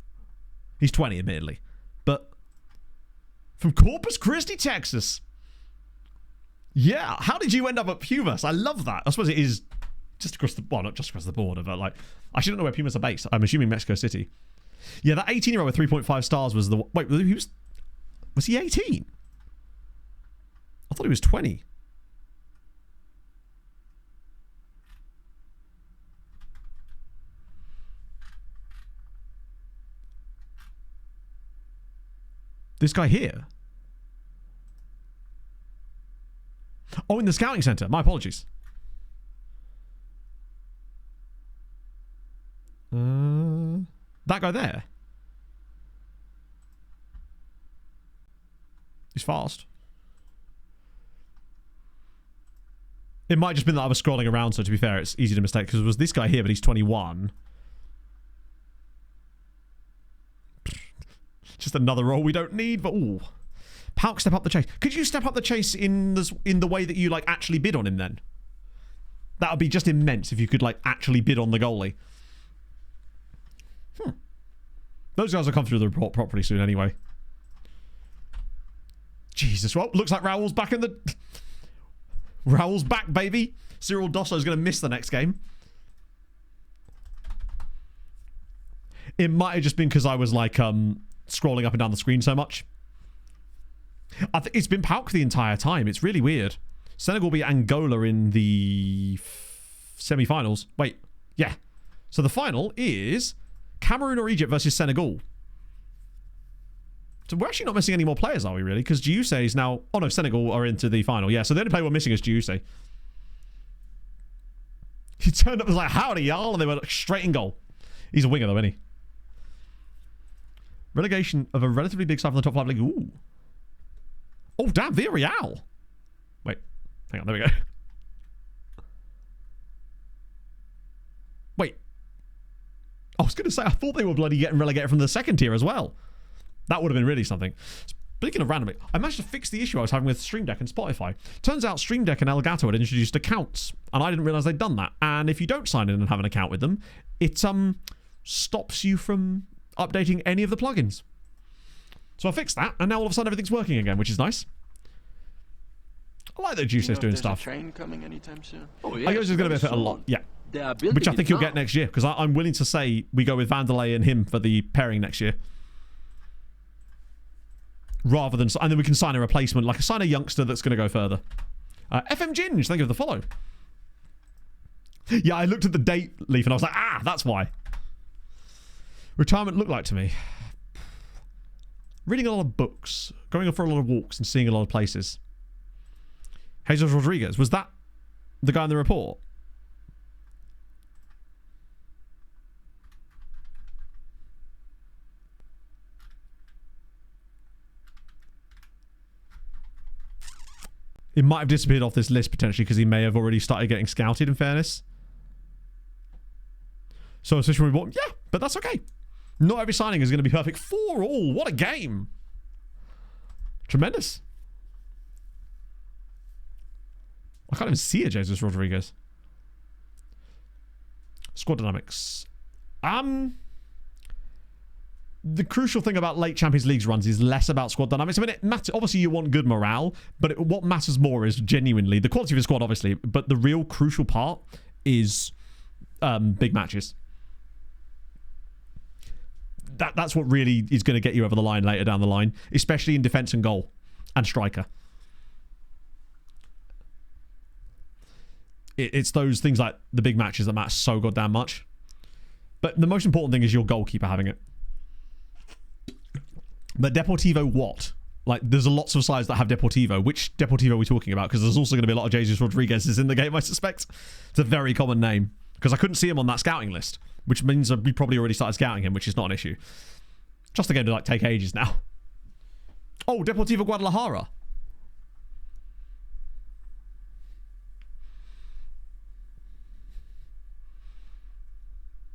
He's 20, admittedly. But from Corpus Christi, Texas. Yeah, how did you end up at Pumas? I love that. I suppose it is just across the... Well, not just across the border, but like... I shouldn't know where Pumas are based. I'm assuming Mexico City. Yeah, that 18-year-old with 3.5 stars was the... Wait, he was... Was he 18? I thought he was 20. This guy here. Oh, in the scouting center. My apologies. That guy there. He's fast. It might just been that I was scrolling around, so to be fair, it's easy to mistake, because it was this guy here, but he's 21. Just another role we don't need, but ooh. Pauk, step up the chase. Could you step up the chase in the way that you like actually bid on him then? That would be just immense if you could like actually bid on the goalie. Those guys will come through the report properly soon anyway. Jesus, well, looks like Raul's back in the... Raul's back, baby. Cyril Dosso's going to miss the next game. It might have just been because I was like scrolling up and down the screen so much. I think it's been Pauk the entire time. It's really weird. Senegal beat Angola in the semi-finals. Wait, yeah. So the final is Cameroon or Egypt versus Senegal. So we're actually not missing any more players, are we really? Because Giuse is now... Oh no, Senegal are into the final. Yeah, so the only player we're missing is Giuse. He turned up and was like, howdy, y'all, and they were straight in goal. He's a winger though, isn't he? Relegation of a relatively big side from the top 5 league. Ooh. Oh, damn, Villarreal. Wait, hang on, there we go. Wait. I was going to say, I thought they were bloody getting relegated from the second tier as well. That would have been really something. Speaking of randomly, I managed to fix the issue I was having with Stream Deck and Spotify. Turns out Stream Deck and Elgato had introduced accounts, and I didn't realize they'd done that. And if you don't sign in and have an account with them, it stops you from updating any of the plugins. So I fixed that, and now all of a sudden everything's working again, which is nice. I like that Juice is doing stuff.
Train coming anytime soon?
Oh, yeah, I guess it's going to benefit a lot. Yeah. Which I think you'll get next year, because I'm willing to say we go with Vanderlei and him for the pairing next year. Rather than... And then we can sign a replacement, like sign a youngster that's going to go further. FM Ginge, thank you for the follow. Yeah, I looked at the date, Leaf, and I was like, ah, that's why. Retirement looked like to me. Reading a lot of books, going for a lot of walks and seeing a lot of places. Jesus Rodriguez, was that the guy in the report? It might have disappeared off this list potentially because he may have already started getting scouted, in fairness. So a situation we bought, yeah, but that's okay. Not every signing is going to be perfect. 4-all, what a game. Tremendous. I can't even see a Jesus Rodriguez. Squad dynamics. The crucial thing about late Champions League runs is less about squad dynamics. I mean, it matters. Obviously, you want good morale, but what matters more is genuinely the quality of your squad, obviously, but the real crucial part is big matches. That's what really is going to get you over the line later down the line, especially in defence and goal and striker. It's those things like the big matches that matter so goddamn much. But the most important thing is your goalkeeper having it. But Deportivo what? Like, there's lots of sides that have Deportivo. Which Deportivo are we talking about? Because there's also going to be a lot of Jesus Rodriguez's in the game, I suspect. It's a very common name. Because I couldn't see him on that scouting list. Which means we probably already started scouting him, which is not an issue. Just a game to, like, take ages now. Oh, Deportivo Guadalajara.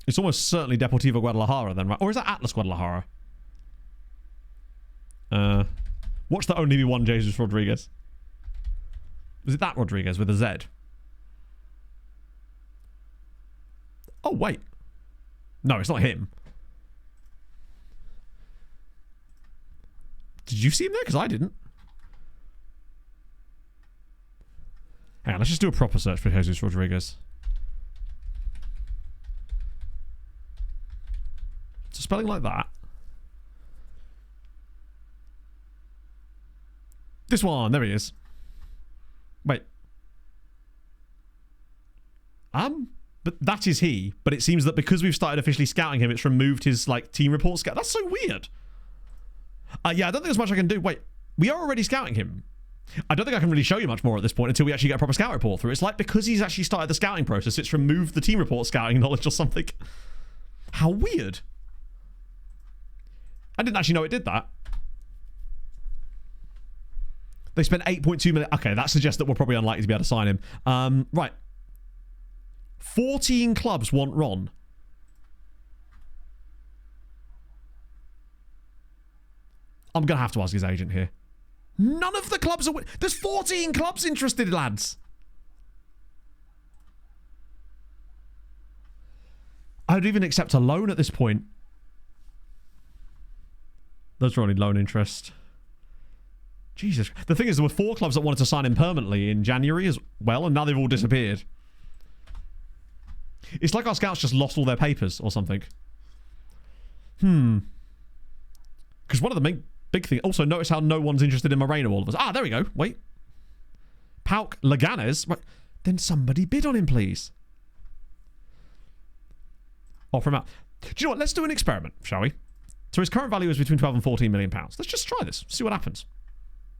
It's almost certainly Deportivo Guadalajara then, right? Or is that Atlas Guadalajara? Watch there only be one Jesus Rodriguez. Was it that Rodriguez with a Z? Oh, wait. No, it's not him. Did you see him there? Because I didn't. Hang on, let's just do a proper search for Jesus Rodriguez. So spelling like that. This one, there he is. Wait. But that is he. But it seems that because we've started officially scouting him, it's removed his, like, team report scout. That's so weird. Yeah, I don't think there's much I can do. Wait, we are already scouting him. I don't think I can really show you much more at this point until we actually get a proper scout report through. It's like because he's actually started the scouting process, it's removed the team report scouting knowledge or something. How weird. I didn't actually know it did that. They spent 8.2 million. Okay, that suggests that we're probably unlikely to be able to sign him. Right. 14 clubs want Ron. I'm going to have to ask his agent here. None of the clubs are... There's 14 clubs interested, lads. I would even accept a loan at this point. Those are only loan interest. Jesus. The thing is, there were 4 clubs that wanted to sign him permanently in January as well, and now they've all disappeared. It's like our scouts just lost all their papers or something. Because one of the big things... Also, notice how no one's interested in Moreno all of us. Ah, there we go. Wait. Pauk Leganes. Right. Then somebody bid on him, please. Offer him out. Do you know what? Let's do an experiment, shall we? So his current value is between 12 and 14 million pounds. Let's just try this. See what happens.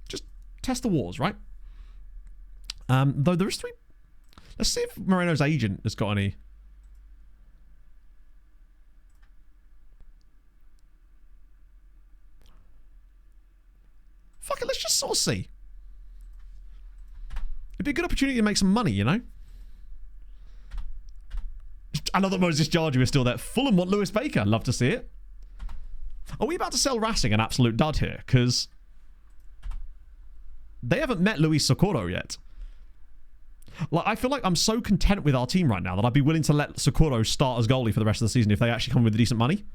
Just test the waters, right? Though there is 3... Let's see if Moreno's agent has got any... Fuck it, let's just sort of see. It'd be a good opportunity to make some money, you know? I know that Moses Jarju is still there. Fulham want Lewis Baker. Love to see it. Are we about to sell Racing an absolute dud here? Because they haven't met Luis Socorro yet. Like, I feel like I'm so content with our team right now that I'd be willing to let Socorro start as goalie for the rest of the season if they actually come with decent money.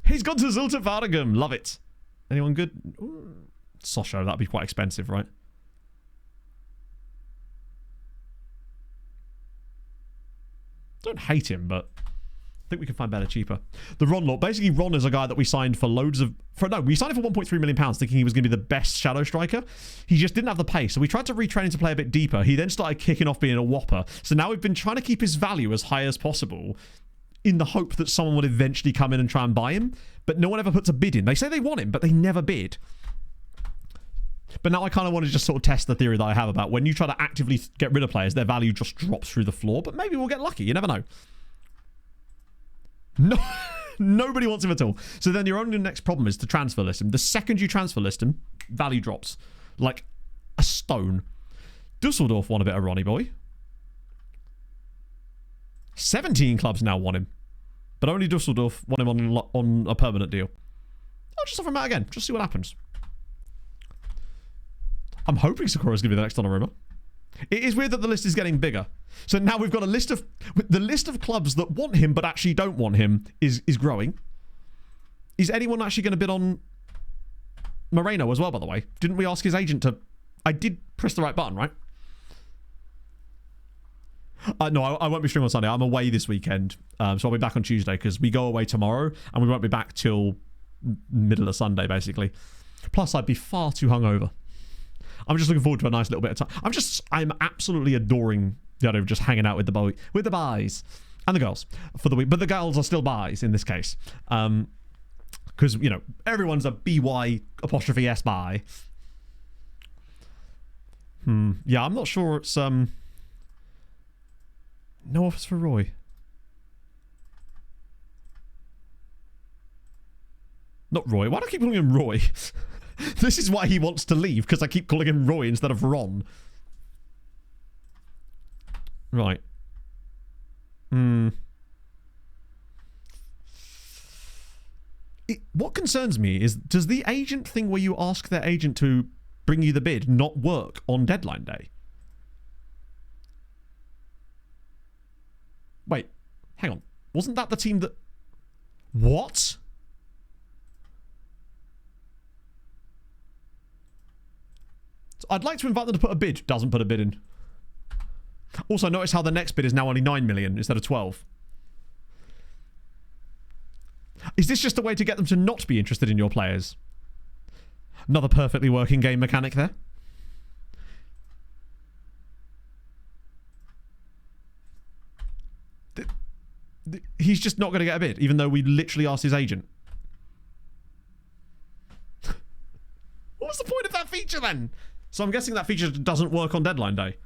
He's gone to Zulte Waregem. Love it. Anyone good? Ooh. Sosho, that'd be quite expensive, right? Don't hate him, but I think we can find better cheaper. The Ron lot. Basically, Ron is a guy that we signed for loads of... we signed him for £1.3 million thinking he was going to be the best shadow striker. He just didn't have the pace, so we tried to retrain him to play a bit deeper. He then started kicking off being a whopper. So now we've been trying to keep his value as high as possible in the hope that someone would eventually come in and try and buy him. But no one ever puts a bid in. They say they want him, but they never bid. But now I kind of want to just sort of test the theory that I have about when you try to actively get rid of players, their value just drops through the floor. But maybe we'll get lucky. You never know. No, nobody wants him at all. So then your only next problem is to transfer list him. The second you transfer list him, value drops. Like a stone. Dusseldorf want a bit of Ronnie boy. 17 clubs now want him. But only Dusseldorf want him on a permanent deal. I'll just offer him out again. Just see what happens. I'm hoping Socorro's going to be the next Donnarumma. It is weird that the list is getting bigger. So now we've got a list of... The list of clubs that want him but actually don't want him is growing. Is anyone actually going to bid on Moreno as well, by the way? Didn't we ask his agent to... I did press the right button, right? No, I won't be streaming on Sunday. I'm away this weekend, so I'll be back on Tuesday because we go away tomorrow and we won't be back till middle of Sunday, basically. Plus, I'd be far too hungover. I'm just looking forward to a nice little bit of time. I'm absolutely adoring the idea of just hanging out with the boys and the girls for the week, but the girls are still boys in this case, because you know everyone's a BY''S bi. Yeah, I'm not sure it's no offers for Roy. Not Roy. Why do I keep calling him Roy? This is why he wants to leave, because I keep calling him Roy instead of Ron. Right. What concerns me is, does the agent thing where you ask their agent to bring you the bid not work on deadline day? Wait, hang on. Wasn't that the team that... What? I'd like to invite them to put a bid. Doesn't put a bid in. Also, notice how the next bid is now only 9 million instead of 12. Is this just a way to get them to not be interested in your players? Another perfectly working game mechanic there. He's just not going to get a bid, even though we literally asked his agent. What was the point of that feature then? So I'm guessing that feature doesn't work on deadline day.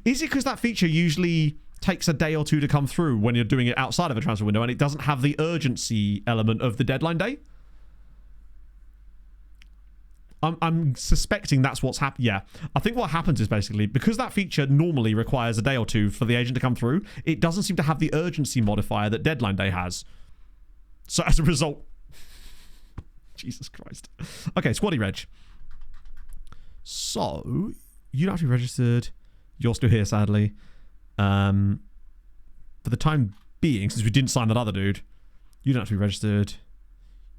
Is it because that feature usually takes a day or two to come through when you're doing it outside of a transfer window and it doesn't have the urgency element of the deadline day? I'm suspecting that's what's happened. Yeah, I think what happens is basically because that feature normally requires a day or two for the agent to come through, it doesn't seem to have the urgency modifier that deadline day has. So as a result... Jesus Christ. Okay, Squaddy Reg. So, you don't have to be registered. You're still here, sadly. For the time being, since we didn't sign that other dude, you don't have to be registered.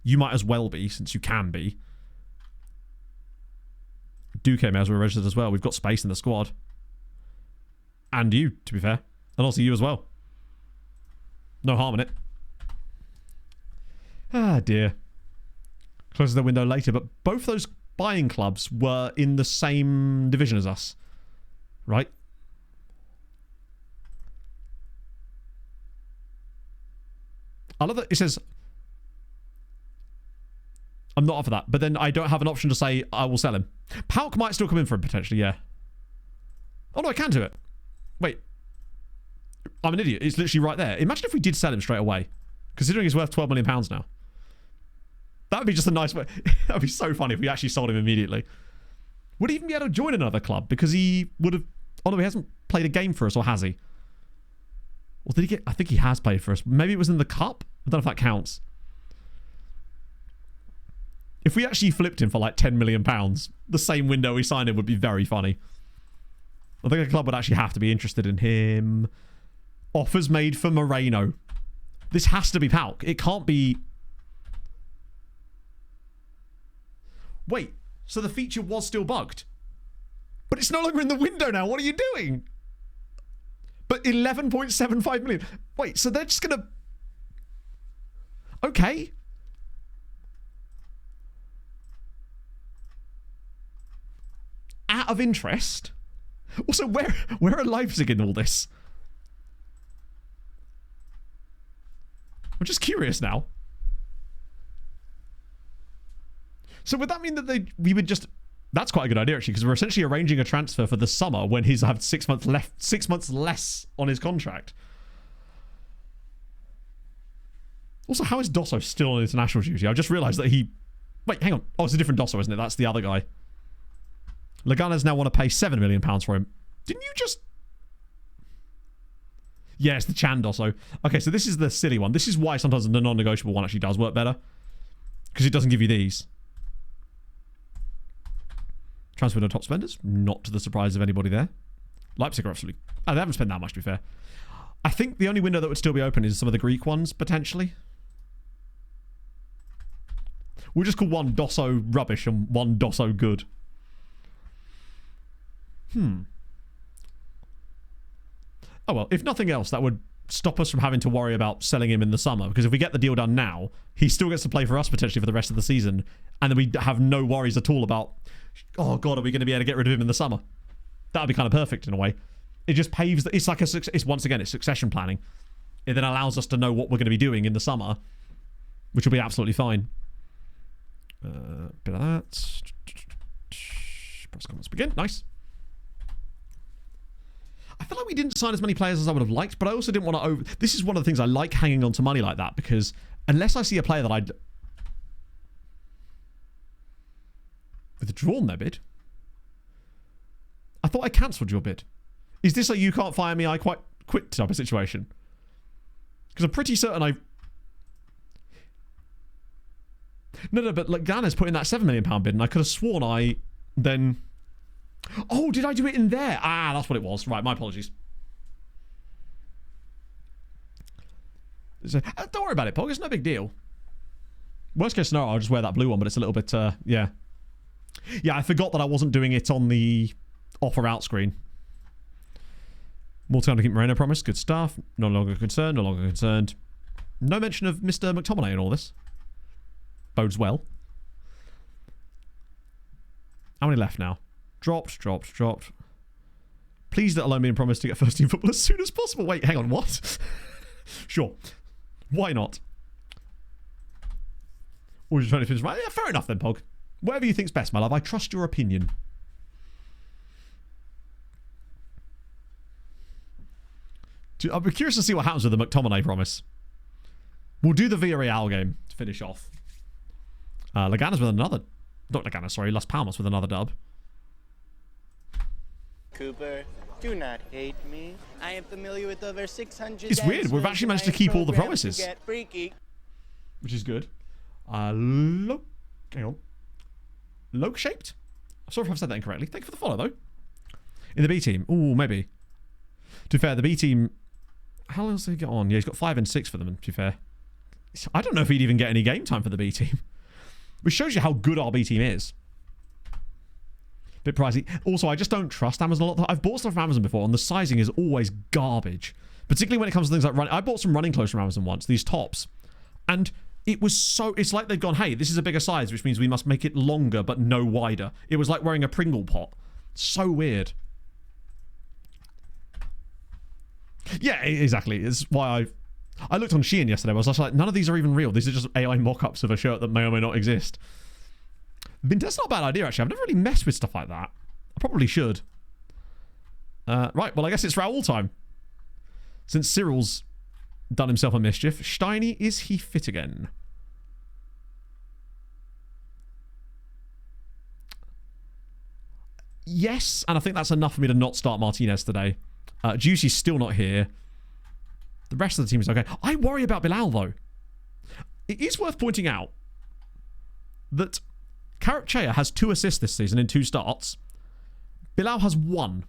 You might as well be, since you can be. Duke may as well be registered as well. We've got space in the squad. And you, to be fair. And also you as well. No harm in it. Ah, dear. Closes the window later, but both those buying clubs were in the same division as us. Right? I love that it says I'm not up for that, but then I don't have an option to say I will sell him. Pauk might still come in for him potentially, yeah. Oh no, I can do it. Wait. I'm an idiot. It's literally right there. Imagine if we did sell him straight away. Considering he's worth £12 million now. That would be just a nice way. That would be so funny if we actually sold him immediately. Would he even be able to join another club? Because he would have... Oh no, he hasn't played a game for us, or has he? Or did he get... I think he has played for us. Maybe it was in the cup? I don't know if that counts. If we actually flipped him for like £10 million, the same window we signed him would be very funny. I think a club would actually have to be interested in him. Offers made for Moreno. This has to be Pauk. It can't be... Wait, so the feature was still bugged? But it's no longer in the window now. What are you doing? But 11.75 million. Wait, so they're just going to... Okay. Out of interest. Also, where are Leipzig in all this? I'm just curious now. So would that mean that we would just... That's quite a good idea, actually, because we're essentially arranging a transfer for the summer when he's had 6 months left, 6 months less on his contract. Also, how is Dosso still on international duty? I just realised that he... Wait, hang on. Oh, it's a different Dosso, isn't it? That's the other guy. Leganes now want to pay £7 million for him. Didn't you just... Yeah, it's the Chan Dosso. Okay, so this is the silly one. This is why sometimes the non-negotiable one actually does work better. Because it doesn't give you these. Transfer window top spenders. Not to the surprise of anybody there. Leipzig are absolutely... Oh, they haven't spent that much, to be fair. I think the only window that would still be open is some of the Greek ones, potentially. We'll just call one Dosso rubbish and one Dosso good. Oh well, if nothing else, that would stop us from having to worry about selling him in the summer, because if we get the deal done now, he still gets to play for us potentially for the rest of the season, and then we have no worries at all about, oh god, are we going to be able to get rid of him in the summer? That would be kind of perfect in a way. It just paves it's like it's once again, it's succession planning. It then allows us to know what we're going to be doing in the summer, which will be absolutely fine. Bit of that. Press comments begin. Nice. I feel like we didn't sign as many players as I would have liked, but I also didn't want to This is one of the things I like hanging on to money like that, because unless I see a player that I'd withdrawn their bid. I thought I cancelled your bid. Is this a you can't fire me, I quite quit type of situation? Because I'm pretty certain I... No, but like Ghana's put in that £7 million bid, and I could have sworn I then... Oh, did I do it in there? Ah, that's what it was. Right, my apologies. So, don't worry about it, Pog. It's no big deal. Worst case scenario, I'll just wear that blue one, but it's a little bit, yeah. Yeah, I forgot that I wasn't doing it on the offer out screen. More time to keep Moreno promised. Good stuff. No longer concerned. No longer concerned. No mention of Mr. McTominay in all this. Bodes well. How many left now? Dropped. Please let alone being promised to get first team football as soon as possible. Wait, hang on, what? Sure. Why not? Or just trying to finish right? Yeah, fair enough then, Pog. Whatever you think's best, my love. I trust your opinion. I'll be curious to see what happens with the McTominay promise. We'll do the Villarreal game to finish off. Lagana's with another... Not Lagana, sorry. Las Palmas with another dub.
Cooper, do not hate me. I am familiar with over 600...
It's weird. We've actually managed to keep all the promises. Which is good. Hang on. Loke-shaped? I'm sorry if I've said that incorrectly. Thank you for the follow, though. In the B team. Ooh, maybe. To be fair, the B team... How else did he get on? Yeah, he's got 5 and 6 for them, to be fair. I don't know if he'd even get any game time for the B team. Which shows you how good our B team is. Bit pricey. Also, I just don't trust Amazon a lot. I've bought stuff from Amazon before, and the sizing is always garbage. Particularly when it comes to things like running. I bought some running clothes from Amazon once, these tops. And it was so... It's like they've gone, hey, this is a bigger size, which means we must make it longer, but no wider. It was like wearing a Pringle pot. So weird. Yeah, exactly. It's why I looked on Shein yesterday. I was like, none of these are even real. These are just AI mock-ups of a shirt that may or may not exist. That's not a bad idea, actually. I've never really messed with stuff like that. I probably should. Right, well, I guess it's Raoul time. Since Cyril's done himself a mischief, Steiny, is he fit again? Yes, and I think that's enough for me to not start Martinez today. Juicy's still not here. The rest of the team is okay. I worry about Bilal, though. It is worth pointing out that Kvaratskhelia has 2 assists this season in 2 starts. Bilal has 1.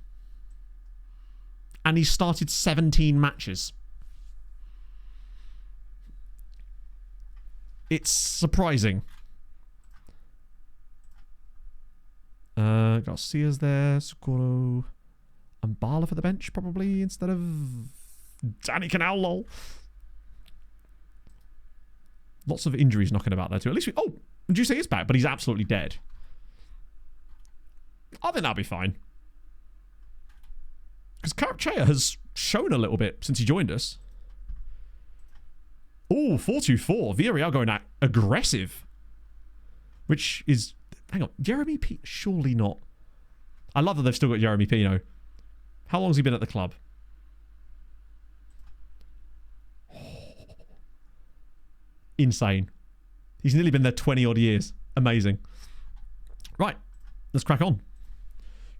And he's started 17 matches. It's surprising. Garcia's there. Socorro. And Bala for the bench, probably, instead of Danny Canal, lol. Lots of injuries knocking about there, too. At least we... Oh, Juicy is back, but he's absolutely dead. I think that'll be fine. Because Kvaratskhelia has shown a little bit since he joined us. Oh, 4-2-4. Villarreal going aggressive. Which is... Hang on. Jeremy P... Surely not. I love that they've still got Jeremy Pino. How long has he been at the club? Insane. He's nearly been there 20-odd years. Amazing. Right. Let's crack on.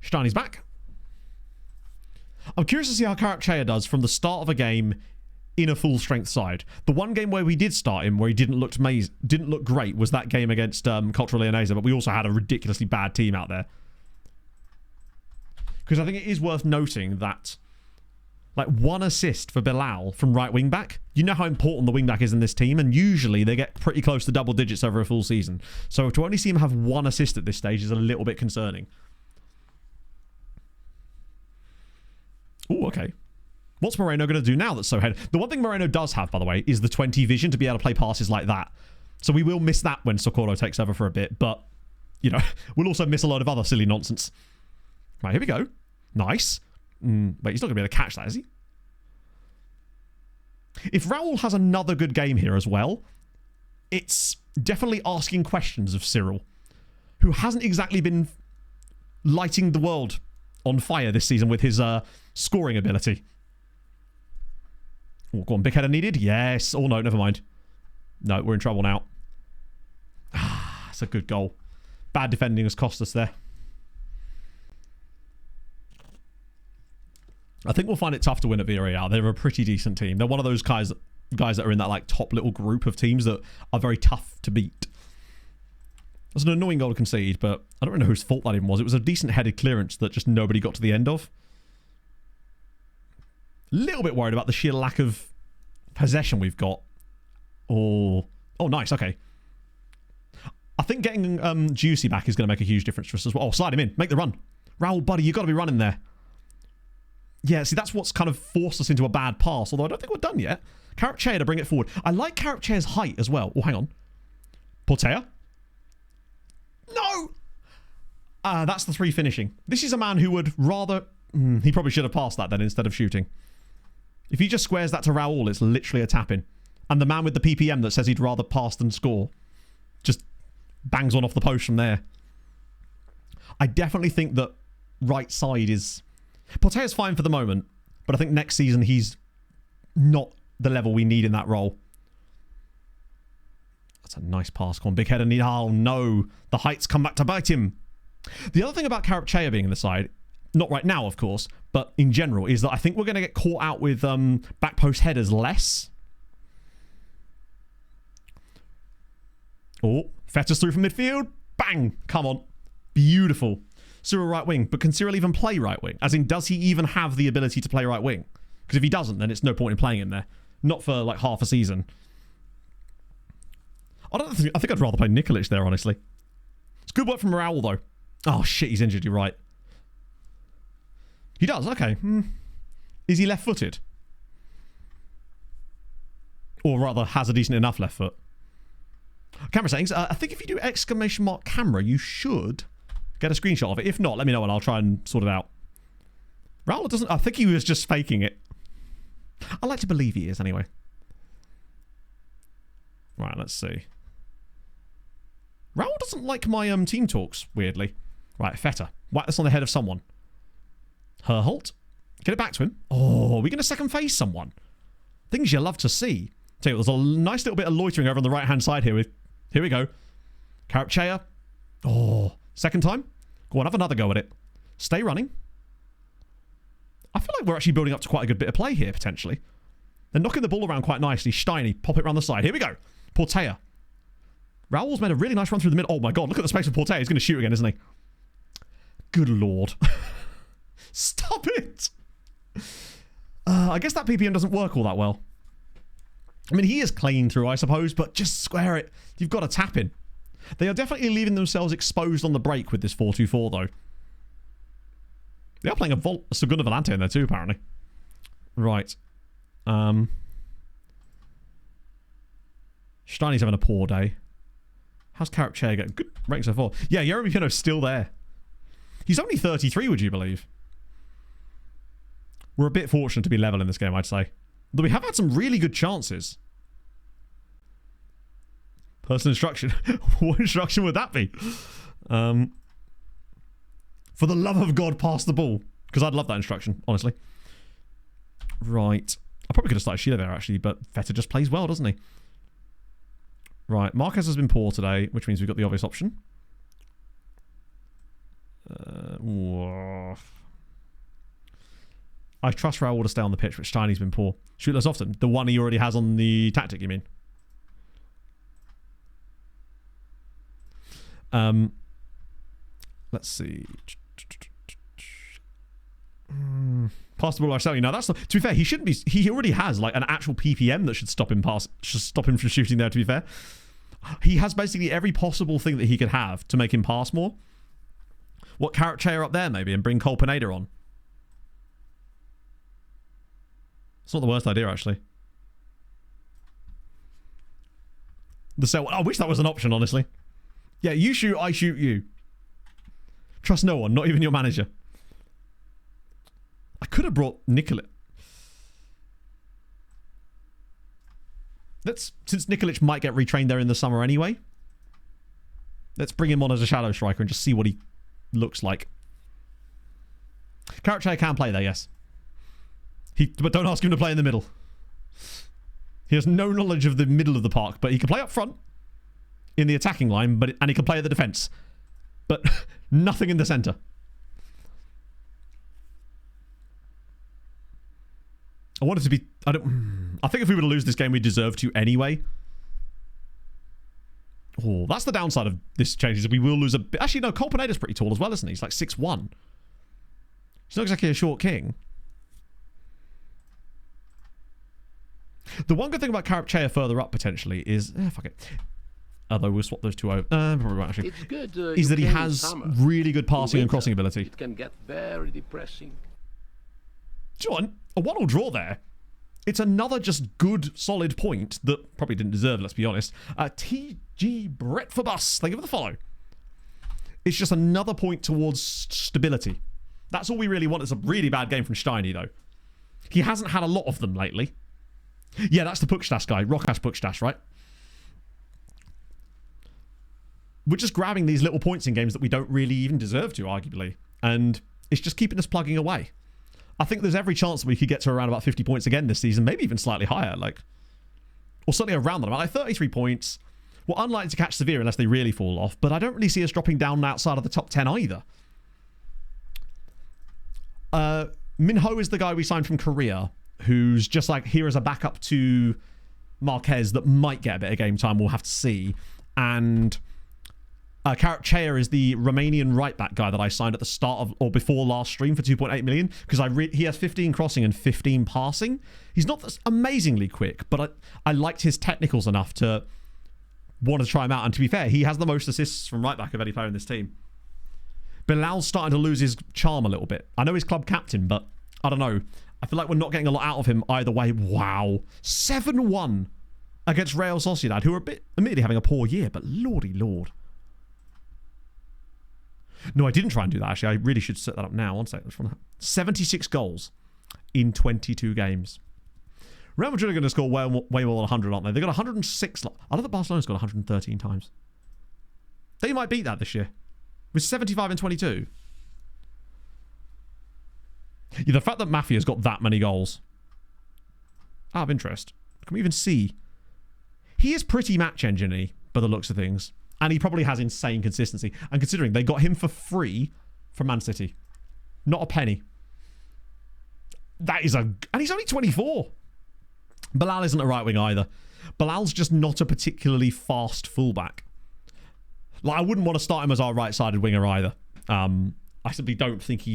Steiny's back. I'm curious to see how Kvaratskhelia does from the start of a game in a full-strength side. The one game where we did start him, where he didn't look great, was that game against Cultural Leonesa, but we also had a ridiculously bad team out there. Because I think it is worth noting that, like, 1 assist for Bilal from right wing back. You know how important the wing back is in this team, and usually they get pretty close to double digits over a full season. So to only see him have 1 assist at this stage is a little bit concerning. Oh, okay. What's Moreno going to do now that's so head? The one thing Moreno does have, by the way, is the 20 vision to be able to play passes like that. So we will miss that when Socorro takes over for a bit. But, you know, we'll also miss a lot of other silly nonsense. Right, here we go. Nice. Wait, he's not going to be able to catch that, is he? If Raul has another good game here as well, it's definitely asking questions of Cyril, who hasn't exactly been lighting the world on fire this season with his scoring ability. Oh, go on, big header needed? Yes. Oh, no, never mind. No, we're in trouble now. Ah, it's a good goal. Bad defending has cost us there. I think we'll find it tough to win at Villarreal. They're a pretty decent team. They're one of those guys that are in that like top little group of teams that are very tough to beat. That's an annoying goal to concede, but I don't really know whose fault that even was. It was a decent headed clearance that just nobody got to the end of. A little bit worried about the sheer lack of possession we've got. Oh, nice. Okay. I think getting Juicy back is going to make a huge difference for us as well. Oh, slide him in. Make the run. Raul, buddy, you've got to be running there. Yeah, see, that's what's kind of forced us into a bad pass, although I don't think we're done yet. Carapchea to bring it forward. I like Carapchea's height as well. Oh, hang on. Portea. No! That's the 3 finishing. This is a man who would rather... he probably should have passed that then instead of shooting. If he just squares that to Raul, it's literally a tap-in. And the man with the PPM that says he'd rather pass than score just bangs one off the post from there. I definitely think that right side is... Portea's fine for the moment, but I think next season he's not the level we need in that role. That's a nice pass. Come on, big header. Oh, no. The heights come back to bite him. The other thing about Carapchea being in the side, not right now, of course, but in general, is that I think we're going to get caught out with back post headers less. Oh, fetters through from midfield. Bang. Come on. Beautiful. Cyril right wing, but can Cyril even play right wing? As in, does he even have the ability to play right wing? Because if he doesn't, then it's no point in playing him there. Not for like half a season. I think I'd rather play Nikolic there, honestly. It's good work from Raul, though. Oh, shit, he's injured, you're right. He does, okay. Is he left-footed? Or rather, has a decent enough left foot. Camera settings. I think if you do ! camera, you should get a screenshot of it. If not, let me know and I'll try and sort it out. Raul doesn't... I think he was just faking it. I like to believe he is, anyway. Right, let's see. Raul doesn't like my team talks, weirdly. Right, Feta. Whack this on the head of someone. Herholt. Get it back to him. Oh, are we going to second phase someone? Things you love to see. Tell you what, there's a nice little bit of loitering over on the right-hand side here. Here we go. Carapchea. Oh, second time. Go on, have another go at it. Stay running. I feel like we're actually building up to quite a good bit of play here, potentially. They're knocking the ball around quite nicely. Steiny, pop it around the side. Here we go. Portea. Raul's made a really nice run through the middle. Oh my god, look at the space for Portea. He's going to shoot again, isn't he? Good lord. Stop it! I guess that PPM doesn't work all that well. I mean, he is clean through, I suppose, but just square it. You've got to tap in. They are definitely leaving themselves exposed on the break with this 4-2-4, though. They are playing a Segunda Volante in there too, apparently. Right. Steiny's having a poor day. How's Carapchea getting? Good rank so far. Yeah, Eurovision's still there. He's only 33, would you believe? We're a bit fortunate to be level in this game, I'd say. Though we have had some really good chances. Personal instruction. What instruction would that be? For the love of God, pass the ball. Because I'd love that instruction, honestly. Right. I probably could have started Sheila there, actually, but Feta just plays well, doesn't he? Right. Marquez has been poor today, which means we've got the obvious option. I trust Raul to stay on the pitch, but Steiny's been poor. Shoot less often. The one he already has on the tactic, you mean? Let's see. Pass the ball ourselves. Now that's to be fair, he shouldn't be. He already has like an actual PPM that should stop him from shooting there. To be fair, he has basically every possible thing that he could have to make him pass more. What Carapchea up there maybe and bring Cole Pineda on. It's not the worst idea, actually. The cell. I wish that was an option, honestly. Yeah, you shoot, I shoot you. Trust no one, not even your manager. I could have brought Nikolic. Since Nikolic might get retrained there in the summer anyway, let's bring him on as a shadow striker and just see what he looks like. Karachaev can play there, yes. But don't ask him to play in the middle. He has no knowledge of the middle of the park, but he can play up front in the attacking line, and he can play at the defence. But nothing in the centre. I want it to be... I think if we were to lose this game, we deserve to anyway. Oh, that's the downside of this change, is we will lose a bit. Actually, no, Cole Pineda's pretty tall as well, isn't he? He's like 6'1". He's not exactly a short king. The one good thing about Karachaev further up, potentially, is... fuck it. Although we'll swap those two over. Probably won't, actually.
It's good.
Is that he has really good passing and crossing ability.
It can get very depressing.
John, a 1-1 draw there. It's another just good, solid point that probably didn't deserve, let's be honest. TG Brett for Bus. Thank you for the follow. It's just another point towards stability. That's all we really want. It's a really bad game from Steiny, though. He hasn't had a lot of them lately. Yeah, that's the Puckstash guy. Rockash Puckstash, right? We're just grabbing these little points in games that we don't really even deserve to, arguably. And it's just keeping us plugging away. I think there's every chance that we could get to around about 50 points again this season, maybe even slightly higher, or certainly around that amount. Like 33 points. We're unlikely to catch Severe unless they really fall off, but I don't really see us dropping down outside of the top 10 either. Minho is the guy we signed from Korea, who's just like here as a backup to Marquez that might get a bit of game time. We'll have to see. And Karachaev is the Romanian right-back guy that I signed at the start of, or before last stream for 2.8 million, because he has 15 crossing and 15 passing. He's not amazingly quick, but I liked his technicals enough to want to try him out. And to be fair, he has the most assists from right-back of any player in this team. Bilal's starting to lose his charm a little bit. I know he's club captain, but I don't know. I feel like we're not getting a lot out of him either way. Wow. 7-1 against Real Sociedad, who are admittedly having a poor year, but lordy lord. No, I didn't try and do that, actually. I really should set that up now. 1 second. 76 goals in 22 games. Real Madrid are going to score way more than 100, aren't they? They've got 106. I know that Barcelona's got 113 times. They might beat that this year. With 75 and 22. Yeah, the fact that Mafia's got that many goals. Out of interest. Can we even see? He is pretty match engine-y, by the looks of things. And he probably has insane consistency. And considering they got him for free from Man City. Not a penny. That is and he's only 24. Bilal isn't a right wing either. Bilal's just not a particularly fast fullback. Like, I wouldn't want to start him as our right-sided winger either. I simply don't think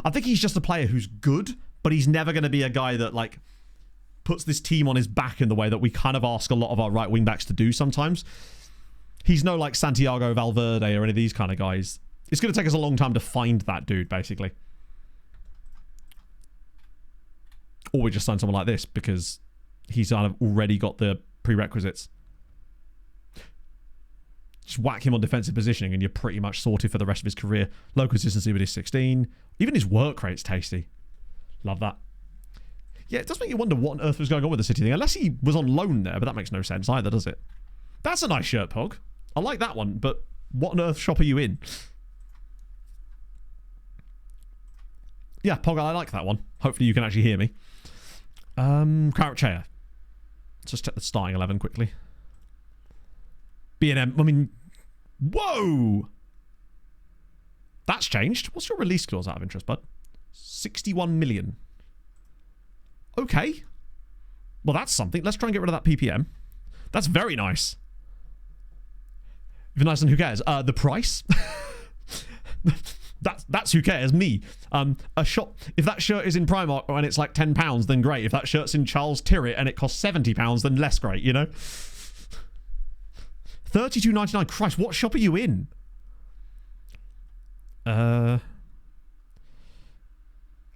I think he's just a player who's good, but he's never going to be a guy that, like, puts this team on his back in the way that we kind of ask a lot of our right wing-backs to do sometimes. He's no, like, Santiago Valverde or any of these kind of guys. It's going to take us a long time to find that dude, basically. Or we just sign someone like this because he's kind of already got the prerequisites. Just whack him on defensive positioning and you're pretty much sorted for the rest of his career. Low consistency with his 16. Even his work rate's tasty. Love that. Yeah, it does make you wonder what on earth was going on with the City thing. Unless he was on loan there, but that makes no sense either, does it? That's a nice shirt, Pog. I like that one, but what on earth shop are you in? Yeah, Pog, I like that one. Hopefully you can actually hear me. Karachaev. Let's just check the starting 11 quickly. B&M, I mean, whoa! That's changed. What's your release clause out of interest, bud? 61 million. Okay. Well, that's something. Let's try and get rid of that PPM. That's very nice. Even nice, and who cares? The price? That's who cares. Me. A shop. If that shirt is in Primark and it's like £10, then great. If that shirt's in Charles Tyrrell and it costs £70, then less great. You know. $32.99. Christ, what shop are you in? I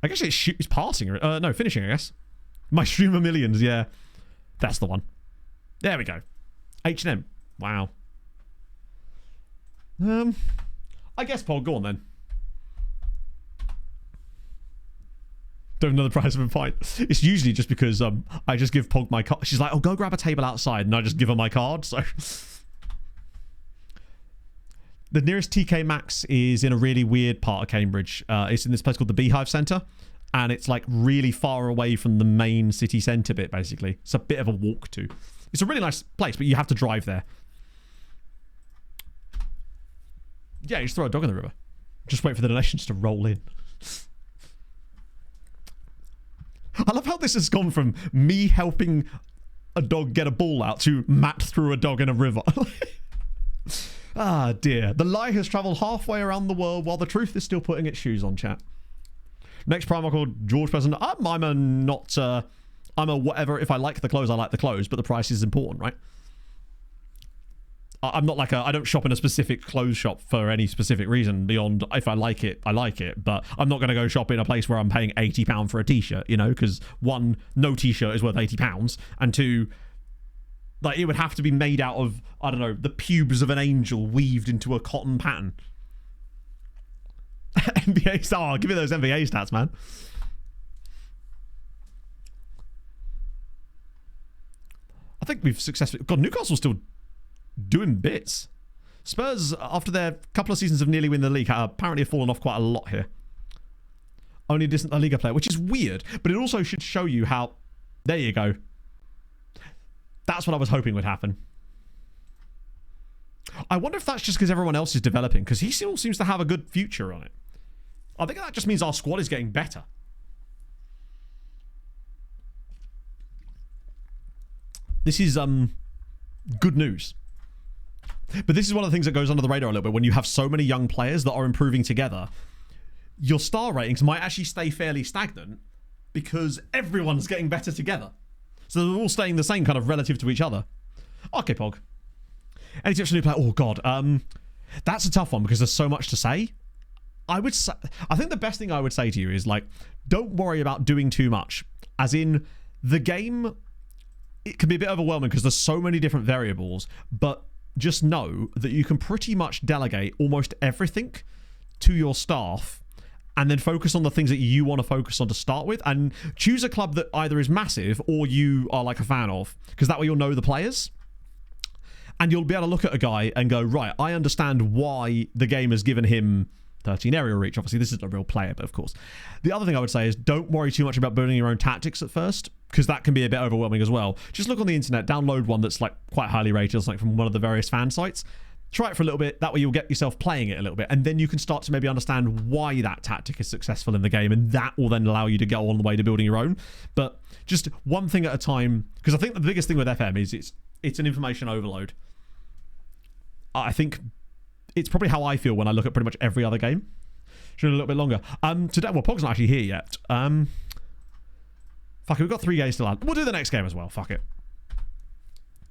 guess it's passing. No, finishing. I guess. My stream of millions, yeah. That's the one. There we go. H&M. Wow. I guess, Paul, go on then. Don't know the price of a pint. It's usually just because I just give Pog my card. She's like, oh, go grab a table outside, and I just give her my card. So the nearest TK Maxx is in a really weird part of Cambridge. It's in this place called the Beehive Centre, and it's like really far away from the main city centre bit, basically. It's a bit of a walk to. It's a really nice place, but you have to drive there. Yeah, you just throw a dog in the river. Just wait for the donations to roll in. I love how this has gone from me helping a dog get a ball out to Matt threw a dog in a river. Ah, dear. The lie has travelled halfway around the world while the truth is still putting its shoes on, chat. Next Primal called George President. I'm a not... I'm a whatever. If I like the clothes, I like the clothes, but the price is important, right? I'm not like I don't shop in a specific clothes shop for any specific reason beyond if I like it, I like it. But I'm not going to go shop in a place where I'm paying £80 for a t-shirt, you know, because one, no t-shirt is worth £80, and two, like it would have to be made out of, I don't know, the pubes of an angel weaved into a cotton pattern. NBA star, give me those NBA stats, man. I think we've successfully... God, Newcastle's still doing bits. Spurs, after their couple of seasons of nearly winning the league, apparently have fallen off quite a lot here. Only a distant La Liga player, which is weird, but it also should show you how... There you go. That's what I was hoping would happen. I wonder if that's just because everyone else is developing, because he still seems to have a good future on it. I think that just means our squad is getting better. This is good news. But this is one of the things that goes under the radar a little bit. When you have so many young players that are improving together, your star ratings might actually stay fairly stagnant because everyone's getting better together. So they're all staying the same kind of relative to each other. Okay, Pog. Any tips for new player? Oh, God. That's a tough one because there's so much to say. I think the best thing I would say to you is, like, don't worry about doing too much. As in, the game, it can be a bit overwhelming because there's so many different variables, but just know that you can pretty much delegate almost everything to your staff and then focus on the things that you want to focus on to start with, and choose a club that either is massive or you are like a fan of, because that way you'll know the players and you'll be able to look at a guy and go, right, I understand why the game has given him 13 aerial reach. Obviously, this isn't a real player, but of course. The other thing I would say is don't worry too much about building your own tactics at first, because that can be a bit overwhelming as well. Just look on the internet, download one that's like quite highly rated, like from one of the various fan sites. Try it for a little bit. That way you'll get yourself playing it a little bit, and then you can start to maybe understand why that tactic is successful in the game, and that will then allow you to go on the way to building your own. But just one thing at a time, because I think the biggest thing with FM is it's an information overload. I think it's probably how I feel when I look at pretty much every other game. Should a little bit longer. Today, well, Pog's not actually here yet. Fuck it, we've got 3 games still on. We'll do the next game as well. Fuck it.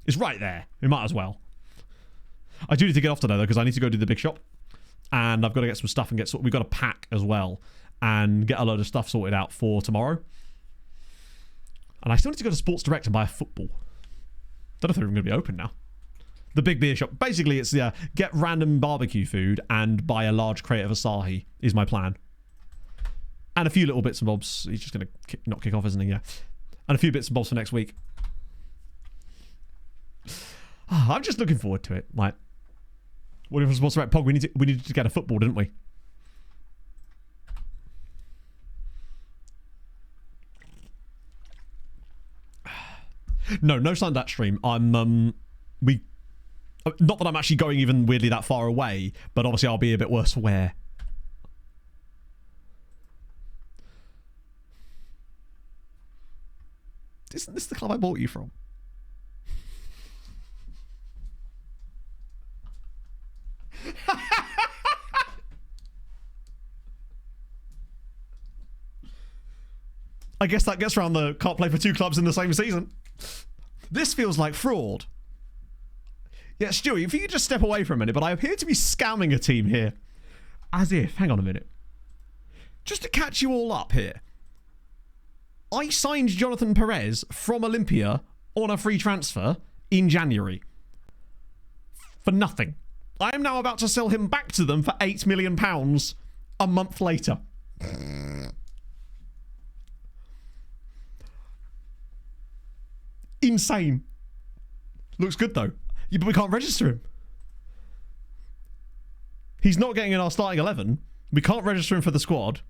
It's right there. We might as well. I do need to get off today though, because I need to go do the big shop, and I've got to get some stuff and we've got to pack as well and get a load of stuff sorted out for tomorrow. And I still need to go to Sports Direct and buy a football. Don't know if they're even going to be open now. The big beer shop. Basically, it's get random barbecue food and buy a large crate of Asahi is my plan. And a few little bits and bobs. He's just going to not kick off, isn't he? Yeah. And a few bits and bobs for next week. I'm just looking forward to it. Like, what if we're supposed to write Pog? We needed to get a football, didn't we? No Sundat stream. I'm not that I'm actually going even weirdly that far away, but obviously I'll be a bit worse for wear. Isn't this the club I bought you from? I guess that gets around the can't play for 2 clubs in the same season. This feels like fraud. Yeah, Stewie, if you could just step away for a minute, but I appear to be scamming a team here. As if, hang on a minute. Just to catch you all up here. I signed Jonathan Perez from Olympia on a free transfer in January. For nothing. I am now about to sell him back to them for £8 million a month later. Insane. Looks good though. Yeah, but we can't register him. He's not getting in our starting 11. We can't register him for the squad.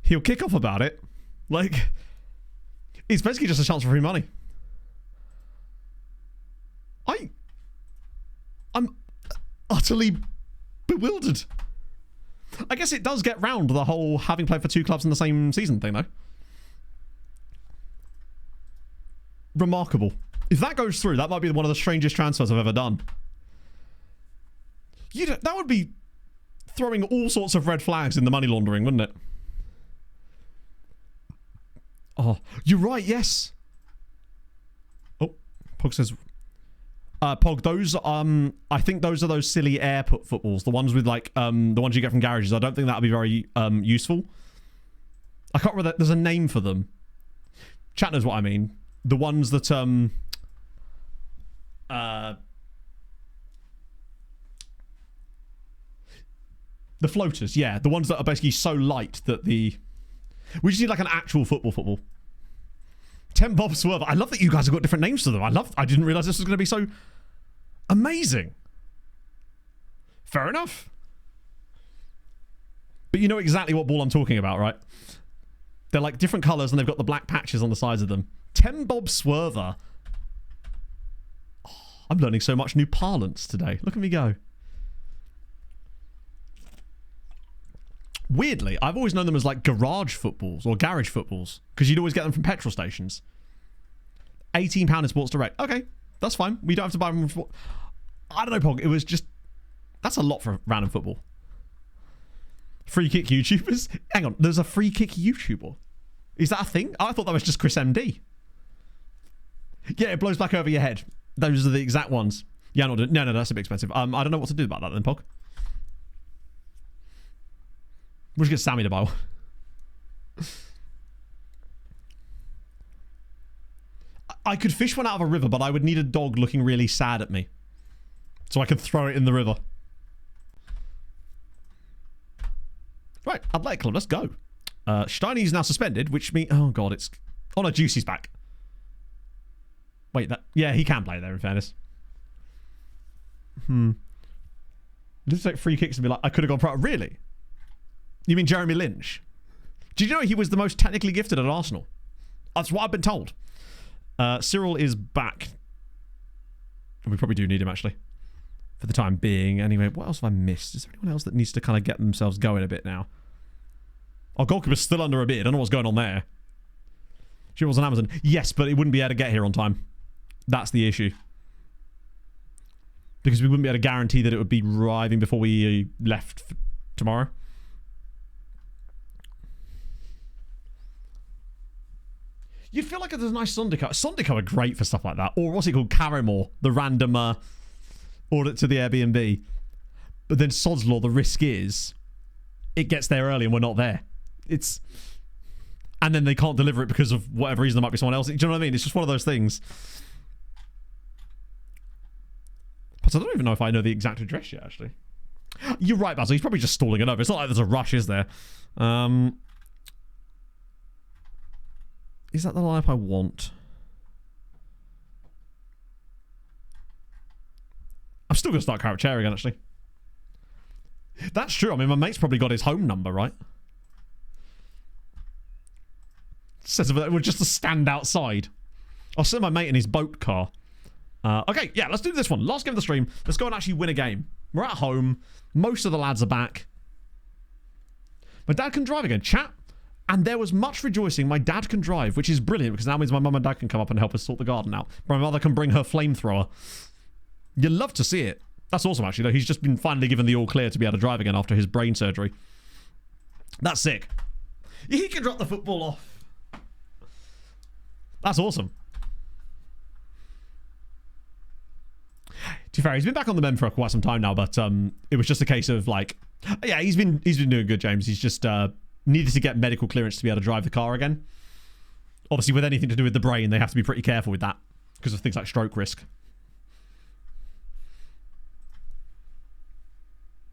He'll kick off about it. Like, it's basically just a chance for free money. I'm utterly bewildered. I guess it does get round the whole having played for two clubs in the same season thing, though. Remarkable. If that goes through, that might be one of the strangest transfers I've ever done. That would be throwing all sorts of red flags in the money laundering, wouldn't it? Oh, you're right, yes. Oh, Pog says... Pog, those, I think those are those silly air footballs. The ones with, like, the ones you get from garages. I don't think that would be very useful. I can't remember, there's a name for them. Chat knows what I mean. The ones that, the floaters, yeah. The ones that are basically so light that we just need, like, an actual football. 10 Bob Swerve. I love that you guys have got different names to them. I didn't realise this was going to be so amazing. Fair enough. But you know exactly what ball I'm talking about, right? They're like different colours and they've got the black patches on the sides of them. 10 Bob Swerver. Oh, I'm learning so much new parlance today. Look at me go. Weirdly, I've always known them as like garage footballs or garage footballs because you'd always get them from petrol stations. £18 in Sports Direct. Okay, that's fine. We don't have to buy them from... I don't know, Pog. It was just... That's a lot for random football. Free kick YouTubers? Hang on, there's a free kick YouTuber. Is that a thing? I thought that was just Chris MD. Yeah, it blows back over your head. Those are the exact ones. Yeah, no, that's a bit expensive. I don't know what to do about that then, Pog. We'll just get Sammy to buy one. I could fish one out of a river, but I would need a dog looking really sad at me. So I could throw it in the river. Right, Athletic Club, let's go. Steiny's now suspended, which means... Oh, God, it's... Oh, no, Juicy's back. Wait, that... Yeah, he can play there, in fairness. Let's take free kicks and be like, I could have gone pro... Really? You mean Jeremy Lynch? Did you know he was the most technically gifted at Arsenal? That's what I've been told. Cyril is back. We probably do need him, actually. For the time being. Anyway, what else have I missed? Is there anyone else that needs to kind of get themselves going a bit now? Our goalkeeper's still under a bid. I don't know what's going on there. She was on Amazon. Yes, but it wouldn't be able to get here on time. That's the issue. Because we wouldn't be able to guarantee that it would be arriving before we left tomorrow. You'd feel like there's a nice Sondico. Sondico are great for stuff like that. Or what's it called? Carrymore. The random audit to the Airbnb. But then Sod's Law, the risk is it gets there early and we're not there. It's... And then they can't deliver it because of whatever reason. There might be someone else. Do you know what I mean? It's just one of those things. But I don't even know if I know the exact address yet, actually. You're right, Basil. He's probably just stalling it over. It's not like there's a rush, is there? Is that the lineup I want? I'm still going to start Karachair again, actually. That's true. I mean, my mate's probably got his home number, right? Says we're just to stand outside. I'll send my mate in his boat car. Okay, yeah, let's do this one. Last game of the stream. Let's go and actually win a game. We're at home. Most of the lads are back. My dad can drive again. Chat. And there was much rejoicing. My dad can drive, which is brilliant because that means my mum and dad can come up and help us sort the garden out. My mother can bring her flamethrower. You'd love to see it. That's awesome, actually. Though he's just been finally given the all clear to be able to drive again after his brain surgery. That's sick. He can drop the football off. That's awesome. To be fair, he's been back on the mend for quite some time now, but it was just a case of like, yeah, he's been doing good, James. He's just needed to get medical clearance to be able to drive the car again. Obviously, with anything to do with the brain, they have to be pretty careful with that because of things like stroke risk.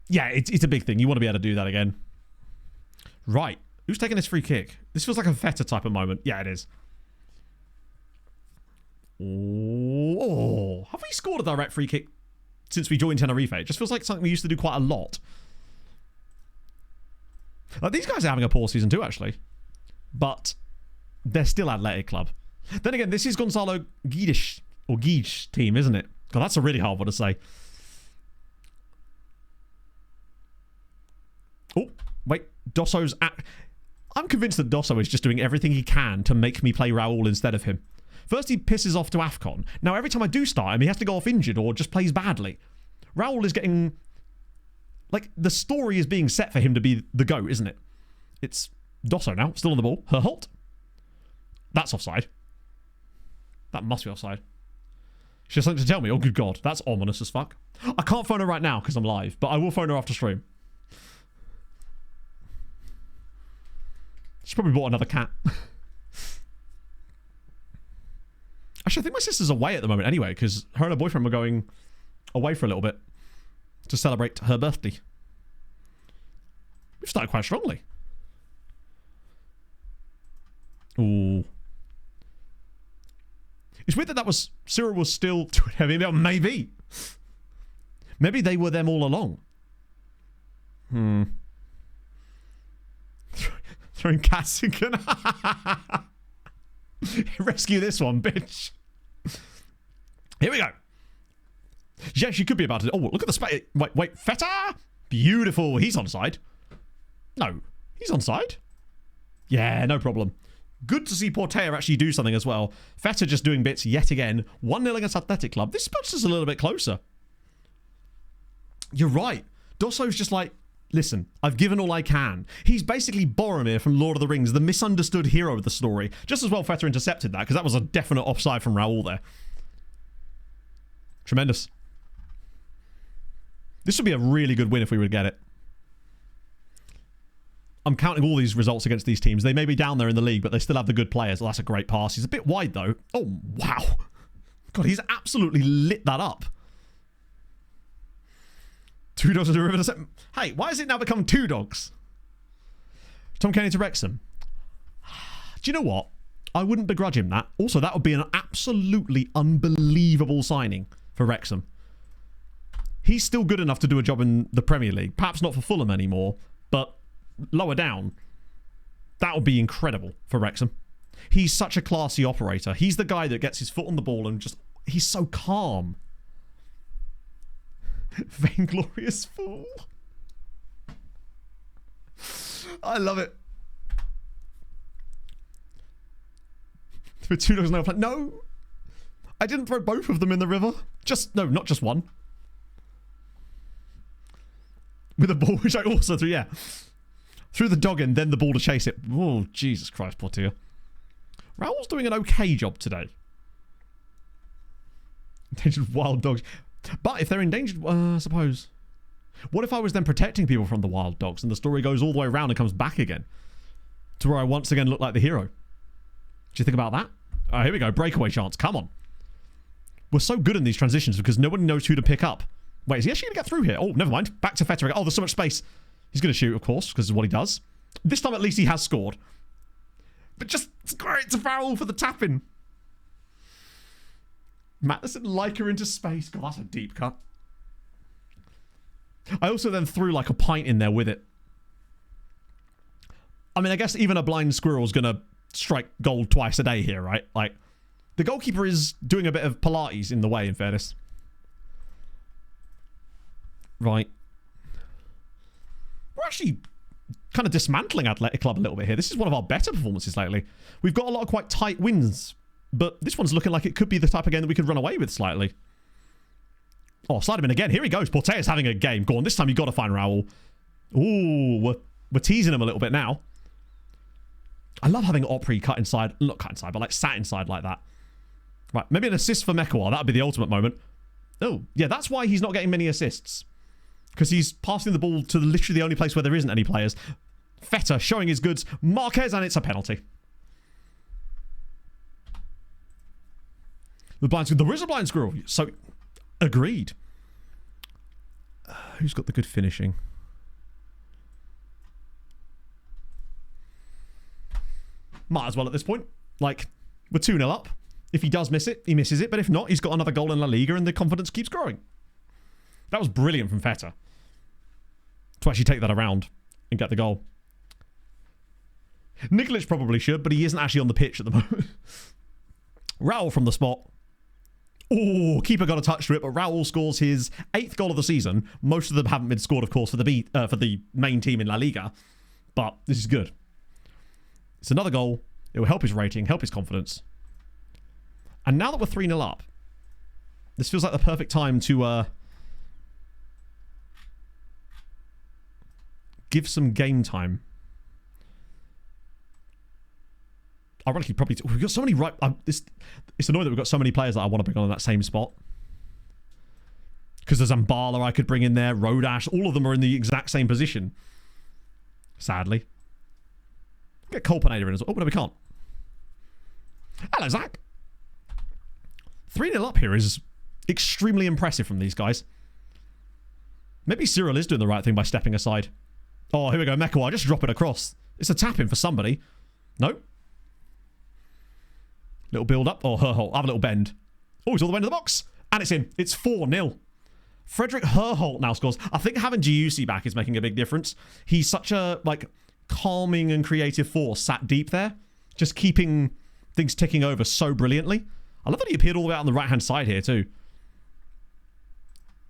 Yeah, it's a big thing. You want to be able to do that again. Right. Who's taking this free kick? This feels like a Feta type of moment. Yeah, it is. Oh, have we scored a direct free kick since we joined Tenerife? It just feels like something we used to do quite a lot. Like, these guys are having a poor season too, actually. But they're still Athletic Club. Then again, this is Gonzalo Guedes, or Guedes team, isn't it? God, that's a really hard one to say. Oh, wait. Dosso's at... I'm convinced that Dosso is just doing everything he can to make me play Raul instead of him. First, he pisses off to AFCON. Now, every time I do start him, he has to go off injured or just plays badly. Raul is getting... Like, the story is being set for him to be the GOAT, isn't it? It's Dosso now, still on the ball. Herholt. That's offside. That must be offside. She has something to tell me. Oh, good God. That's ominous as fuck. I can't phone her right now because I'm live, but I will phone her after stream. She probably bought another cat. Actually, I think my sister's away at the moment anyway, because her and her boyfriend were going away for a little bit to celebrate her birthday. We've started quite strongly. Ooh. It's weird that was... Cyril was still... Maybe. Maybe they were them all along. Throwing Cassigan. Rescue this one, bitch. Here we go. Yeah, she could be about to... Oh, look at the space. Wait. Feta! Beautiful. He's onside. No. He's onside. Yeah, no problem. Good to see Portea actually do something as well. Feta just doing bits yet again. 1-0 against Athletic Club. This puts us a little bit closer. You're right. Dosso's just like, listen, I've given all I can. He's basically Boromir from Lord of the Rings, the misunderstood hero of the story. Just as well Feta intercepted that, because that was a definite offside from Raul there. Tremendous. This would be a really good win if we would get it. I'm counting all these results against these teams. They may be down there in the league, but they still have the good players. Oh, that's a great pass. He's a bit wide, though. Oh, wow. God, he's absolutely lit that up. 2 dogs in the river. Hey, why has it now become 2 dogs? Tom Kenny to Wrexham. Do you know what? I wouldn't begrudge him that. Also, that would be an absolutely unbelievable signing for Wrexham. He's still good enough to do a job in the Premier League. Perhaps not for Fulham anymore, but lower down. That would be incredible for Wrexham. He's such a classy operator. He's the guy that gets his foot on the ball and just... He's so calm. Vainglorious fool. I love it. For 2 dogs now. No! I didn't throw both of them in the river. No, not just one. With a ball, which I also threw, yeah. Threw the dog in, then the ball to chase it. Oh, Jesus Christ, Portia. Raul's doing an okay job today. Endangered wild dogs. But if they're endangered, I suppose. What if I was then protecting people from the wild dogs and the story goes all the way around and comes back again? To where I once again look like the hero. Do you think about that? Here we go. Breakaway chance. Come on. We're so good in these transitions because nobody knows who to pick up. Wait, is he actually going to get through here? Oh, never mind. Back to Feta. Oh, there's so much space. He's going to shoot, of course, because of what he does. This time, at least, he has scored. But just, it's great to foul for the tap-in. Matheson Leica into space. God, that's a deep cut. I also then threw like a pint in there with it. I mean, I guess even a blind squirrel's going to strike gold twice a day here, right? Like, the goalkeeper is doing a bit of Pilates in the way, in fairness. Right. We're actually kind of dismantling Athletic Club a little bit here. This is one of our better performances lately. We've got a lot of quite tight wins, but this one's looking like it could be the type of game that we could run away with slightly. Oh, slide him in again. Here he goes. Portea's having a game. Go on. This time you've got to find Raul. Ooh, we're teasing him a little bit now. I love having Opry cut inside. Not cut inside, but like sat inside like that. Right, maybe an assist for Mekawar. That would be the ultimate moment. Oh, yeah, that's why he's not getting many assists. Because he's passing the ball to literally the only place where there isn't any players. Feta showing his goods. Marquez, and it's a penalty. The blind squirrel. There is a blind squirrel. So, agreed. Who's got the good finishing? Might as well at this point. Like, we're 2-0 up. If he does miss it, he misses it. But if not, he's got another goal in La Liga and the confidence keeps growing. That was brilliant from Feta. To actually take that around and get the goal. Nikolic probably should, but he isn't actually on the pitch at the moment. Raul from the spot. Oh, keeper got a touch to it, but Raul scores his 8th goal of the season. Most of them haven't been scored, of course, for the main team in La Liga. But this is good. It's another goal. It will help his rating, help his confidence. And now that we're 3-0 up, this feels like the perfect time to give some game time. Ironically, probably we've got so many right. It's annoying that we've got so many players that I want to bring on in that same spot. Because there's Mbala I could bring in there, Rodash, all of them are in the exact same position. Sadly. Get Colpanator in as well. Oh, no, we can't. Hello, Zach. 3-0 up here is extremely impressive from these guys. Maybe Cyril is doing the right thing by stepping aside. Oh, here we go. Mekawar, just drop it across. It's a tap-in for somebody. No. Little build up. Oh, Herholt. Have a little bend. Oh, he's all the way into the box. And it's in. It's 4-0. Frederick Herholt now scores. I think having Giussi back is making a big difference. He's such a, like, calming and creative force sat deep there. Just keeping things ticking over so brilliantly. I love that he appeared all the way out on the right-hand side here, too.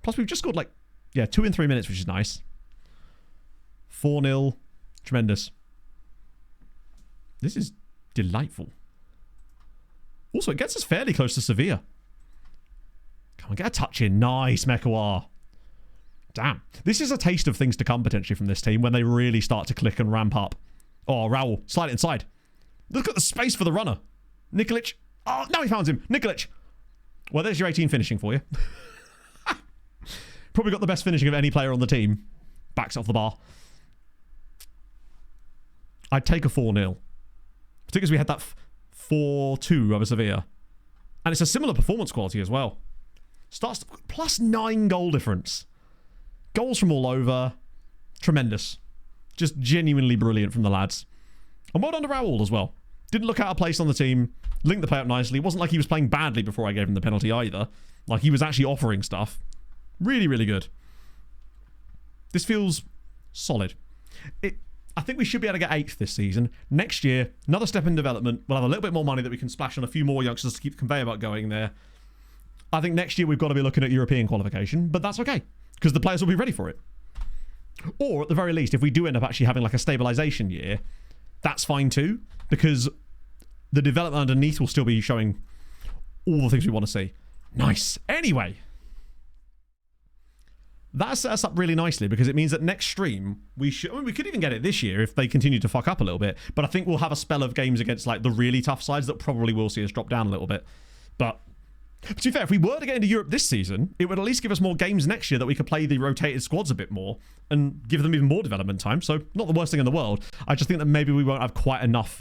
Plus, we've just scored, like, 2 in 3 minutes, which is nice. 4-0. Tremendous. This is delightful. Also, it gets us fairly close to Sevilla. Come on, get a touch in. Nice, Mekawar. Damn. This is a taste of things to come, potentially, from this team when they really start to click and ramp up. Oh, Raul. Slide it inside. Look at the space for the runner. Nikolic. Oh, now he found him. Nikolic. Well, there's your 18 finishing for you. Probably got the best finishing of any player on the team. Backs off the bar. I'd take a 4-0. Particularly because we had that 4-2 over Sevilla. And it's a similar performance quality as well. Starts plus 9 goal difference. Goals from all over. Tremendous. Just genuinely brilliant from the lads. And well done to Raul as well. Didn't look out of place on the team. Linked the play up nicely. It wasn't like he was playing badly before I gave him the penalty either. Like, he was actually offering stuff. Really, really good. This feels solid. I think we should be able to get 8th this season. Next year, another step in development. We'll have a little bit more money that we can splash on a few more youngsters to keep the conveyor belt going there. I think next year we've got to be looking at European qualification, but that's okay, because the players will be ready for it. Or, at the very least, if we do end up actually having like a stabilisation year, that's fine too, because the development underneath will still be showing all the things we want to see. Nice. Anyway, that sets us up really nicely, because it means that next stream we could even get it this year if they continue to fuck up a little bit, but I think we'll have a spell of games against like the really tough sides that probably will see us drop down a little bit. But to be fair, if we were to get into Europe this season, it would at least give us more games next year that we could play the rotated squads a bit more and give them even more development time. So not the worst thing in the world. I just think that maybe we won't have quite enough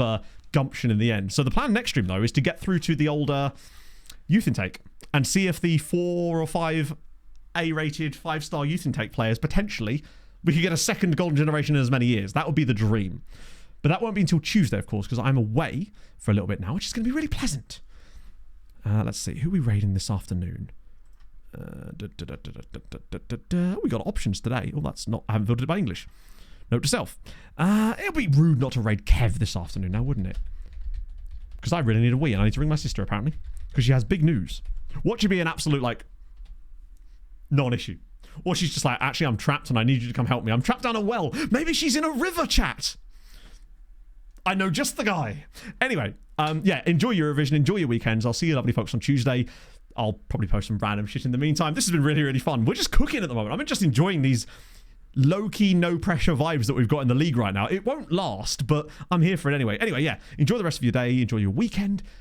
gumption in the end. So the plan next stream though is to get through to the older youth intake and see if the 4 or 5 A-rated 5-star youth intake players, potentially, we could get a second golden generation in as many years. That would be the dream. But that won't be until Tuesday, of course, because I'm away for a little bit now, which is going to be really pleasant. Let's see. Who are we raiding this afternoon? We got options today. Oh, that's not... I haven't filtered it by English. Note to self. It'll be rude not to raid Kev this afternoon now, wouldn't it? Because I really need a wee, and I need to ring my sister, apparently. Because she has big news. What should be an absolute, like... non-issue. Or she's just like, actually, I'm trapped and I need you to come help me. I'm trapped down a well. Maybe she's in a river, chat. I know just the guy. Anyway, yeah, enjoy Eurovision. Enjoy your weekends. I'll see you lovely folks on Tuesday. I'll probably post some random shit in the meantime. This has been really, really fun. We're just cooking at the moment. I'm just enjoying these low-key, no-pressure vibes that we've got in the league right now. It won't last, but I'm here for it anyway. Anyway, yeah, enjoy the rest of your day. Enjoy your weekend.